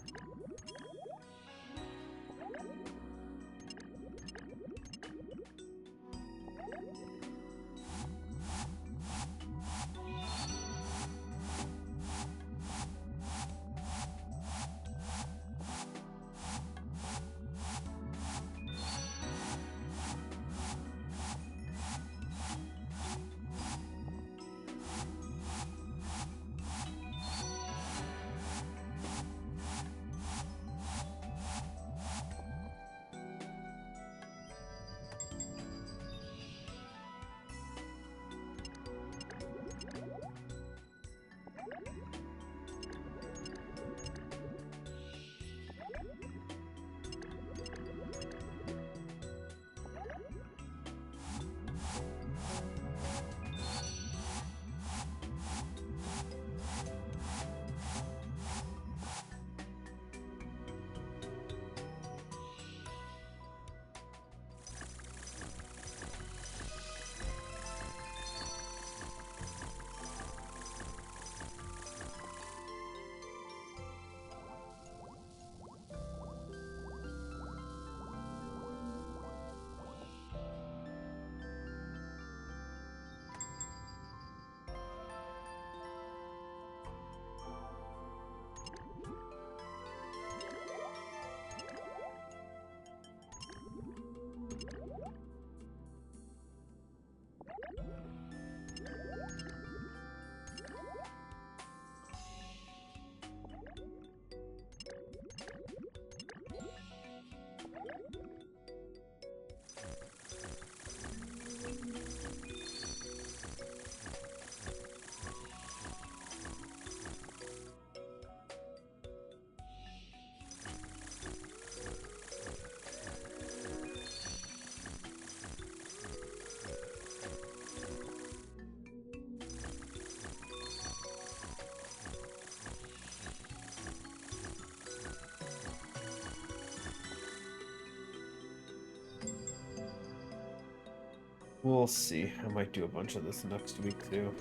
We'll see. I might do a bunch of this next week too.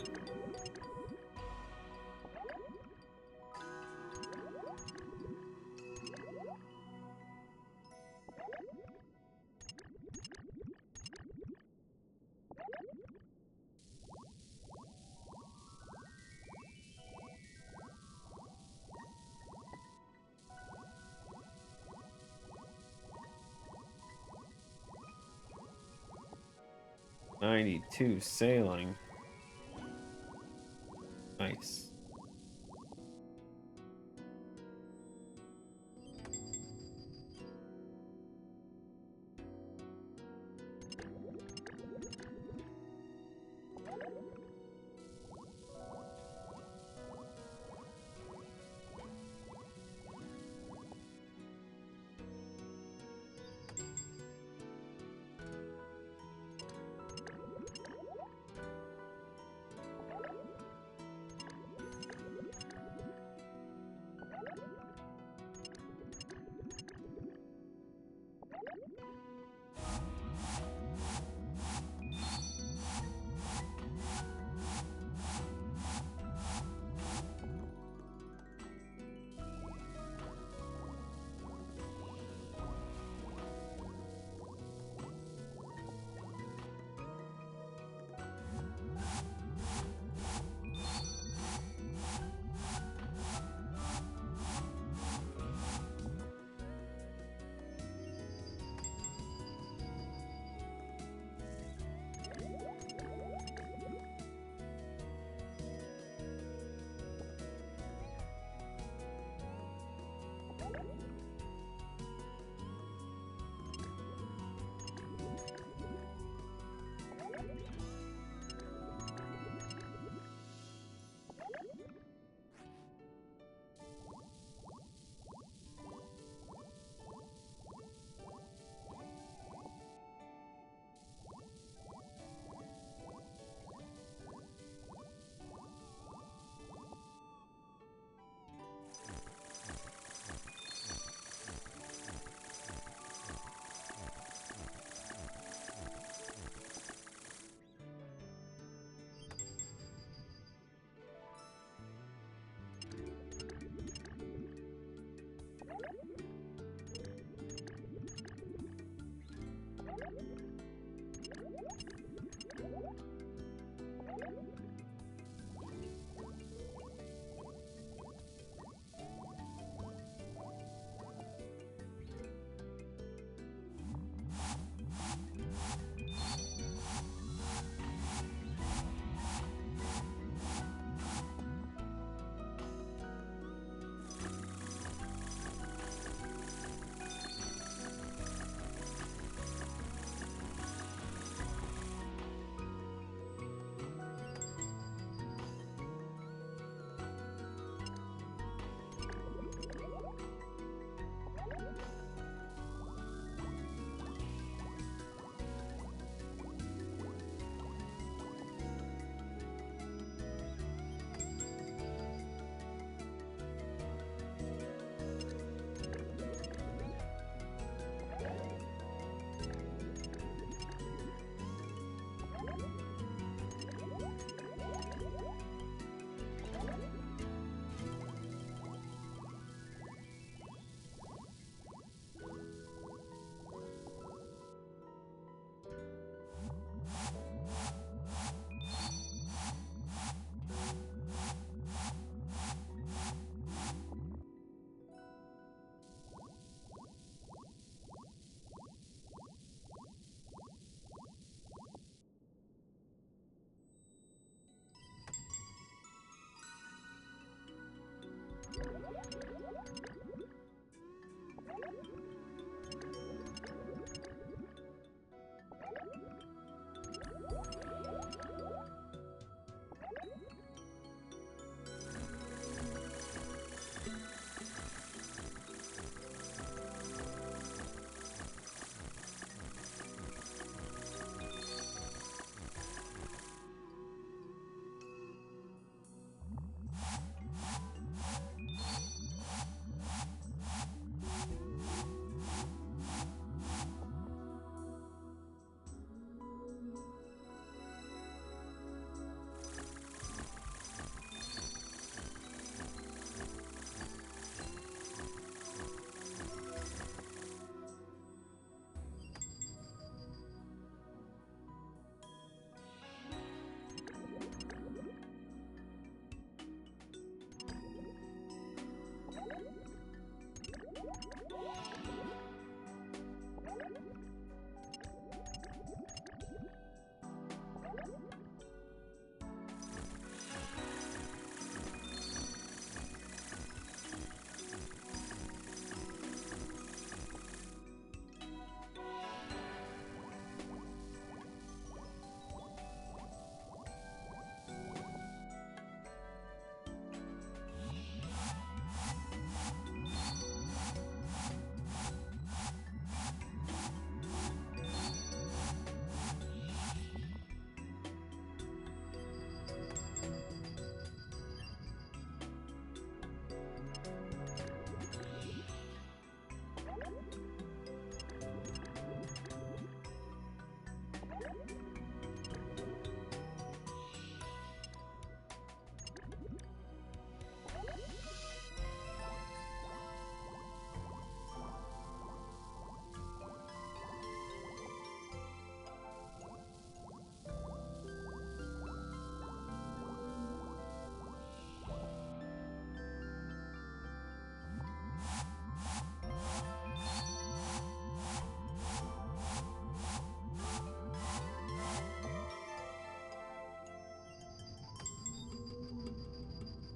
"92 sailing." Nice.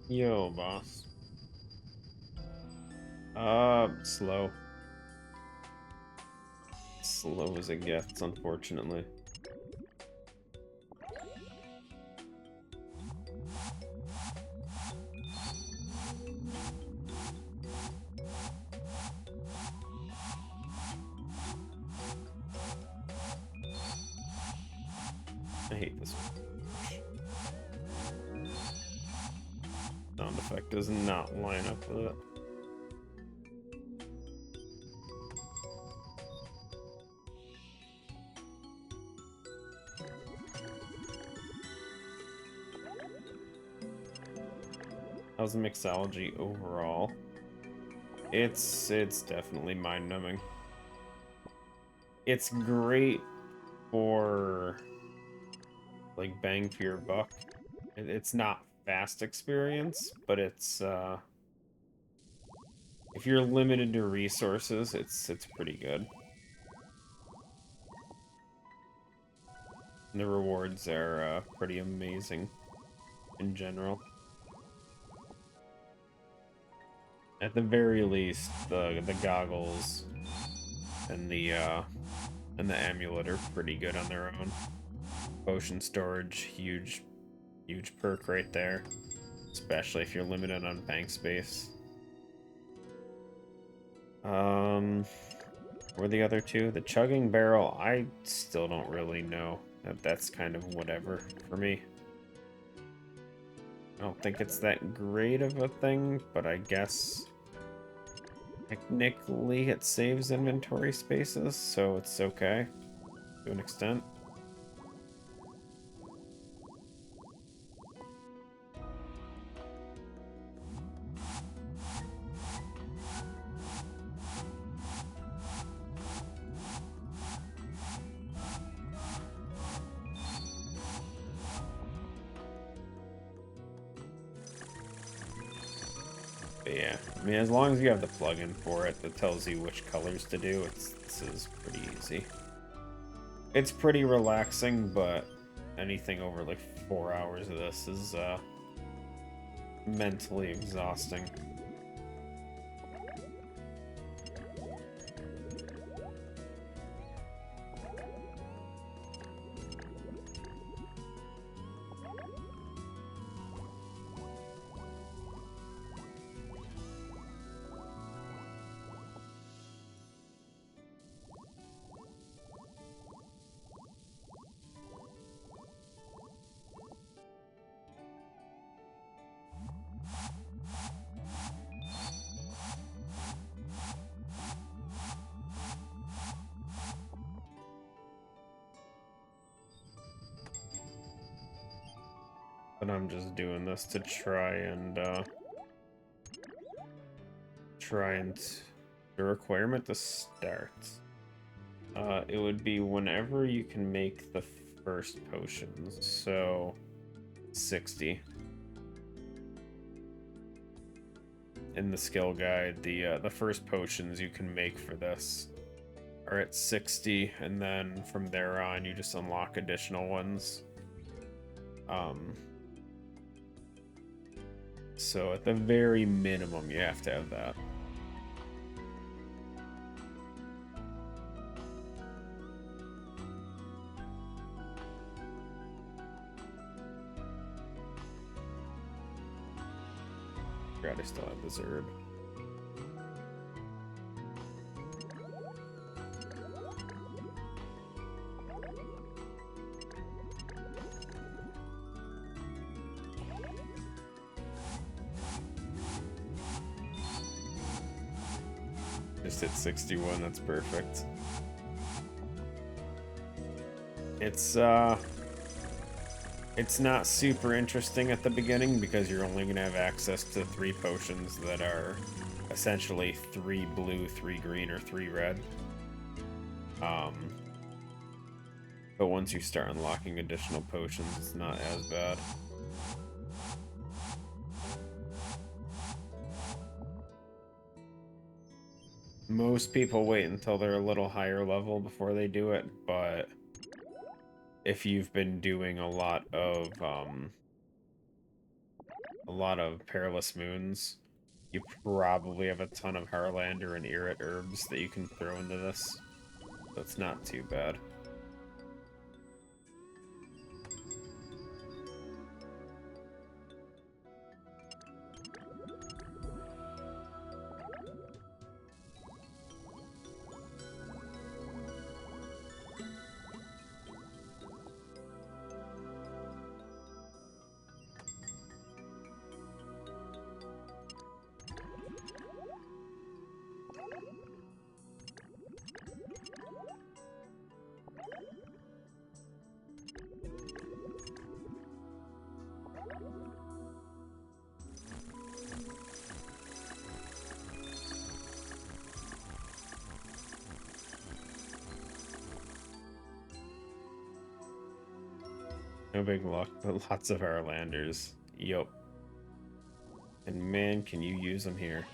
Yo, boss. Slow. Slow as it gets, unfortunately. I hate this sound effect. Does not line up with it. How's the mixology overall? It's definitely mind-numbing. It's great for like bang for your buck. It's not fast experience, but it's if you're limited to resources, it's pretty good. And the rewards are pretty amazing in general. At the very least, the goggles and the amulet are pretty good on their own. Potion storage, huge perk right there. Especially if you're limited on bank space. Or the other two? The chugging barrel, I still don't really know. That's kind of whatever for me. I don't think it's that great of a thing, but I guess technically it saves inventory spaces, so it's okay to an extent. But yeah, I mean, as long as you have the plugin for it that tells you which colors to do, this is pretty easy. It's pretty relaxing, but anything over like 4 hours of this is mentally exhausting. But I'm just doing this to try and the requirement to start. It would be whenever you can make the first potions, so 60. In the skill guide, the first potions you can make for this are at 60, and then from there on you just unlock additional ones. So at the very minimum you have to have that. God, I still have this herb. Just hit 61, that's perfect. It's not super interesting at the beginning because you're only going to have access to 3 potions that are essentially 3 blue, 3 green, or 3 red. But once you start unlocking additional potions, it's not as bad. Most people wait until they're a little higher level before they do it, but if you've been doing a lot of a lot of Perilous Moons, you probably have a ton of Harlander and Irrit herbs that you can throw into this. So it's not too bad. No big luck, but lots of Harlanders. Yup. And man, can you use them here.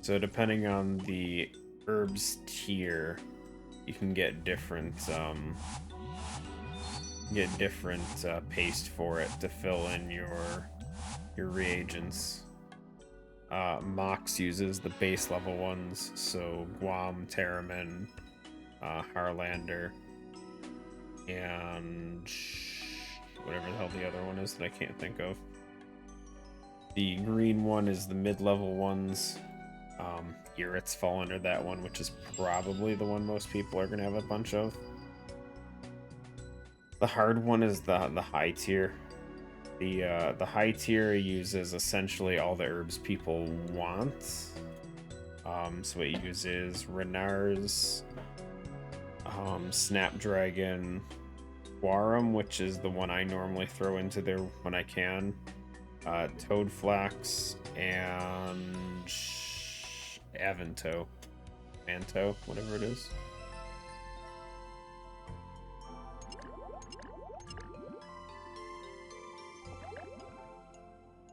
So depending on the herbs tier, you can get different paste for it to fill in your reagents. Mox uses the base level ones, so Guam, Terramin, Harlander, and whatever the hell the other one is that I can't think of. The green one is the mid-level ones. Irrits fall under that one, which is probably the one most people are gonna have a bunch of. The hard one is the high tier. The high tier uses essentially all the herbs people want. So it uses Renars, Snapdragon, Quarum, which is the one I normally throw into there when I can, Toadflax, and Avanto, whatever it is.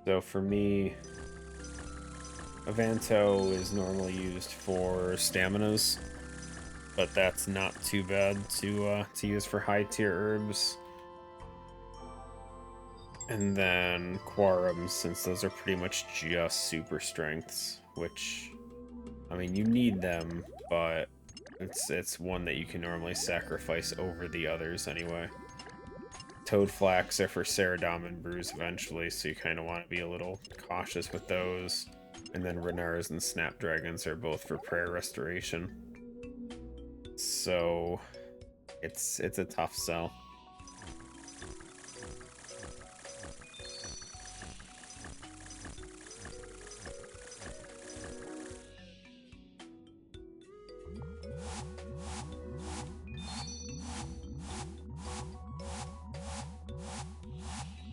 So for me, Avanto is normally used for staminas, but that's not too bad to use for high tier herbs. And then Quarums, since those are pretty much just super strengths, which, I mean, you need them, but it's one that you can normally sacrifice over the others anyway. Toadflax are for Ceradom and Bruise eventually, so you kind of want to be a little cautious with those. And then Renars and Snapdragons are both for Prayer Restoration. So it's a tough sell.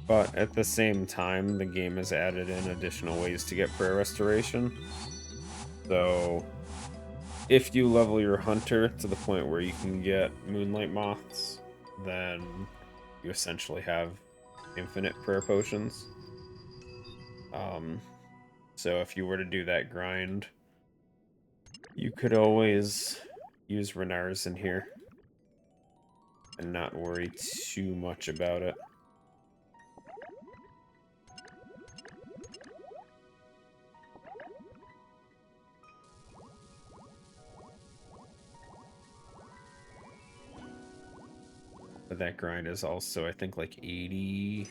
But at the same time, the game has added in additional ways to get prayer restoration. So if you level your hunter to the point where you can get moonlight moths, then you essentially have infinite prayer potions. So if you were to do that grind, you could always use Renars in here and not worry too much about it. But that grind is also, I think, like 80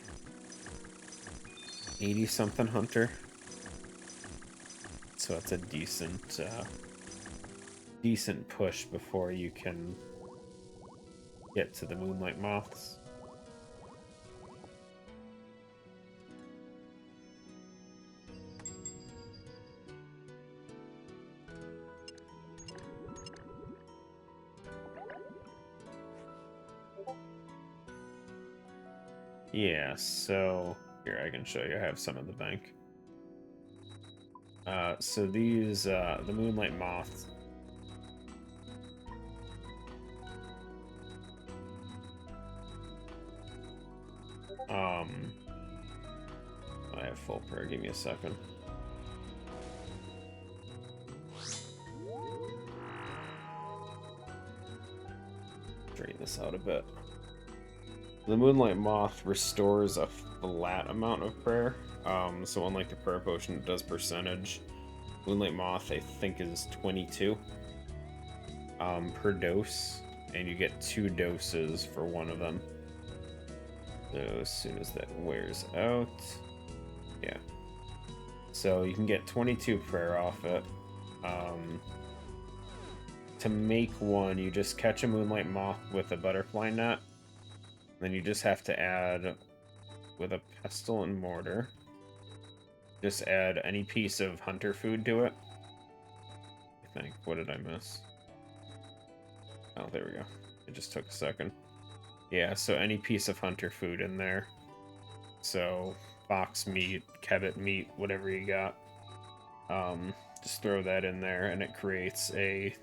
something hunter. So it's a decent push before you can get to the moonlight moths. Yeah, so here I can show you. I have some in the bank. So these, the moonlight moths. I have full prayer. Give me a second. Straighten this out a bit. The Moonlight Moth restores a flat amount of prayer. So unlike the prayer potion, it does percentage. Moonlight Moth, I think, is 22 per dose, and you get 2 doses for one of them. So as soon as that wears out, yeah. So you can get 22 prayer off it. To make one, you just catch a Moonlight Moth with a butterfly net. Then you just have to add, with a pestle and mortar, just add any piece of hunter food to it. I think. What did I miss? Oh, there we go. It just took a second. Yeah, so any piece of hunter food in there. So, fox meat, kebbit meat, whatever you got. Just throw that in there, and it creates a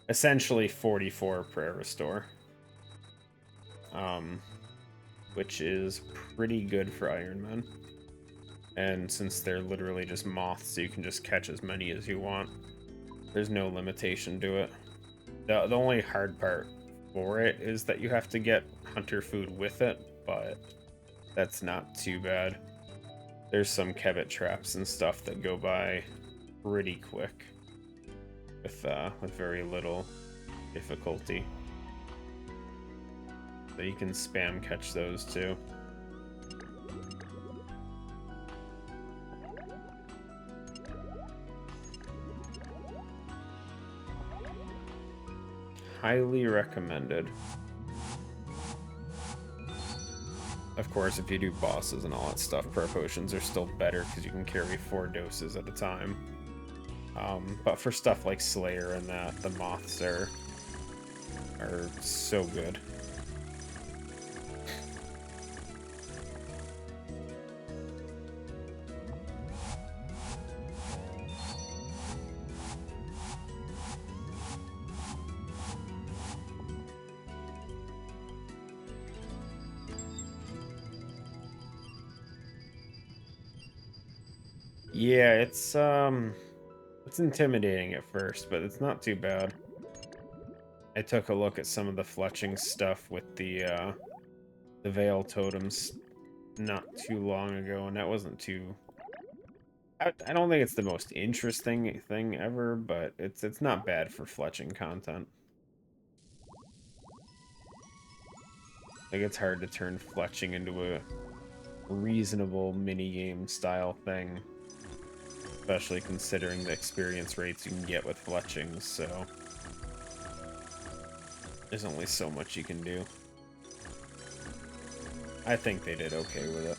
essentially 44 prayer restore. Which is pretty good for Ironman. And since they're literally just moths, you can just catch as many as you want. There's no limitation to it. The only hard part for it is that you have to get hunter food with it, but that's not too bad. There's some kebbit traps and stuff that go by pretty quick with very little difficulty. So you can spam catch those too. Highly recommended. Of course, if you do bosses and all that stuff, prayer potions are still better because you can carry 4 doses at a time. But for stuff like Slayer and that, the moths are so good. Yeah, it's intimidating at first, but it's not too bad. I took a look at some of the fletching stuff with the Veil totems not too long ago, and that wasn't too... I don't think it's the most interesting thing ever, but it's not bad for fletching content. Like, it's hard to turn fletching into a reasonable minigame style thing, especially considering the experience rates you can get with fletching, so there's only so much you can do. I think they did okay with it.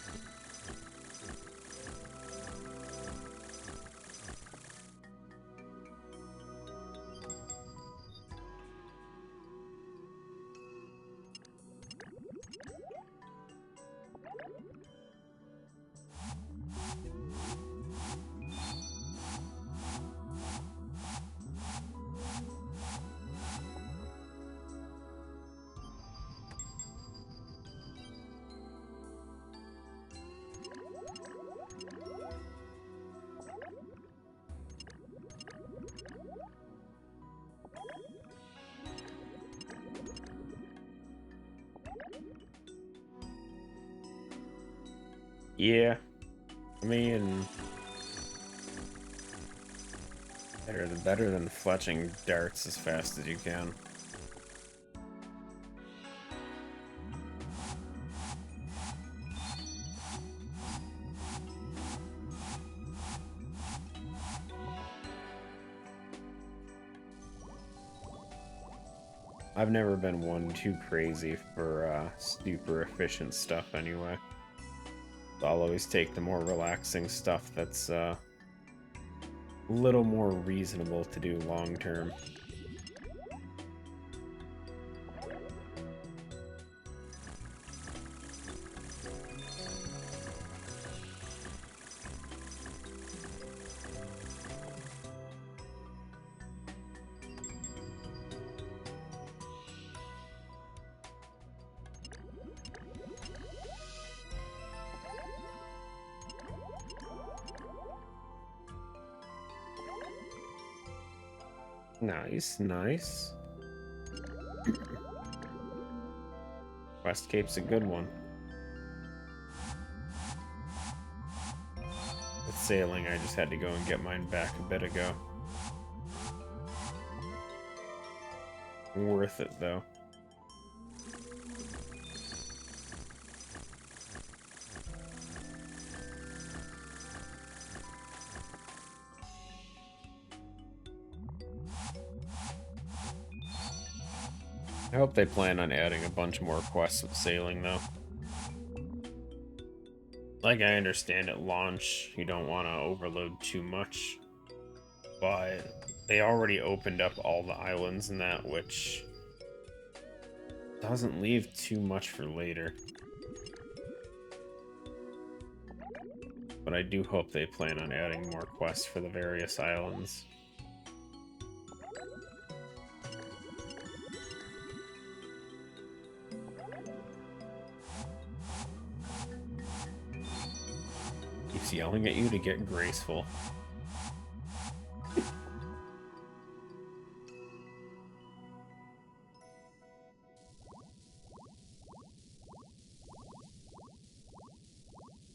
Yeah, I mean, better than fletching darts as fast as you can. I've never been one too crazy for super efficient stuff anyway. I'll always take the more relaxing stuff that's a little more reasonable to do long term. Nice, nice. Quest Cape's a good one. With sailing, I just had to go and get mine back a bit ago. Worth it, though. I hope they plan on adding a bunch more quests with sailing, though. Like, I understand at launch, you don't want to overload too much, but they already opened up all the islands in that, which doesn't leave too much for later. But I do hope they plan on adding more quests for the various islands. Keeps yelling at you to get graceful.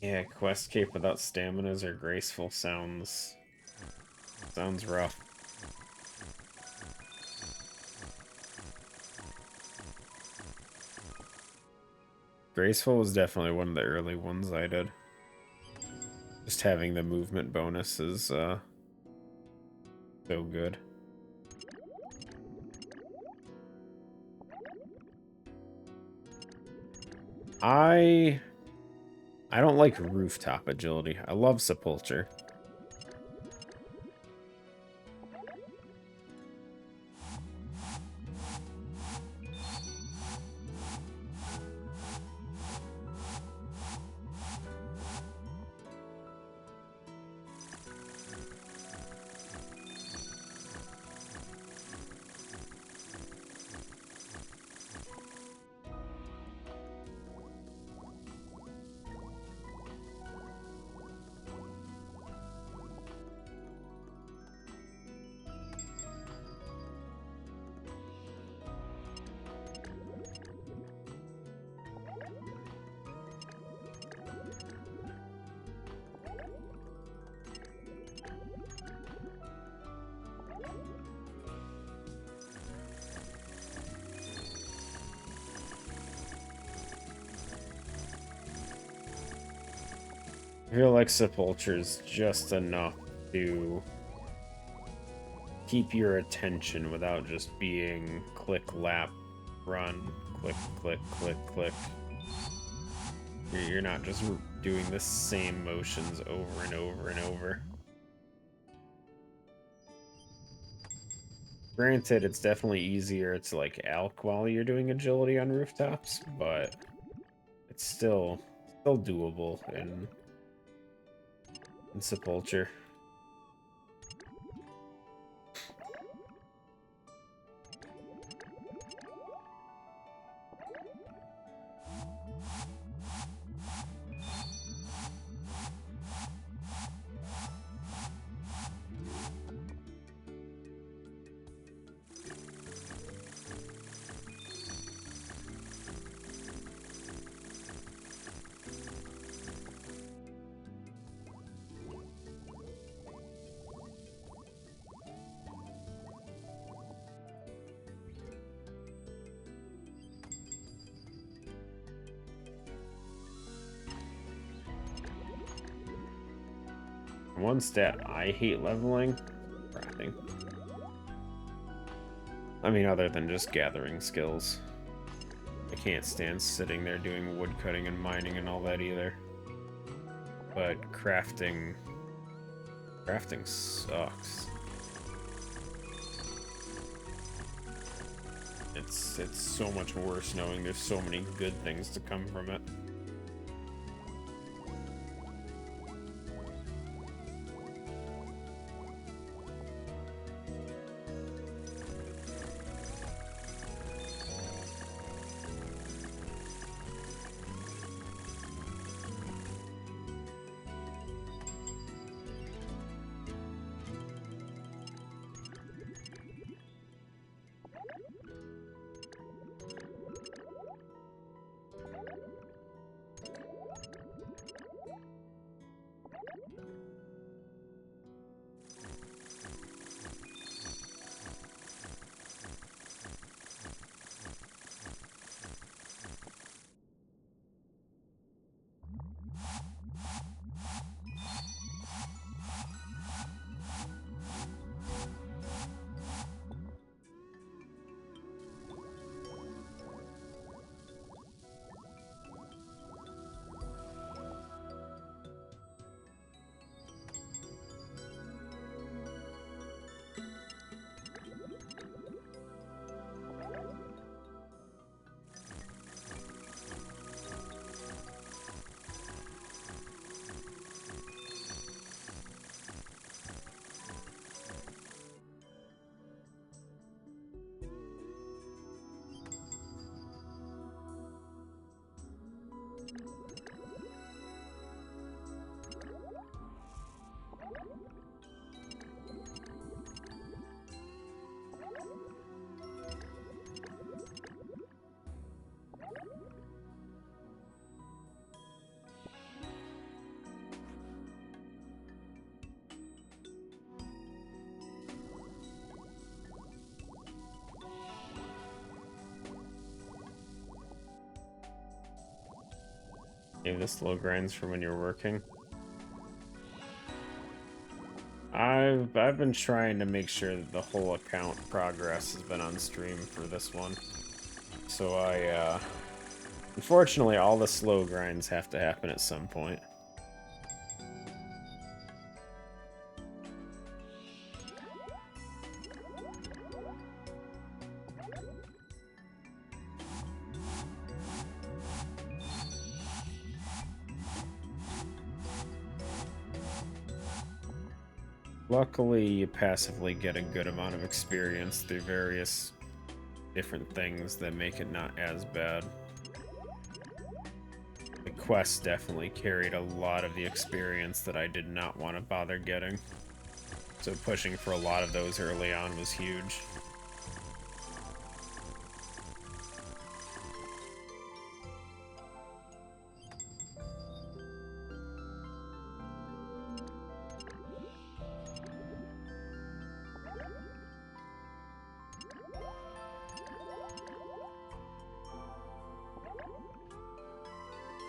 Yeah, quest cape without staminas or graceful sounds rough. Graceful was definitely one of the early ones I did. Just having the movement bonus is so good. I don't like rooftop agility. I love Sepulture. I feel like Sepulture's just enough to keep your attention without just being click, lap, run, click, click, click, click. You're not just doing the same motions over and over and over. Granted, it's definitely easier to like alch while you're doing agility on rooftops, but it's still doable in Sepulture. One stat I hate leveling, crafting. I mean, other than just gathering skills. I can't stand sitting there doing wood cutting and mining and all that either. But crafting sucks. It's so much worse knowing there's so many good things to come from it. Maybe the slow grinds for when you're working. I've been trying to make sure that the whole account progress has been on stream for this one. So unfortunately, all the slow grinds have to happen at some point. Luckily, you passively get a good amount of experience through various different things that make it not as bad. The quests definitely carried a lot of the experience that I did not want to bother getting. So pushing for a lot of those early on was huge.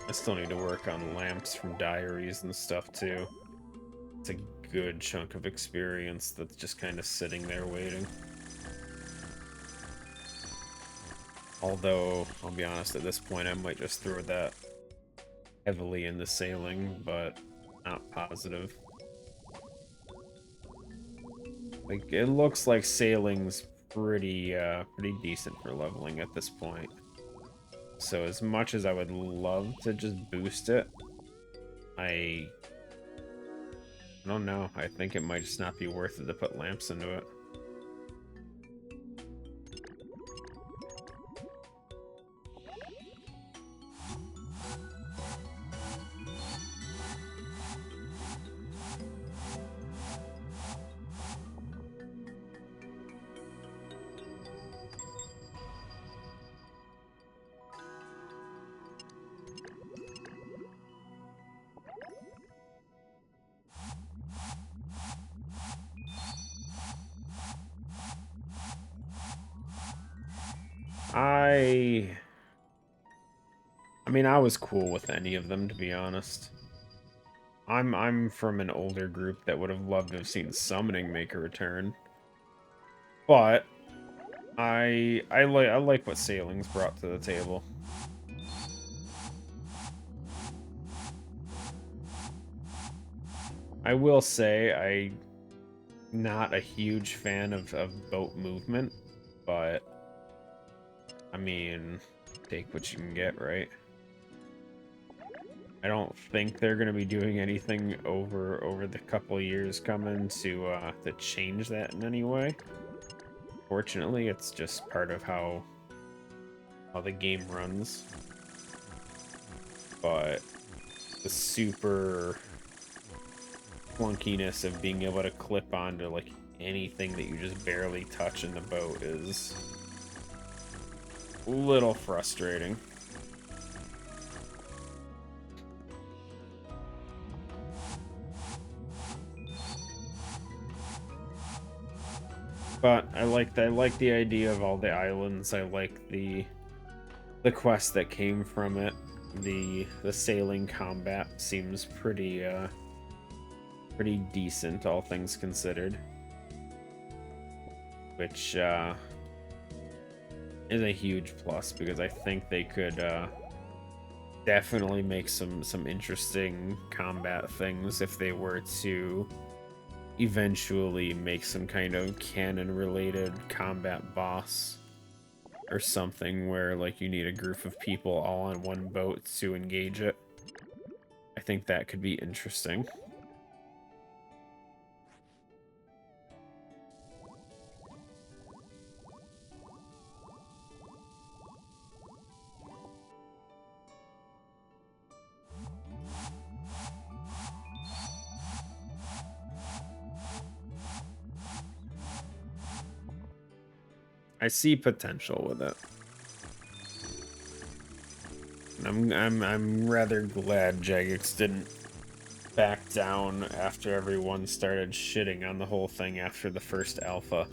I still need to work on lamps from diaries and stuff too. It's a good chunk of experience that's just kind of sitting there waiting. Although, I'll be honest, at this point I might just throw that heavily into sailing, but not positive. Like, it looks like sailing's pretty decent for leveling at this point. So as much as I would love to just boost it, I don't know. I think it might just not be worth it to put lamps into it. I mean, I was cool with any of them, to be honest. I'm from an older group that would have loved to have seen Summoning make a return. But I like what Sailing's brought to the table. I will say I'm not a huge fan of boat movement, but I mean, take what you can get, right? I don't think they're going to be doing anything over the couple years coming to change that in any way. Fortunately, it's just part of how the game runs. But the super clunkiness of being able to clip onto like anything that you just barely touch in the boat is a little frustrating. But I like the idea of all the islands. I like the quest that came from it. The sailing combat seems pretty pretty decent, all things considered. Which is a huge plus because I think they could definitely make some interesting combat things if they were to eventually make some kind of canon related combat boss or something where like you need a group of people all on one boat to engage it. I think that could be interesting. I see potential with it. I'm rather glad Jagex didn't back down after everyone started shitting on the whole thing after the first alpha.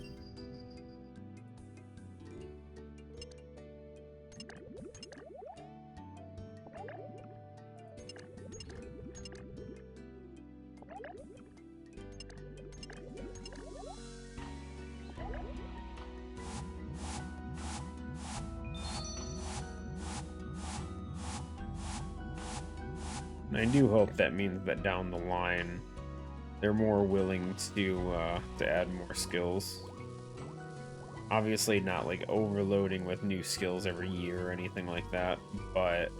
And I do hope that means that down the line, they're more willing to add more skills. Obviously not like overloading with new skills every year or anything like that, but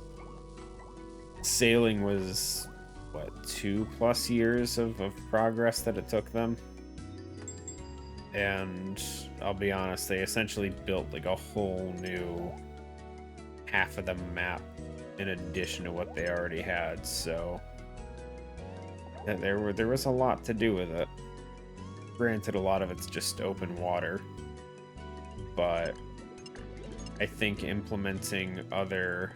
sailing was, what, 2+ years of progress that it took them? And I'll be honest, they essentially built like a whole new half of the map in addition to what they already had, so there was a lot to do with it. Granted, a lot of it's just open water, but I think implementing other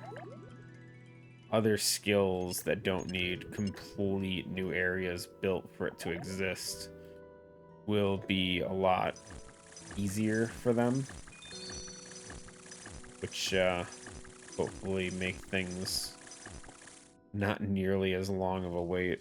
skills that don't need complete new areas built for it to exist will be a lot easier for them, which hopefully make things not nearly as long of a wait.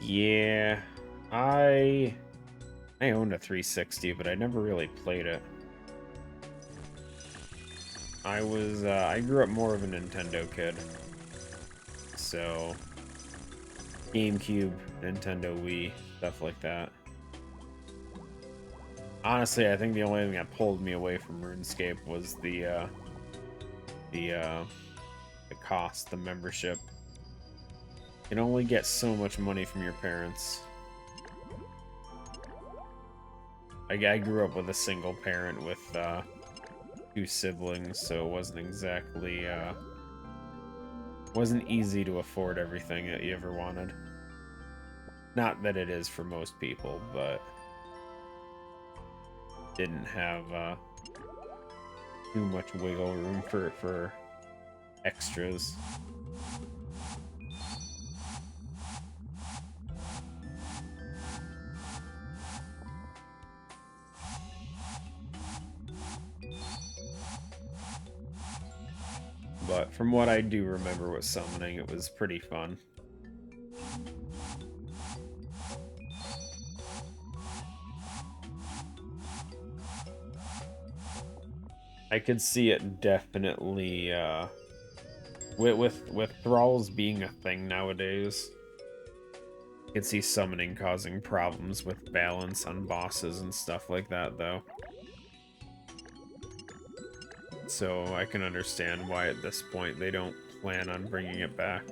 Yeah, I owned a 360, but I never really played it. I grew up more of a Nintendo kid. So, GameCube, Nintendo Wii, stuff like that. Honestly, I think the only thing that pulled me away from RuneScape was the cost, the membership. You can only get so much money from your parents. I grew up with a single parent with 2 siblings, so it wasn't exactly wasn't easy to afford everything that you ever wanted. Not that it is for most people, but didn't have too much wiggle room for extras. But from what I do remember with summoning, it was pretty fun. I could see it definitely, with thralls being a thing nowadays, I could see summoning causing problems with balance on bosses and stuff like that, though. So I can understand why at this point they don't plan on bringing it back.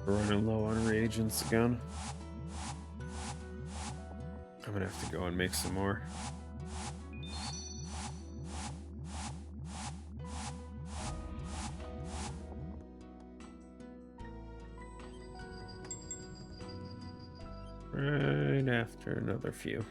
We're running low on reagents again. I'm gonna have to go and make some more. Right after another few.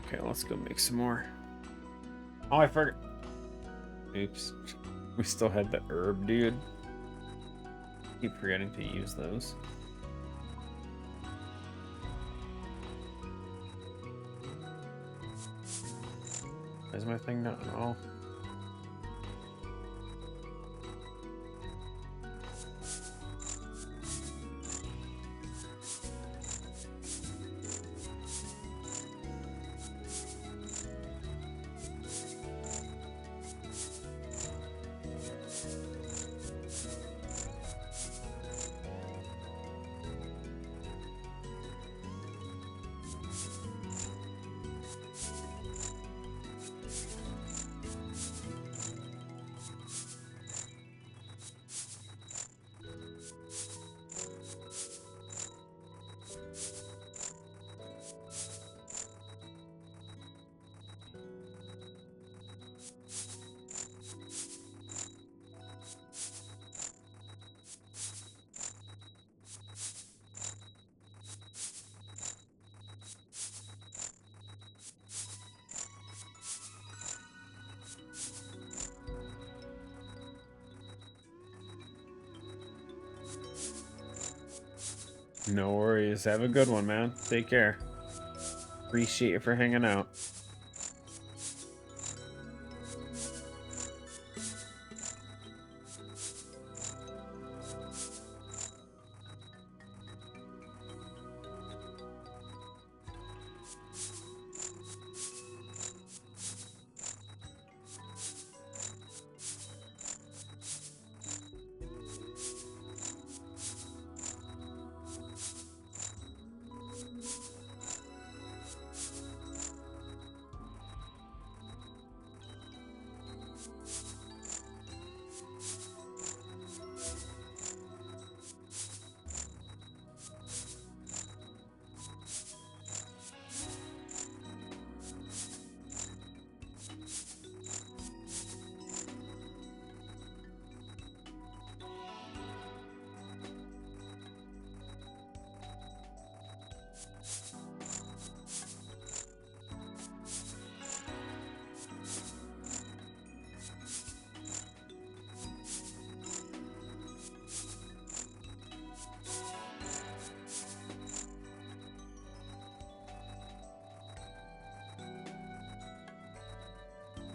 Okay, let's go make some more. Oh, I forgot. Oops. We still had the herb, dude. Keep forgetting to use those. Is my thing not at all? No worries. Have a good one, man. Take care. Appreciate you for hanging out.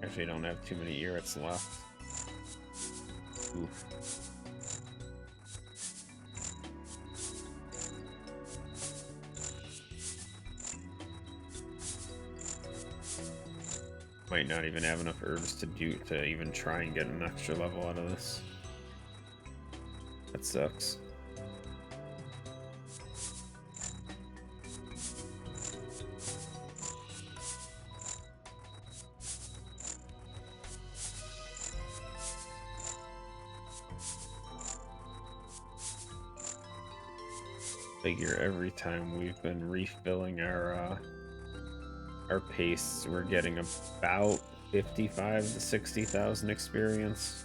Actually, don't have too many irrits left. Oof. Might not even have enough herbs to even try and get an extra level out of this. That sucks. Figure every time we've been refilling our pastes, we're getting about 55 to 60,000 experience.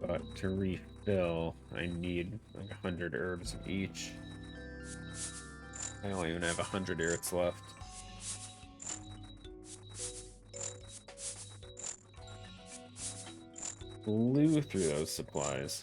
But to refill, I need like 100 herbs of each. I don't even have 100 earths left. Blew through those supplies.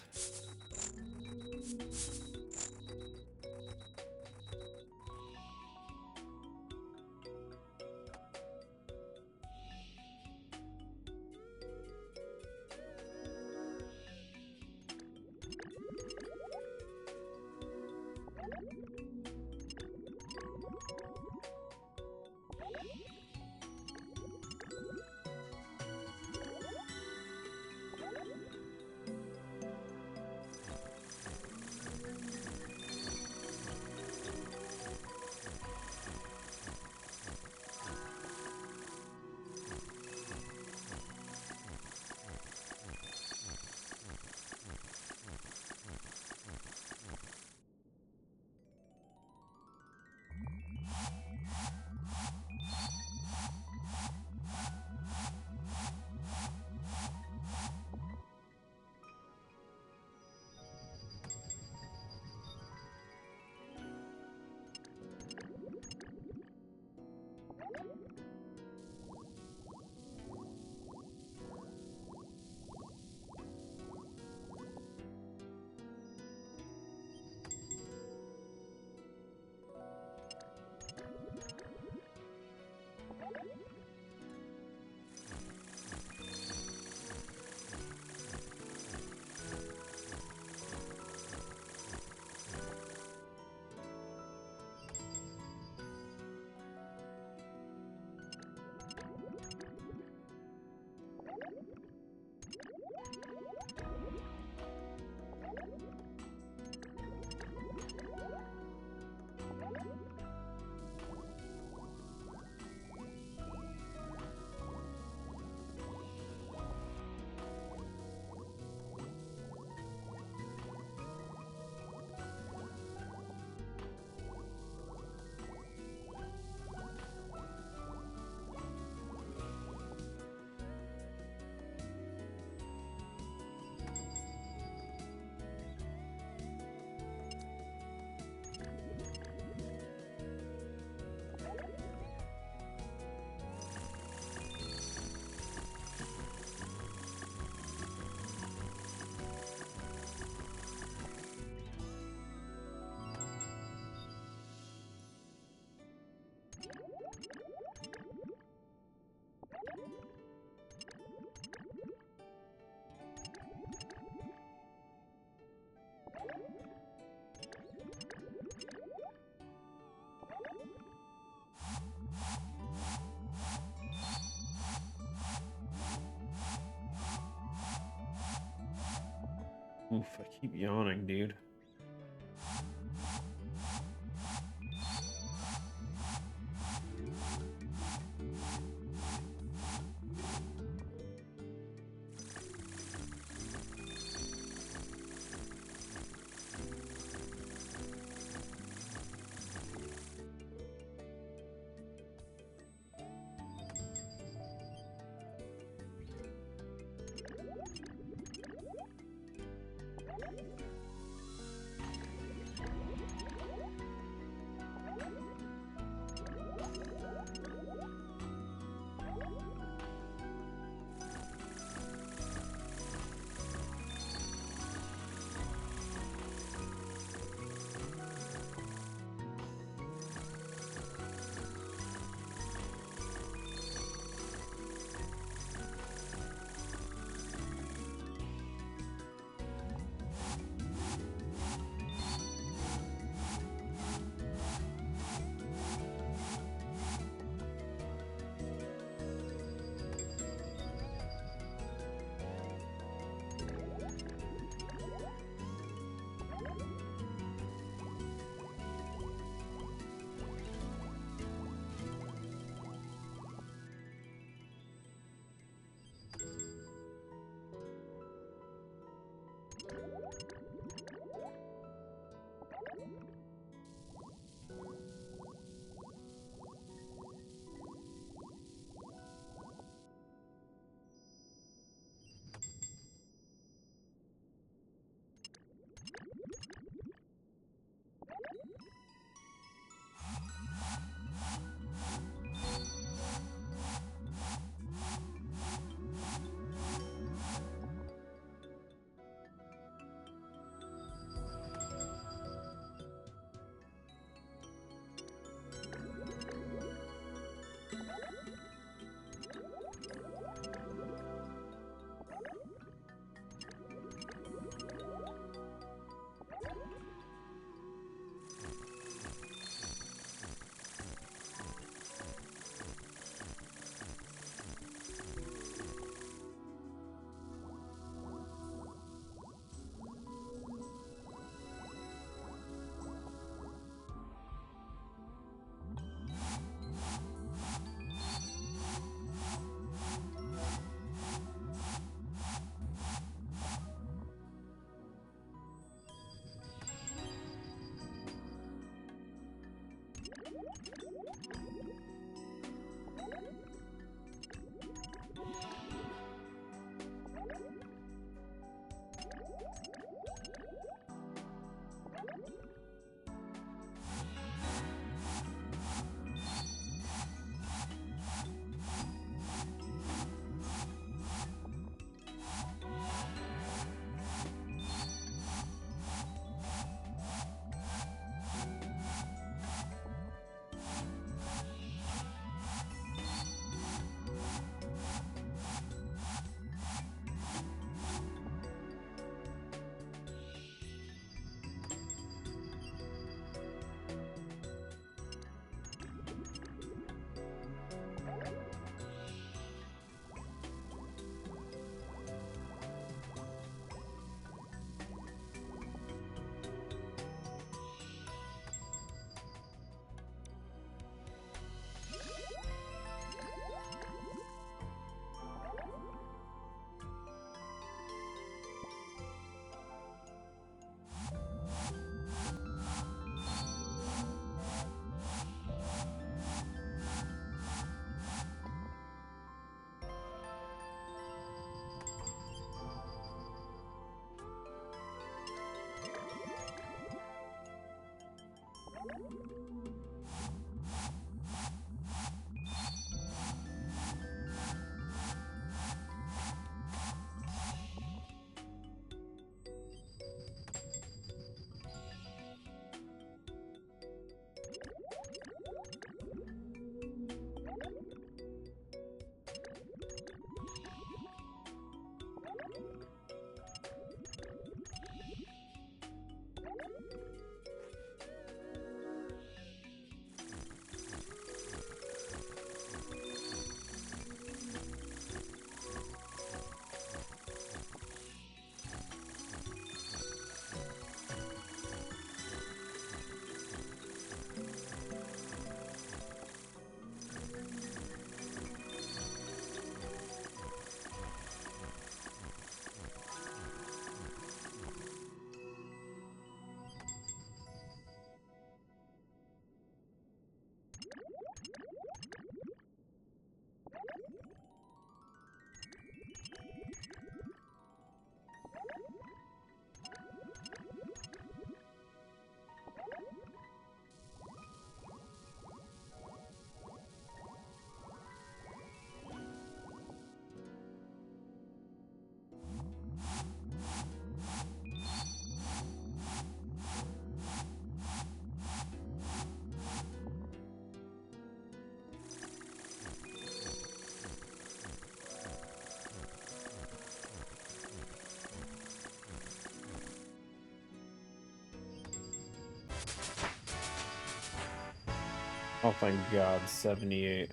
Oof, I keep yawning, dude. Oh, thank God, 78.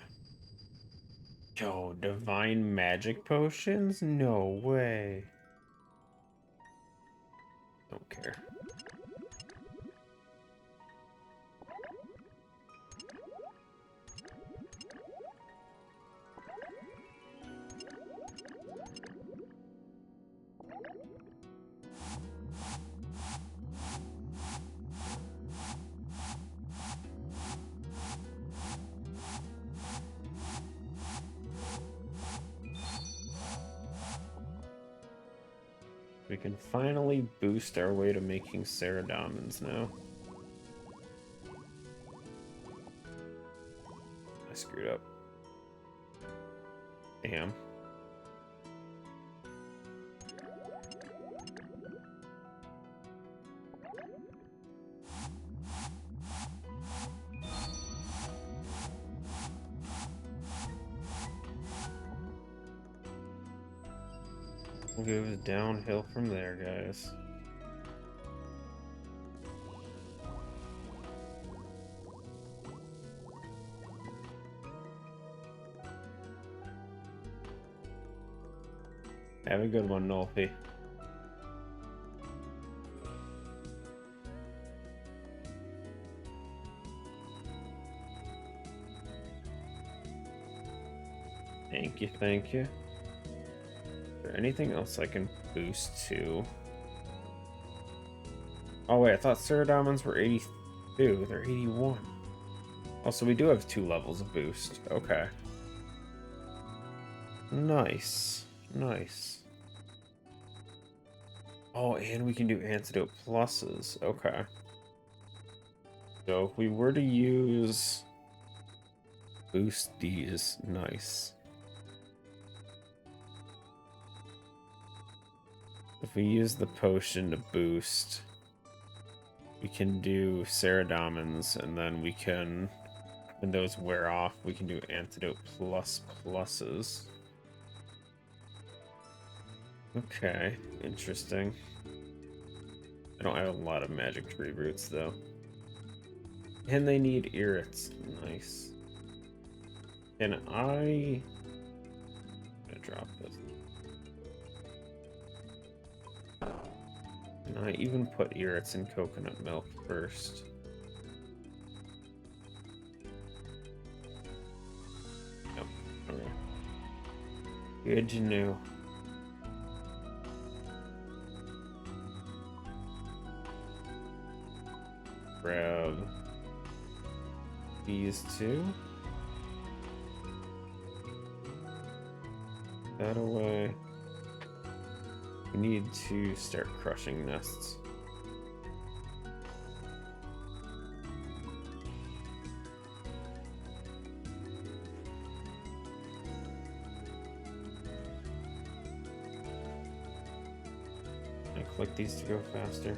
Yo, divine magic potions? No way. Don't care. We can finally boost our way to making Saradomans now. I screwed up. Damn. It goes downhill from there, guys. Have a good one, Nolfi. Thank you, thank you. Is there anything else I can boost to? Oh wait, I thought Saradomans were 82. They're 81. Also, we do have 2 levels of boost. Okay. Nice. Nice. Oh, and we can do antidote pluses. Okay. So if we were to use boost these, nice. If we use the potion to boost, we can do Saradomans, and then we can, when those wear off, we can do antidote pluses. Okay, interesting. I don't have a lot of magic tree roots, though. And they need irrits. Nice. Can I'm gonna drop this. Can I even put irrits in coconut milk first? Nope. Okay. Good to know. Grab these 2. That away. We need to start crushing nests. click these to go faster.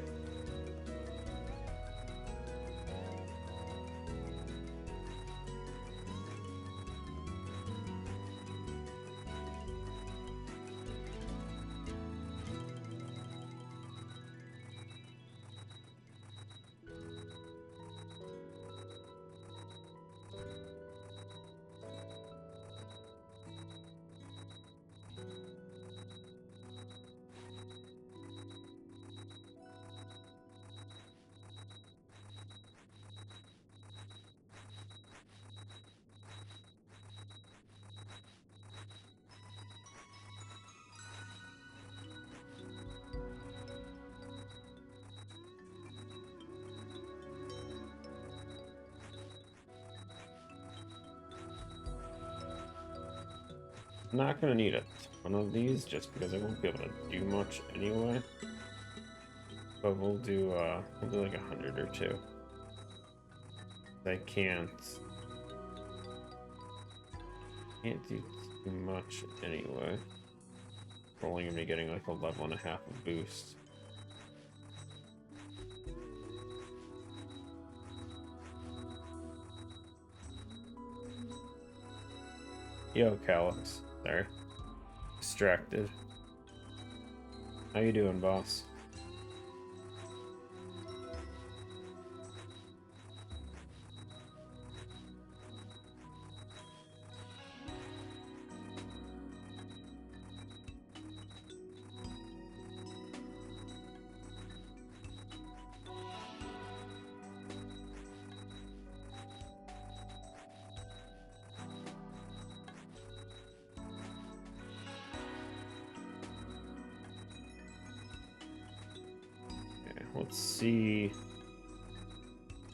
I'm not gonna need a ton of these just because I won't be able to do much anyway. But we'll do like 100 or 2. I can't do too much anyway. We're only gonna be getting like a level and a half of boost. Yo, Calyx. Sorry. Distracted. How you doing, boss?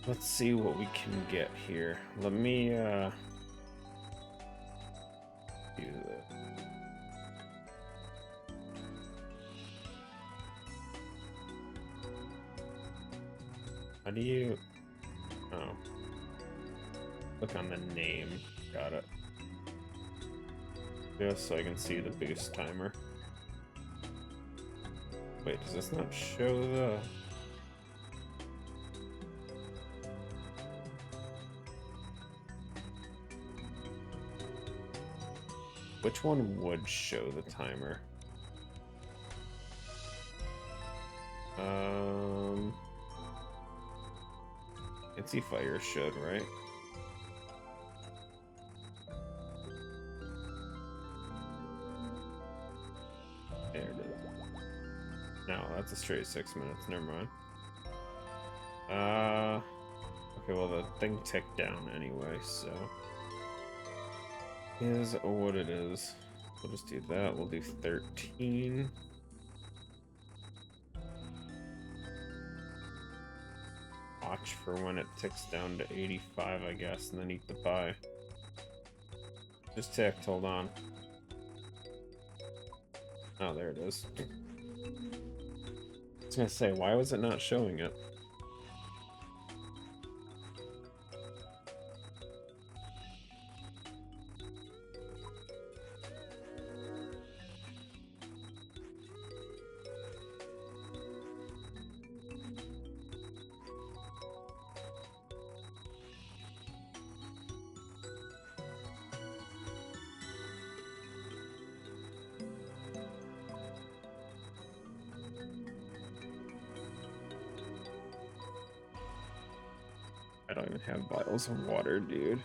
Let's see what we can get here. Let me do that. How do you click on the name. Got it. Just so I can see the boost timer. Wait, does this not show the... Which one would show the timer? Fancy Fire should, right? There it is. No, that's a straight 6 minutes. Never mind. Okay, well the thing ticked down anyway, so is what it is. We'll just do that. We'll do 13. Watch for when it ticks down to 85, I guess, and then eat the pie. Just ticked, hold on. Oh, there it is. I was gonna say, why was it not showing it? I don't even have bottles of water, dude.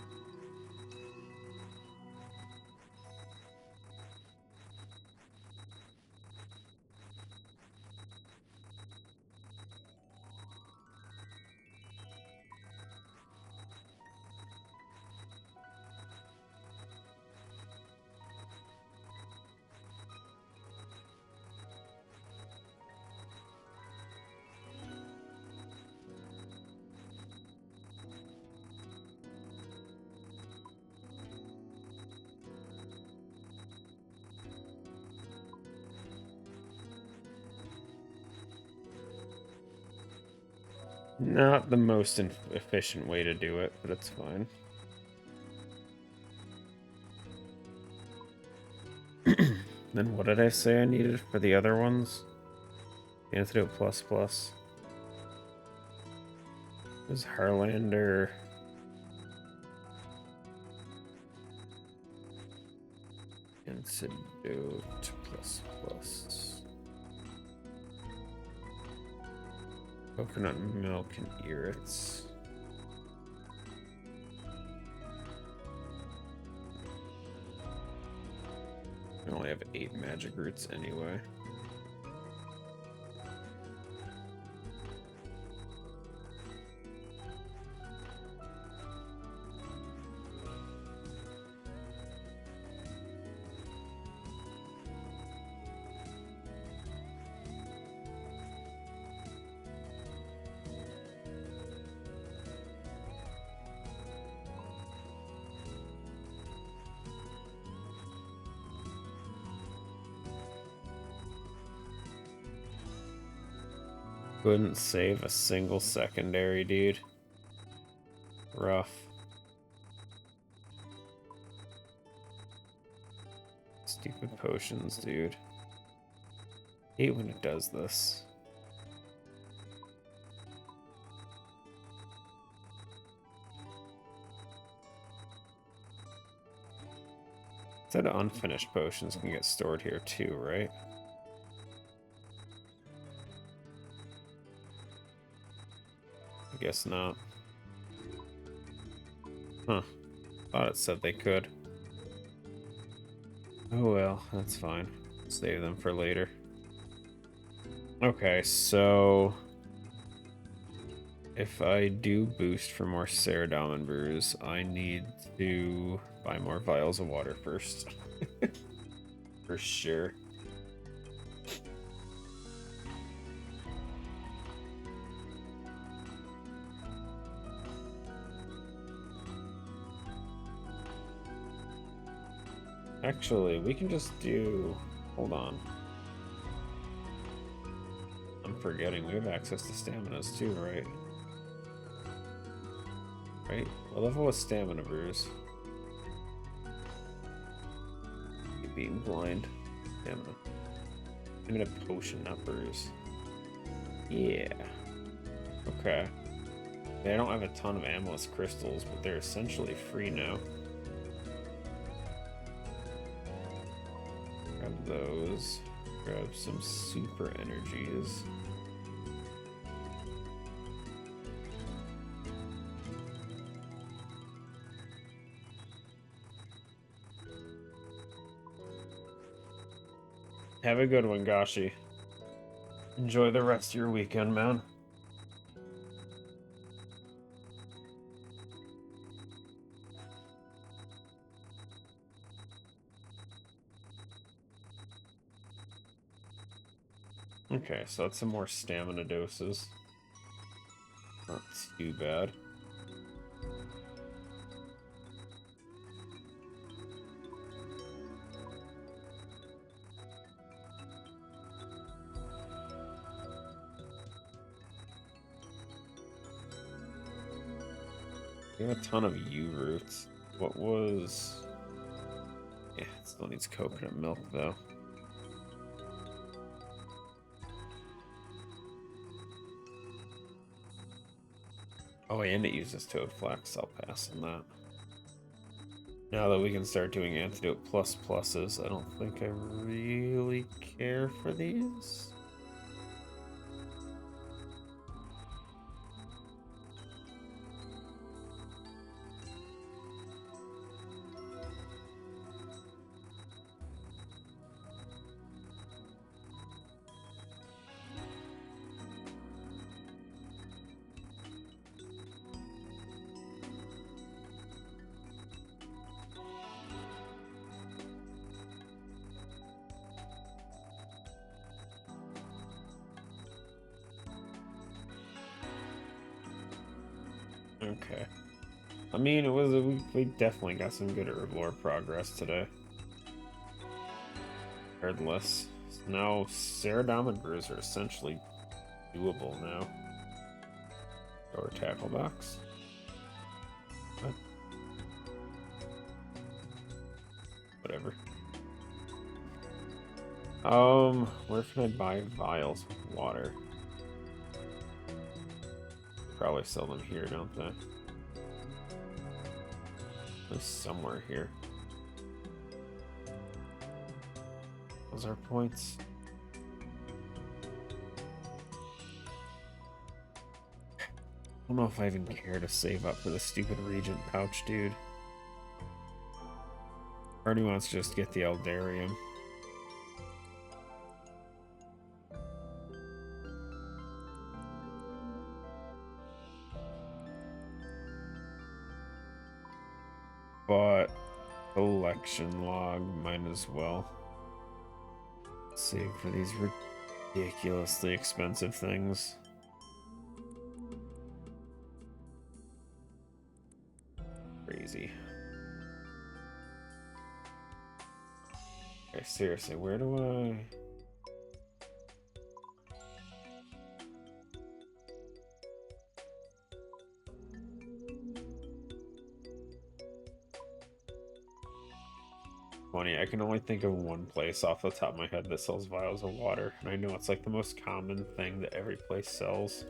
Not the most efficient way to do it, but it's fine. Then what did I say I needed for the other ones? Antidote plus plus. Is Harlander? Antidote plus plus. Coconut milk and irrits. I only have 8 magic roots anyway. Couldn't save a single secondary, dude. Rough. Stupid potions, dude. Hate when it does this. Said unfinished potions can get stored here too, right? I guess not. Huh. Thought it said they could. Oh well, that's fine. Save them for later. Okay, so if I do boost for more Ceradon brews, I need to buy more vials of water first. For sure. Actually, we can just do... Hold on. I'm forgetting we have access to staminas too, right? Right? What level was stamina brews? Being blind. Stamina. I'm gonna potion, not brews. Yeah. Okay. I don't have a ton of amulus crystals, but they're essentially free now. Grab those. Grab some super energies. Have a good one, Gashi. Enjoy the rest of your weekend, man. Okay, so that's some more stamina doses. Not too bad. We have a ton of U roots. What was... Yeah, it still needs coconut milk, though. Oh, and it uses toad flax. I'll pass on that. Now that we can start doing antidote plus pluses, I don't think I really care for these. Okay. I mean, it was we definitely got some good herblore progress today. Regardless, now Ceradon brews are essentially doable now. Or tackle box. What? Whatever. Where can I buy vials of water? Probably sell them here, don't they? There's somewhere here. Those are points. I don't know if I even care to save up for the stupid Regent pouch, dude. Already wants to just get the Eldarium. But collection log, might as well save for these ridiculously expensive things. Crazy. Okay, seriously, where do I... Funny, I can only think of one place off the top of my head that sells vials of water, and I know it's like the most common thing that every place sells.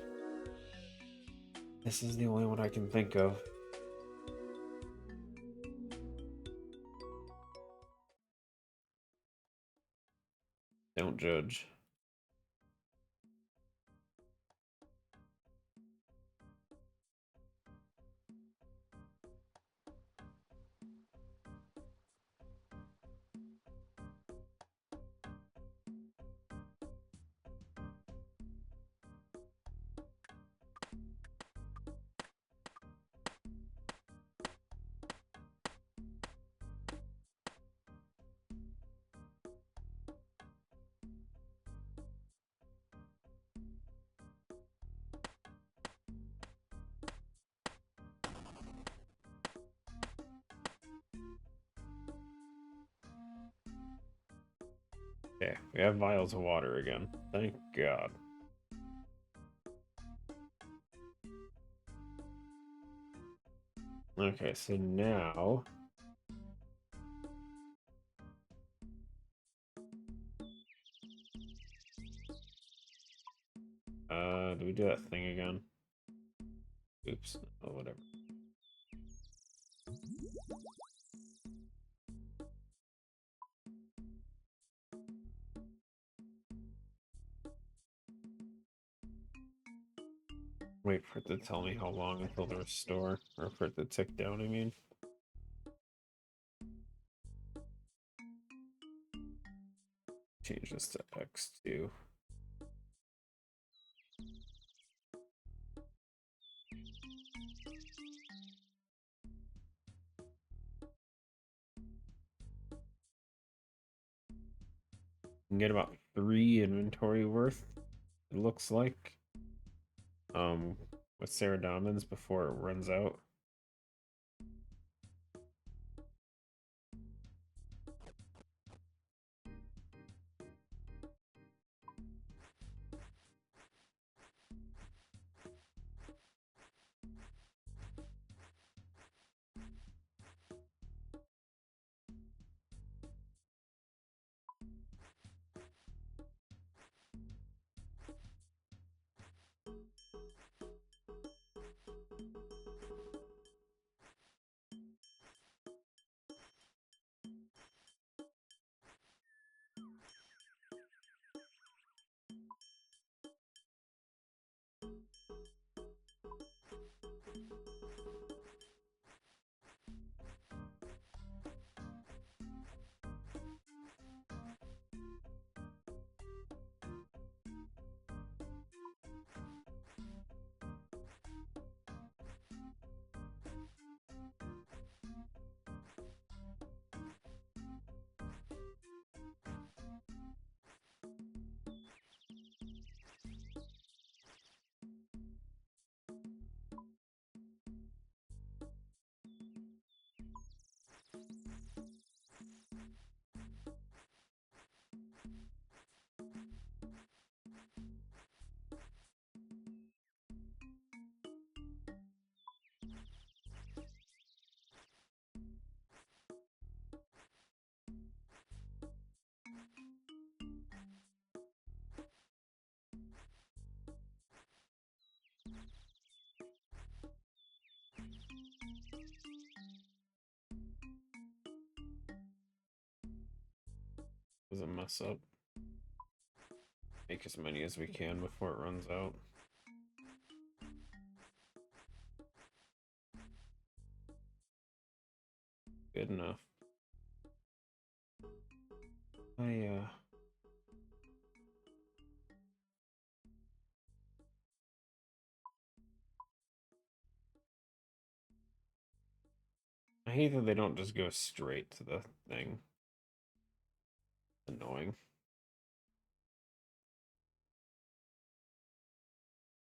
This is the only one I can think of. Don't judge. Okay, we have vials of water again. Thank God. Okay, so now... do we do that thing again? Oops. Oh, whatever. Wait for it to tell me how long until the restore, or for it to tick down, I mean. Change this to X2. Can get about 3 inventory worth, it looks like. With Saradomans before it runs out. Doesn't mess up. Make as many as we can before it runs out. Good enough. I hate that they don't just go straight to the thing. Annoying.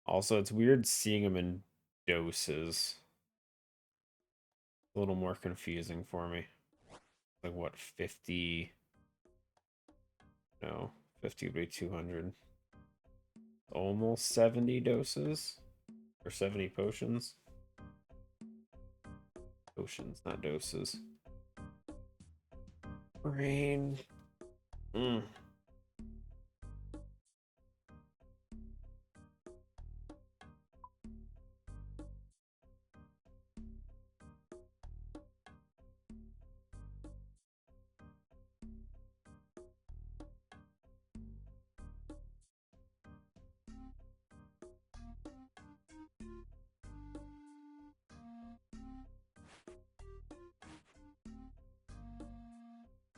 Also, it's weird seeing them in doses. A little more confusing for me. Like what, 50? No, 50 would be 200. Almost 70 doses? Or 70 potions? Potions, not doses. Brain.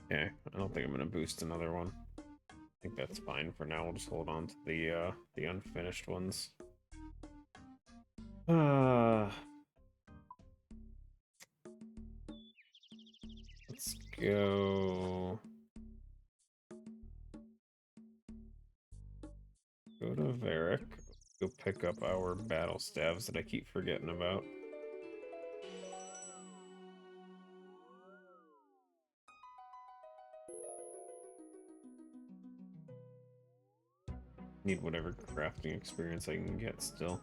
Okay, I don't think I'm gonna boost another one. I think that's fine for now. We'll just hold on to the unfinished ones. Let's go. Go to Varric. Go pick up our battle staves that I keep forgetting about. Need whatever crafting experience I can get still.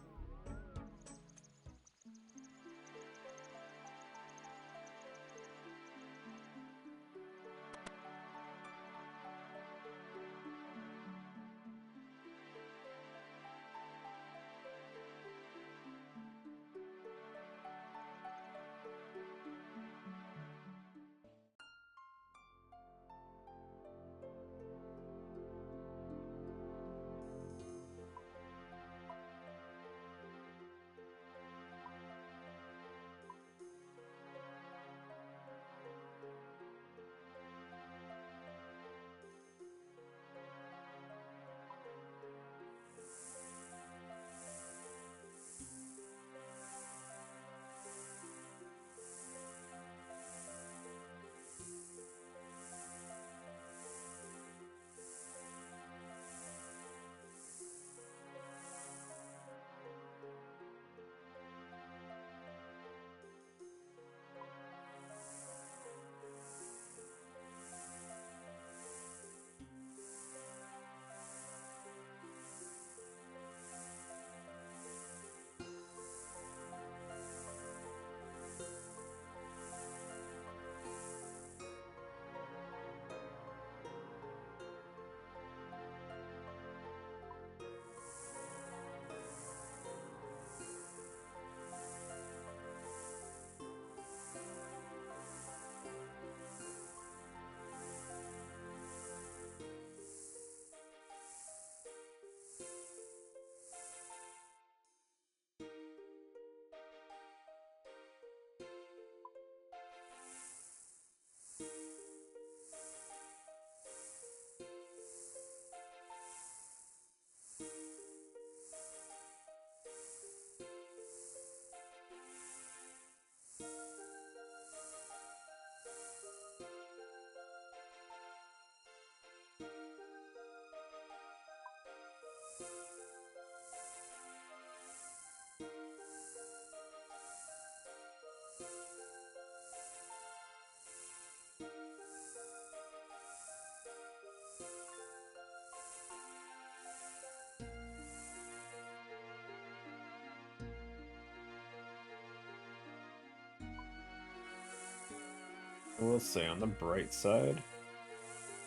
I will say, on the bright side,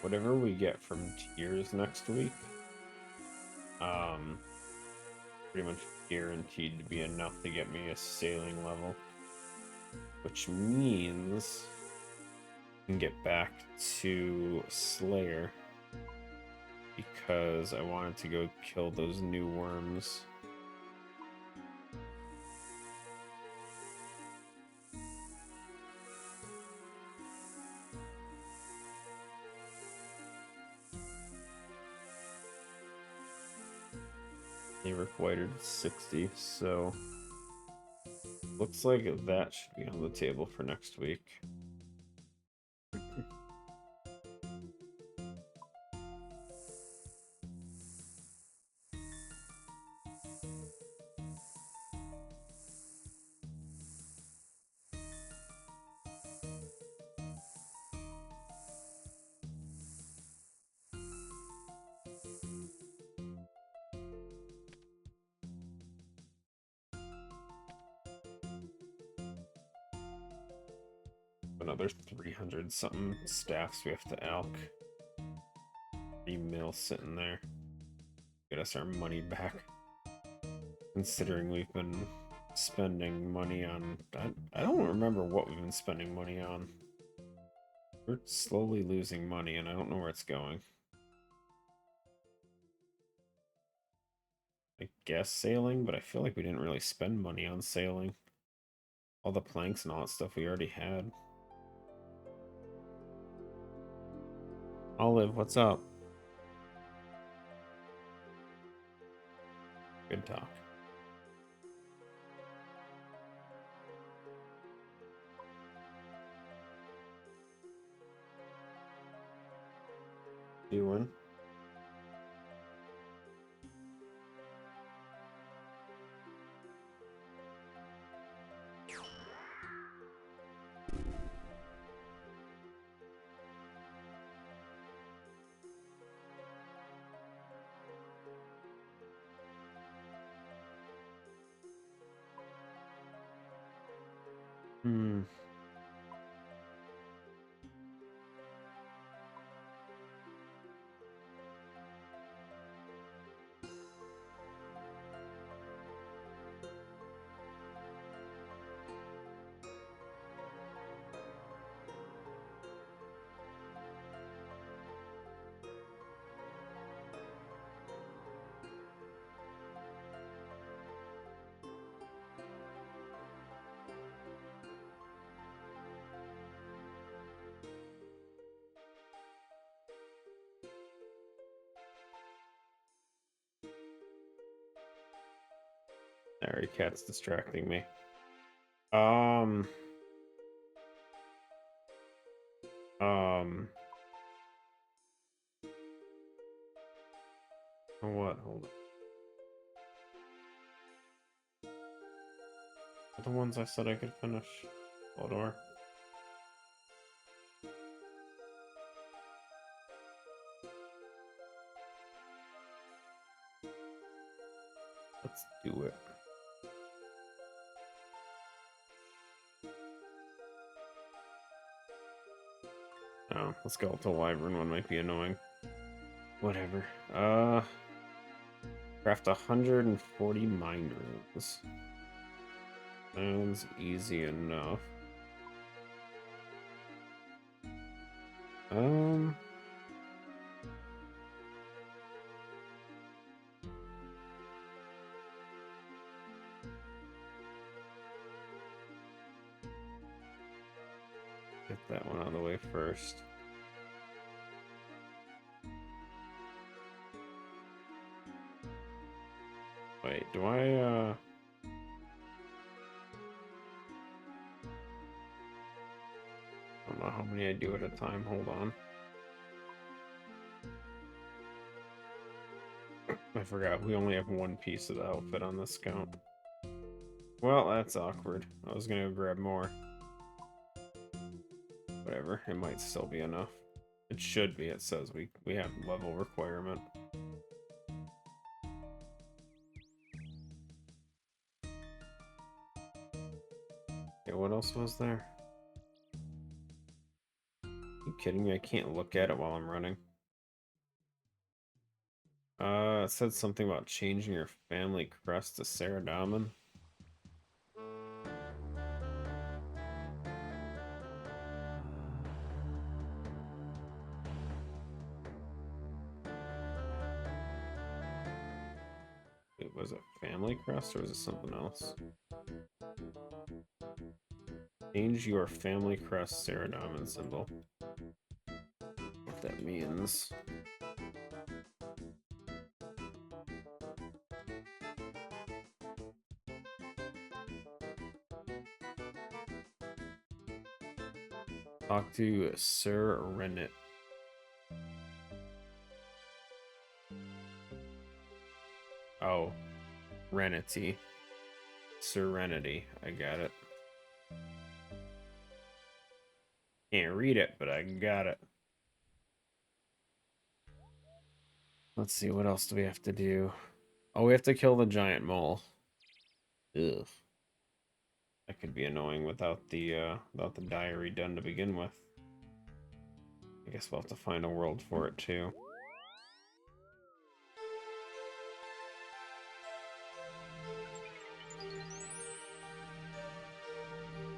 whatever we get from tiers next week, pretty much guaranteed to be enough to get me a sailing level. Which means and get back to Slayer because I wanted to go kill those new worms. They required 60, so looks like that should be on the table for next week. Another 300 something staffs we have to alch. 3 mil sitting there. Get us our money back. Considering we've been spending money on... I don't remember what we've been spending money on. We're slowly losing money and I don't know where it's going. I guess sailing, but I feel like we didn't really spend money on sailing. All the planks and all that stuff we already had. Olive, what's up? Good talk. Doing. Hmm. Sorry, cat's distracting me. What? Hold on. The ones I said I could finish. Hold on. Let's do it. Oh, let's go to the wyvern one might be annoying. Whatever. Craft 140 mine runes. Sounds easy enough. Get that one out of the way first. Wait, do I, I don't know how many I do at a time. Hold on. I forgot, we only have one piece of the outfit on this count. Well, that's awkward. I was gonna grab more. Whatever, it might still be enough. It should be, it says we have level requirement. Okay, what else was there? Are you kidding me? I can't look at it while I'm running. It said something about changing your family crest to Saradaman. Was it family crest or is it something else? Change your family crest Sarah Diamond symbol. What that means. Talk to Sir Rennet. Oh, Renity. Serenity. I got it. Can't read it, but I got it. Let's see, what else do we have to do? Oh, we have to kill the giant mole. Ugh. That could be annoying without the diary done to begin with. I guess we'll have to find a world for it too.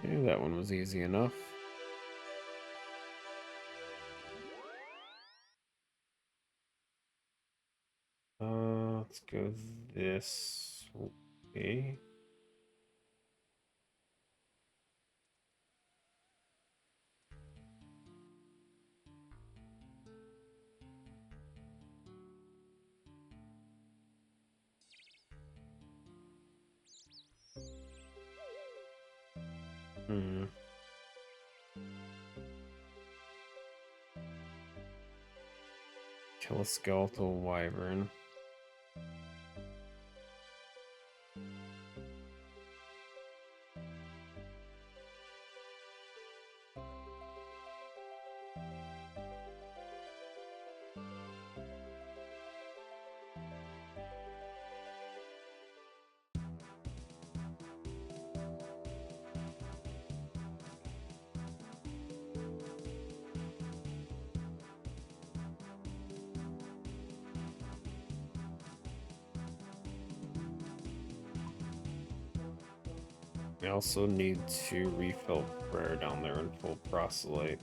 Yeah, that one was easy enough. Let's go this way. Kill a skeletal wyvern. We also need to refill prayer down there and full proselyte.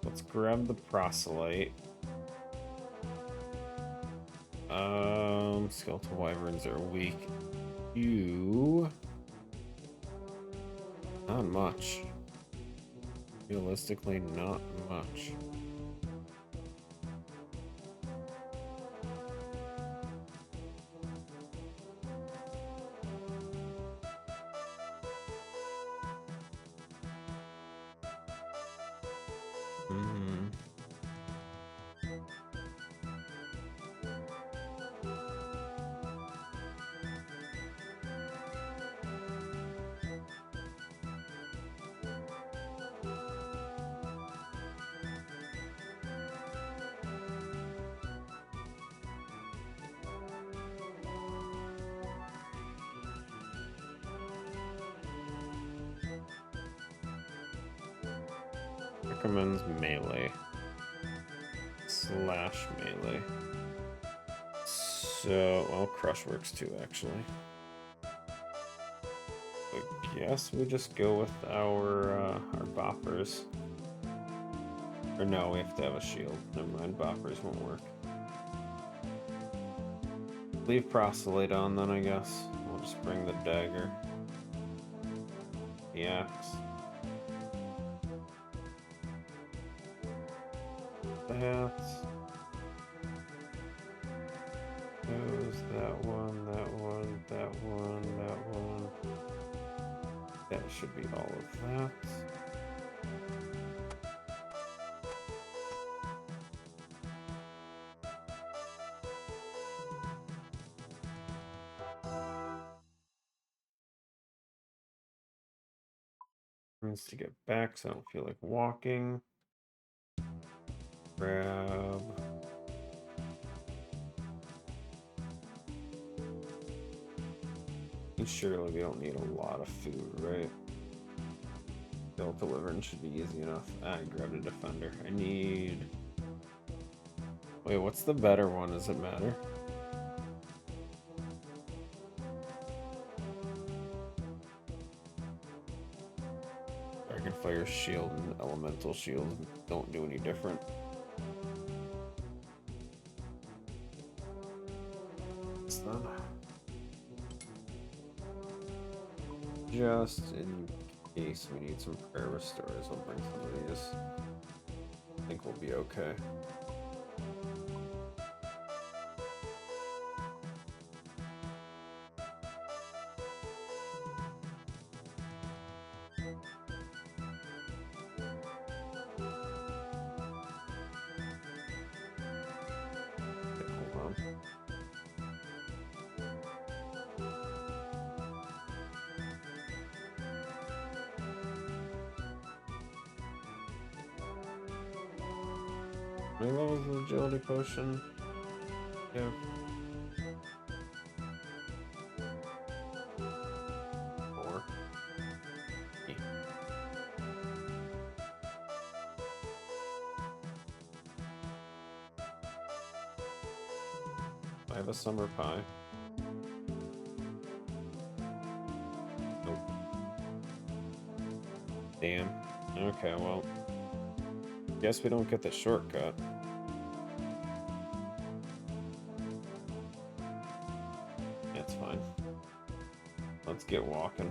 Let's grab the proselyte. Skeletal wyverns are weak. You... Not much. Realistically, not much. Recommends melee / melee. So, well, crush works too, actually. I guess we just go with our boppers. Or no, we have to have a shield. Never mind, boppers won't work. Leave proselyte on then, I guess. We'll just bring the dagger. The axe. That goes that one, that one, that one, that one. That should be all of that. Needs to get back, so I don't feel like walking. Grab. Surely we don't need a lot of food, right? Delivering should be easy enough. I grabbed a defender. I need... Wait, what's the better one? Does it matter? Dragonfire shield and elemental shield don't do any different. just in case we need some prayer restores, I'll bring some of these. I think we'll be okay. How many levels of agility potion? Yeah. 4. I have a summer pie. Nope. Damn. Okay, well. Guess we don't get the shortcut. That's fine. Let's get walking.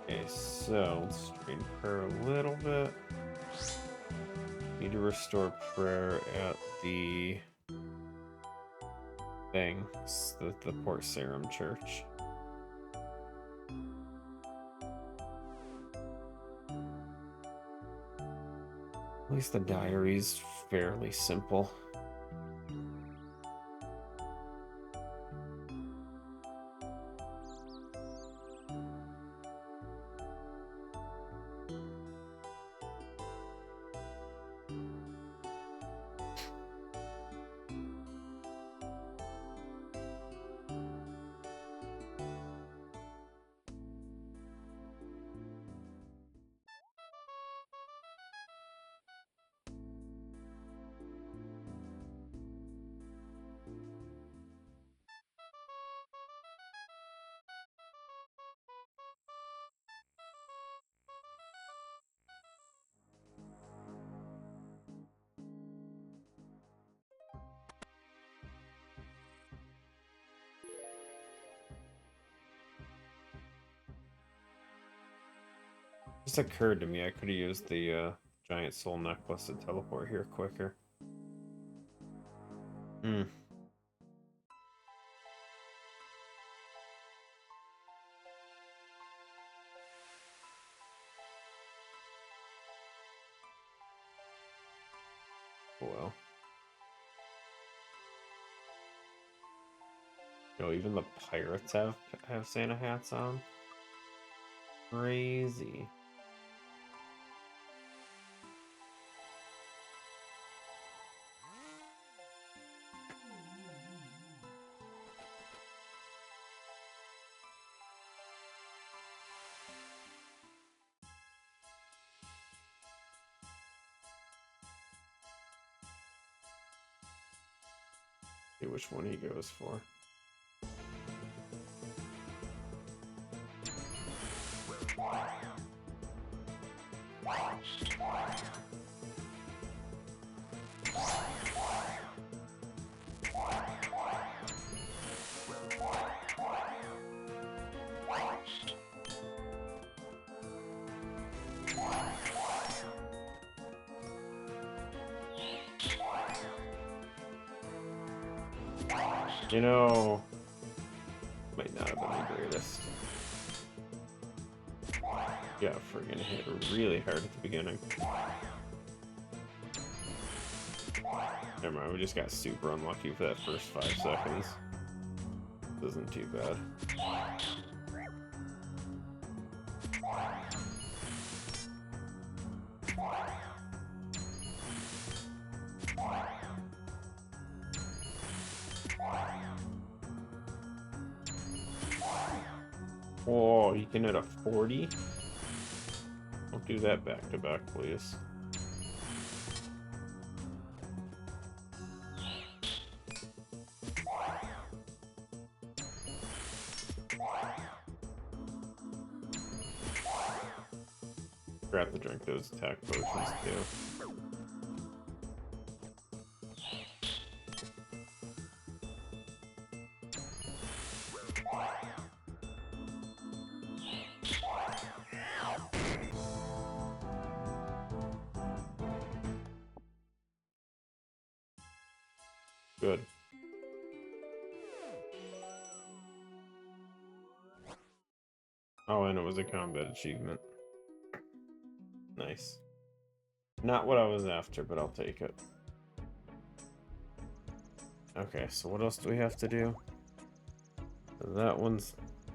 Okay, so let's strain prayer a little bit. Need to restore prayer at the thing, the Port Sarum Church. At least the diary's fairly simple. Just occurred to me I could have used the giant soul necklace to teleport here quicker. Hmm. Oh well. Yo, even the pirates have Santa hats on. Crazy. See which one he goes for. You know, might not have been the greatest. Yeah, friggin' hit really hard at the beginning. Never mind, we just got super unlucky for that first 5 seconds. This isn't too bad. Oh, you can hit a 40? Don't do that back to back, please. Forgot to drink those attack potions too. Good. Oh, and it was a combat achievement. Nice. Not what I was after, but I'll take it. Okay, so what else do we have to do? That one's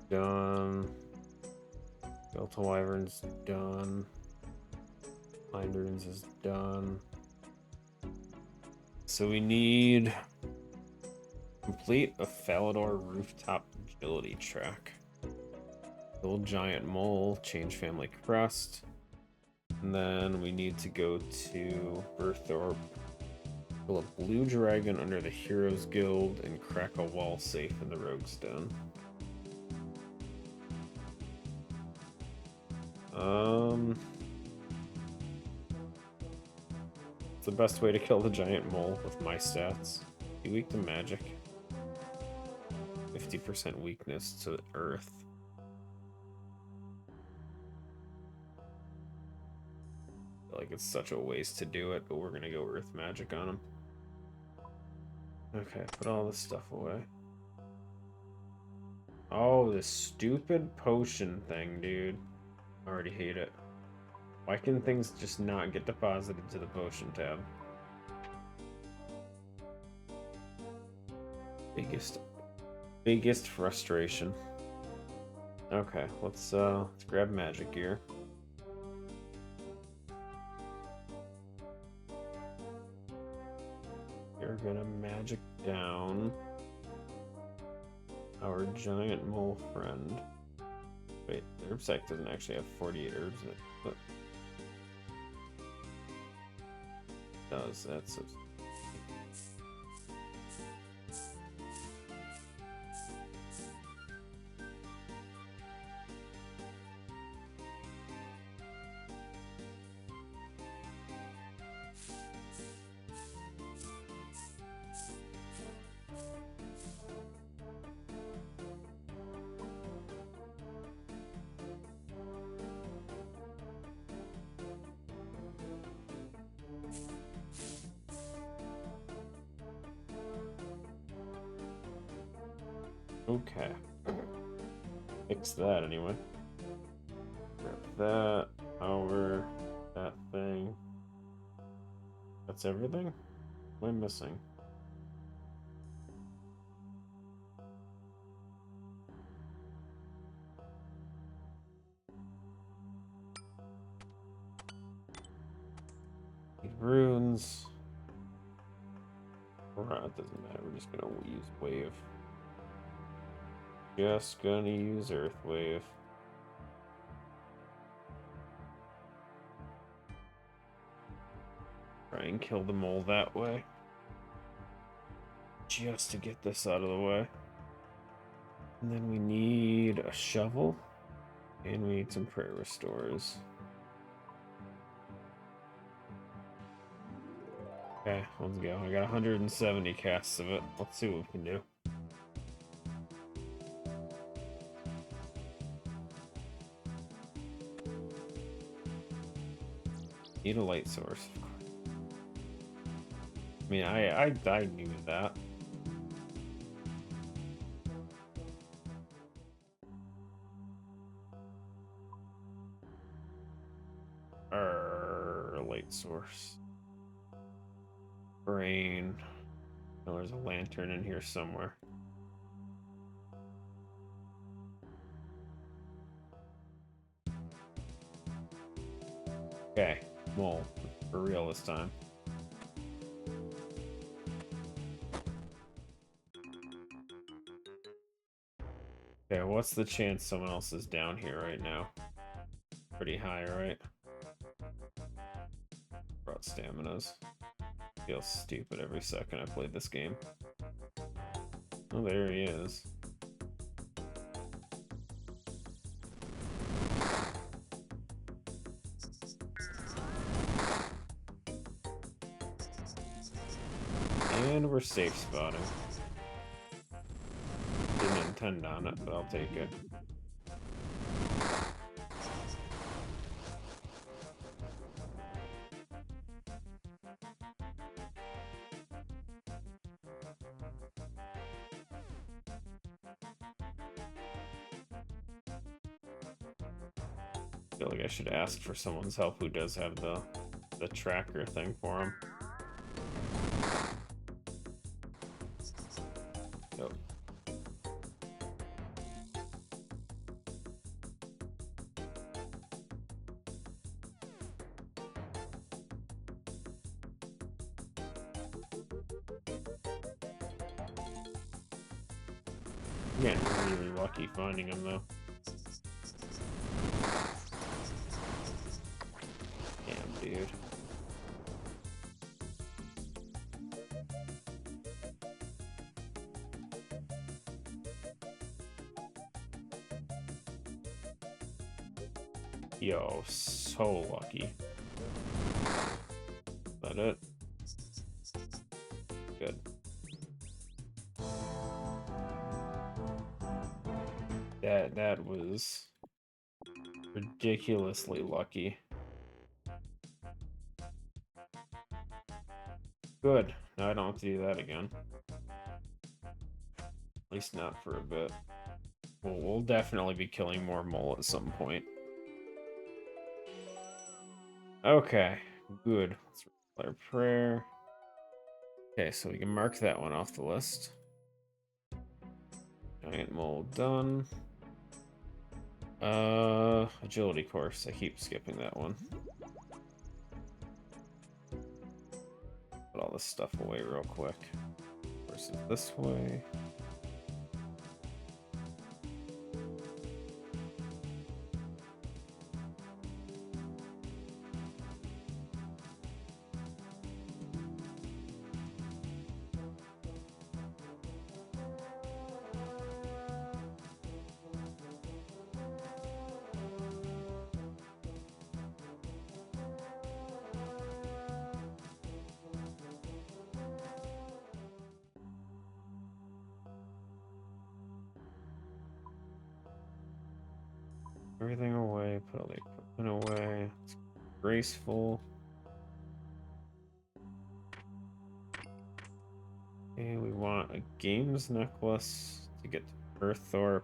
done. Delta Wyvern's done. Blind Runes is done. So we need complete a Falador rooftop agility track. Build giant mole, change family crest. And then we need to go to Berthorpe, kill a blue dragon under the Heroes Guild, and crack a wall safe in the Rogue's Den. It's the best way to kill the giant mole with my stats. Be weak to magic. 50% weakness to earth. I feel like it's such a waste to do it, but we're gonna go earth magic on him. Okay, put all this stuff away. Oh, this stupid potion thing, dude. I already hate it. Why can things just not get deposited to the potion tab? Biggest frustration. Okay, let's grab magic gear. You're gonna magic down our giant mole friend. Wait, the herb sack doesn't actually have 48 herbs in it, but it does. That's okay. Fix that anyway. Grab that, power, that thing. That's everything? What am I missing? Need runes. It doesn't matter, we're just gonna use wave. Just gonna use earth wave. Try and kill the mole that way. Just to get this out of the way. And then we need a shovel. And we need some prayer restores. Okay, let's go. I got 170 casts of it. Let's see what we can do. Need a light source. I mean, I knew that. Light source. Brain. Oh, there's a lantern in here somewhere. Okay, mole. For real this time. Okay, what's the chance someone else is down here right now? Pretty high, right? Brought staminas. Feels stupid every second I played this game. Oh, there he is. And we're safe spotting. Didn't intend on it, but I'll take it. I feel like I should ask for someone's help who does have the tracker thing for him. Yep. I'm getting really lucky finding him though. Damn, dude. Yo, so lucky. Is that it? Good. That was ridiculously lucky. Good. Now I don't have to do that again. At least not for a bit. We'll definitely be killing more mole at some point. Okay, good. Let's read our prayer. Okay, so we can mark that one off the list. Giant mole done. Agility course. I keep skipping that one. Put all this stuff away real quick. Course is this way. Everything away, put all the equipment away. It's graceful. Okay, we want a games necklace to get to Earththorpe.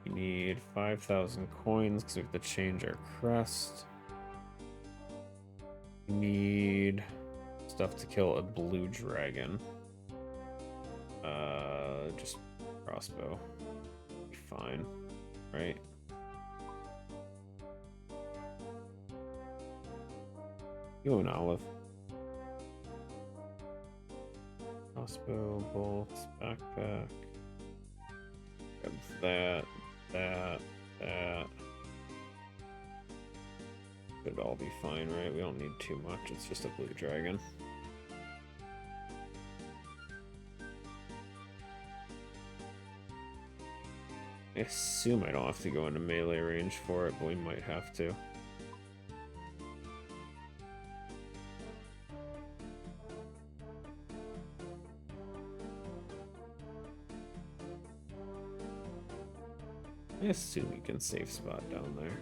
We need 5,000 coins because we have to change our crest. We need stuff to kill a blue dragon. Just crossbow. Be fine, right? You an olive. Crossbow, bolts, backpack. Grab that. Should all be fine, right? We don't need too much. It's just a blue dragon. I assume I don't have to go into melee range for it, but we might have to. I assume you can safe spot down there.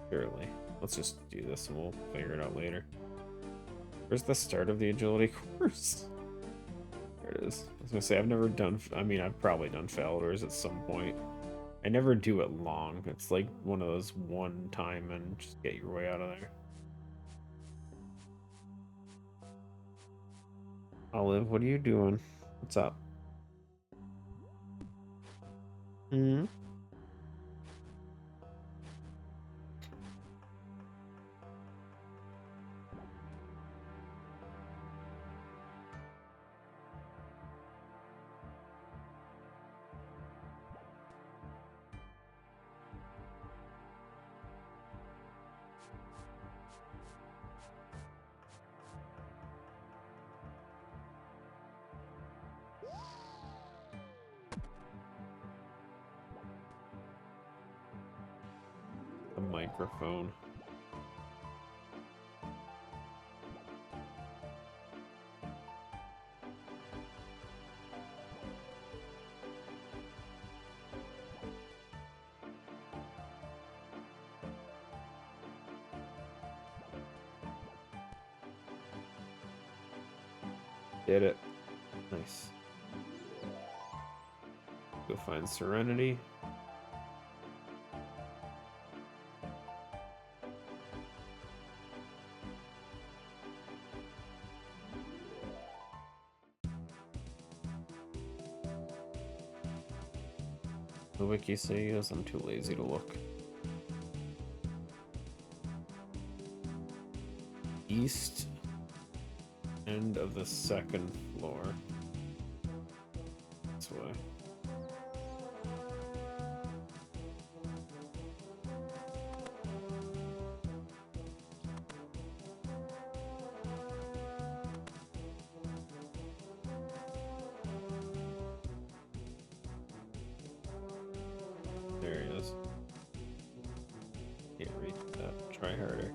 Surely. Let's just do this and we'll figure it out later. Where's the start of the agility course? There it is. I was gonna say, I've never done, I mean, I've probably done Faladors at some point. I never do it long. It's like one of those one time and just get your way out of there. Olive, what are you doing? What's up? Hmm? The microphone. Did it. Nice. Go find Serenity. The wiki says I'm too lazy to look. East end of the second floor. This way. There he is. Can't read that. Try harder.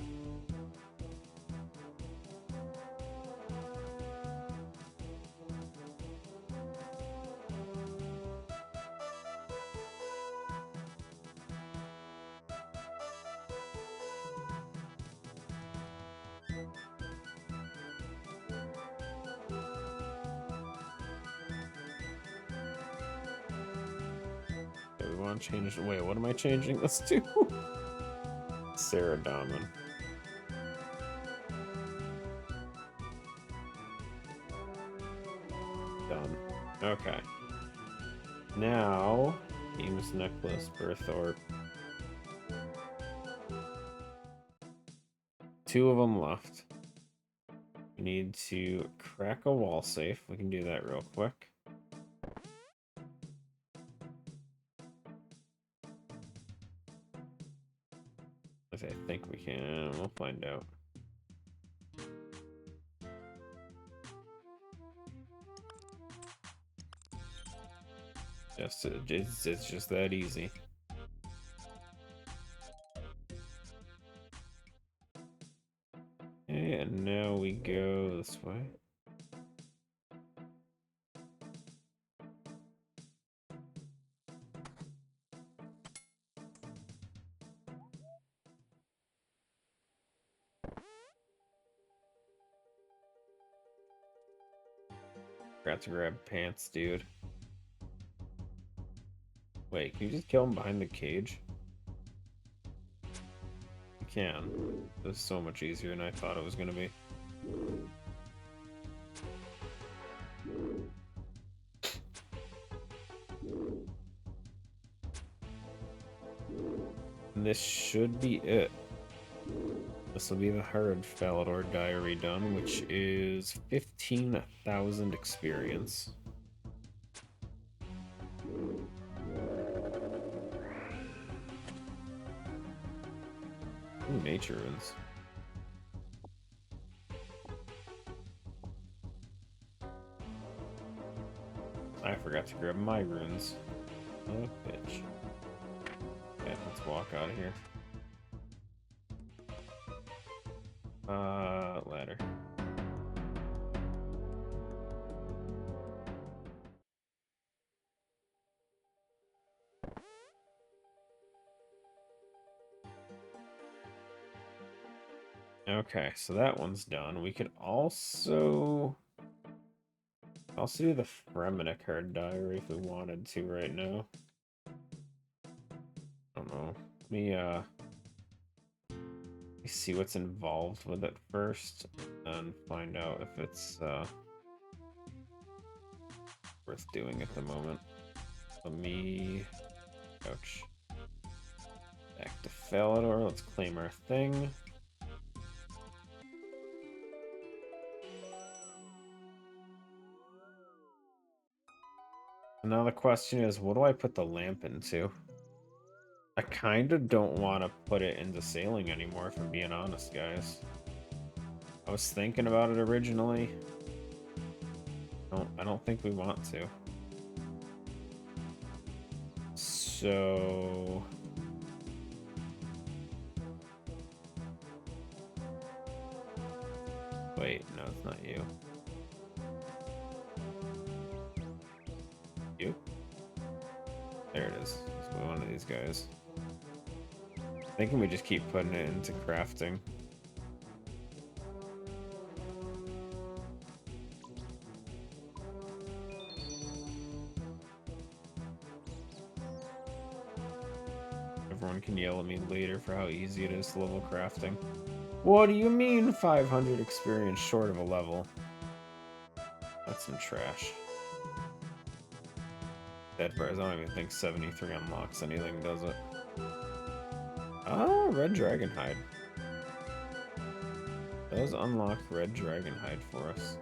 Okay, we want to change. Wait, what am I changing this to? Sarah Dahman. Done. Okay. Now, Eames Necklace, Berthorpe. 2 of them left. We need to crack a wall safe. We can do that real quick. If I think we can, we'll find out. It's just that easy. And now we go this way. Forgot to grab pants, dude. Wait, can you just kill him behind the cage? You can. This is so much easier than I thought it was gonna be. And this should be it. This will be the hard Falador diary done, which is 15,000 experience. Ooh, nature runes. I forgot to grab my runes. Oh, bitch. Okay, let's walk out of here. Ladder. Okay, so that one's done. We could also do the Fremennik card diary if we wanted to right now. I don't know. Let me see what's involved with it first and find out if it's worth doing at the moment. Let me ouch. Back to Falador, let's claim our thing. Now the question is, what do I put the lamp into? I kind of don't want to put it into sailing anymore, if I'm being honest, guys. I was thinking about it originally. I don't think we want to. So... Wait, no, it's not you. You? There it is. It's one of these guys. Thinking we just keep putting it into crafting. Everyone can yell at me later for how easy it is to level crafting. What do you mean 500 experience short of a level? That's some trash. Dead Bears, I don't even think 73 unlocks anything, does it? Oh, Red Dragon Hide. Does unlock Red Dragon Hide for us.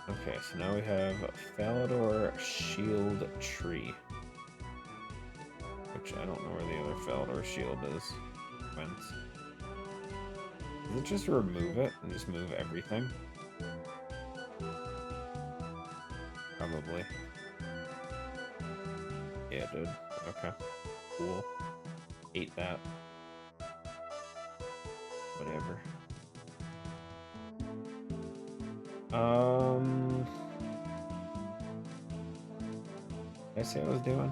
Okay, so now we have Falador Shield Tree. Which I don't know where the other Falador Shield is. Went. Does it just remove it and just move everything? Probably. Yeah, it did. Okay. Cool. Ate that. Whatever. Did I say what I was doing?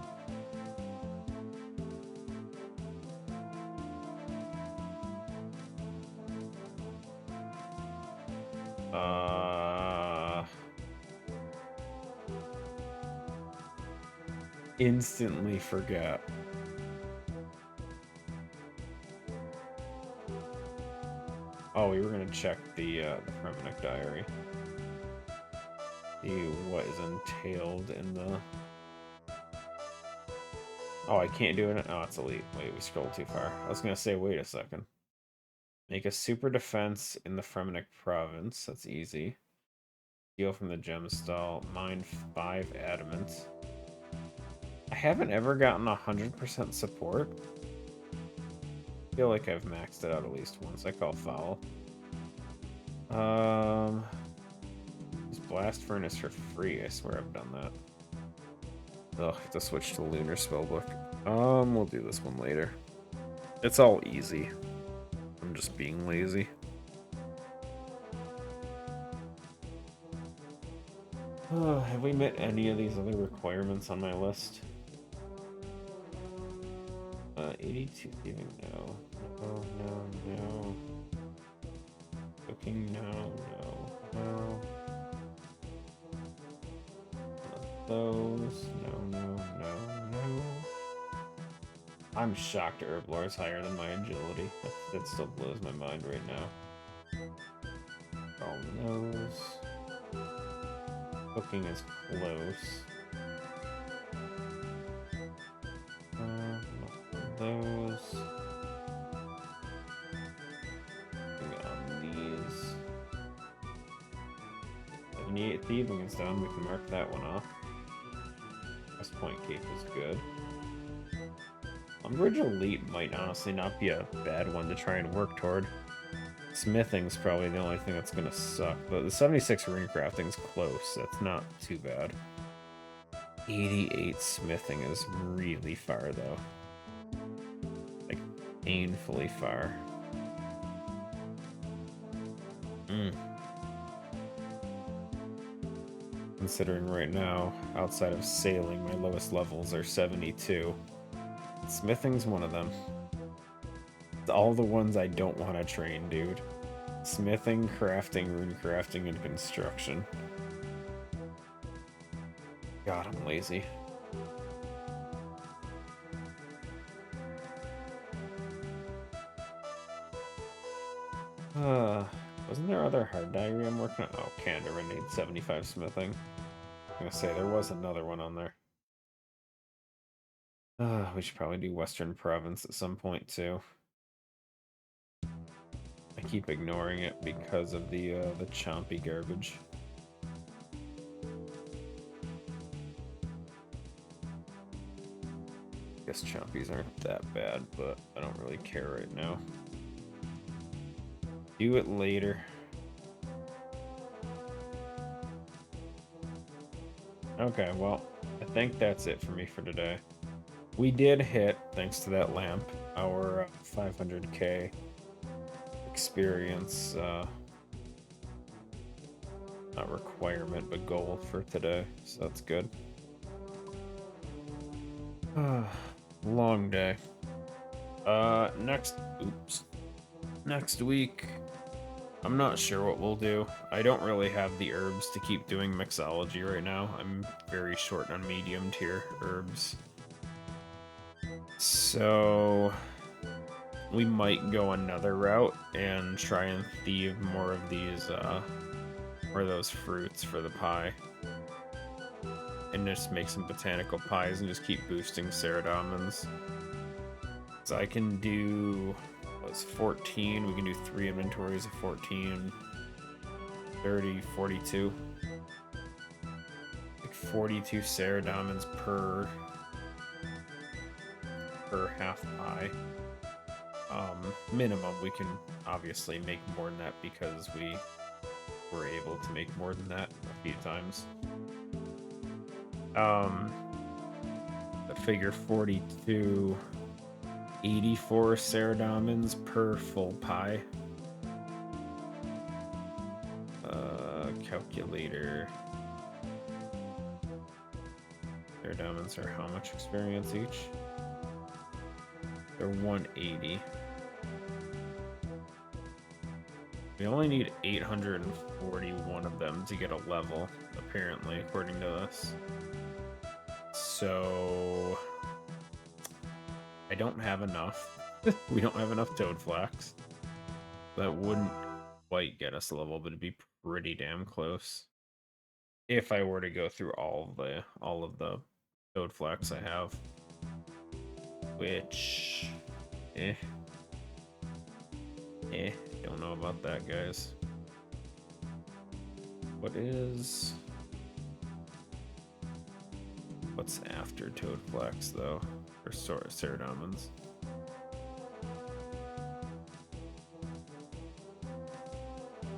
Instantly forgot. Oh, we were gonna check the Fremennik diary. See what is entailed in the... Oh, I can't do it. Oh, it's elite. Wait, we scrolled too far. I was gonna say, wait a second. Make a super defense in the Fremennik province. That's easy. Steal from the gem stall. Mine 5 adamant. I haven't ever gotten 100% support. I feel like I've maxed it out at least once. I call foul. Just blast furnace for free. I swear I've done that. Ugh, I have to switch to Lunar Spellbook. We'll do this one later. It's all easy. I'm just being lazy. Have we met any of these other requirements on my list? 82 thieving, no. No. Cooking, no. Those, no. I'm shocked Herblore is higher than my agility. That still blows my mind right now. Oh, those. Cooking is close. Those. On these. 78 thieving is done. We can mark that one off. West Point Cape is good. Umbridge Elite might honestly not be a bad one to try and work toward. Smithing's probably the only thing that's gonna suck, but the 76 rune crafting's close. That's not too bad. 88 smithing is really far though. Like, painfully far. Considering right now, outside of sailing, my lowest levels are 72. Smithing's one of them. It's all the ones I don't want to train, dude. Smithing, crafting, rune crafting, and construction. God, I'm lazy. Wasn't there other hard diary I'm working on? Oh, Canada needs 75 smithing. I'm gonna say there was another one on there. We should probably do Western Province at some point too. I keep ignoring it because of the chompy garbage. Guess chompies aren't that bad, but I don't really care right now. Do it later. Okay, well, I think that's it for me for today. We did hit, thanks to that lamp, our 500k experience, not requirement, but goal for today, so that's good. Long day. Next week, I'm not sure what we'll do. I don't really have the herbs to keep doing mixology right now. I'm very short on medium tier herbs. So we might go another route and try and thieve more of these, or those fruits for the pie. and just make some botanical pies and just keep boosting Ceradamins. So I can do, what's 14? We can do 3 inventories of 14, 30, 42. Like 42 Ceradamins per half pie. Minimum. We can obviously make more than that because we were able to make more than that a few times. I figure 42, 84 Ceradamins per full pie. Calculator. Ceradamins are how much experience each? They're 180. We only need 841 of them to get a level, apparently, according to this. So I don't have enough. We don't have enough toad flax. That wouldn't quite get us a level, but it'd be pretty damn close. If I were to go through all of the toad flax I have. Which don't know about that, guys. What's after toad flax though? Or Ceradamins?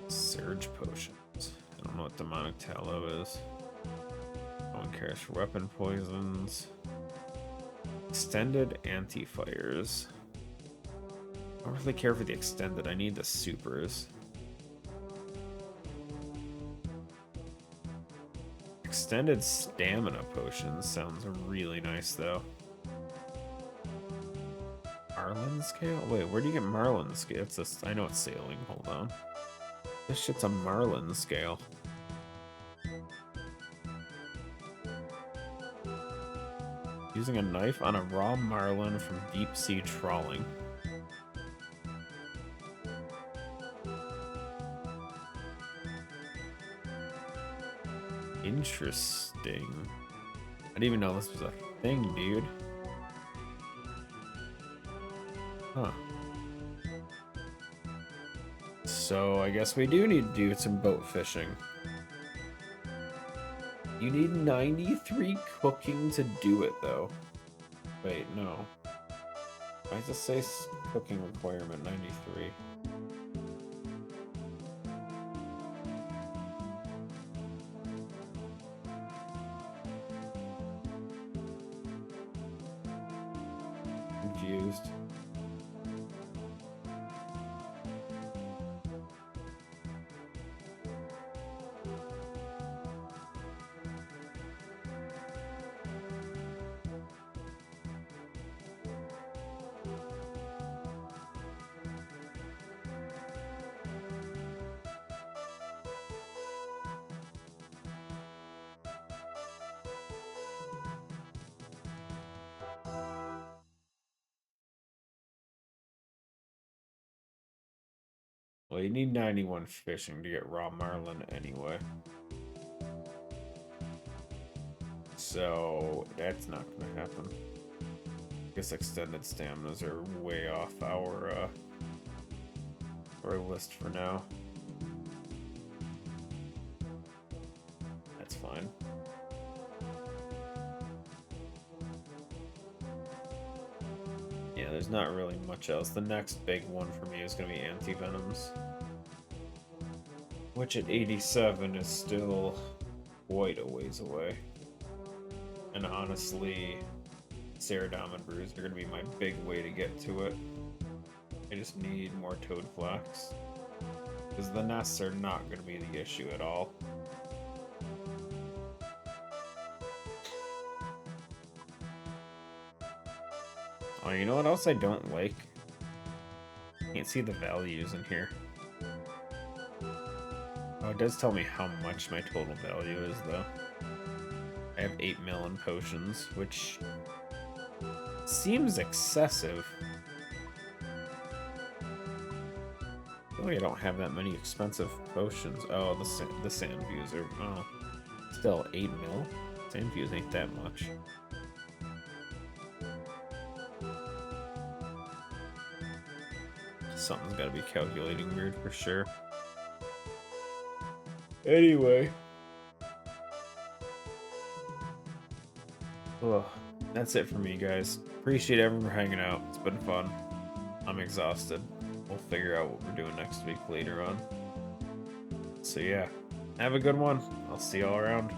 Surge potions. I don't know what demonic tallow is. No one cares for weapon poisons. Extended anti-fires. I don't really care for the extended. I need the supers. Extended stamina potions sounds really nice though. Marlin scale? Wait, where do you get Marlin scale? I know it's sailing. Hold on. This shit's a Marlin scale. Using a knife on a raw marlin from deep sea trawling. Interesting. I didn't even know this was a thing, dude. Huh. So I guess we do need to do some boat fishing. You need 93 cooking to do it, though. Wait, no. Why does it say cooking requirement 93? Confused. Well, you need 91 fishing to get raw marlin anyway. So that's not going to happen. I guess extended staminas are way off our list for now. That's fine. Yeah, there's not really much else. The next big one for me is going to be anti-venoms. Which at 87 is still quite a ways away. And honestly, Ceradamin brews are going to be my big way to get to it. I just need more toad flax. Because the nests are not going to be the issue at all. Oh, you know what else I don't like? Can't see the values in here. Oh, it does tell me how much my total value is, though. I have 8 million potions, which seems excessive. I feel like I don't have that many expensive potions. Oh, the sand views are... Oh, still 8 mil? Sand views ain't that much. Something's gotta be calculating weird for sure. Anyway. Ugh, that's it for me, guys. Appreciate everyone for hanging out. It's been fun. I'm exhausted. We'll figure out what we're doing next week later on. So yeah, have a good one. I'll see y'all around.